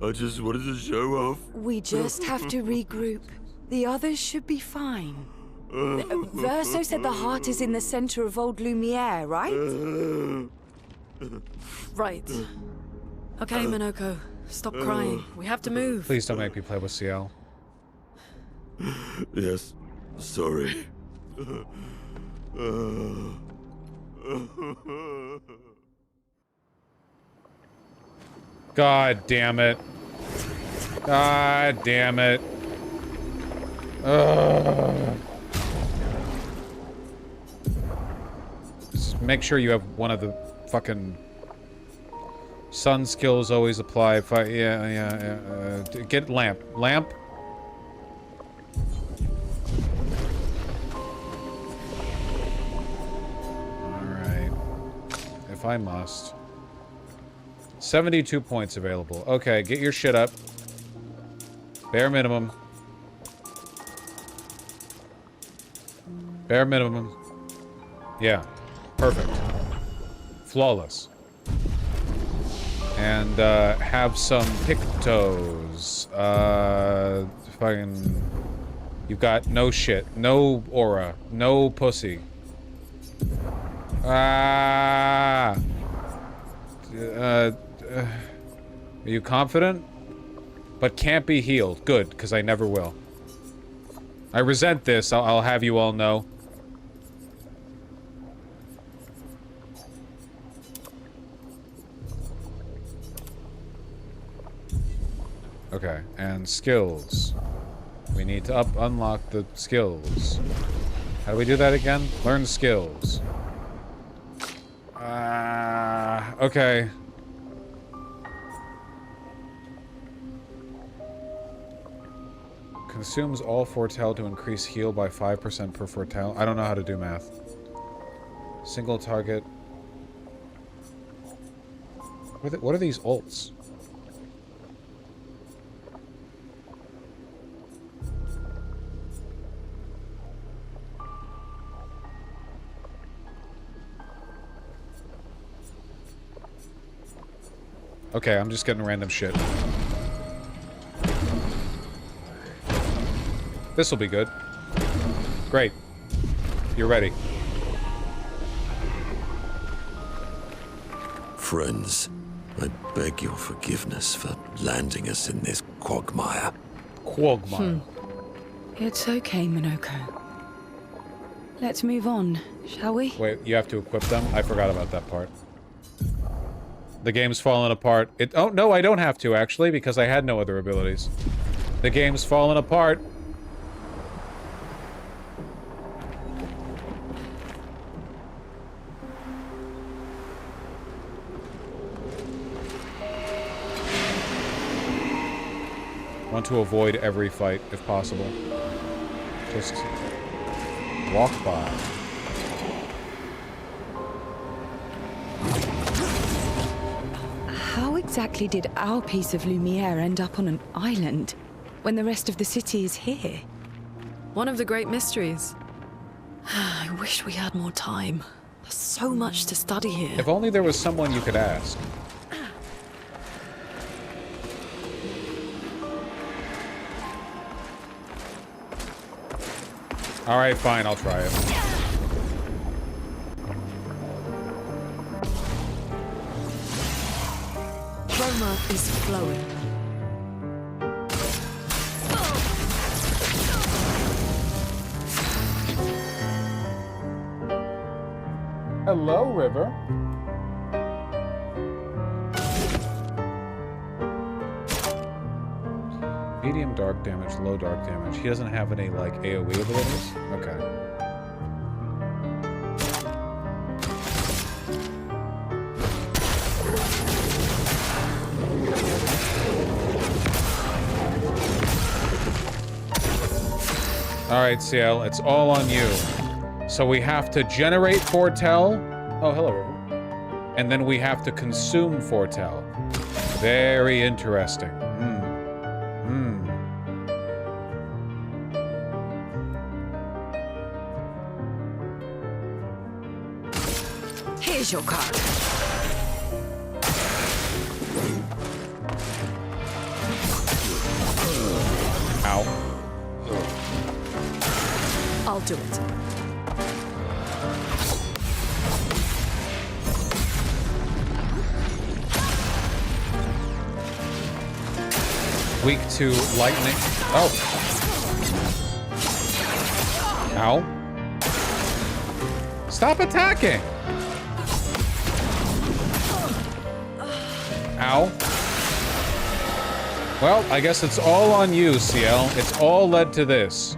I just wanted to show off. We just have to regroup. The others should be fine. Verso said the heart is in the center of Old Lumiere, right? Right. Okay, Minoko. Stop crying. We have to move. Please don't make me play with CL. Yes, sorry. God damn it. God damn it. Ugh. Just make sure you have one of the fucking sun skills always apply. Get lamp. Lamp. Alright. If I must. 72 points available. Okay, get your shit up. Bare minimum. Bare minimum. Yeah. Perfect. Flawless. And, have some pictos. Fucking... You've got no shit. No aura. No pussy. Are you confident? But can't be healed. Good, because I never will. I resent this, I'll have you all know. Okay, and skills. We need to unlock the skills. How do we do that again? Learn skills. Okay. Consumes all foretell to increase heal by 5% per foretell. I don't know how to do math. Single target. What are these ults? Okay, I'm just getting random shit. This'll be good. Great. You're ready. Friends, I beg your forgiveness for landing us in this quagmire. Quagmire. It's okay, Minoko. Let's move on, shall we? Wait, you have to equip them? I forgot about that part. The game's falling apart. Oh, no, I don't have to, actually, because I had no other abilities. The game's falling apart. Want to avoid every fight, if possible. Just walk by. How exactly did our piece of Lumiere end up on an island when the rest of the city is here? One of the great mysteries. I wish we had more time. There's so much to study here. If only there was someone you could ask. Alright, fine, I'll try it. Chroma is flowing. Hello, River. Medium dark damage, low dark damage. He doesn't have any, like, AoE abilities? Okay. Alright, CL, it's all on you. So we have to generate foretell. Oh, hello, River. And then we have to consume foretell. Very interesting. Here's your card. Ow. I'll do it. Weak to lightning. Oh. Ow. Stop attacking! Ow. Well, I guess it's all on you, CL. It's all led to this.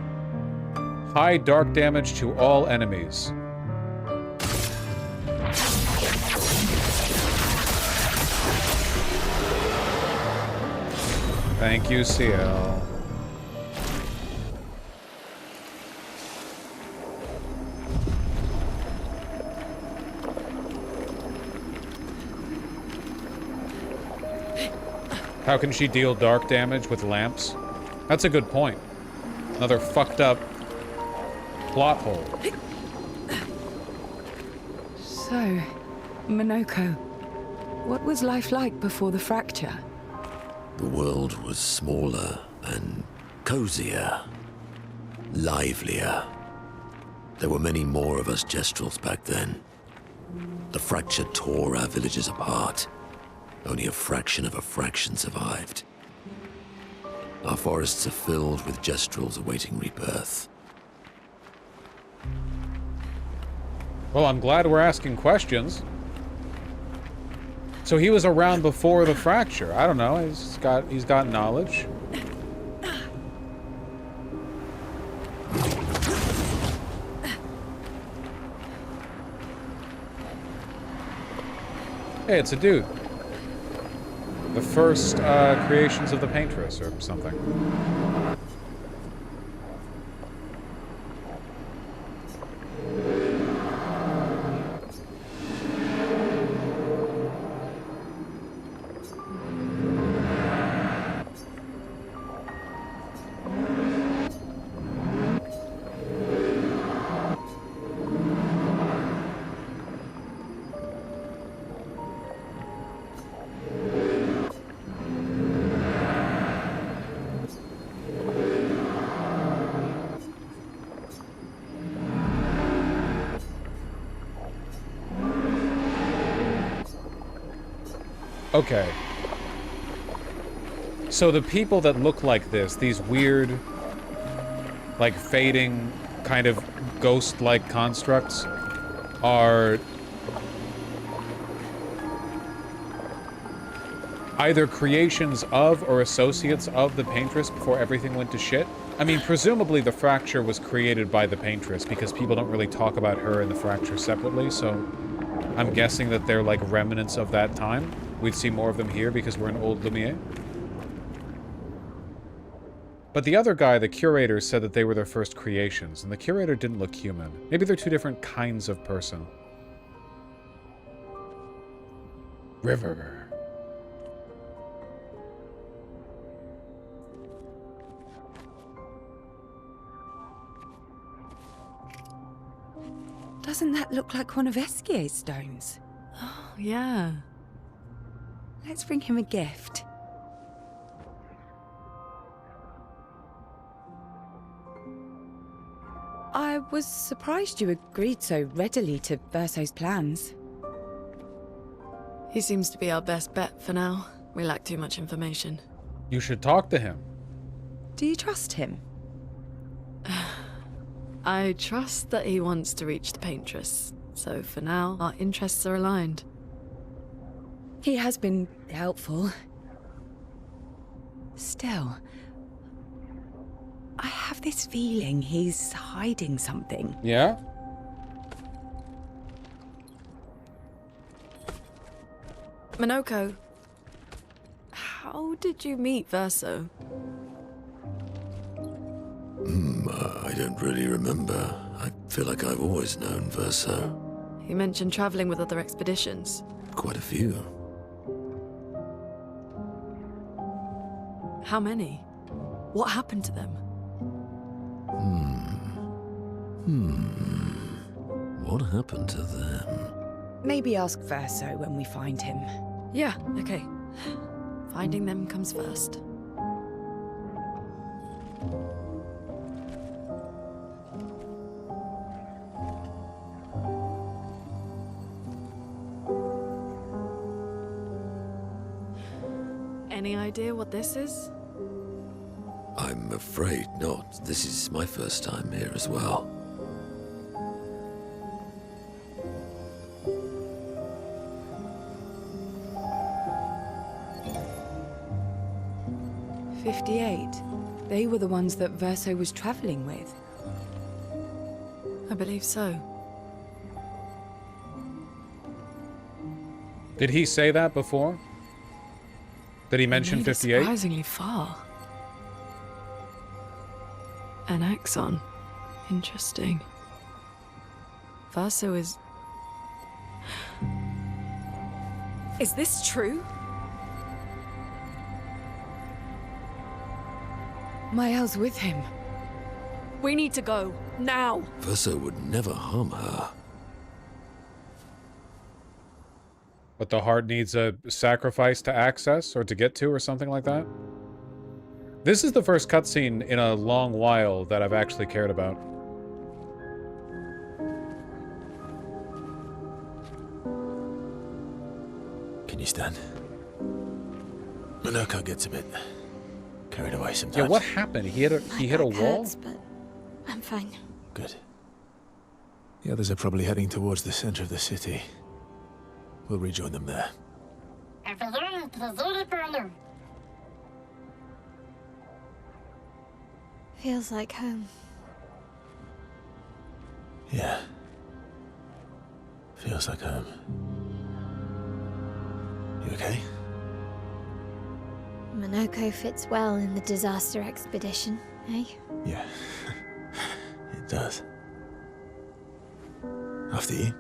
High dark damage to all enemies. Thank you, CL. How can she deal dark damage with lamps? That's a good point. Another fucked up plot hole. So, Minoko, what was life like before the fracture? The world was smaller and cozier, livelier. There were many more of us Gestrels back then. The fracture tore our villages apart. Only a fraction of a fraction survived. Our forests are filled with Gestrels awaiting rebirth. Well, I'm glad we're asking questions. So he was around before the fracture. I don't know. He's got knowledge. Hey, it's a dude. The first creations of the paintress or something. Okay. So the people that look like this, these weird, like fading, kind of ghost-like constructs, are either creations of or associates of the paintress before everything went to shit. I mean, presumably the fracture was created by the paintress because people don't really talk about her and the fracture separately, so I'm guessing that they're like remnants of that time. We'd see more of them here because we're in Old Lumiere. But the other guy, the curator, said that they were their first creations, and the curator didn't look human. Maybe they're two different kinds of person. River. Doesn't that look like one of Esquier's stones? Oh, yeah. Let's bring him a gift. I was surprised you agreed so readily to Verso's plans. He seems to be our best bet for now. We lack too much information. You should talk to him. Do you trust him? I trust that he wants to reach the paintress. So for now, our interests are aligned. He has been helpful. Still, I have this feeling he's hiding something. Yeah? Minoko, how did you meet Verso? I don't really remember. I feel like I've always known Verso. He mentioned traveling with other expeditions. Quite a few. How many? What happened to them? What happened to them? Maybe ask Verso when we find him. Yeah, okay. Finding them comes first. Any idea what this is? I'm afraid not. This is my first time here as well. 58. They were the ones that Verso was traveling with. I believe so. Did he say that before? Did he mention 58? Surprisingly far. An axon. Interesting. Verso is... Is this true? Mael's with him. We need to go. Now. Verso would never harm her. But the heart needs a sacrifice to access or to get to or something like that? This is the first cutscene in a long while that I've actually cared about. Can you stand? Minoko gets a bit carried away sometimes. Yeah, what happened? He hit a wall? Hurts, but I'm fine. Good. The others are probably heading towards the center of the city. We'll rejoin them there. Feels like home. Yeah. Feels like home. You okay? Minoko fits well in the disaster expedition, eh? Yeah. It does. After you.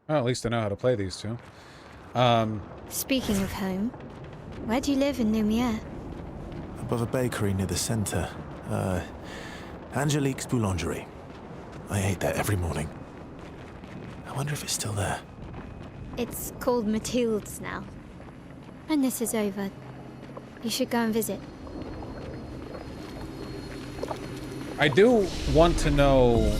Well, at least I know how to play these two. Speaking of home, where do you live in Lumiere? Above a bakery near the center. Angelique's Boulangerie. I ate there every morning. I wonder if it's still there. It's called Mathilde's now. When this is over, you should go and visit. I do want to know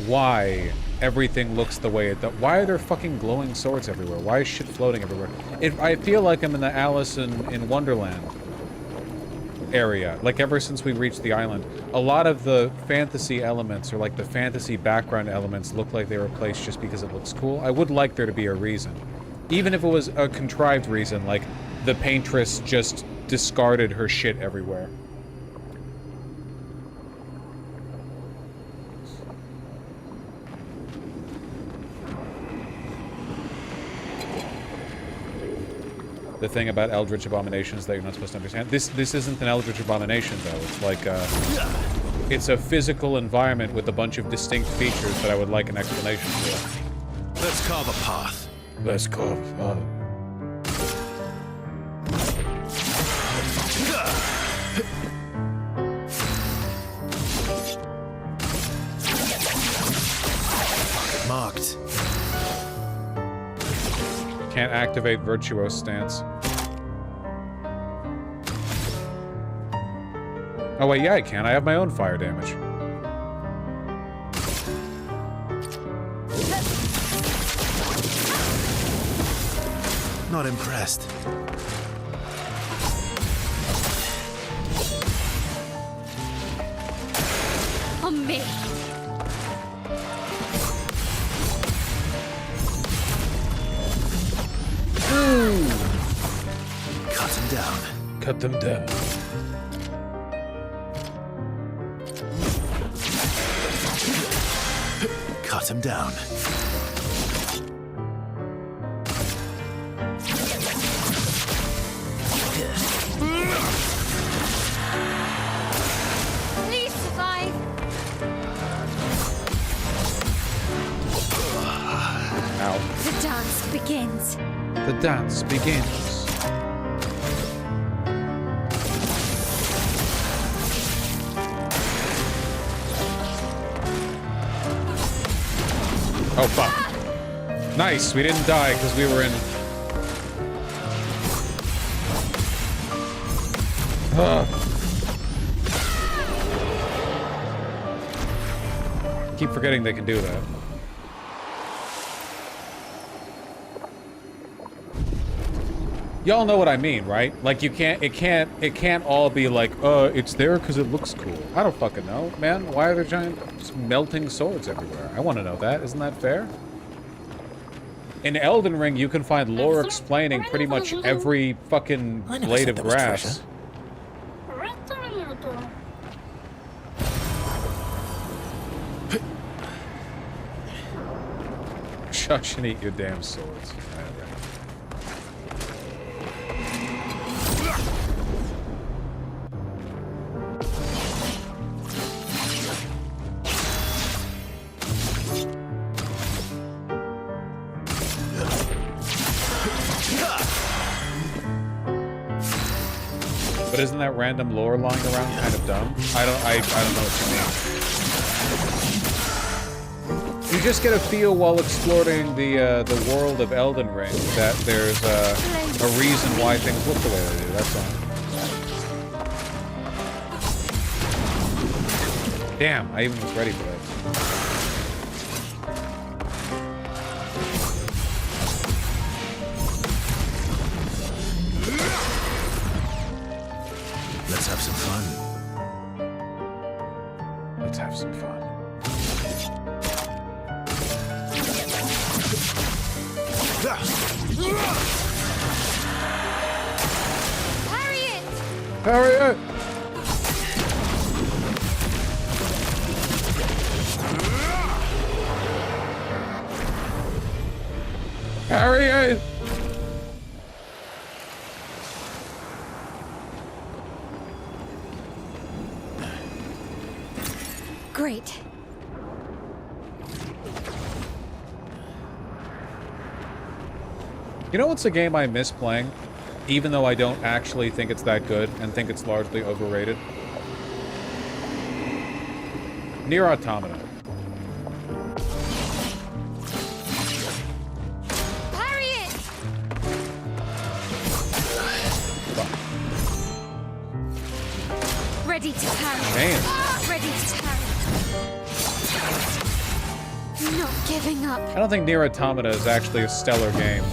why everything looks the way it does. Why are there fucking glowing swords everywhere? Why is shit floating everywhere? I feel like I'm in the Alice in Wonderland area. Like ever since we reached the island, a lot of the fantasy elements or like the fantasy background elements look like they were placed just because it looks cool. I would like there to be a reason. Even if it was a contrived reason, like the paintress just discarded her shit everywhere. The thing about Eldritch Abominations that you're not supposed to understand. This isn't an Eldritch Abomination, though. It's like it's a physical environment with a bunch of distinct features that I would like an explanation for. Let's carve a path. Let's carve a path. Marked. Can't activate Virtuoso Stance. Oh wait, yeah I can. I have my own fire damage. Not impressed. On me. Ooh. Cut them down. Cut them down. Cut him down. Please survive. Ow. The dance begins. The dance begins. Oh, fuck. Nice, we didn't die because we were in... Keep forgetting they can do that. Y'all know what I mean, right? Like it can't all be like, it's there because it looks cool. I don't fucking know, man. Why are there giant just melting swords everywhere? I want to know that. Isn't that fair? In Elden Ring, you can find lore explaining pretty much every fucking blade of grass. Shush and eat your damn swords. But isn't that random lore lying around kind of dumb? I don't know what you mean. You just get a feel while exploring the world of Elden Ring that there's a reason why things look the way they do. That's all. Damn, I even was ready for that. Let's have some fun. Let's have some fun. Parry it! Parry it! Parry it! Great. You know what's a game I miss playing? Even though I don't actually think it's that good and think it's largely overrated? Nier Automata. Parry it! Ready to parry. Damn. Ready to parry. Not giving up. I don't think Nier Automata is actually a stellar game.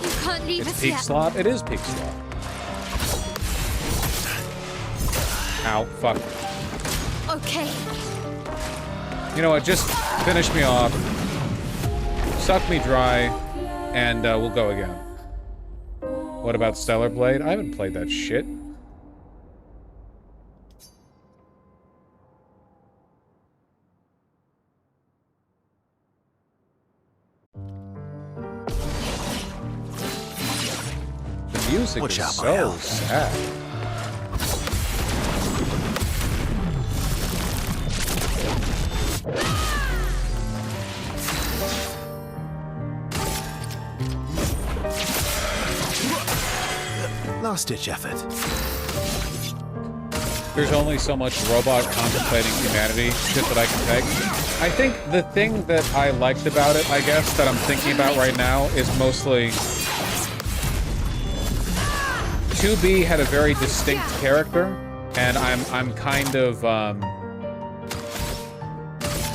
You can't leave It's us peak yet. slot? It is peak slot. Ow, fuck. Okay. You know what, just finish me off. Suck me dry, and we'll go again. What about Stellar Blade? I haven't played that shit. The music is so sad. Last-ditch effort. There's only so much robot contemplating humanity shit that I can take. I think the thing that I liked about it, I guess, that I'm thinking about right now is mostly 2B had a very distinct character, and I'm kind of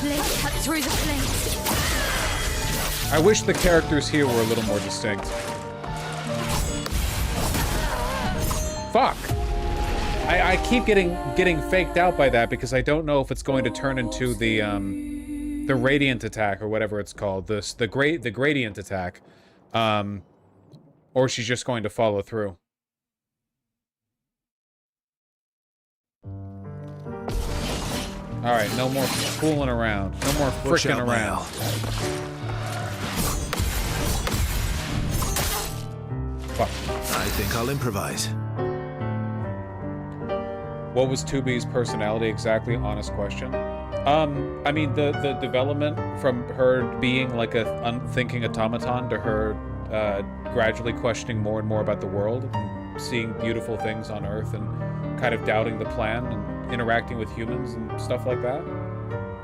Blade cut through the flames. I wish the characters here were a little more distinct. Fuck. I keep getting faked out by that because I don't know if it's going to turn into the radiant attack or whatever it's called, the gradient attack, or she's just going to follow through. All right, no more fooling around, no more fricking around. Fuck. I think I'll improvise. What was 2B's personality exactly? Honest question. I mean, the development from her being like a unthinking automaton to her gradually questioning more and more about the world, and seeing beautiful things on Earth, and kind of doubting the plan, and interacting with humans and stuff like that.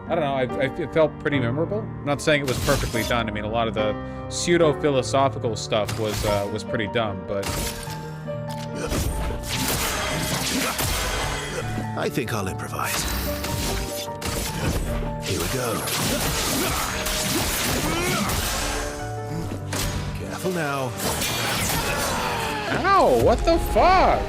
I don't know. It felt pretty memorable. I'm not saying it was perfectly done. I mean, a lot of the pseudo-philosophical stuff was pretty dumb, but. I think I'll improvise. Here we go. Careful now. Ow, what the fuck?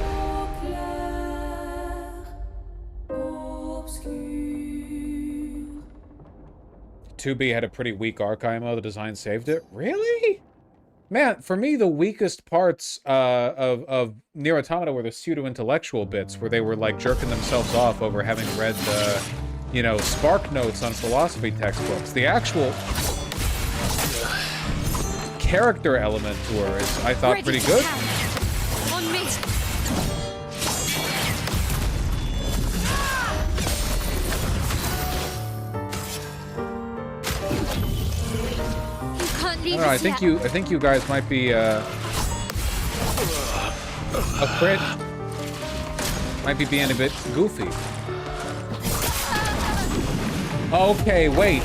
2B had a pretty weak arc IMO. The design saved it. Really? Man, for me, the weakest parts of Nier Automata were the pseudo-intellectual bits where they were, like, jerking themselves off over having read the, you know, spark notes on philosophy textbooks. The actual character element to her is, I thought, pretty good. On me. I don't know, I think you guys might be a crit. Might be being a bit goofy. Okay, wait.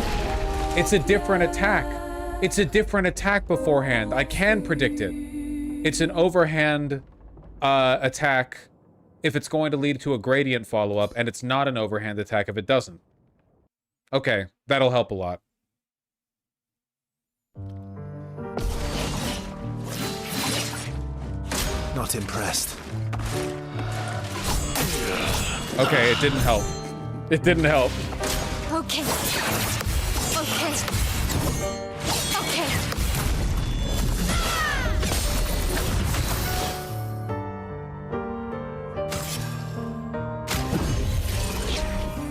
It's a different attack. It's a different attack beforehand. I can predict it. It's an overhand attack if it's going to lead to a gradient follow-up, and it's not an overhand attack if it doesn't. Okay, that'll help a lot. Not impressed. Okay, it didn't help. It didn't help. Okay. Okay. Okay.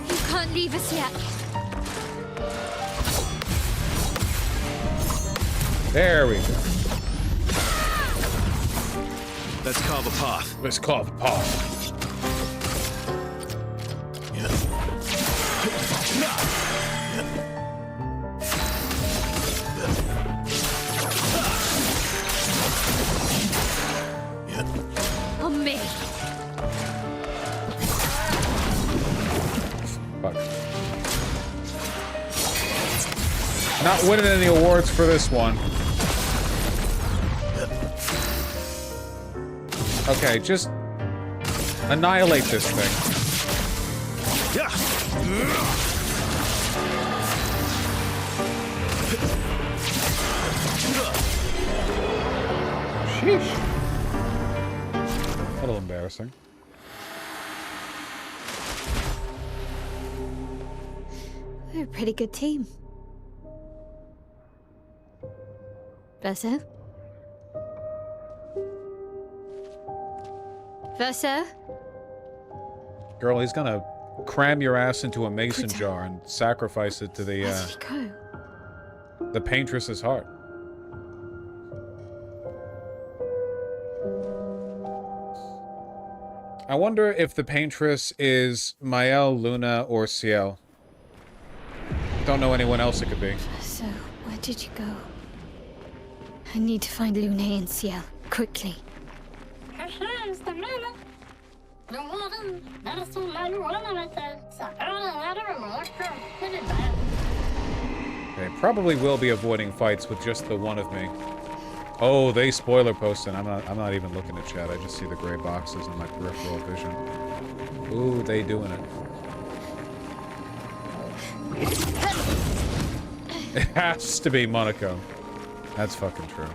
You can't leave us yet. There we go. Let's carve a path. Let's carve a path. On me. Fuck. Not winning any awards for this one. Okay, just annihilate this thing. Sheesh. A little embarrassing. We're a pretty good team. Verso? Verso? Girl, he's gonna cram your ass into a mason jar and sacrifice it to the paintress's heart. I wonder if the paintress is Mael, Luna, or Ciel. Don't know anyone else it could be. So, where did you go? I need to find Lune and Ciel, quickly. They probably will be avoiding fights with just the one of me. Oh, they spoiler posted. I'm not even looking at chat. I just see the gray boxes in my peripheral vision. Ooh, they doing it. It has to be Monaco. That's fucking true.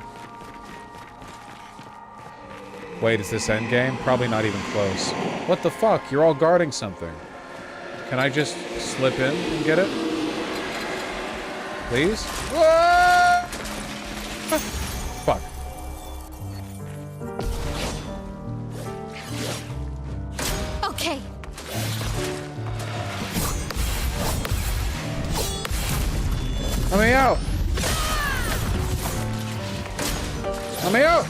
Wait, is this endgame? Probably not even close. What the fuck? You're all guarding something. Can I just slip in and get it? Please? Fuck. Okay. Let me out! Let me out!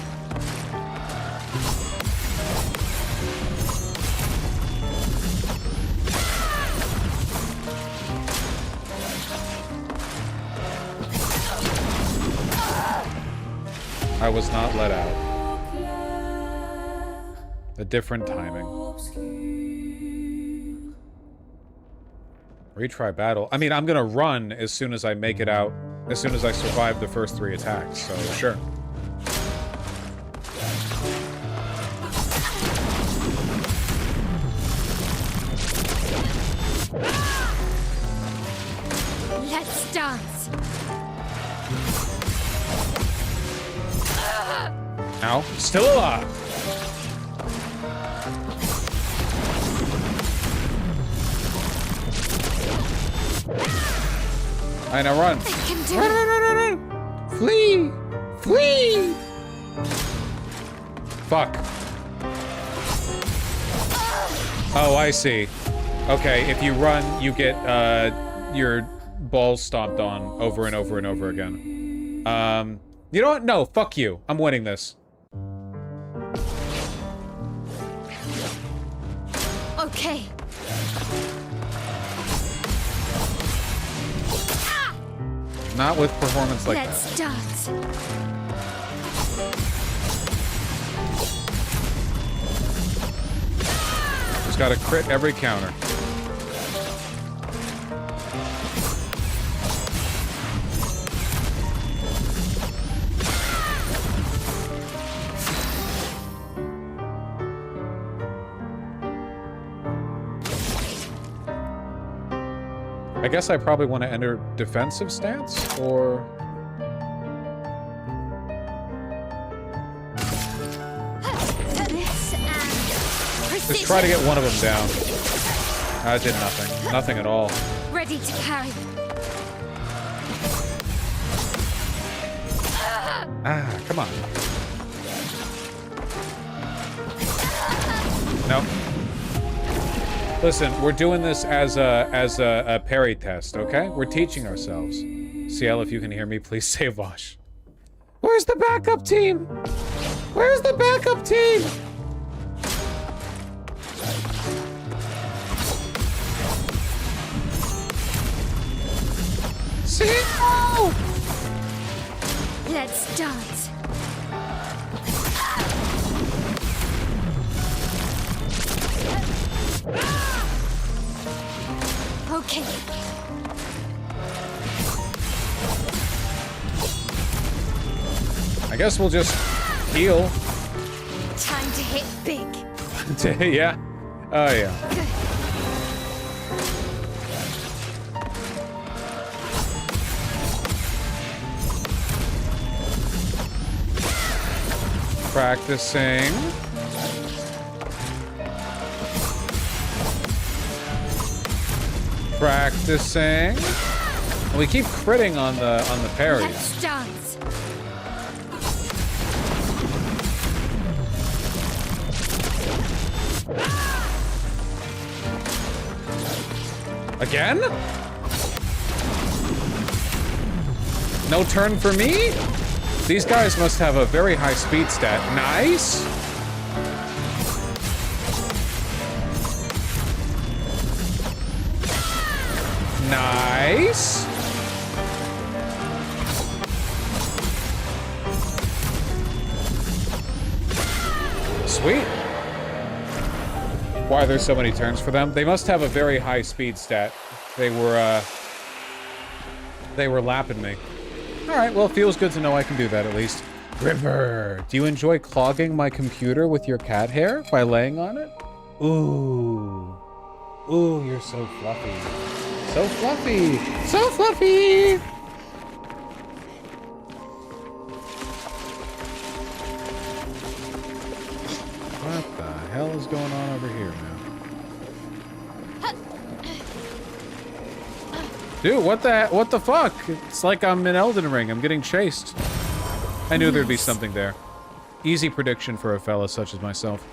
I was not let out. A different timing. Retry battle. I mean, I'm gonna run as soon as I make it out, as soon as I survive the first 3 attacks, so sure. Let's dance. Ow. Still alive. Alright, now run. Run. Flee! Flee! Fuck. Oh, I see. Okay, if you run, you get your balls stomped on over and over and over again. You know what? No, fuck you. I'm winning this. Okay. Not with performance like Let's that. start. Just gotta crit every counter. I guess I probably want to enter defensive stance, or... Just try to get one of them down. I did nothing. Nothing at all. Ready to carry. Ah, come on. No. Listen, we're doing this as a parry test, okay? We're teaching ourselves. CL, if you can hear me, please say Vosh. Where's the backup team? Where's the backup team? CL! Let's dance. Okay. I guess we'll just heal. Time to hit big. Yeah. Oh, yeah. Practicing. Practicing. We keep critting on the parries. Let's dance. Again? No turn for me? These guys must have a very high speed stat. Nice. Nice. Sweet. Why are there so many turns for them? They must have a very high speed stat. They were lapping me. All right, well, it feels good to know I can do that at least. River, do you enjoy clogging my computer with your cat hair by laying on it? Ooh. Ooh, you're so fluffy. So fluffy. So fluffy. What the hell is going on over here, man? Dude, what the fuck? It's like I'm in Elden Ring. I'm getting chased. I knew there'd be something there. Easy prediction for a fella such as myself.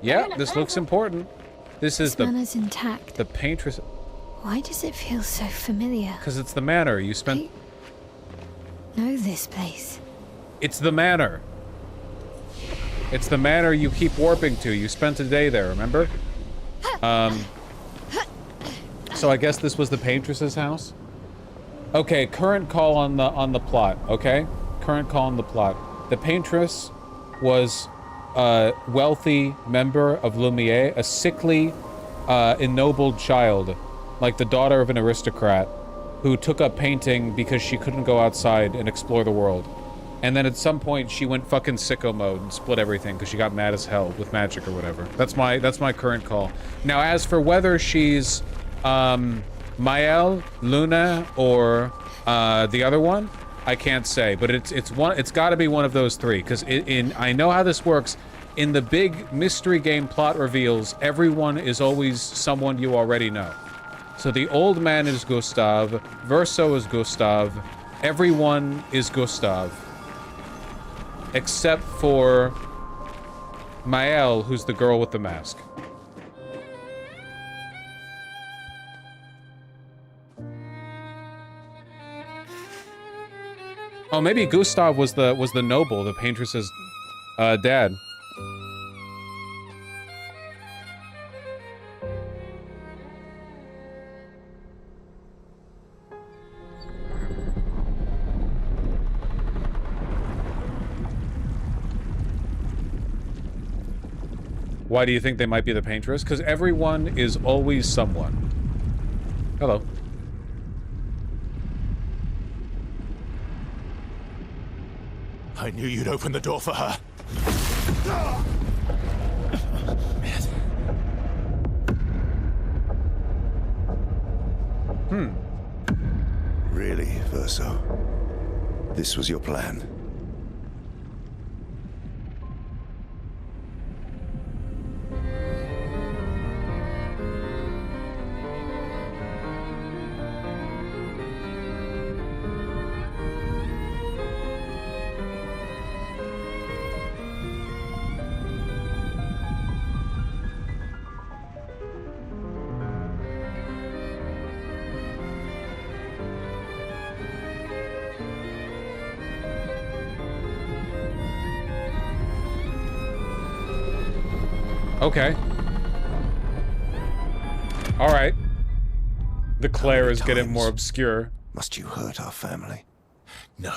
Yeah, this looks important. This is Manor's intact. the paintress. Why does it feel so familiar? Because it's the manor. You spent. Know this place. It's the manor. It's the manor you keep warping to. You spent a day there, remember? So I guess this was the paintress's house. Okay, current call on the plot. Okay, current call on the plot. The paintress was a wealthy member of Lumiere, a sickly, ennobled child, like the daughter of an aristocrat, who took up painting because she couldn't go outside and explore the world. And then at some point she went fucking sicko mode and split everything because she got mad as hell with magic or whatever. That's my current call. Now as for whether she's Mael, Luna, or the other one, I can't say, but it's got to be one of those three because I know how this works. In the big mystery game plot reveals, everyone is always someone you already know. So the old man is Gustav, Verso is Gustav, everyone is Gustav. Except for Mael, who's the girl with the mask. Oh, maybe Gustav was the noble, the paintress's dad. Why do you think they might be the paintress? Because everyone is always someone. Hello. I knew you'd open the door for her. Really, Verso? This was your plan? Okay. Alright. The Claire is getting more obscure. Must you hurt our family? No,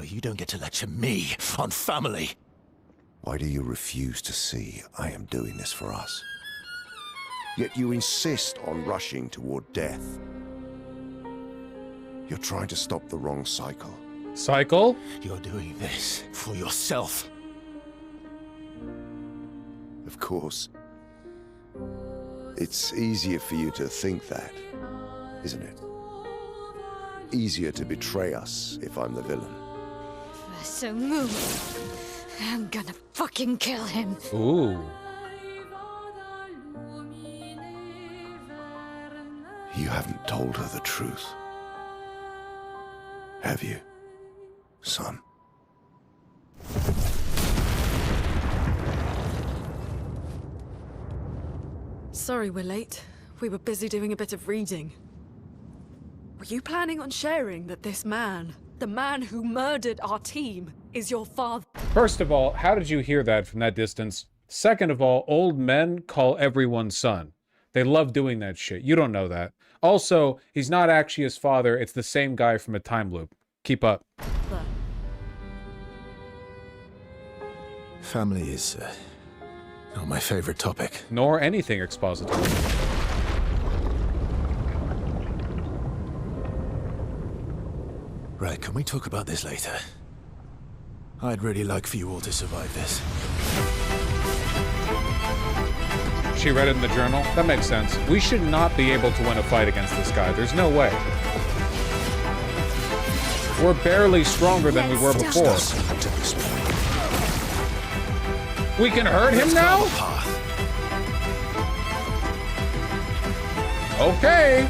you don't get to lecture me on family. Why do you refuse to see I am doing this for us? Yet you insist on rushing toward death. You're trying to stop the wrong cycle. Cycle? You're doing this for yourself. Of course. It's easier for you to think that, isn't it? Easier to betray us if I'm the villain. So move. I'm gonna fucking kill him. Ooh. You haven't told her the truth. Have you, son? Sorry we're late. We were busy doing a bit of reading. Were you planning on sharing that this man, the man who murdered our team, is your father? First of all, how did you hear that from that distance? Second of all, old men call everyone son. They love doing that shit. You don't know that. Also, he's not actually his father. It's the same guy from a time loop. Keep up. Family is not my favorite topic. Nor anything expository. Right, can we talk about this later? I'd really like for you all to survive this. She read it in the journal? That makes sense. We should not be able to win a fight against this guy. There's no way. We're barely stronger than we were before. We can hurt him now? Okay.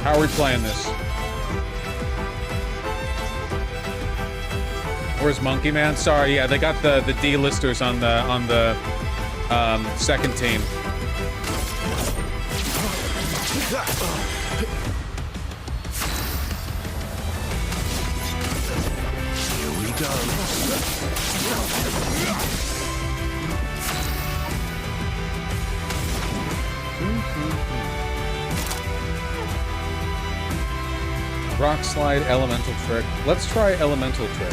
How are we playing this? Where's Monkey Man? Sorry, yeah, they got the D-listers on the second team. Here we go. Rock slide, elemental trick. Let's try elemental trick.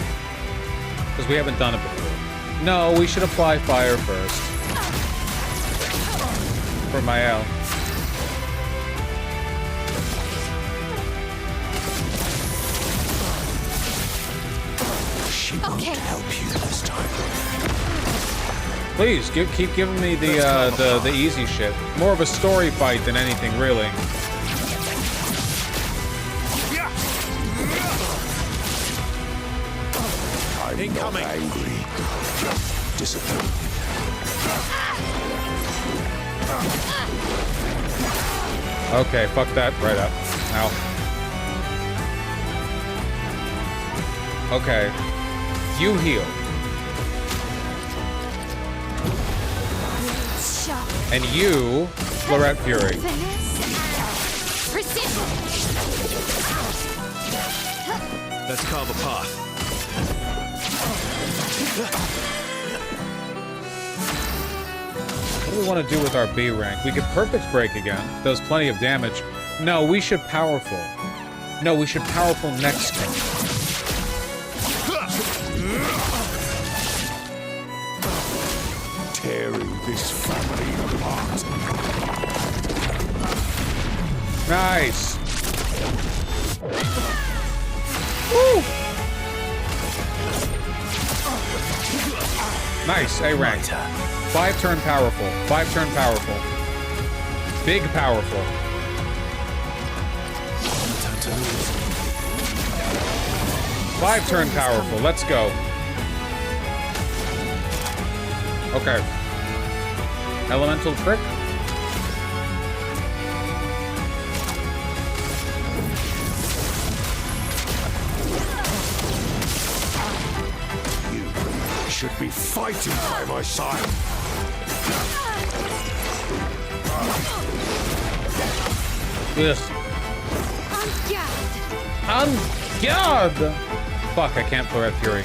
Because we haven't done it before. No, we should apply fire first. for my L. She won't help you this time. Please, keep giving me the easy shit. More of a story fight than anything, really. I'm not angry, just disappointed. Okay, fuck that right up. Ow. Okay. You heal. And you, Floret Fury. Let's carve a path. What do we want to do with our B rank? We could perfect break again. Does plenty of damage. No, we should powerful. No, we should powerful next turn. Tearing this family apart. Nice. Woo! Nice, A rank. 5-turn powerful. 5-turn powerful. Big powerful. 5-turn powerful. Let's go. Okay. Elemental prick. You should be fighting by my side. Yes. On guard. Fuck, I can't Floret Fury.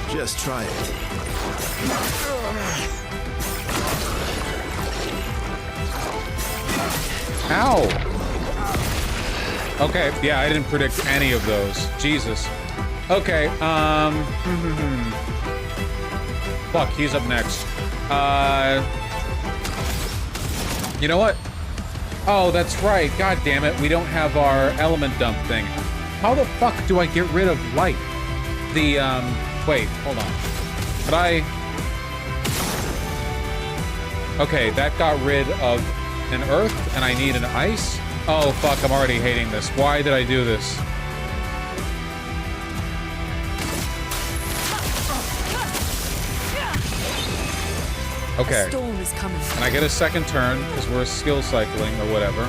Just try it. Ow. Okay, yeah, I didn't predict any of those. Jesus. Okay, fuck, he's up next. You know what? Oh, that's right. God damn it. We don't have our element dump thing. How the fuck do I get rid of light? The, wait, hold on. Could I... Okay, that got rid of an earth, and I need an ice? Oh, fuck, I'm already hating this. Why did I do this? Okay. A storm is coming. And I get a second turn, because we're skill cycling or whatever.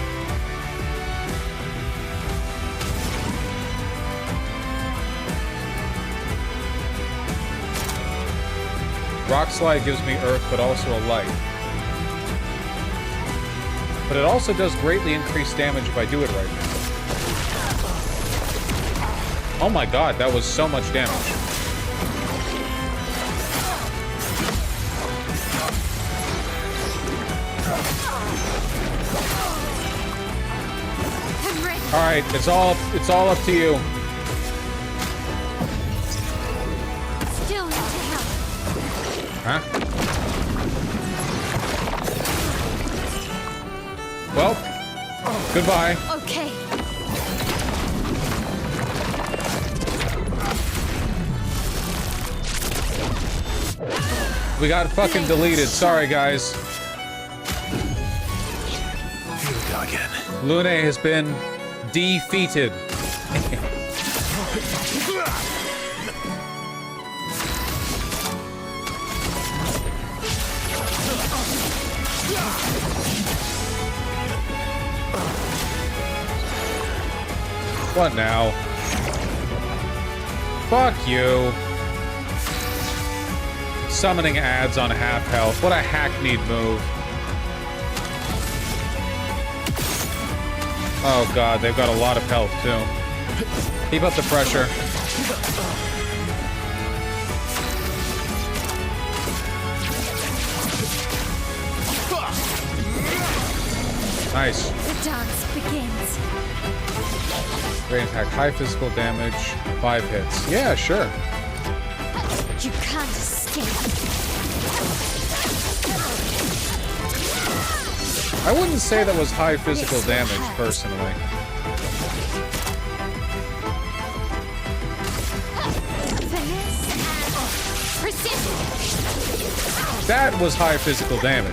Rock Slide gives me earth, but also a light. But it also does greatly increase damage if I do it right now. Oh my god, that was so much damage. Alright, it's all up to you. Still need to help. Huh? Well, goodbye. Okay. We got fucking deleted. Sorry, guys. Here we go again. Lune has been defeated. What now? Fuck you. Summoning ads on half health. What a hackneyed move. Oh god, they've got a lot of health too. Keep up the pressure. Nice. The dance begins. Great attack, high physical damage, 5 hits. Yeah, sure. You can't escape. I wouldn't say that was high physical damage, personally. That was high physical damage.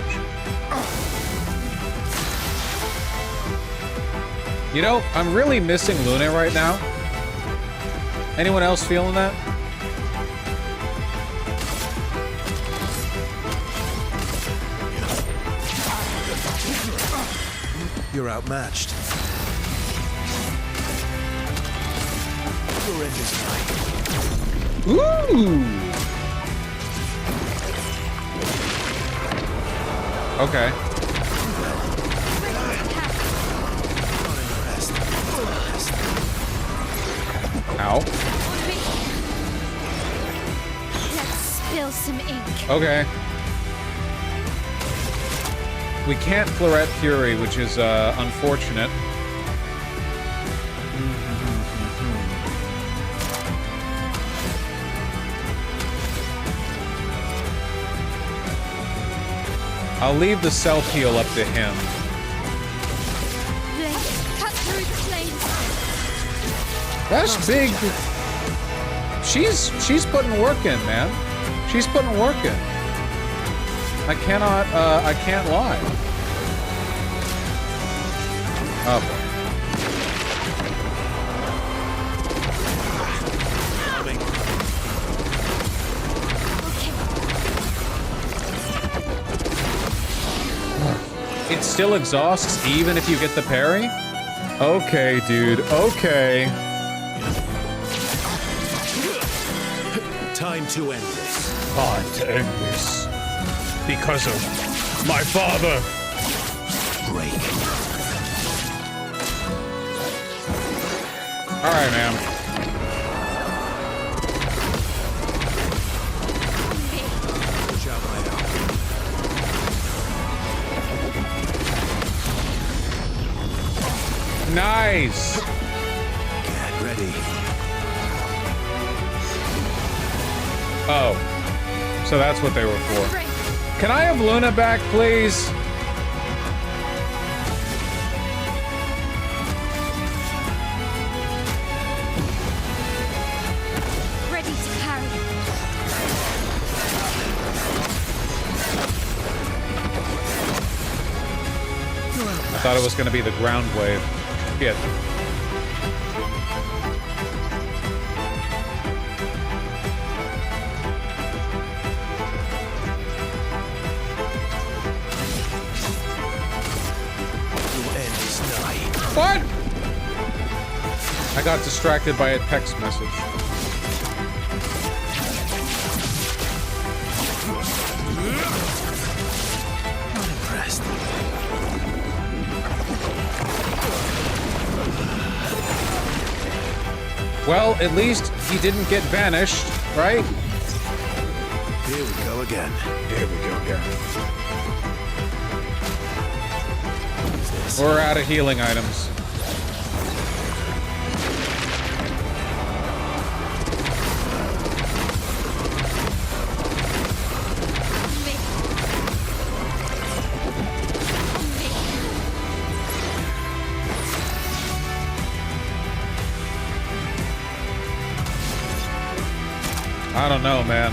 You know, I'm really missing Luna right now. Anyone else feeling that? You're outmatched. Your end is nigh. Ooh! Okay. Ow. Let's spill some ink. Okay. We can't Floret Fury, which is unfortunate. I'll leave the self-heal up to him. Cut through the flames. That's big. She's putting work in, man. She's putting work in. I can't lie. Oh boy. It still exhausts even if you get the parry? Okay, dude. Okay. Time to end this. Time to end this. Because of my father. Break. All right, man. Nice. Get ready. Oh, so that's what they were for. Can I have Luna back, please? Ready to carry. I thought it was going to be the ground wave. Shit. What? I got distracted by a text message. Not impressed. Well, at least he didn't get vanished, right? Here we go again. Here we go again. We're out of healing items. I don't know, man.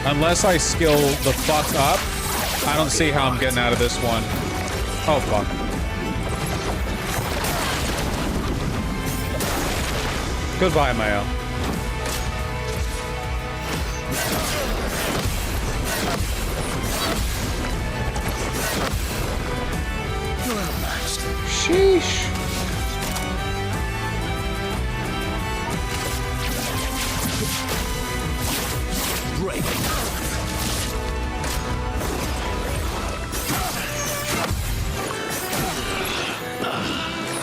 Unless I skill the fuck up, I don't see how I'm getting out of this one. Oh, fuck. Goodbye, Mayo. Sheesh. Break.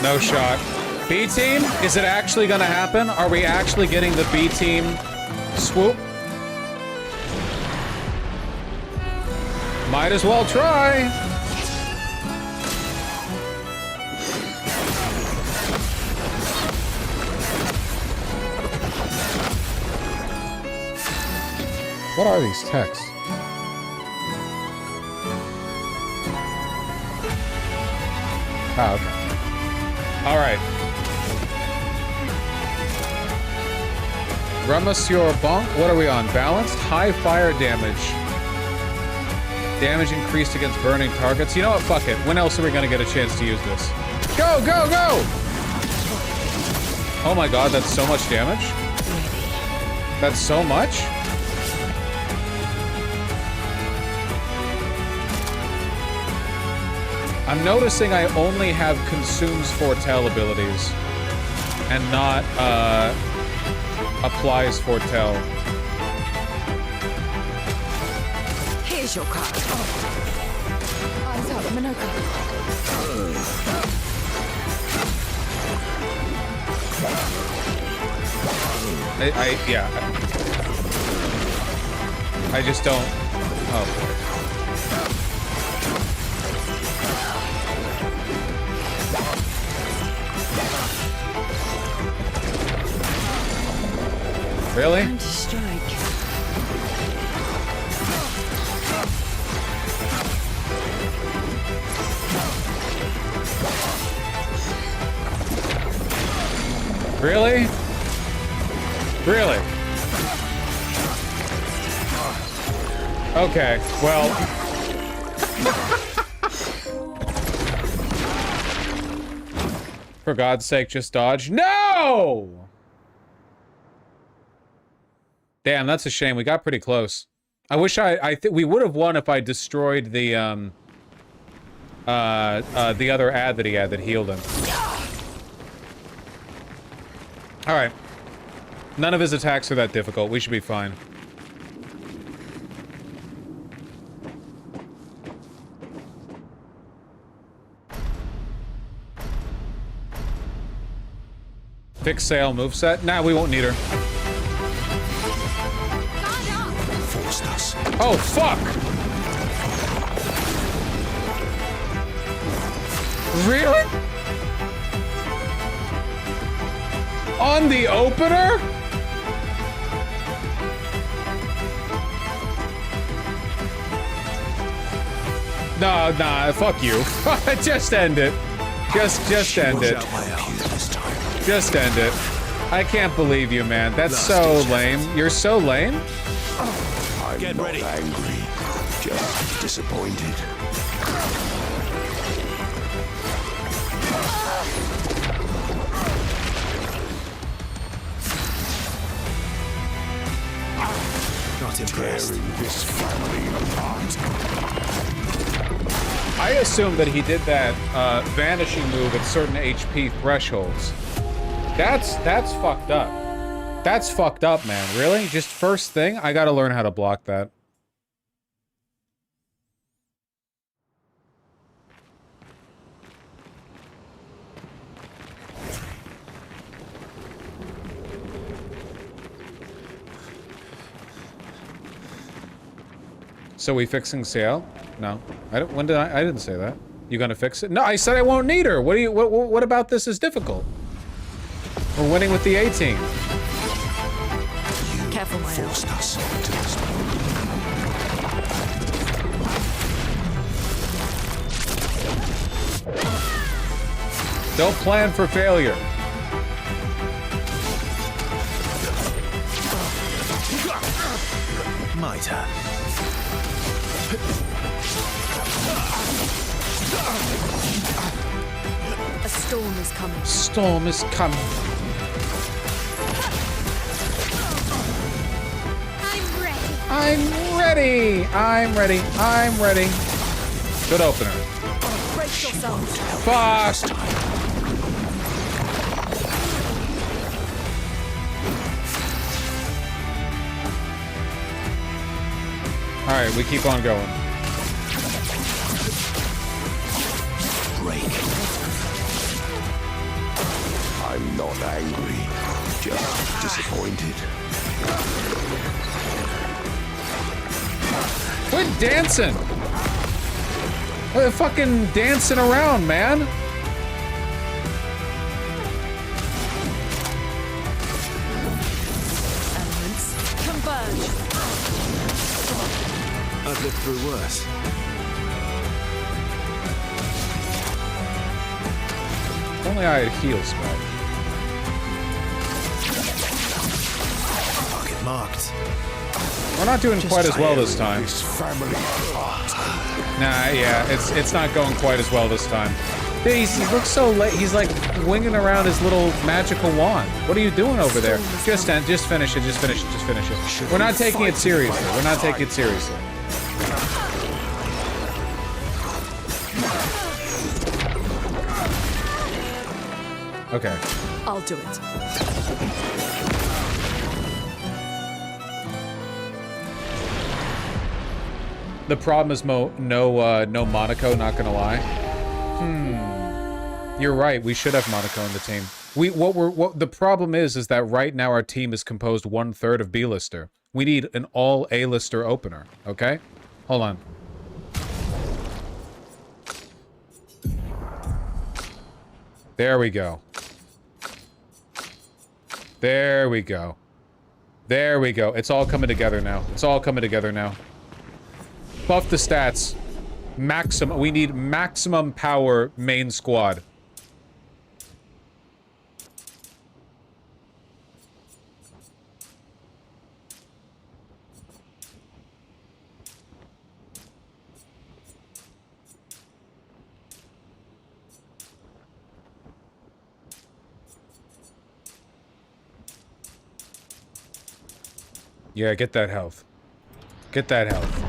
No shot. B team? Is it actually gonna happen? Are we actually getting the B team swoop? Might as well try. What are these texts? Oh, okay. All right. Ramasur Bonk. What are we on? Balanced? High fire damage. Damage increased against burning targets. You know what? Fuck it. When else are we going to get a chance to use this? Go, go, go! Oh my god, that's so much damage. That's so much? I'm noticing I only have consumes foretell abilities and not applies foretell. Here's your card. Eyes up, Minoka. Yeah. I just don't. Oh boy. Really? Time to strike. Really? Really? Okay, well. For God's sake, just dodge. No! Damn, that's a shame. We got pretty close. I wish I think we would have won if I destroyed the other ad that he had that healed him. All right. None of his attacks are that difficult. We should be fine. Fix Sail moveset? Nah, we won't need her. Oh, fuck! Really? On the opener? No, nah, fuck you. Just end it. Just end it. Just end it. I can't believe you, man. That's so lame. You're so lame. I'm not angry, just disappointed. Not impressed. Tearing this family apart. I assume that he did that vanishing move at certain HP thresholds. That's fucked up. That's fucked up, man. Really? Just first thing? I gotta learn how to block that. So we fixing Sail? No. I didn't say that. You gonna fix it? No, I said I won't need her. What about this is difficult? We're winning with the 18. Careful, my forced us to this point. Don't plan for failure. My turn. A storm is coming. Storm is coming. I'm ready. I'm ready. I'm ready. Good opener. Brace yourself. Fuck. All right, we keep on going. Break. I'm not angry, just disappointed. Quit dancing! They're fucking dancing around, man. Elements converge. I've lived through worse. If only I had heal spell. Target marked. We're not doing quite as well this time. Nah, yeah, it's not going quite as well this time. Dude, he looks so late. He's like winging around his little magical wand. What are you doing over there? Just finish it. Just finish it. Just finish it. We're not taking it seriously. We're not taking it seriously. Okay. I'll do it. The problem is no Monaco, not gonna lie. You're right, we should have Monaco in the team. What the problem is that right now our team is composed 1/3 of B-lister. We need an all A-lister opener, okay? Hold on. There we go. There we go. There we go. It's all coming together now. It's all coming together now. Buff the stats. Maximum. We need maximum power main squad. Yeah, get that health. Get that health.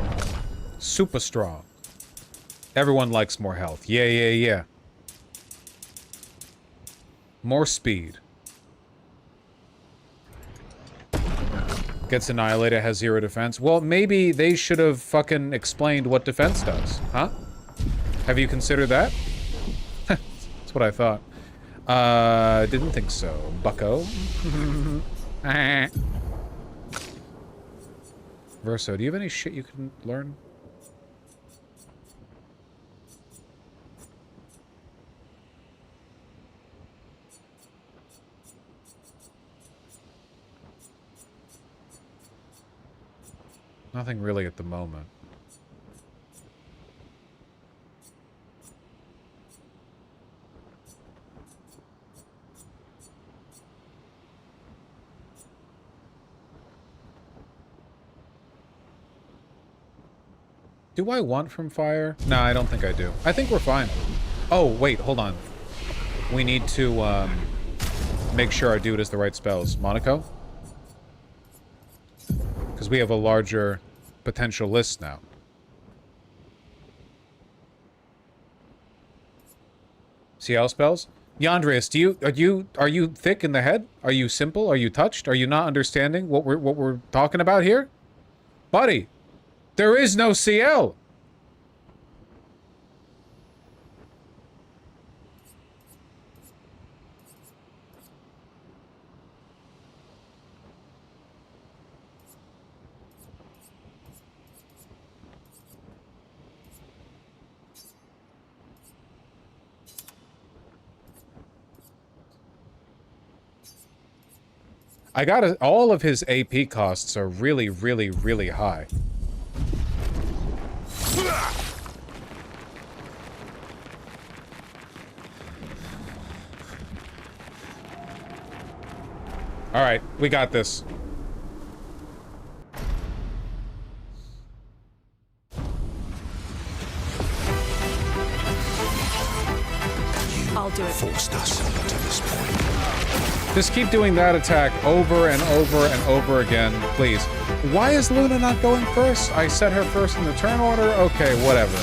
Super strong. Everyone likes more health. Yeah, yeah, yeah. More speed. Gets annihilated, has 0 defense. Well, maybe they should have fucking explained what defense does, huh? Have you considered that? That's what I thought. Didn't think so. Bucko. Verso, do you have any shit you can learn? Nothing really at the moment. Do I want from fire? No, I don't think I do. I think we're fine. Oh, wait, hold on. We need to, make sure our dude has the right spells. Monaco? Because we have a larger potential list now. CL spells? Yandreas, are you thick in the head? Are you simple? Are you touched? Are you not understanding what we're talking about here? Buddy! There is no CL! I got all of his AP costs are really, really, really high. All right, we got this. I'll do it. Forced us to this point. Just keep doing that attack over and over and over again, please. Why is Luna not going first? I set her first in the turn order? Okay, whatever.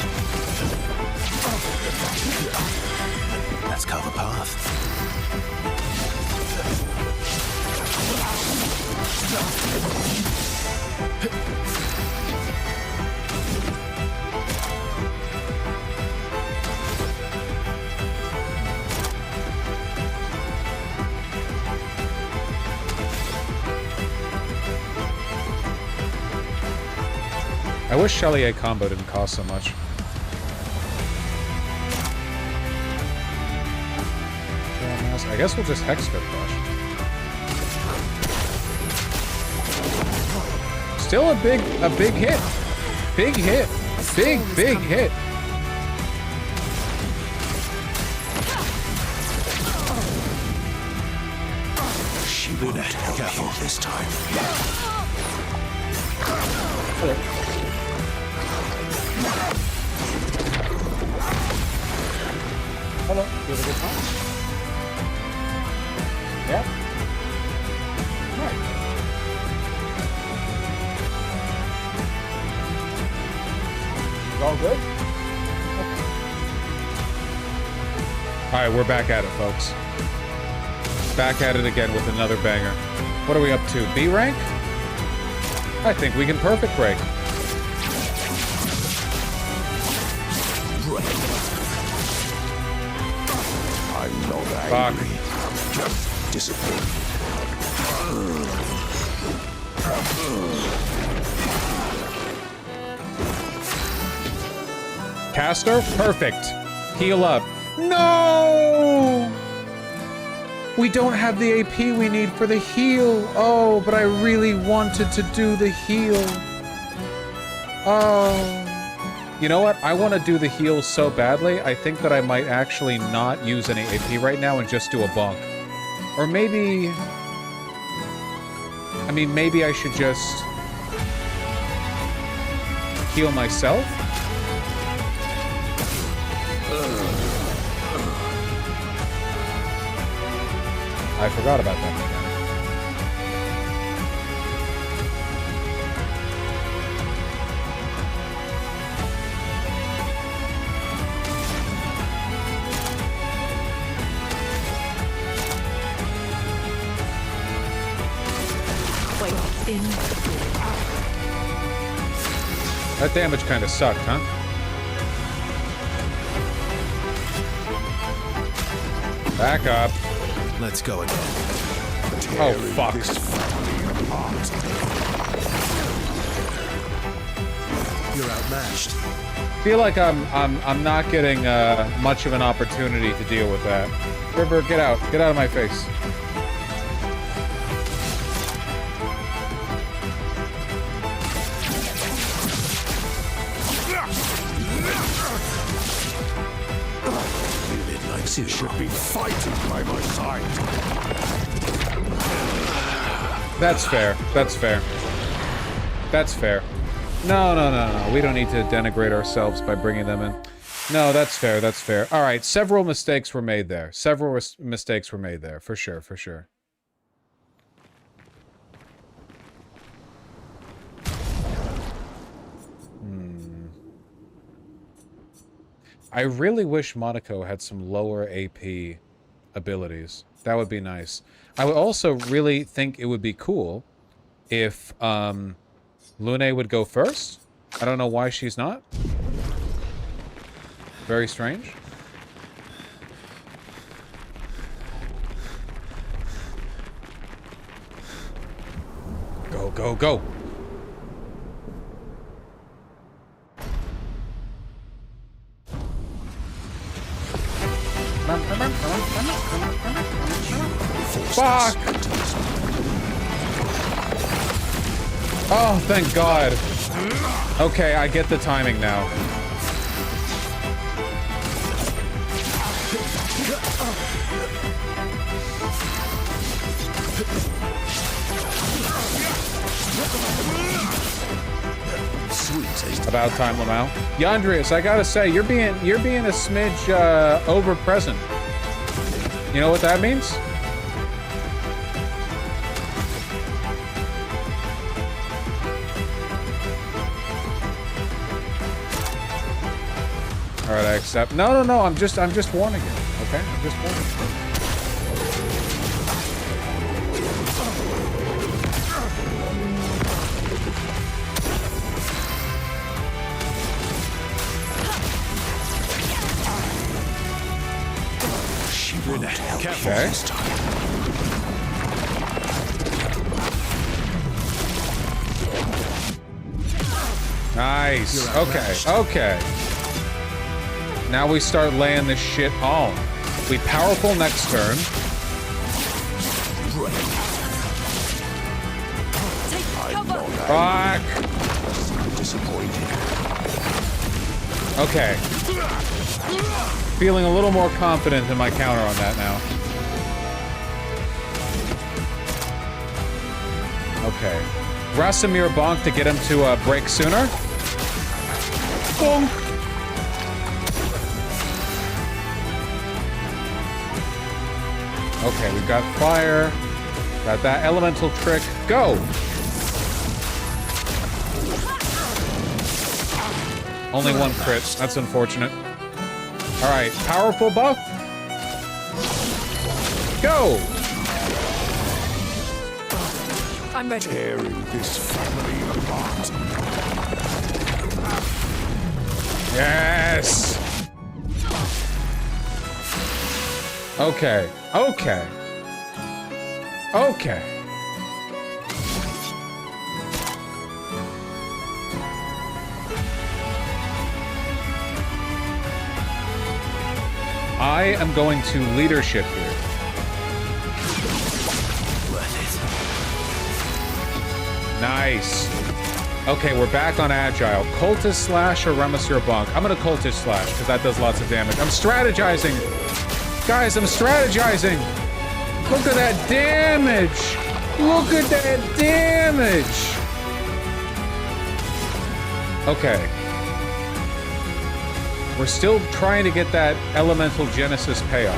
Let's cover path. I wish Chalier combo didn't cost so much. I guess we'll just Hex Fit Crush. Still a big hit. Big hit. Big hit. She will not help you this time. Hello. You have a good time? Yeah? Right. All good? Okay. Alright, we're back at it, folks. Back at it again with another banger. What are we up to? B rank? I think we can perfect break. I'm not angry. Just disappointed. Caster? Perfect. Heal up. No! We don't have the AP we need for the heal. Oh, but I really wanted to do the heal. Oh. You know what? I want to do the heal so badly, I think that I might actually not use any AP right now and just do a bonk. Or maybe... I mean, maybe I should just... heal myself? I forgot about that. That damage kind of sucked, huh? Back up. Let's go again. Oh, fuck. You're outmatched. Feel like I'm not getting much of an opportunity to deal with that. River, get out. Get out of my face. You should be fighting by my side. That's fair. That's fair. That's fair. No. We don't need to denigrate ourselves by bringing them in. No, that's fair. That's fair. All right. Several mistakes were made there. Mistakes were made there. For sure. For sure. I really wish Monaco had some lower AP abilities. That would be nice. I would also really think it would be cool if Lune would go first. I don't know why she's not. Very strange. Go, go, go. Fuck! Oh, thank God. Okay, I get the timing now. About time, Lamau. Yandrius, I gotta say, you're being a smidge over present. You know what that means? All right, I accept. No. I'm just warning you. Okay, I'm just warning you. Okay. Nice. Okay. Now we start laying this shit on. We powerful next turn. Fuck. Okay. Feeling a little more confident in my counter on that now. Okay. Rasamir bonk to get him to break sooner. Bonk. Okay, we've got fire. Got that elemental trick. Go! Only one crit. That's unfortunate. Alright, powerful buff. Go! I'm ready. Tearing this family apart. Yes! Okay. Okay. Okay. I am going to leadership here. Nice. Okay, we're back on agile. Cultist slash or Ramasir bonk. I'm gonna cultist slash because that does lots of damage. I'm strategizing. Guys, I'm strategizing. Look at that damage. Look at that damage. Okay. We're still trying to get that Elemental Genesis payoff.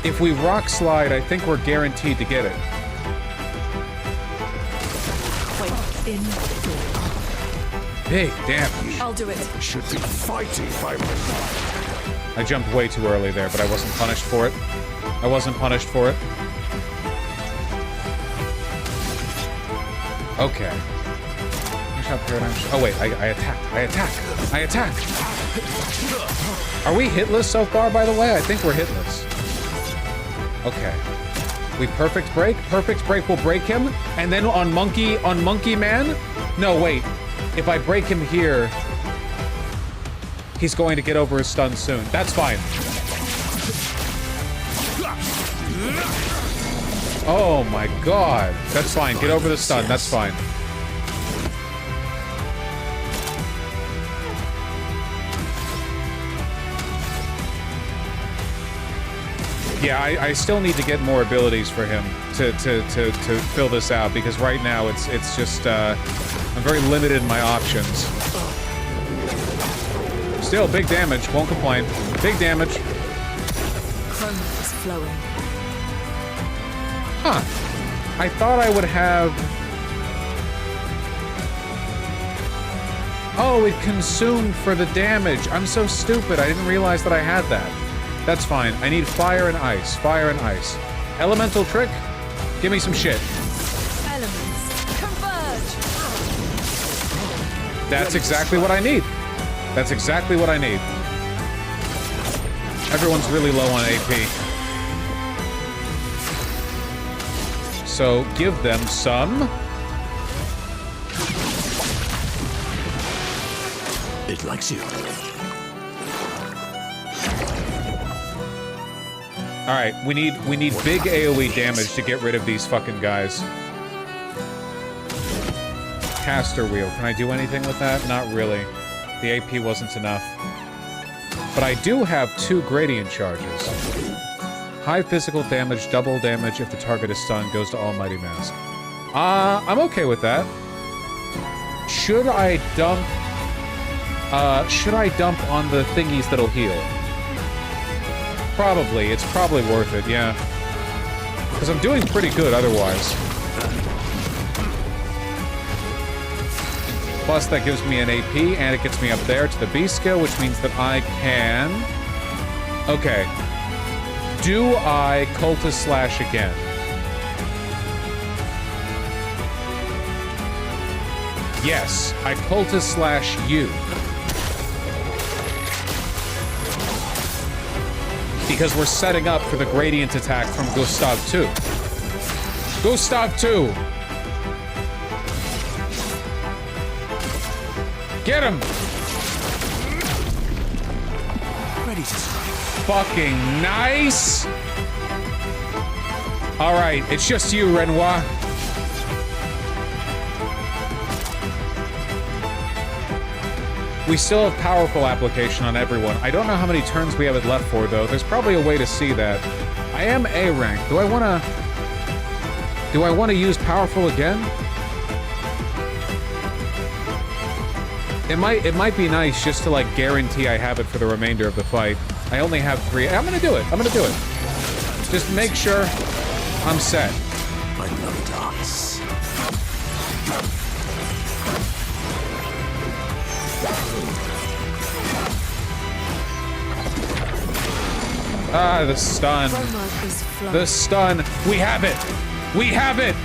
If we rock slide, I think we're guaranteed to get it. Big damage. I'll do it. Should be fighting by my side. I jumped way too early there, but I wasn't punished for it. I wasn't punished for it. Okay. Oh wait, I attack. I attack. I attack. Are we hitless so far, by the way? I think we're hitless. Okay. We perfect break. Perfect break will break him. And then on Monkey Man? No, wait. If I break him here, he's going to get over his stun soon. That's fine. Oh my god. That's fine. Get over the stun. That's fine. Yeah, I still need to get more abilities for him to fill this out, because right now it's just I'm very limited in my options. Still big damage, won't complain. Big damage. Chrome is flowing. Huh. I thought I would have. Oh, it consumed for the damage. I'm so stupid. I didn't realize that I had that. That's fine. I need fire and ice. Fire and ice. Elemental trick? Give me some shit. Elements converge. That's exactly what I need. That's exactly what I need. Everyone's really low on AP. So give them some. It likes you. All right, we need big AoE damage to get rid of these fucking guys. Caster wheel. Can I do anything with that? Not really. The AP wasn't enough. But I do have 2 gradient charges. High physical damage, double damage if the target is stunned, goes to Almighty Mask. I'm okay with that. Should I dump on the thingies that'll heal? Probably. It's probably worth it, yeah. Because I'm doing pretty good otherwise. Plus, that gives me an AP, and it gets me up there to the B skill, which means that I can... Okay. Do I Cultist Slash again? Yes, I Cultist Slash you. Because we're setting up for the gradient attack from Gustav 2. Gustav 2! Get him! Ready to strike. Fucking nice. All right, it's just you, Renoir. We still have powerful application on everyone. I don't know how many turns we have it left for, though. There's probably a way to see that. I am A rank. Do I want to use powerful again? It might be nice just to like guarantee I have it for the remainder of the fight. I only have 3. I'm gonna do it. I'm gonna do it. Just make sure I'm set. I love darts. Ah, the stun. The stun. We have it. We have it.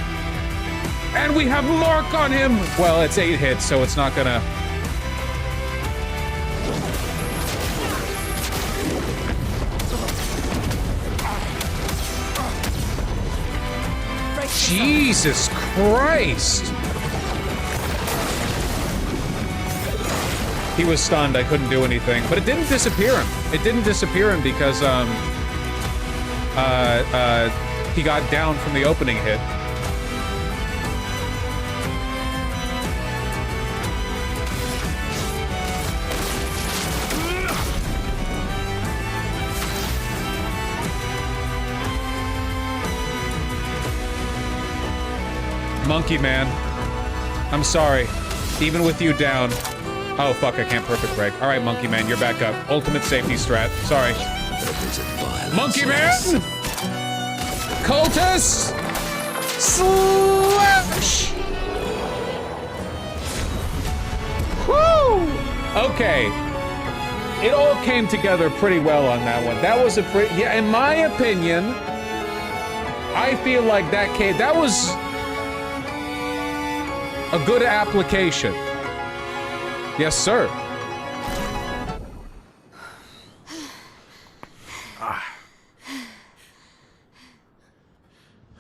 And we have Mark on him. Well, it's 8 hits, so it's not gonna. Jesus Christ. He was stunned. I couldn't do anything, but it didn't disappear him. It didn't disappear him because he got down from the opening hit. Monkey Man, I'm sorry. Even with you down. Oh fuck, I can't perfect break. All right, Monkey Man, you're back up. Ultimate safety strat. Sorry. Monkey Man! Cultist! Slash! Woo! Okay. It all came together pretty well on that one. That was a pretty, yeah, in my opinion, I feel like that was a good application. Yes, sir.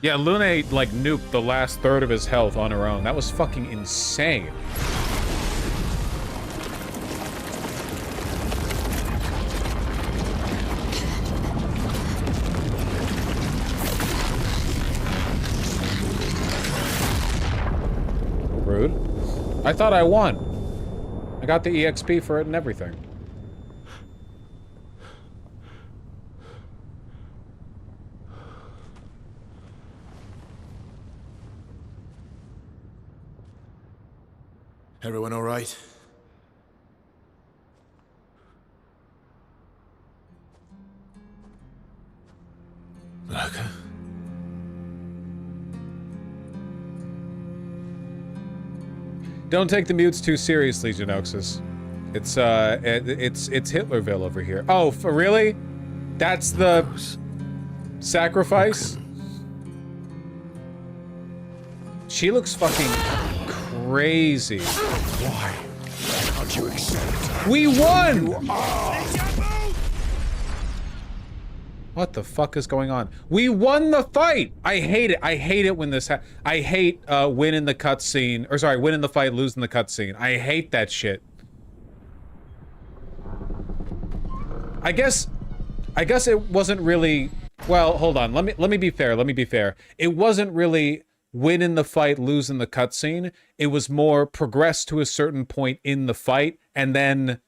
Yeah, Lune, like, nuked the last third of his health on her own. That was fucking insane. Rude. I thought I won. I got the EXP for it and everything. Everyone all right? MAGA? Don't take the mutes too seriously, Genoxus. It's Hitlerville over here. Oh, for really? That's the sacrifice? She looks fucking crazy. Why can't you accept? We won! What the fuck is going on? We won the fight! I hate it. I hate it when this I hate winning the cutscene. Or sorry, winning the fight, losing the cutscene. I hate that shit. I guess it wasn't really, well, hold on. Let me be fair. Let me be fair. It wasn't really winning the fight, losing the cutscene. It was more progress to a certain point in the fight, and then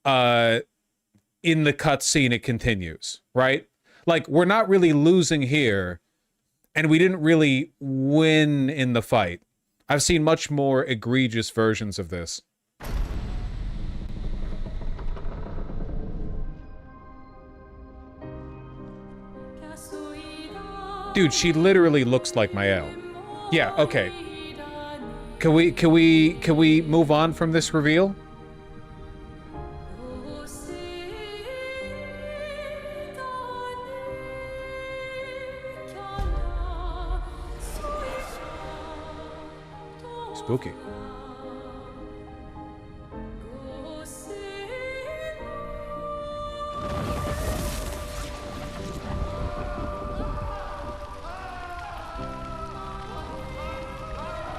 in the cutscene it continues, right? Like, we're not really losing here, and we didn't really win in the fight. I've seen much more egregious versions of this. Dude, she literally looks like Mael. Yeah, okay. Can we move on from this reveal? Spooky.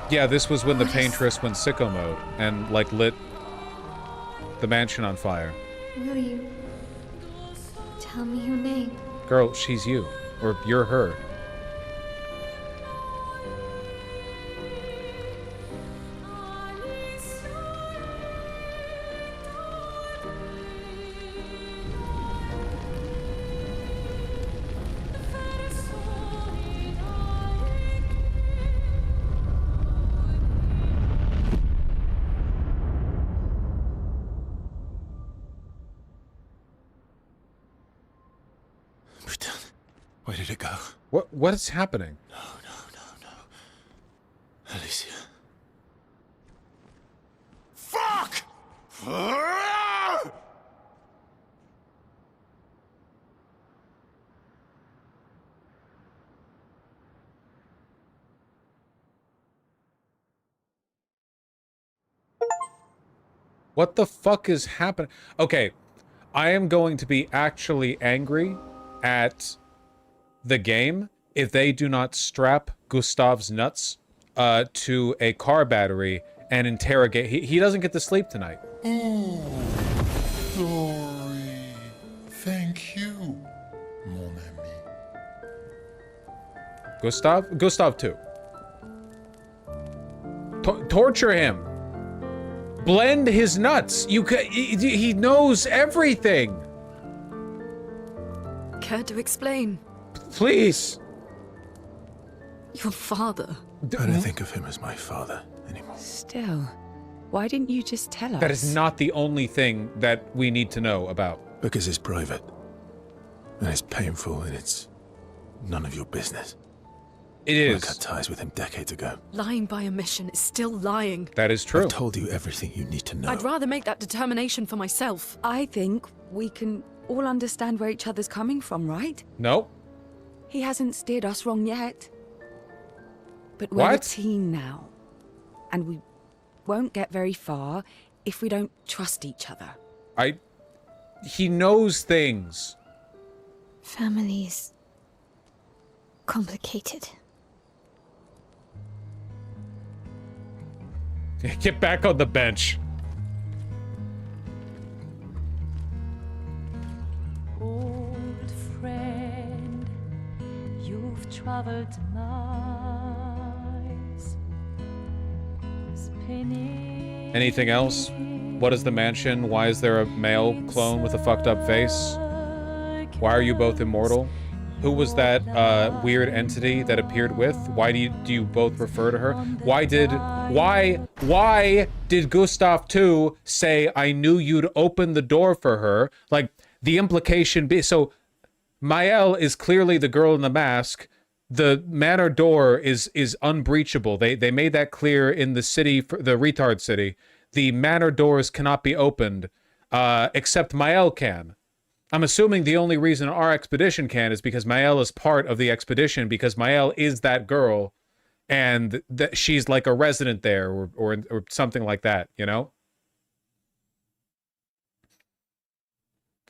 Yeah, this was when the Paintress went sicko mode and, like, lit the mansion on fire. Will you Tell me your name. Girl, she's you. Or you're her. Where did it go? What is happening? No. Alicia. Fuck! What the fuck is happening? Okay, I am going to be actually angry at the game if they do not strap Gustav's nuts to a car battery and interrogate. He doesn't get to sleep tonight. Oh, sorry. Thank you, mon ami. Gustav too. Torture him. Blend his nuts. He knows everything. Care to explain? Please. Your father. I don't think of him as my father anymore. Still, why didn't you just tell us? That is not the only thing that we need to know about. Because it's private. And it's painful and it's none of your business. It is. I cut ties with him decades ago. Lying by omission is still lying. That is true. I've told you everything you need to know. I'd rather make that determination for myself. I think we can all understand where each other's coming from, right? Nope. He hasn't steered us wrong yet. But we're a What? team now. And we won't get very far if we don't trust each other. He knows things. Family's complicated. Get back on the bench. Old friend, you've traveled miles. Spinning. Anything else? What is the mansion? Why is there a male clone with a fucked up face? Why are you both immortal? Who was that weird entity that appeared with? Why do you both refer to her? Why did Gustav II say, I knew you'd open the door for her? Like, the implication be, so Mael is clearly the girl in the mask. The manor door is unbreachable. They made that clear in the city, the retard city. The manor doors cannot be opened, except Mael can. I'm assuming the only reason our expedition can is because Mael is part of the expedition, because Mael is that girl, and she's like a resident there, or something like that, you know?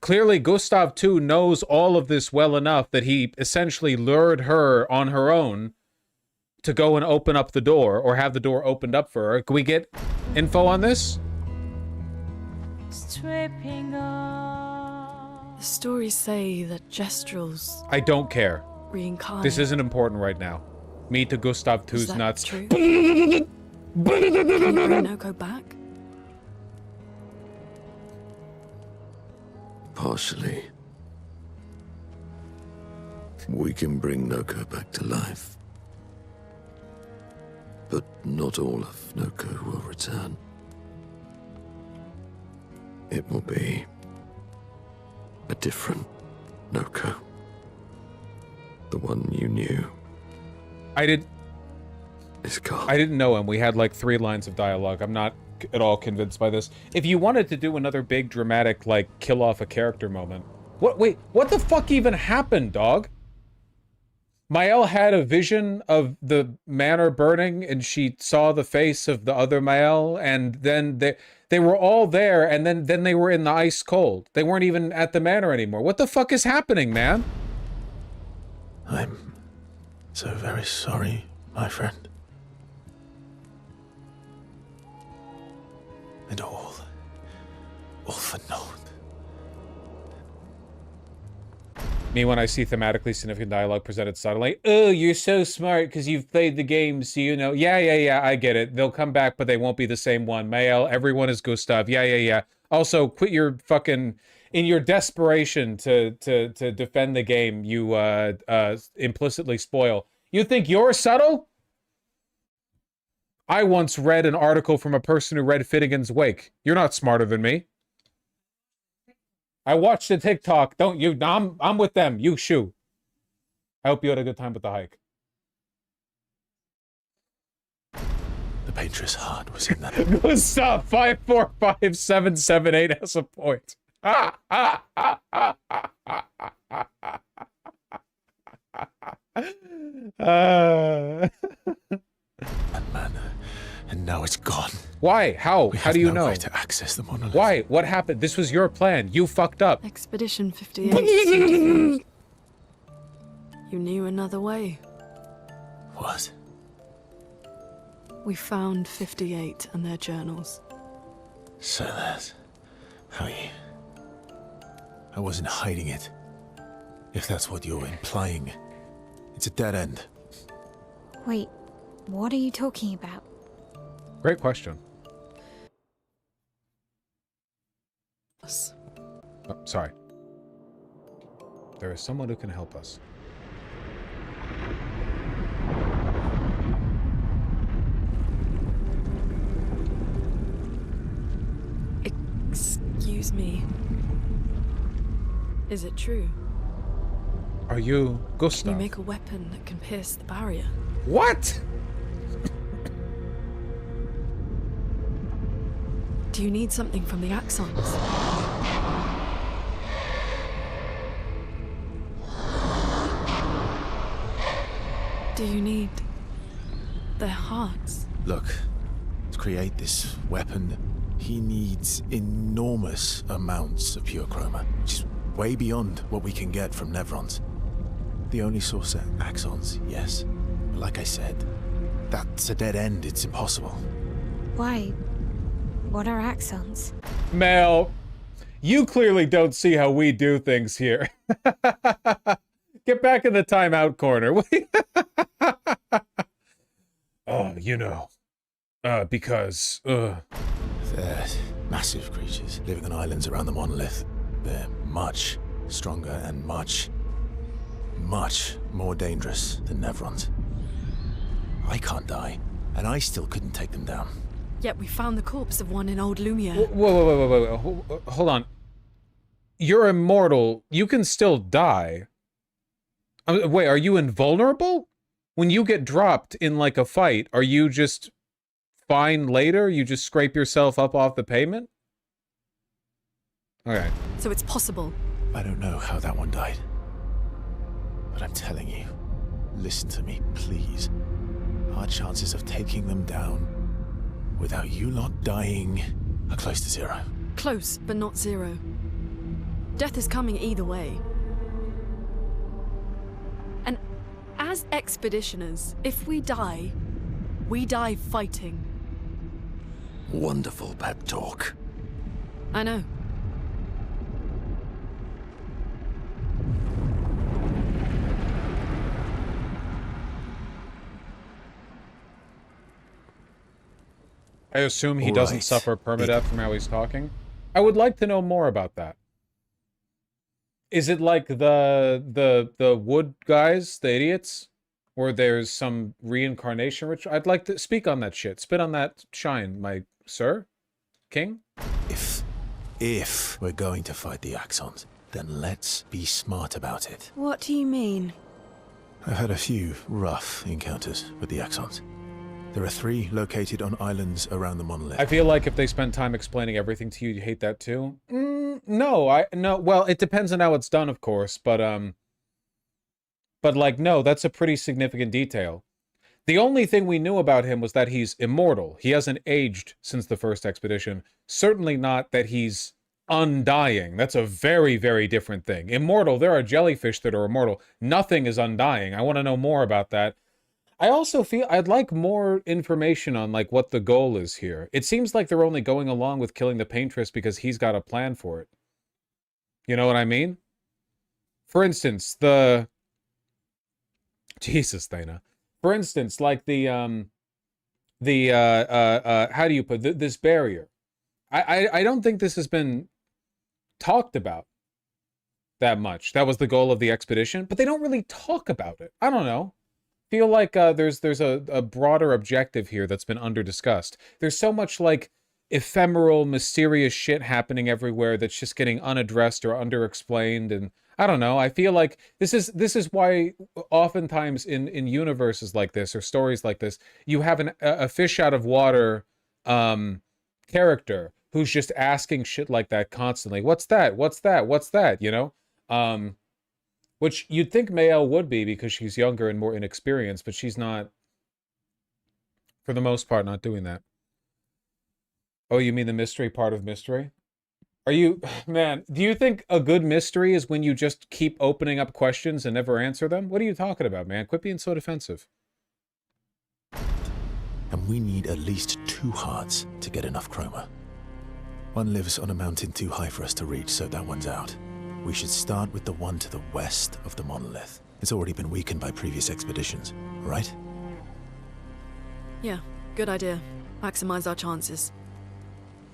Clearly, Gustav II knows all of this well enough that he essentially lured her on her own to go and open up the door, or have the door opened up for her. Can we get info on this? Stripping off. The stories say that Gestrels I don't care. reincarnate. This isn't important right now. Me to Gustav II's nuts. True? Can you bring Noko back? Partially. We can bring Noko back to life. But not all of Noko will return. It will be a different Noko. The one you knew. I didn't know him. We had like 3 lines of dialogue. I'm not at all convinced by this. If you wanted to do another big dramatic, like, kill off a character moment. Wait, what the fuck even happened, dog? Mael had a vision of the manor burning, and she saw the face of the other Mael, and then they were all there, and then they were in the ice cold. They weren't even at the manor anymore. What the fuck is happening, man? I'm so very sorry, my friend. And all for naught. Me when I see thematically significant dialogue presented subtly. Oh, you're so smart because you've played the game, so you know. Yeah, I get it. They'll come back, but they won't be the same one. Mael, everyone is Gustav. Yeah. Also, quit your fucking... In your desperation to defend the game, you implicitly spoil. You think you're subtle? I once read an article from a person who read Finnegan's Wake. You're not smarter than me. I watched the TikTok. Don't you? I'm with them. You shoo. I hope you had a good time with the hike. The painter's heart was in that. Stop. 545778 has a point. And now it's gone. Why? How? How do you know? Way to access the monolith. Why? What happened? This was your plan. You fucked up. Expedition 58. You knew another way. What? We found 58 and their journals. So that's how you... I wasn't hiding it. If that's what you're implying, it's a dead end. Wait, what are you talking about? Great question. Oh, sorry. There is someone who can help us. Excuse me. Is it true? Are you Gustav? Can you make a weapon that can pierce the barrier? What? Do you need something from the axons? Do you need their hearts? Look, to create this weapon, he needs enormous amounts of pure chroma, which is way beyond what we can get from Nevrons. The only source are axons, yes. But like I said, that's a dead end. It's impossible. Why? What are axons? Mel, you clearly don't see how we do things here. Get back in the timeout corner. You know. Because, They're massive creatures living on islands around the monolith. They're much stronger and much more dangerous than Nevrons. I can't die, and I still couldn't take them down. Yet we found the corpse of one in Old Lumiere. Whoa. Hold on. You're immortal. You can still die. Wait, are you invulnerable? When you get dropped in, like, a fight, are you just fine later? You just scrape yourself up off the pavement? Okay. So it's possible. I don't know how that one died. But I'm telling you, listen to me, please. Our chances of taking them down without you lot dying are close to zero. Close, but not zero. Death is coming either way. And as expeditioners, if we die fighting. Wonderful pep talk. I know. I assume he doesn't suffer permadeath from how he's talking. I would like to know more about that. Is it like the wood guys, the idiots? Or there's some reincarnation ritual? I'd like to speak on that shit. Spit on that shine, my sir? King? If we're going to fight the Axons, then let's be smart about it. What do you mean? I've had a few rough encounters with the Axons. There are 3 located on islands around the monolith. I feel like if they spend time explaining everything to you, you hate that too. No. Well, it depends on how it's done, of course, but like, no, that's a pretty significant detail. The only thing we knew about him was that he's immortal. He hasn't aged since the first expedition. Certainly not that he's undying. That's a very, very different thing. Immortal, there are jellyfish that are immortal. Nothing is undying. I want to know more about that. I also feel I'd like more information on, like, what the goal is here. It seems like they're only going along with killing the paintress because he's got a plan for it. You know what I mean? For instance, Jesus, Thana. For instance, like how do you put this barrier? I don't think this has been talked about that much. That was the goal of the expedition, but they don't really talk about it. I don't know. Feel like there's a broader objective here that's been under-discussed. There's so much like ephemeral, mysterious shit happening everywhere that's just getting unaddressed or under-explained, and I don't know. I feel like this is why oftentimes in universes like this or stories like this, you have a fish out of water character who's just asking shit like that constantly. What's that? What's that? What's that? You know? Which you'd think Mael would be because she's younger and more inexperienced, but she's not, for the most part, not doing that. Oh, you mean the mystery part of mystery? Are you, man, do you think a good mystery is when you just keep opening up questions and never answer them? What are you talking about, man? Quit being so defensive. And we need at least 2 hearts to get enough chroma. One lives on a mountain too high for us to reach, so that one's out. We should start with the one to the west of the monolith. It's already been weakened by previous expeditions, right? Yeah, good idea. Maximize our chances.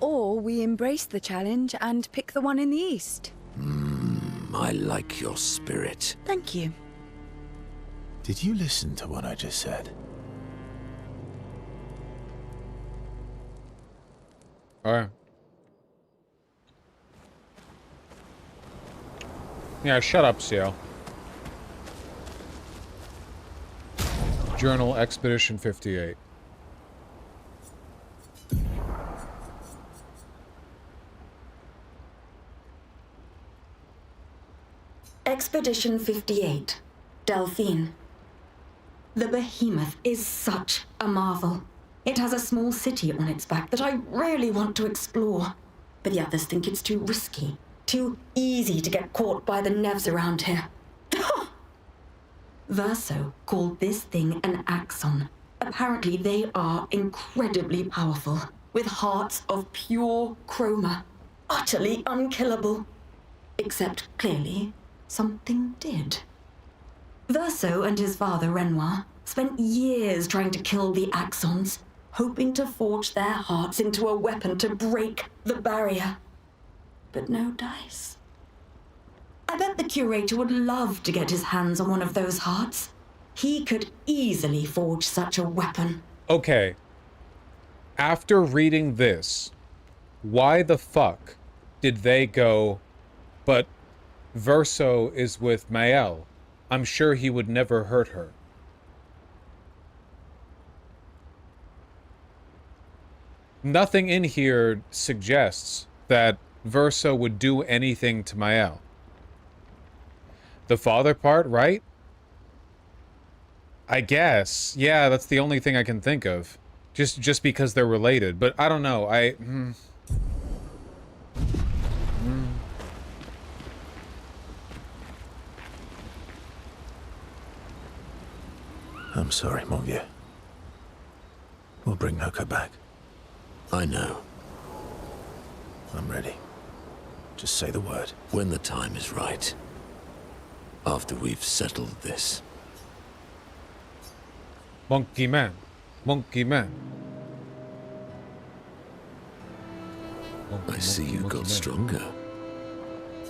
Or we embrace the challenge and pick the one in the east. I like your spirit. Thank you. Did you listen to what I just said? All right. Yeah, shut up, Seal. Journal Expedition 58. Expedition 58, Delphine. The behemoth is such a marvel. It has a small city on its back that I really want to explore, but the others think it's too risky, too easy to get caught by the nevs around here. Verso called this thing an axon. Apparently they are incredibly powerful, with hearts of pure chroma, utterly unkillable. Except, clearly, something did. Verso and his father, Renoir, spent years trying to kill the axons, hoping to forge their hearts into a weapon to break the barrier. But no dice. I bet the curator would love to get his hands on one of those hearts. He could easily forge such a weapon. Okay. After reading this, why the fuck did they go, but Verso is with Mael? I'm sure he would never hurt her. Nothing in here suggests that Verso would do anything to Mael. The father part, right? I guess. Yeah, that's the only thing I can think of. Just because they're related. But I don't know. I'm sorry, mon vieux. We'll bring Noko back. I know. I'm ready. Just say the word. When the time is right. After we've settled this. Monkey man. Monkey man. I see you got stronger.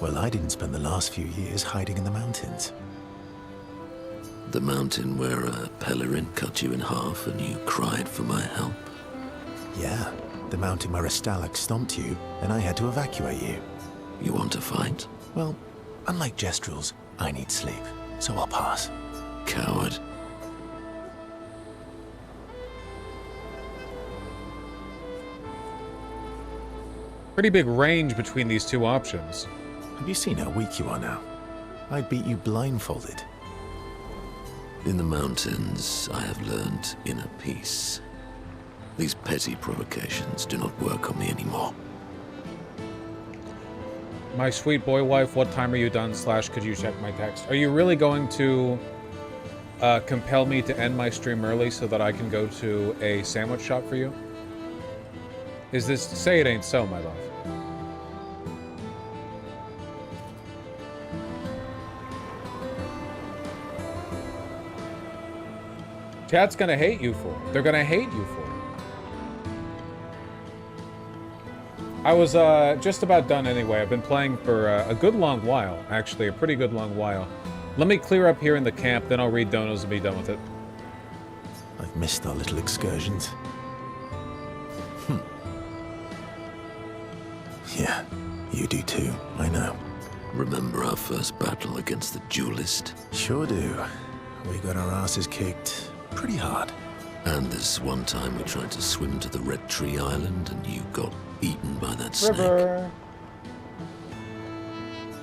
Well, I didn't spend the last few years hiding in the mountains. The mountain where a Pelerin cut you in half and you cried for my help? Yeah, the mountain where a Stalak stomped you and I had to evacuate you. You want to fight? Well, unlike Gestrels, I need sleep, so I'll pass. Coward. Pretty big range between these two options. Have you seen how weak you are now? I'd beat you blindfolded. In the mountains, I have learned inner peace. These petty provocations do not work on me anymore. My sweet boy wife, what time are you done? / could you check my text? Are you really going to compel me to end my stream early so that I can go to a sandwich shop for you? Is this... Say it ain't so, my love. Chat's gonna hate you for it. They're gonna hate you for it. I was just about done anyway. I've been playing for a good long while, actually, a pretty good long while. Let me clear up here in the camp, then I'll read donos and be done with it. I've missed our little excursions. Yeah, you do too, I know. Remember our first battle against the duelist? Sure do. We got our asses kicked pretty hard. And this one time we tried to swim to the Red Tree Island and you got eaten by that snake.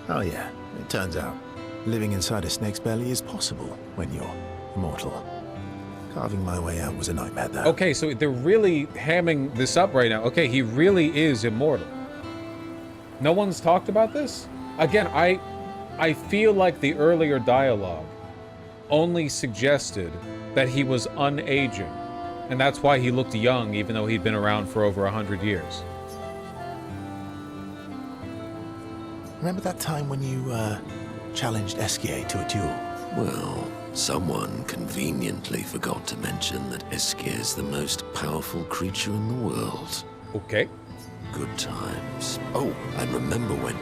Oh yeah, it turns out living inside a snake's belly is possible when you're immortal. Carving my way out was a nightmare though. Okay, so they're really hamming this up right now. Okay, he really is immortal. No one's talked about this? Again, I feel like the earlier dialogue only suggested that he was unaging, and that's why he looked young even though he'd been around for over 100 years. Remember that time when you challenged Esquier to a duel? Well, someone conveniently forgot to mention that Esquier is the most powerful creature in the world. Okay. Good times. Oh, and remember when...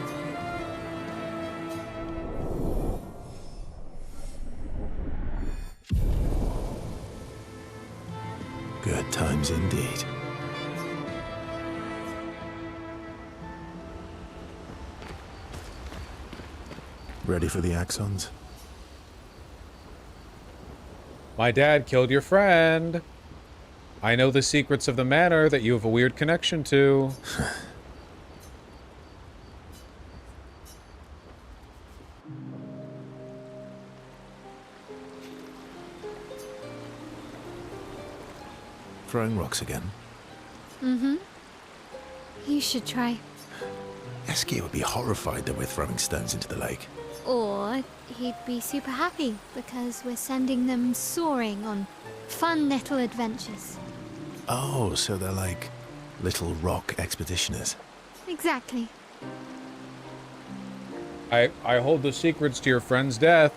Good times indeed. Ready for the axons? My dad killed your friend. I know the secrets of the manor that you have a weird connection to. Throwing rocks again? Mm-hmm. You should try. Esquier would be horrified that we're throwing stones into the lake. Or he'd be super happy because we're sending them soaring on fun little adventures. Oh, so they're like little rock expeditioners. Exactly. I hold the secrets to your friend's death.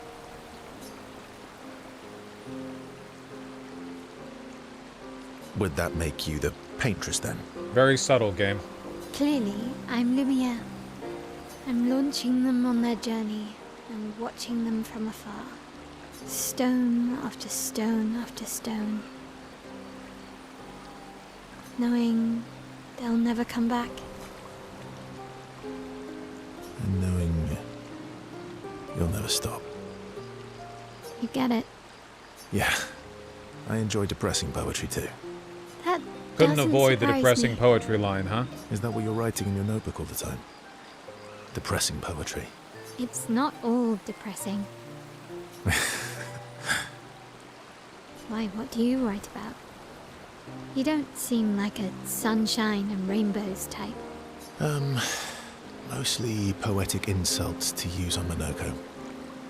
Would that make you the paintress then? Very subtle game. Clearly, I'm Lumiere. I'm launching them on their journey and watching them from afar. Stone after stone after stone. Knowing they'll never come back. And knowing you'll never stop. You get it? Yeah. I enjoy depressing poetry too. That Couldn't doesn't avoid the surprise depressing me. poetry line, huh? Is that what you're writing in your notebook all the time? Depressing poetry. It's not all depressing. Why, what do you write about? You don't seem like a sunshine and rainbows type. Mostly poetic insults to use on Monoko.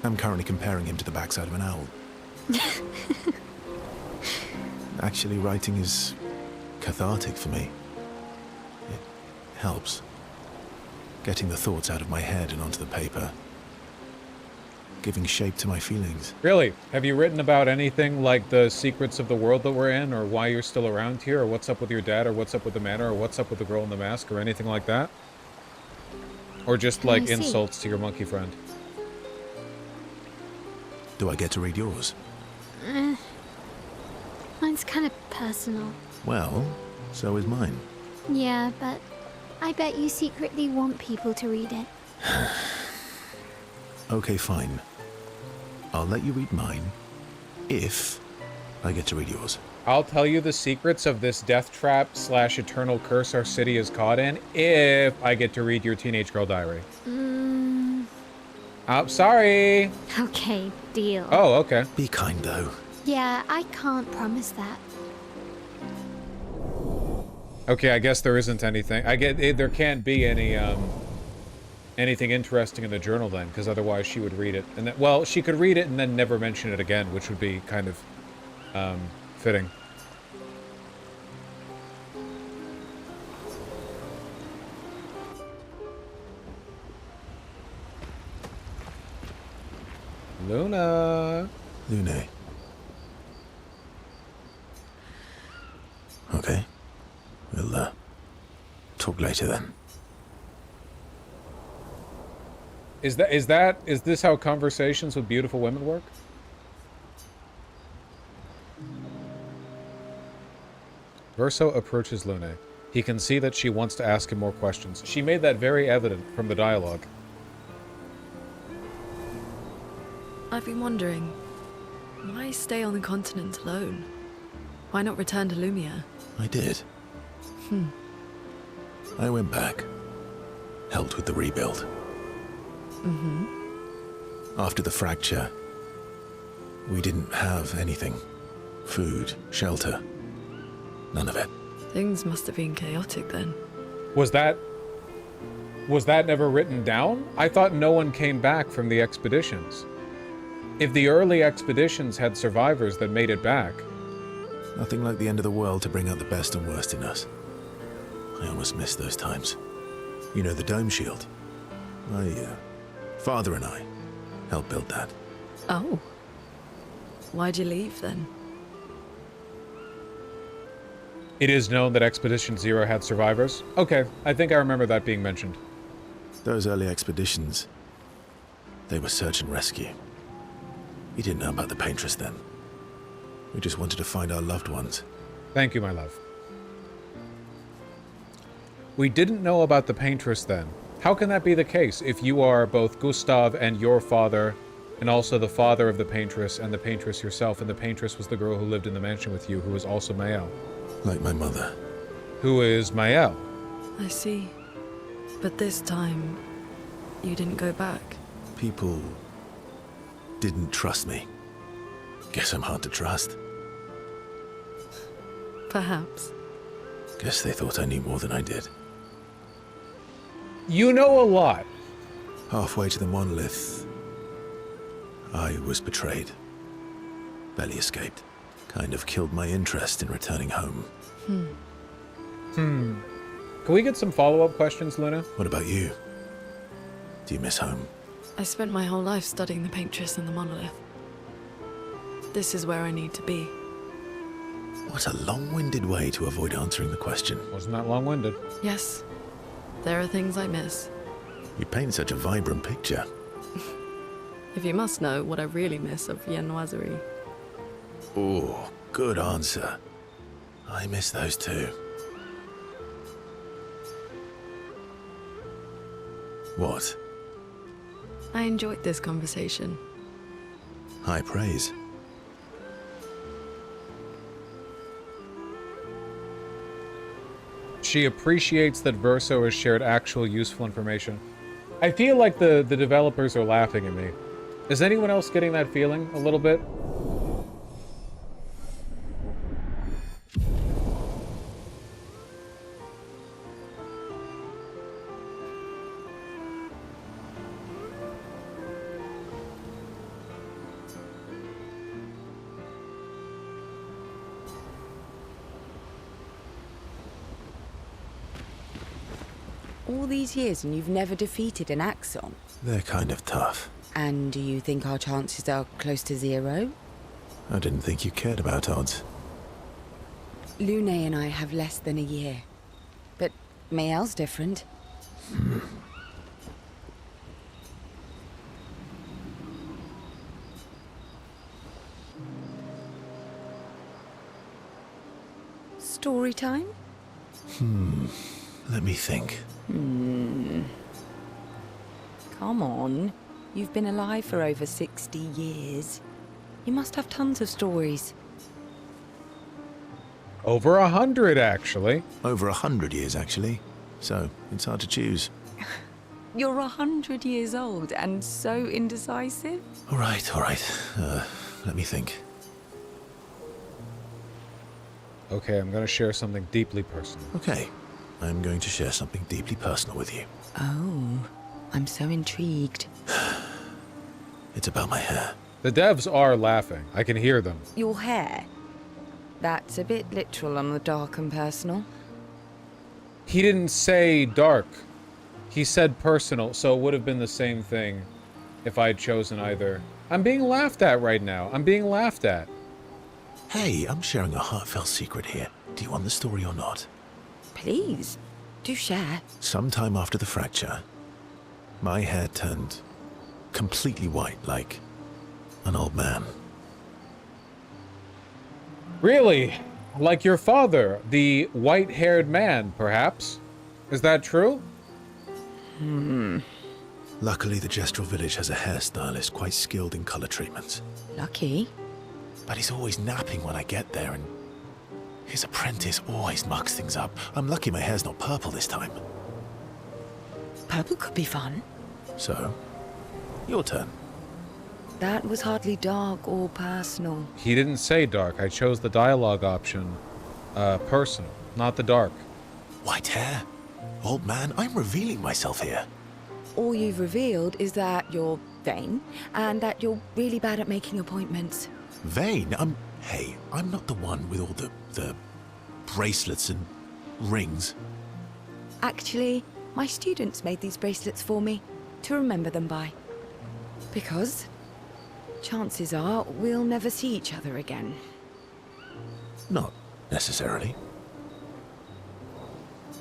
I'm currently comparing him to the backside of an owl. Actually, writing is cathartic for me. It helps. Getting the thoughts out of my head and onto the paper. Giving shape to my feelings. Really? Have you written about anything like the secrets of the world that we're in, or why you're still around here, or what's up with your dad, or what's up with the manor, or what's up with the girl in the mask, or anything like that? Or just like insults to your monkey friend? Do I get to read yours? Mine's kind of personal. Well, so is mine. Yeah, but I bet you secretly want people to read it. Okay, fine. I'll let you read mine, if I get to read yours. I'll tell you the secrets of this death trap / eternal curse our city is caught in if I get to read your teenage girl diary. Oh, sorry. Okay, deal. Oh, okay. Be kind, though. Yeah, I can't promise that. Okay, I guess there isn't anything. There can't be any anything interesting in the journal then, because otherwise she would read it. And then, well, she could read it and then never mention it again, which would be kind of fitting. Luna. Lune. later then. Is this how conversations with beautiful women work? Verso approaches Lune. He can see that she wants to ask him more questions. She made that very evident from the dialogue. I've been wondering, why stay on the continent alone? Why not return to Lumia? I did. I went back. Helped with the rebuild. After the fracture, we didn't have anything. Food, shelter. None of it. Things must have been chaotic then. Was that never written down? I thought no one came back from the expeditions. If the early expeditions had survivors that made it back. Nothing like the end of the world to bring out the best and worst in us. I almost missed those times. You know the dome shield? Father and I helped build that. Oh. Why'd you leave then? It is known that Expedition Zero had survivors. Okay, I think I remember that being mentioned. Those early expeditions, they were search and rescue. We didn't know about the Paintress then. We just wanted to find our loved ones. Thank you, my love. We didn't know about the Paintress then. How can that be the case if you are both Gustav and your father, and also the father of the Paintress and the Paintress yourself, and the Paintress was the girl who lived in the mansion with you, who was also Mael? Like my mother. Who is Mael? I see. But this time, you didn't go back. People didn't trust me. Guess I'm hard to trust. Perhaps. Guess they thought I knew more than I did. You know a lot. Halfway to the monolith, I was betrayed. Barely escaped. Kind of killed my interest in returning home. Can we get some follow-up questions, Luna? What about you? Do you miss home? I spent my whole life studying the Paintress and the monolith. This is where I need to be. What a long-winded way to avoid answering the question. Wasn't that long-winded? Yes. There are things I miss. You paint such a vibrant picture. If you must know what I really miss of viennoiserie. Oh, good answer. I miss those too. What? I enjoyed this conversation. High praise. She appreciates that Verso has shared actual useful information. I feel like the developers are laughing at me. Is anyone else getting that feeling a little bit? All these years and you've never defeated an Axon? They're kind of tough. And do you think our chances are close to zero? I didn't think you cared about odds. Lune and I have less than a year. But Mael's different. Story time? Let me think. Come on. You've been alive for over 60 years. You must have tons of stories. Over 100, actually. Over 100 years, actually. So, it's hard to choose. You're 100 years old and so indecisive? All right. Let me think. Okay, I'm gonna share something deeply personal. Okay. I'm going to share something deeply personal with you. Oh, I'm so intrigued. It's about my hair. The devs are laughing. I can hear them. Your hair? That's a bit literal on the dark and personal. He didn't say dark. He said personal, so it would have been the same thing if I had chosen either. I'm being laughed at right now. I'm being laughed at. Hey, I'm sharing a heartfelt secret here. Do you want the story or not? Please. Do share. Sometime after the fracture, my hair turned completely white, like an old man. Really? Like your father, the white-haired man, perhaps? Is that true? Luckily, the Gestural village has a hairstylist quite skilled in color treatments. Lucky. But he's always napping when I get there, and his apprentice always mucks things up. I'm lucky my hair's not purple this time. Purple could be fun. So, your turn. That was hardly dark or personal. He didn't say dark. I chose the dialogue option. Personal, not the dark. White hair? Old man, I'm revealing myself here. All you've revealed is that you're vain, and that you're really bad at making appointments. Vain? Hey, I'm not the one with all the bracelets and rings. Actually, my students made these bracelets for me, to remember them by. Because chances are we'll never see each other again. Not necessarily.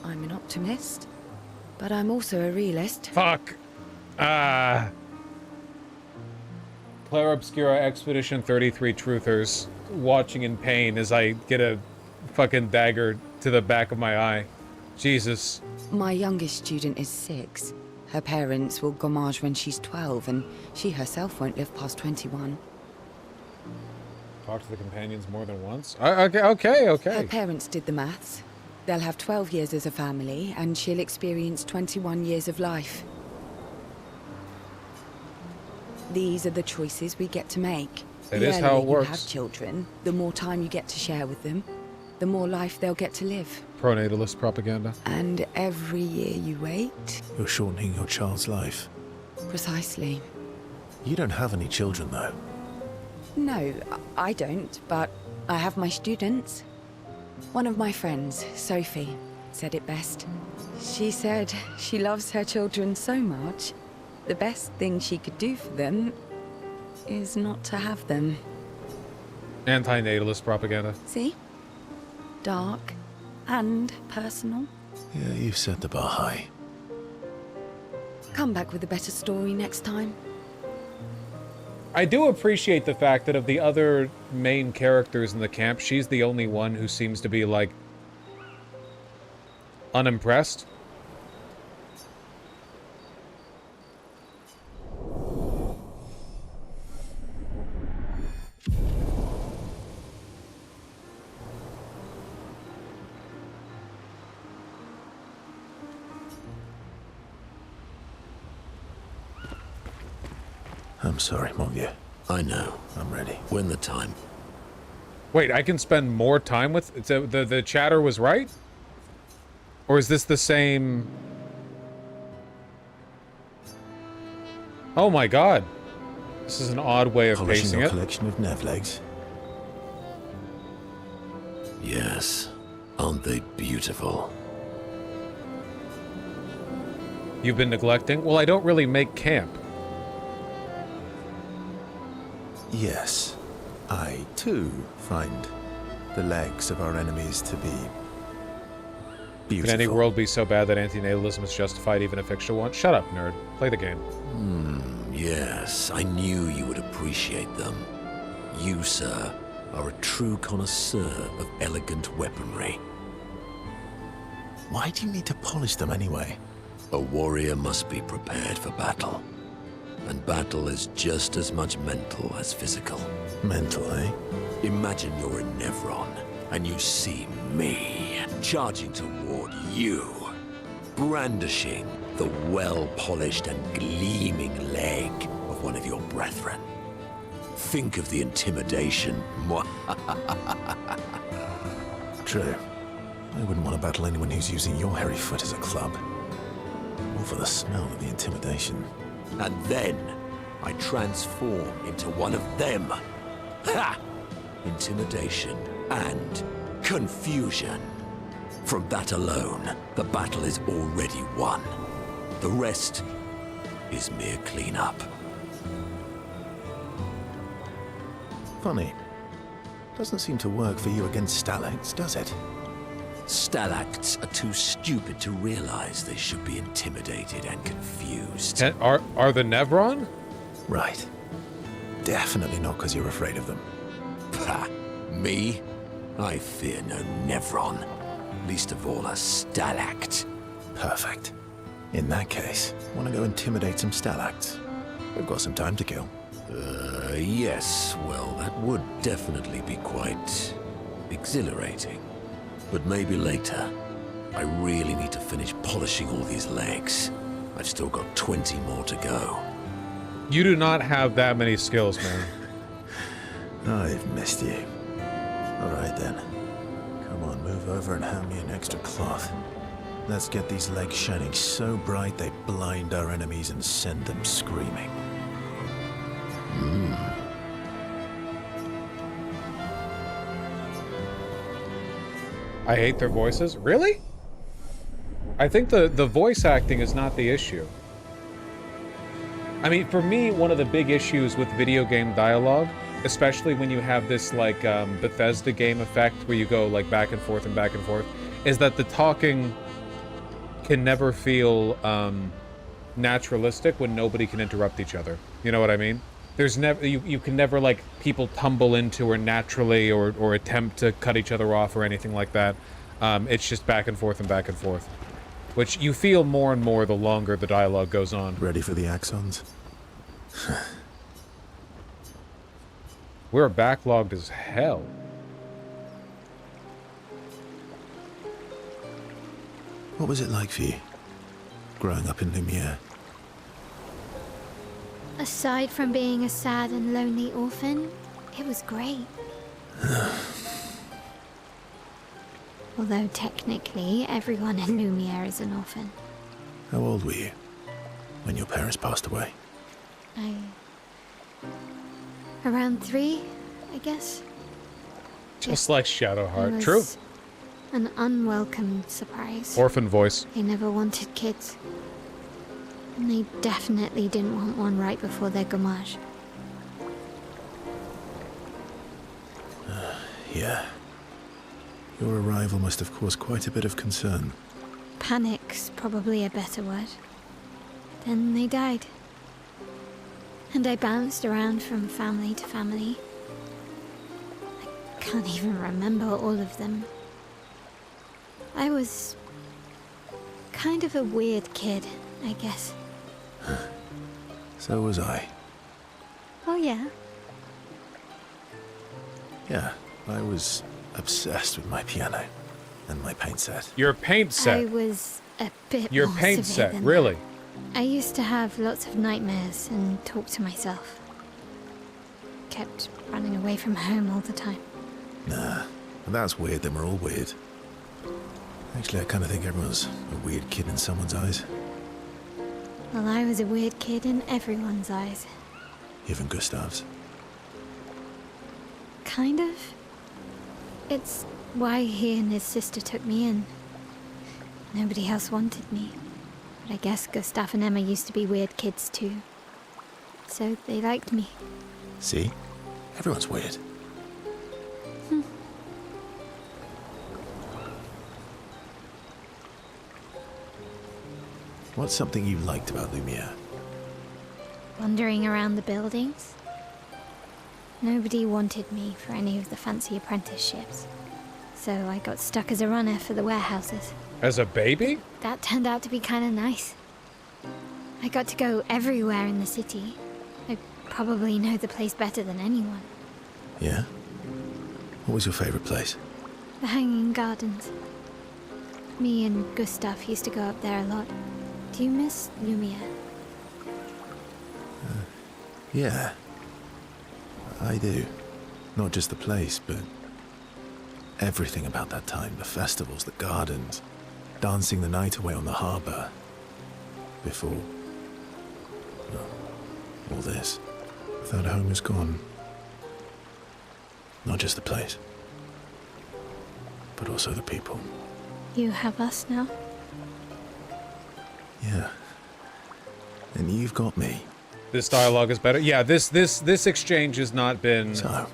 I'm an optimist, but I'm also a realist. Fuck. Claire Obscura Expedition 33 Truthers watching in pain as I get a fucking dagger to the back of my eye. Jesus. My youngest student is 6. Her parents will gommage when she's 12, and she herself won't live past 21. Talk to the companions more than once? Okay. Her parents did the maths. They'll have 12 years as a family, and she'll experience 21 years of life. These are the choices we get to make. That is how it works. The earlier you have children, the more time you get to share with them, the more life they'll get to live. Pronatalist propaganda. And every year you wait... You're shortening your child's life. Precisely. You don't have any children, though. No, I don't, but I have my students. One of my friends, Sophie, said it best. She said she loves her children so much, the best thing she could do for them is not to have them. Anti-natalist propaganda. See? Dark and personal. Yeah, you've set the bar high. Come back with a better story next time. I do appreciate the fact that of the other main characters in the camp, she's the only one who seems to be, like, unimpressed. I'm sorry, mon vieux. I know. I'm ready. When the time. Wait, I can spend more time with... The chatter was right? Or is this the same... Oh my god. This is an odd way of pacing your it. collection of nav legs. Yes. Aren't they beautiful? You've been neglecting? Well, I don't really make camp. Yes. I, too, find the legs of our enemies to be beautiful. Can any world be so bad that antinatalism is justified, even a fictional one? Shut up, nerd. Play the game. Yes. I knew you would appreciate them. You, sir, are a true connoisseur of elegant weaponry. Why do you need to polish them anyway? A warrior must be prepared for battle. And battle is just as much mental as physical. Mental, eh? Imagine you're in Nevron, and you see me charging toward you, brandishing the well-polished and gleaming leg of one of your brethren. Think of the intimidation. True. I wouldn't want to battle anyone who's using your hairy foot as a club. Or for the smell of the intimidation. And then I transform into one of them. Ha! Intimidation and confusion. From that alone, the battle is already won. The rest is mere cleanup. Funny. Doesn't seem to work for you against Stalags, does it? Stalacts are too stupid to realize they should be intimidated and confused. Are the Nevron? Right. Definitely not because you're afraid of them. Ha! Me? I fear no Nevron. Least of all a Stalact. Perfect. In that case, want to go intimidate some Stalacts? We've got some time to kill. Yes. Well, that would definitely be quite exhilarating. But maybe later. I really need to finish polishing all these legs. I've still got 20 more to go. You do not have that many skills, man. I've missed you. Alright then. Come on, move over and hand me an extra cloth. Let's get these legs shining so bright they blind our enemies and send them screaming. I hate their voices. Really? I think the voice acting is not the issue. I mean, for me, one of the big issues with video game dialogue, especially when you have this like Bethesda game effect where you go like back and forth, is that the talking can never feel naturalistic when nobody can interrupt each other. You know what I mean? There's never you can never like people tumble into or naturally or attempt to cut each other off or anything like that. It's just back and forth, which you feel more and more the longer the dialogue goes on. Ready for the axons? We're backlogged as hell. What was it like for you, growing up in Lumiere? Aside from being a sad and lonely orphan, it was great. Although technically, everyone in Lumiere is an orphan. How old were you when your parents passed away? Around 3, I guess. Just like Shadowheart. It was True. An unwelcome surprise. Orphan voice. They never wanted kids. And they definitely didn't want one right before their gamage. Yeah. Your arrival must have caused quite a bit of concern. Panic's probably a better word. Then they died. And I bounced around from family to family. I can't even remember all of them. I was kind of a weird kid, I guess. So was I. Oh yeah? Yeah, I was obsessed with my piano and my paint set. Your paint set? I was a bit Your more paint severe set, than really? that. I used to have lots of nightmares and talk to myself. Kept running away from home all the time. Nah, if that's weird, then we're all weird. Actually, I kind of think everyone's a weird kid in someone's eyes. Well, I was a weird kid in everyone's eyes. Even Gustav's. Kind of. It's why he and his sister took me in. Nobody else wanted me. But I guess Gustav and Emma used to be weird kids too. So they liked me. See? Everyone's weird. What's something you liked about Lumiere? Wandering around the buildings. Nobody wanted me for any of the fancy apprenticeships. So I got stuck as a runner for the warehouses. As a baby? That turned out to be kind of nice. I got to go everywhere in the city. I probably know the place better than anyone. Yeah? What was your favorite place? The Hanging Gardens. Me and Gustav used to go up there a lot. Do you miss Lumiere? Yeah. I do. Not just the place, but everything about that time. The festivals, the gardens, dancing the night away on the harbour. Before... well, all this. That home is gone. Not just the place, but also the people. You have us now? Yeah. And you've got me. This dialogue is better. Yeah, this exchange has not been so,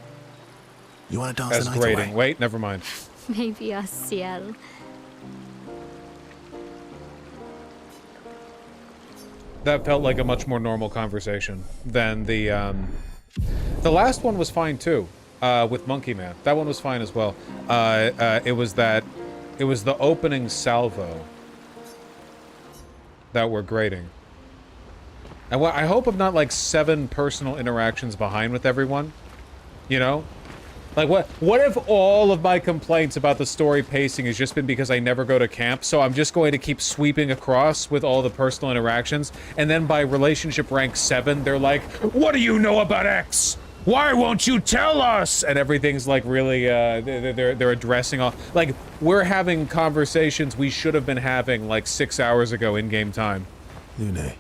you want to dance as the night grating. away? Wait, never mind. Maybe us, Ciel. That felt like a much more normal conversation than the last one was fine too, with Monkey Man. That one was fine as well. It was the opening salvo that we're grading. And I hope I'm not like 7 personal interactions behind with everyone, you know? Like, what if all of my complaints about the story pacing has just been because I never go to camp, so I'm just going to keep sweeping across with all the personal interactions, and then by relationship rank 7, they're like, what do you know about X? Why won't you tell us? And everything's like really, they're addressing all, like, we're having conversations we should have been having like 6 hours ago in game time. Lune.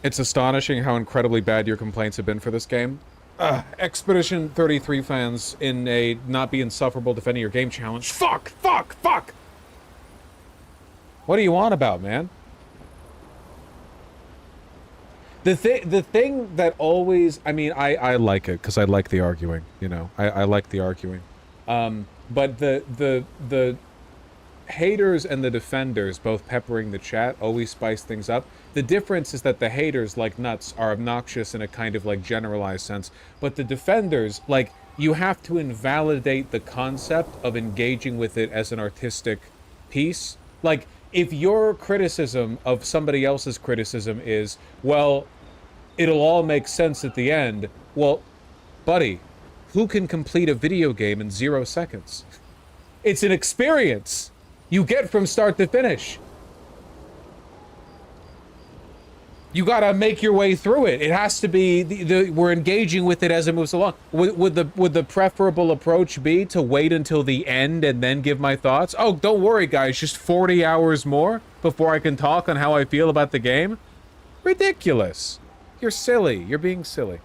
It's astonishing how incredibly bad your complaints have been for this game. Expedition 33 fans in a not be insufferable defending your game challenge. Fuck! What do you want about, man? The thing that always, I mean, I like it because I like the arguing, you know. I like the arguing. But the haters and the defenders both peppering the chat always spice things up. The difference is that the haters, like nuts, are obnoxious in a kind of like generalized sense, but the defenders, like, you have to invalidate the concept of engaging with it as an artistic piece. Like, if your criticism of somebody else's criticism is, well, it'll all make sense at the end, well, buddy, who can complete a video game in 0 seconds? It's an experience you get from start to finish. You gotta make your way through it. It has to be, we're engaging with it as it moves along. Would the preferable approach be to wait until the end and then give my thoughts? Oh, don't worry, guys, just 40 hours more before I can talk on how I feel about the game? Ridiculous. You're silly. You're being silly.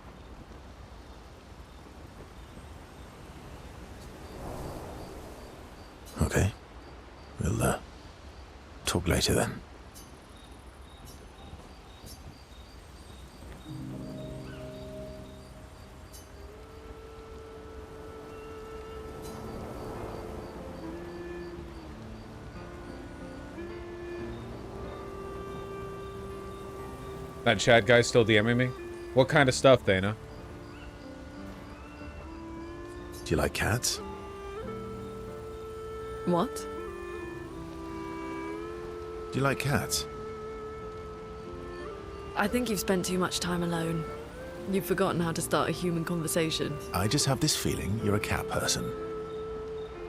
Okay. We'll, talk later then. That chat guy's still DMing me? What kind of stuff, Dana? Do you like cats? What? Do you like cats? I think you've spent too much time alone. You've forgotten how to start a human conversation. I just have this feeling you're a cat person.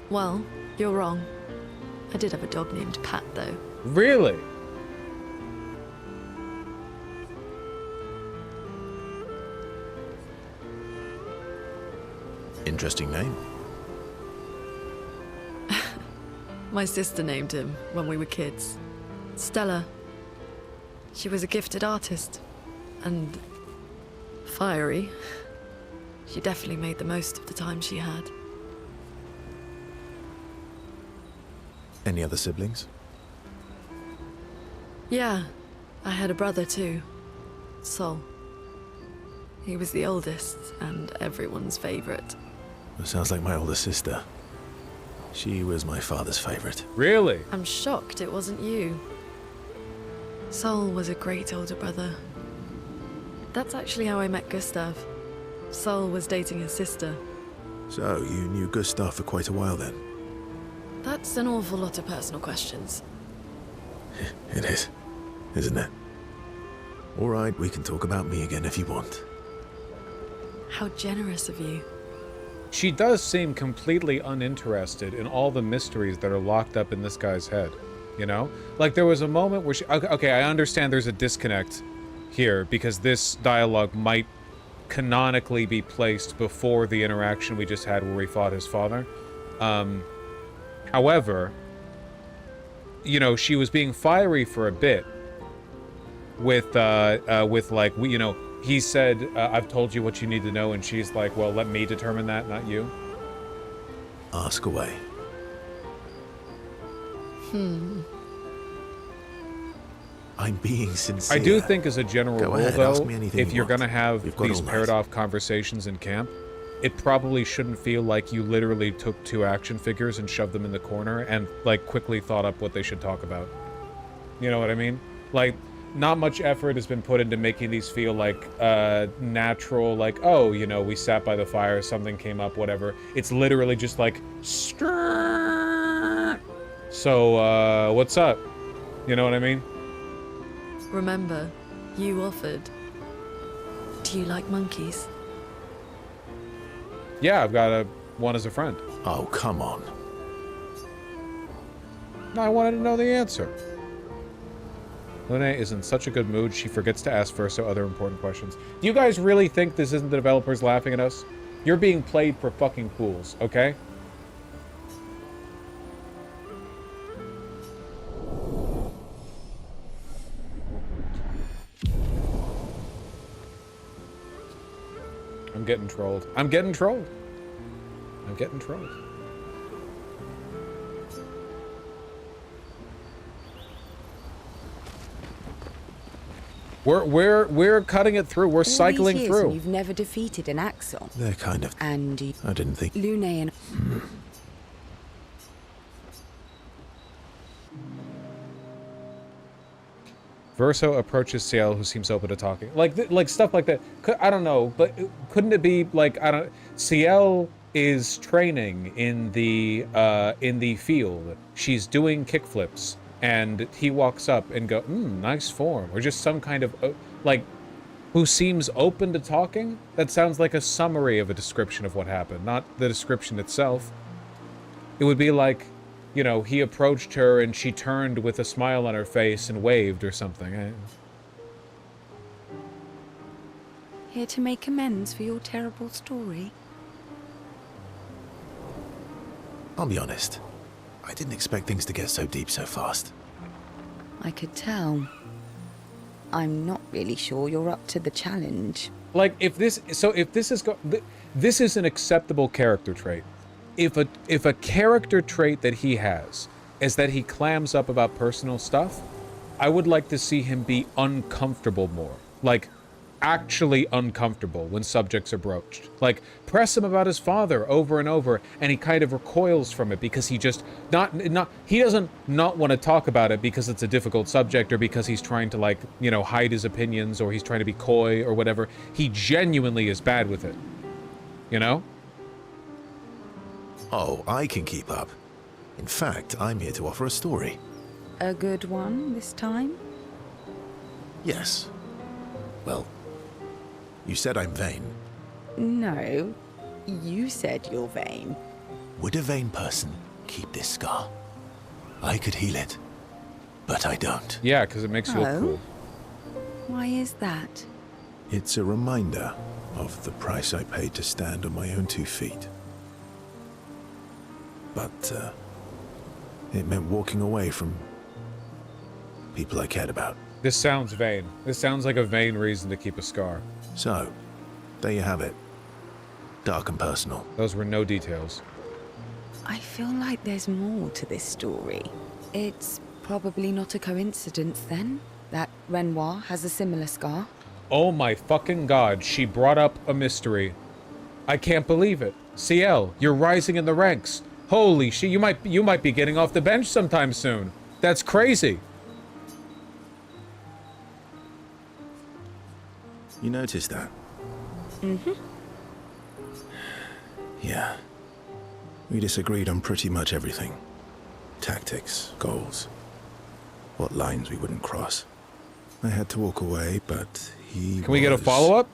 Well, you're wrong. I did have a dog named Pat, though. Really? Interesting name. My sister named him when we were kids. Stella. She was a gifted artist. And fiery. She definitely made the most of the time she had. Any other siblings? Yeah, I had a brother too. Sol. He was the oldest and everyone's favorite. It sounds like my older sister. She was my father's favorite. Really? I'm shocked it wasn't you. Sol was a great older brother. That's actually how I met Gustav. Sol was dating his sister. So, you knew Gustav for quite a while then? That's an awful lot of personal questions. It is, isn't it? All right, we can talk about me again if you want. How generous of you. She does seem completely uninterested in all the mysteries that are locked up in this guy's head, you know? Like, there was a moment where she... Okay, I understand there's a disconnect here, because this dialogue might canonically be placed before the interaction we just had where we fought his father. However, you know, she was being fiery for a bit with like, you know, he said, I've told you what you need to know, and she's like, well, let me determine that, not you. Ask away. I'm being sincere. I do think as a general Go rule, ahead, though, ask me anything if you you're want. going to have We've got these all night. paired-off conversations in camp, it probably shouldn't feel like you literally took 2 action figures and shoved them in the corner and, like, quickly thought up what they should talk about. You know what I mean? Like, not much effort has been put into making these feel like natural, like, oh, you know, we sat by the fire, something came up, whatever. It's literally just like, so, what's up? You know what I mean? Remember, you offered. Do you like monkeys? Yeah, I've got one as a friend. Oh, come on. No, I wanted to know the answer. Lune is in such a good mood, she forgets to ask Verso other important questions. Do you guys really think this isn't the developers laughing at us? You're being played for fucking fools, okay? I'm getting trolled. I'm getting trolled. I'm getting trolled. We're cutting it through. We're cycling through. You've never defeated an Axon. They're kind of... And I didn't think... Lune and... Verso approaches Ciel, who seems open to talking. Like stuff like that. I don't know, but couldn't it be like, I don't... Ciel is training in the field. She's doing kickflips. And he walks up and go, nice form. Or just some kind of, like, who seems open to talking? That sounds like a summary of a description of what happened, not the description itself. It would be like, you know, he approached her and she turned with a smile on her face and waved or something. Here to make amends for your terrible story. I'll be honest. I didn't expect things to get so deep so fast. I could tell. I'm not really sure you're up to the challenge. Like, if this is an acceptable character trait. If a character trait that he has is that he clams up about personal stuff, I would like to see him be uncomfortable more. Like, actually uncomfortable when subjects are broached. Like, press him about his father over and over, and he kind of recoils from it because he just he doesn't not want to talk about it because it's a difficult subject or because he's trying to, like, you know, hide his opinions or he's trying to be coy or whatever. He genuinely is bad with it. You know? Oh, I can keep up. In fact, I'm here to offer a story. A good one this time? Yes. Well, you said I'm vain. No, you said you're vain. Would a vain person keep this scar? I could heal it, but I don't. Yeah, because it makes you look cool. Why is that? It's a reminder of the price I paid to stand on my own 2 feet. But, it meant walking away from people I cared about. This sounds vain. This sounds like a vain reason to keep a scar. So, there you have it. Dark and personal. Those were no details. I feel like there's more to this story. It's probably not a coincidence, then, that Renoir has a similar scar. Oh my fucking god, she brought up a mystery. I can't believe it. Ciel, you're rising in the ranks. Holy shit, you might be getting off the bench sometime soon. That's crazy. You noticed that? Mm-hmm. Yeah. We disagreed on pretty much everything. Tactics, goals, what lines we wouldn't cross. I had to walk away, but he Can we get a follow-up?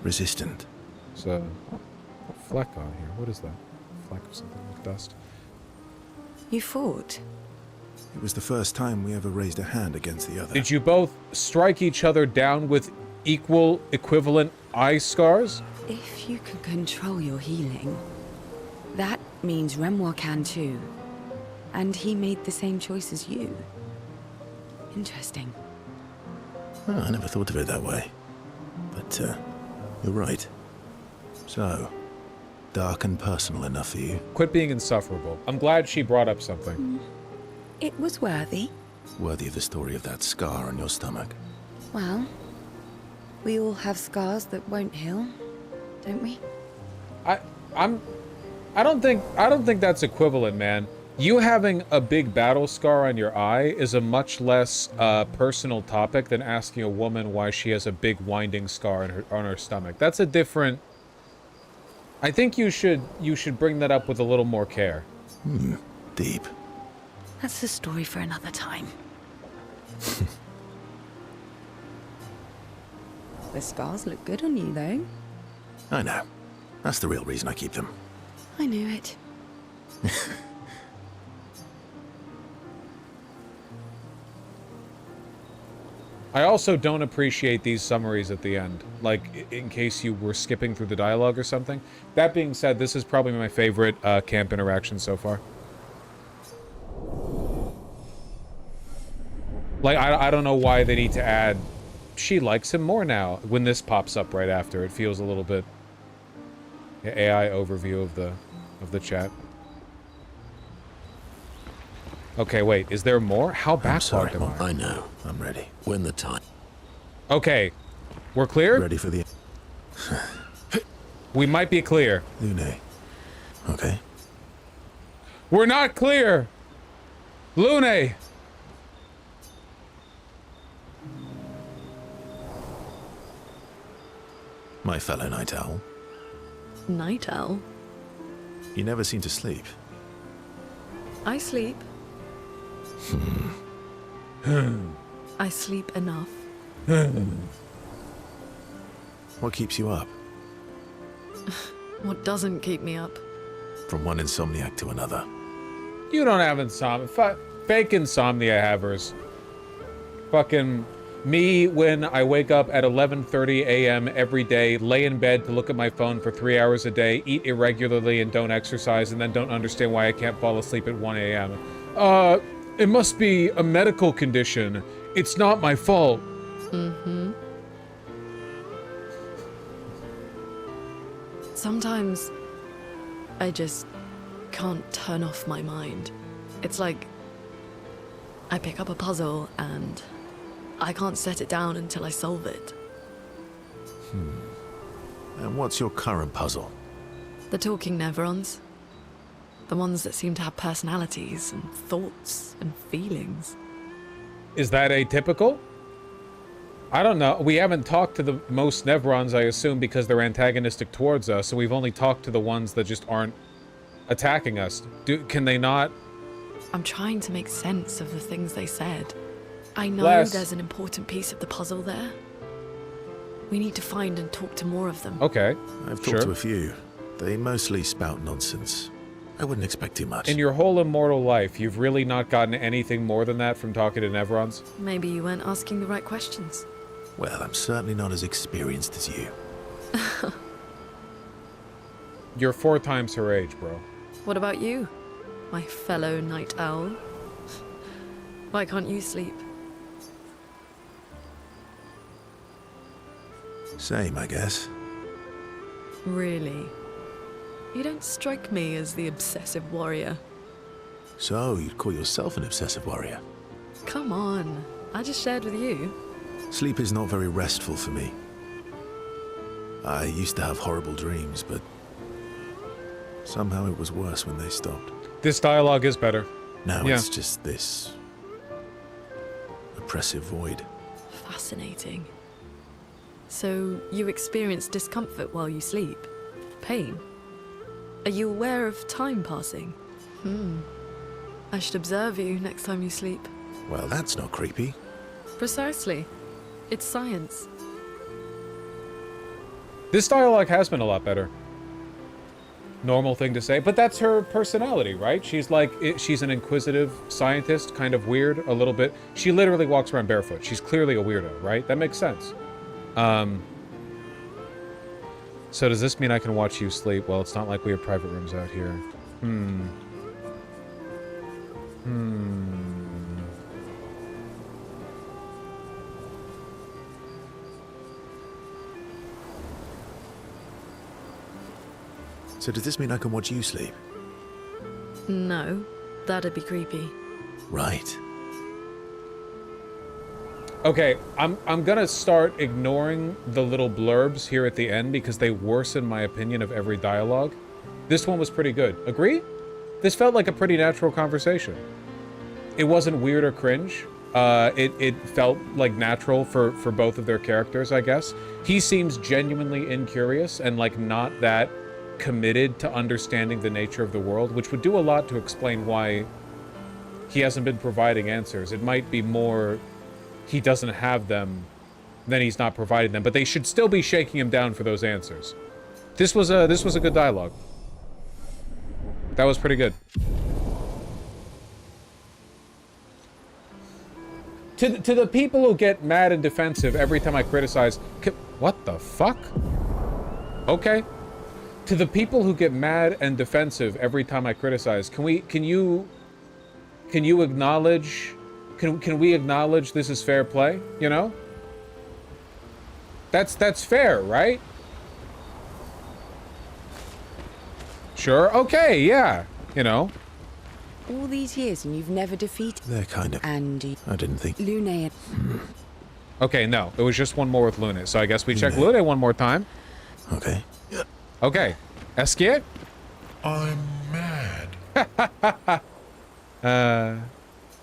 Resistant. There's a fleck on here. What is that? Fleck of something like dust. You fought? It was the first time we ever raised a hand against the other. Did you both strike each other down with equivalent eye scars? If you can control your healing, that means Renoir can too. And he made the same choice as you. Interesting. Oh, I never thought of it that way. But, you're right. So, dark and personal enough for you? Quit being insufferable. I'm glad she brought up something. It was worthy. worthy of the story of that scar on your stomach. Well, we all have scars that won't heal, don't we? I don't think that's equivalent, man. You having a big battle scar on your eye is a much less personal topic than asking a woman why she has a big winding scar on her stomach. That's a different. I think you should bring that up with a little more care. Deep. That's a story for another time. The scars look good on you, though. I know. That's the real reason I keep them. I knew it. I also don't appreciate these summaries at the end, like in case you were skipping through the dialogue or something. That being said, this is probably my favorite camp interaction so far. Like, I don't know why they need to add, she likes him more now, when this pops up right after. It feels a little bit AI overview of the chat. Okay, wait, is there more? How backlogged am I? I know. I'm ready. When the time. Okay, we're clear? Ready for the... We might be clear. Lune. Okay. We're not clear! Lune! My fellow night owl. Night owl? You never seem to sleep. I sleep. I sleep enough. What keeps you up? What doesn't keep me up? From one insomniac to another. You don't have insomnia. Fake insomnia havers. Fucking me when I wake up at 11:30 a.m. every day, lay in bed to look at my phone for 3 hours a day, eat irregularly and don't exercise, and then don't understand why I can't fall asleep at 1 a.m. It must be a medical condition. It's not my fault. Mm-hmm. Sometimes I just can't turn off my mind. It's like I pick up a puzzle and I can't set it down until I solve it. And what's your current puzzle? The talking Nevrons. The ones that seem to have personalities and thoughts and feelings. Is that atypical? I don't know. We haven't talked to the most Nevrons, I assume, because they're antagonistic towards us, so we've only talked to the ones that just aren't attacking us. Can they not? I'm trying to make sense of the things they said. I know there's an important piece of the puzzle there. We need to find and talk to more of them. Okay, I've talked to a few. They mostly spout nonsense. I wouldn't expect too much. In your whole immortal life, you've really not gotten anything more than that from talking to Nevrons? Maybe you weren't asking the right questions. Well, I'm certainly not as experienced as you. You're 4 times her age, bro. What about you, my fellow night owl? Why can't you sleep? Same, I guess. Really? You don't strike me as the obsessive warrior. So, you'd call yourself an obsessive warrior? Come on, I just shared with you. Sleep is not very restful for me. I used to have horrible dreams, but somehow it was worse when they stopped. This dialogue is better. Now it's just this oppressive void. Fascinating. So, you experience discomfort while you sleep? Pain? Are you aware of time passing? I should observe you next time you sleep. Well, that's not creepy. Precisely. It's science. This dialogue has been a lot better. Normal thing to say, but that's her personality, right? She's like, she's an inquisitive scientist, kind of weird, a little bit. She literally walks around barefoot. She's clearly a weirdo, right? That makes sense. So does this mean I can watch you sleep? Well, it's not like we have private rooms out here. So does this mean I can watch you sleep? No, that'd be creepy. Right. Okay, I'm gonna start ignoring the little blurbs here at the end because they worsen my opinion of every dialogue. This one was pretty good. Agree? This felt like a pretty natural conversation. It wasn't weird or cringe. It felt like natural for both of their characters, I guess. He seems genuinely incurious and like not that committed to understanding the nature of the world, which would do a lot to explain why he hasn't been providing answers. It might be more he doesn't have them, then he's not providing them, but they should still be shaking him down for those answers. This was a good dialogue. That was pretty good. To the people who get mad and defensive every time I criticize, what the fuck? Okay. To the people who get mad and defensive every time I criticize, can you acknowledge, can we acknowledge this is fair play, you know? That's fair, right? Sure, okay, yeah, you know. All these years and you've never defeated... They're kind of... Andy. I didn't think... Lune. Okay, no, it was just one more with Lune, so I guess we check Lune one more time. Okay. Okay. Esquier? I'm mad.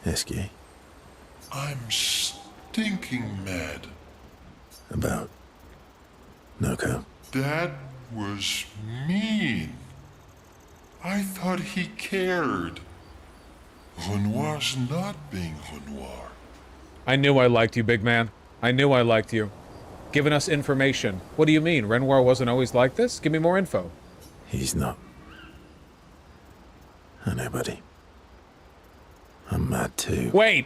Esquier? I'm stinking mad. About... Noko? That was mean. I thought he cared. Renoir's not being Renoir. I knew I liked you, big man. I knew I liked you. Giving us information. What do you mean? Renoir wasn't always like this? Give me more info. He's not. I know, buddy. I'm mad too. Wait!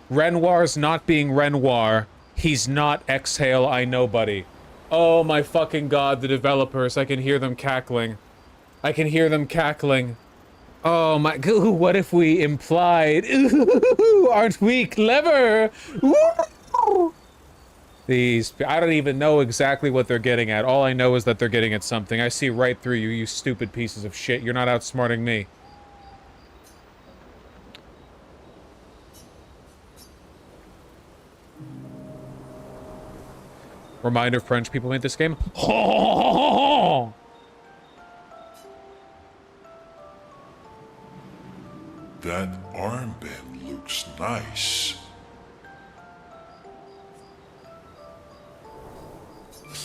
Renoir's not being Renoir. He's not Exhale, I know, buddy. Oh my fucking god, the developers. I can hear them cackling. I can hear them cackling. Oh my... Ooh, what if we implied... Ooh, aren't we clever? Ooh. These... I don't even know exactly what they're getting at. All I know is that they're getting at something. I see right through you, you stupid pieces of shit. You're not outsmarting me. Reminder, French people made this game. That armband looks nice.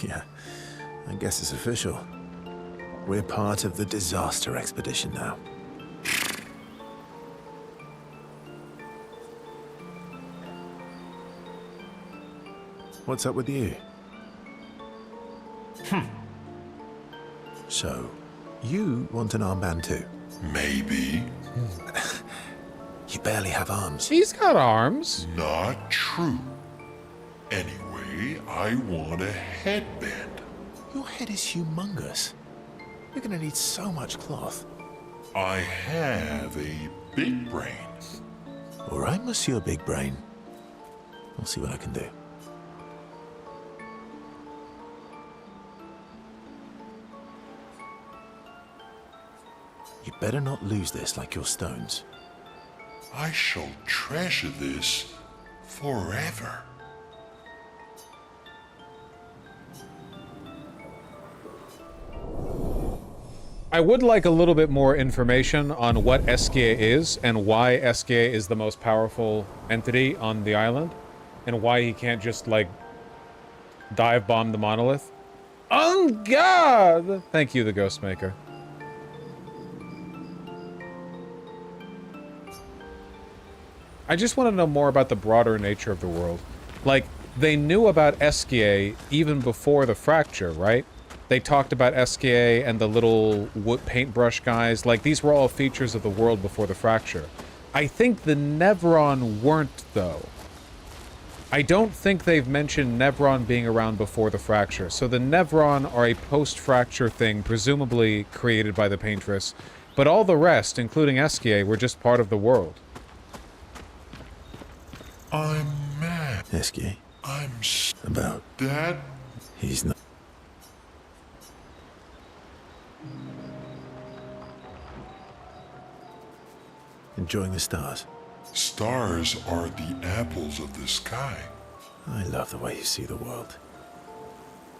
Yeah, I guess it's official. We're part of the disaster expedition now. What's up with you? So, you want an armband too? Maybe. You barely have arms. He's got arms. Not true. Anyway, I want a headband. Your head is humongous. You're gonna need so much cloth. I have a big brain. All right, Monsieur Big Brain. I'll see what I can do. You better not lose this like your stones. I shall treasure this forever. I would like a little bit more information on what Esquier is and why Esquier is the most powerful entity on the island and why he can't just, like, dive bomb the monolith. Oh, God! Thank you, the Ghostmaker. I just want to know more about the broader nature of the world. Like, they knew about Esquier even before the fracture, right? They talked about Esquier and the little wood paintbrush guys. Like, these were all features of the world before the fracture. I think the Nevron weren't, though. I don't think they've mentioned Nevron being around before the fracture. So the Nevron are a post-fracture thing, presumably created by the Paintress. But all the rest, including Esquier, were just part of the world. I'm mad. Esquier? I'm about that. He's not. Enjoying the stars. Stars are the apples of the sky. I love the way you see the world.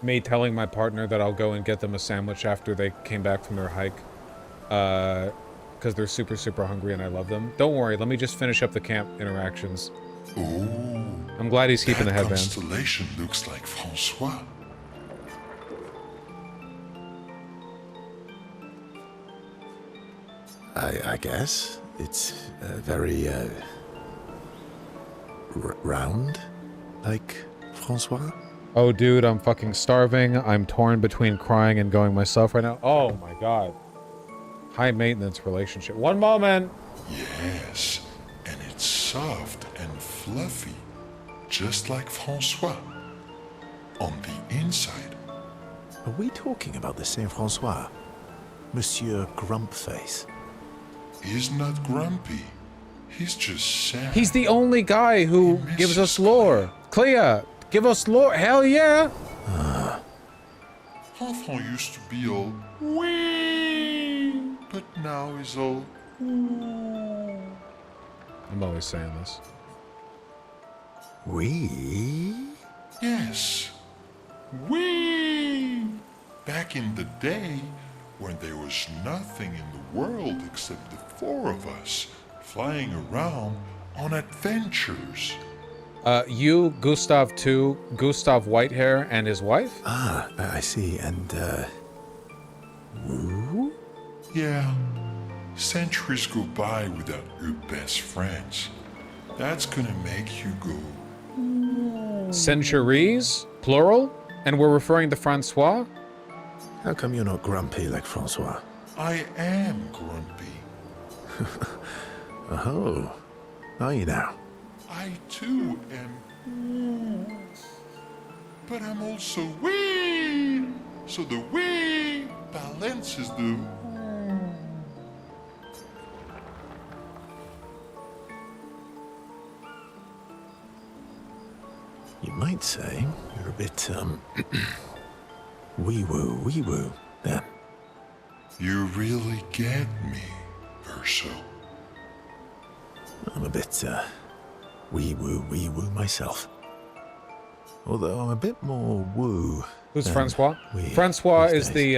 Me telling my partner that I'll go and get them a sandwich after they came back from their hike. Because they're super, super hungry and I love them. Don't worry, let me just finish up the camp interactions. Oh, I'm glad he's keeping the that headband. constellation looks like Francois. I guess. It's very, round, like Francois. Oh, dude, I'm fucking starving. I'm torn between crying and going myself right now. Oh, my God. High maintenance relationship. One moment. Yes, and it's soft and fluffy, just like Francois. On the inside. Are we talking about the same Francois? Monsieur Grumpface. He's not grumpy. He's just sad. He's the only guy who gives us lore. Clea, give us lore. Hell yeah. Enfant used to be all wee, but now he's all ooh. I'm always saying this. We? Yes. We. Back in the day, when there was nothing in the world except the four of us flying around on adventures. You, Gustav II, Gustav Whitehair, and his wife? Ah, I see. And, Woo? Yeah. Centuries go by without your best friends. That's gonna make you go. Centuries? Plural? And we're referring to Francois? How come you're not grumpy like Francois? I am grumpy. Oh, are you now? I too am. But I'm also wee. So the wee balances the. You might say you're a bit, wee-woo, then. You really get me, Verso. I'm a bit, wee-woo myself. Although I'm a bit more woo. Who's Francois? Francois is the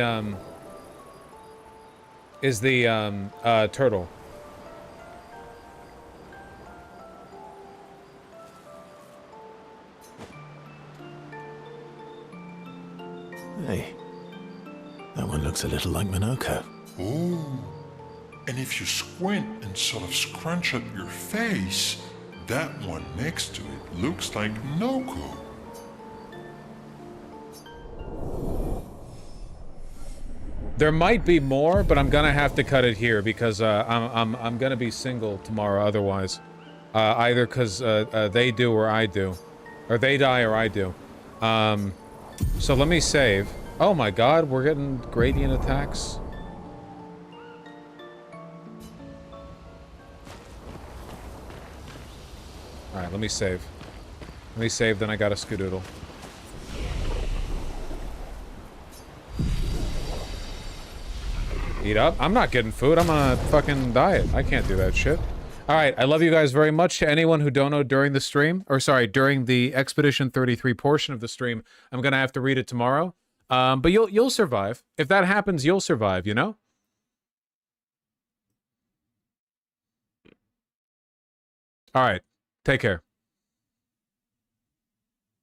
turtle. Hey, that one looks a little like Minoko. Oh, and if you squint and sort of scrunch up your face, that one next to it looks like Noko. There might be more, but I'm gonna have to cut it here because I'm gonna be single tomorrow. Otherwise, either because they do or I do, or they die or I do. So let me save. Oh my God, we're getting gradient attacks. All right, let me save. Let me save. Then I got a skedoodle. Eat up. I'm not getting food. I'm on a fucking diet. I can't do that shit. All right. I love you guys very much. To anyone who donoed during the stream, or sorry, during the Expedition 33 portion of the stream, I'm gonna have to read it tomorrow. But you'll survive. If that happens, you'll survive. You know. All right. Take care.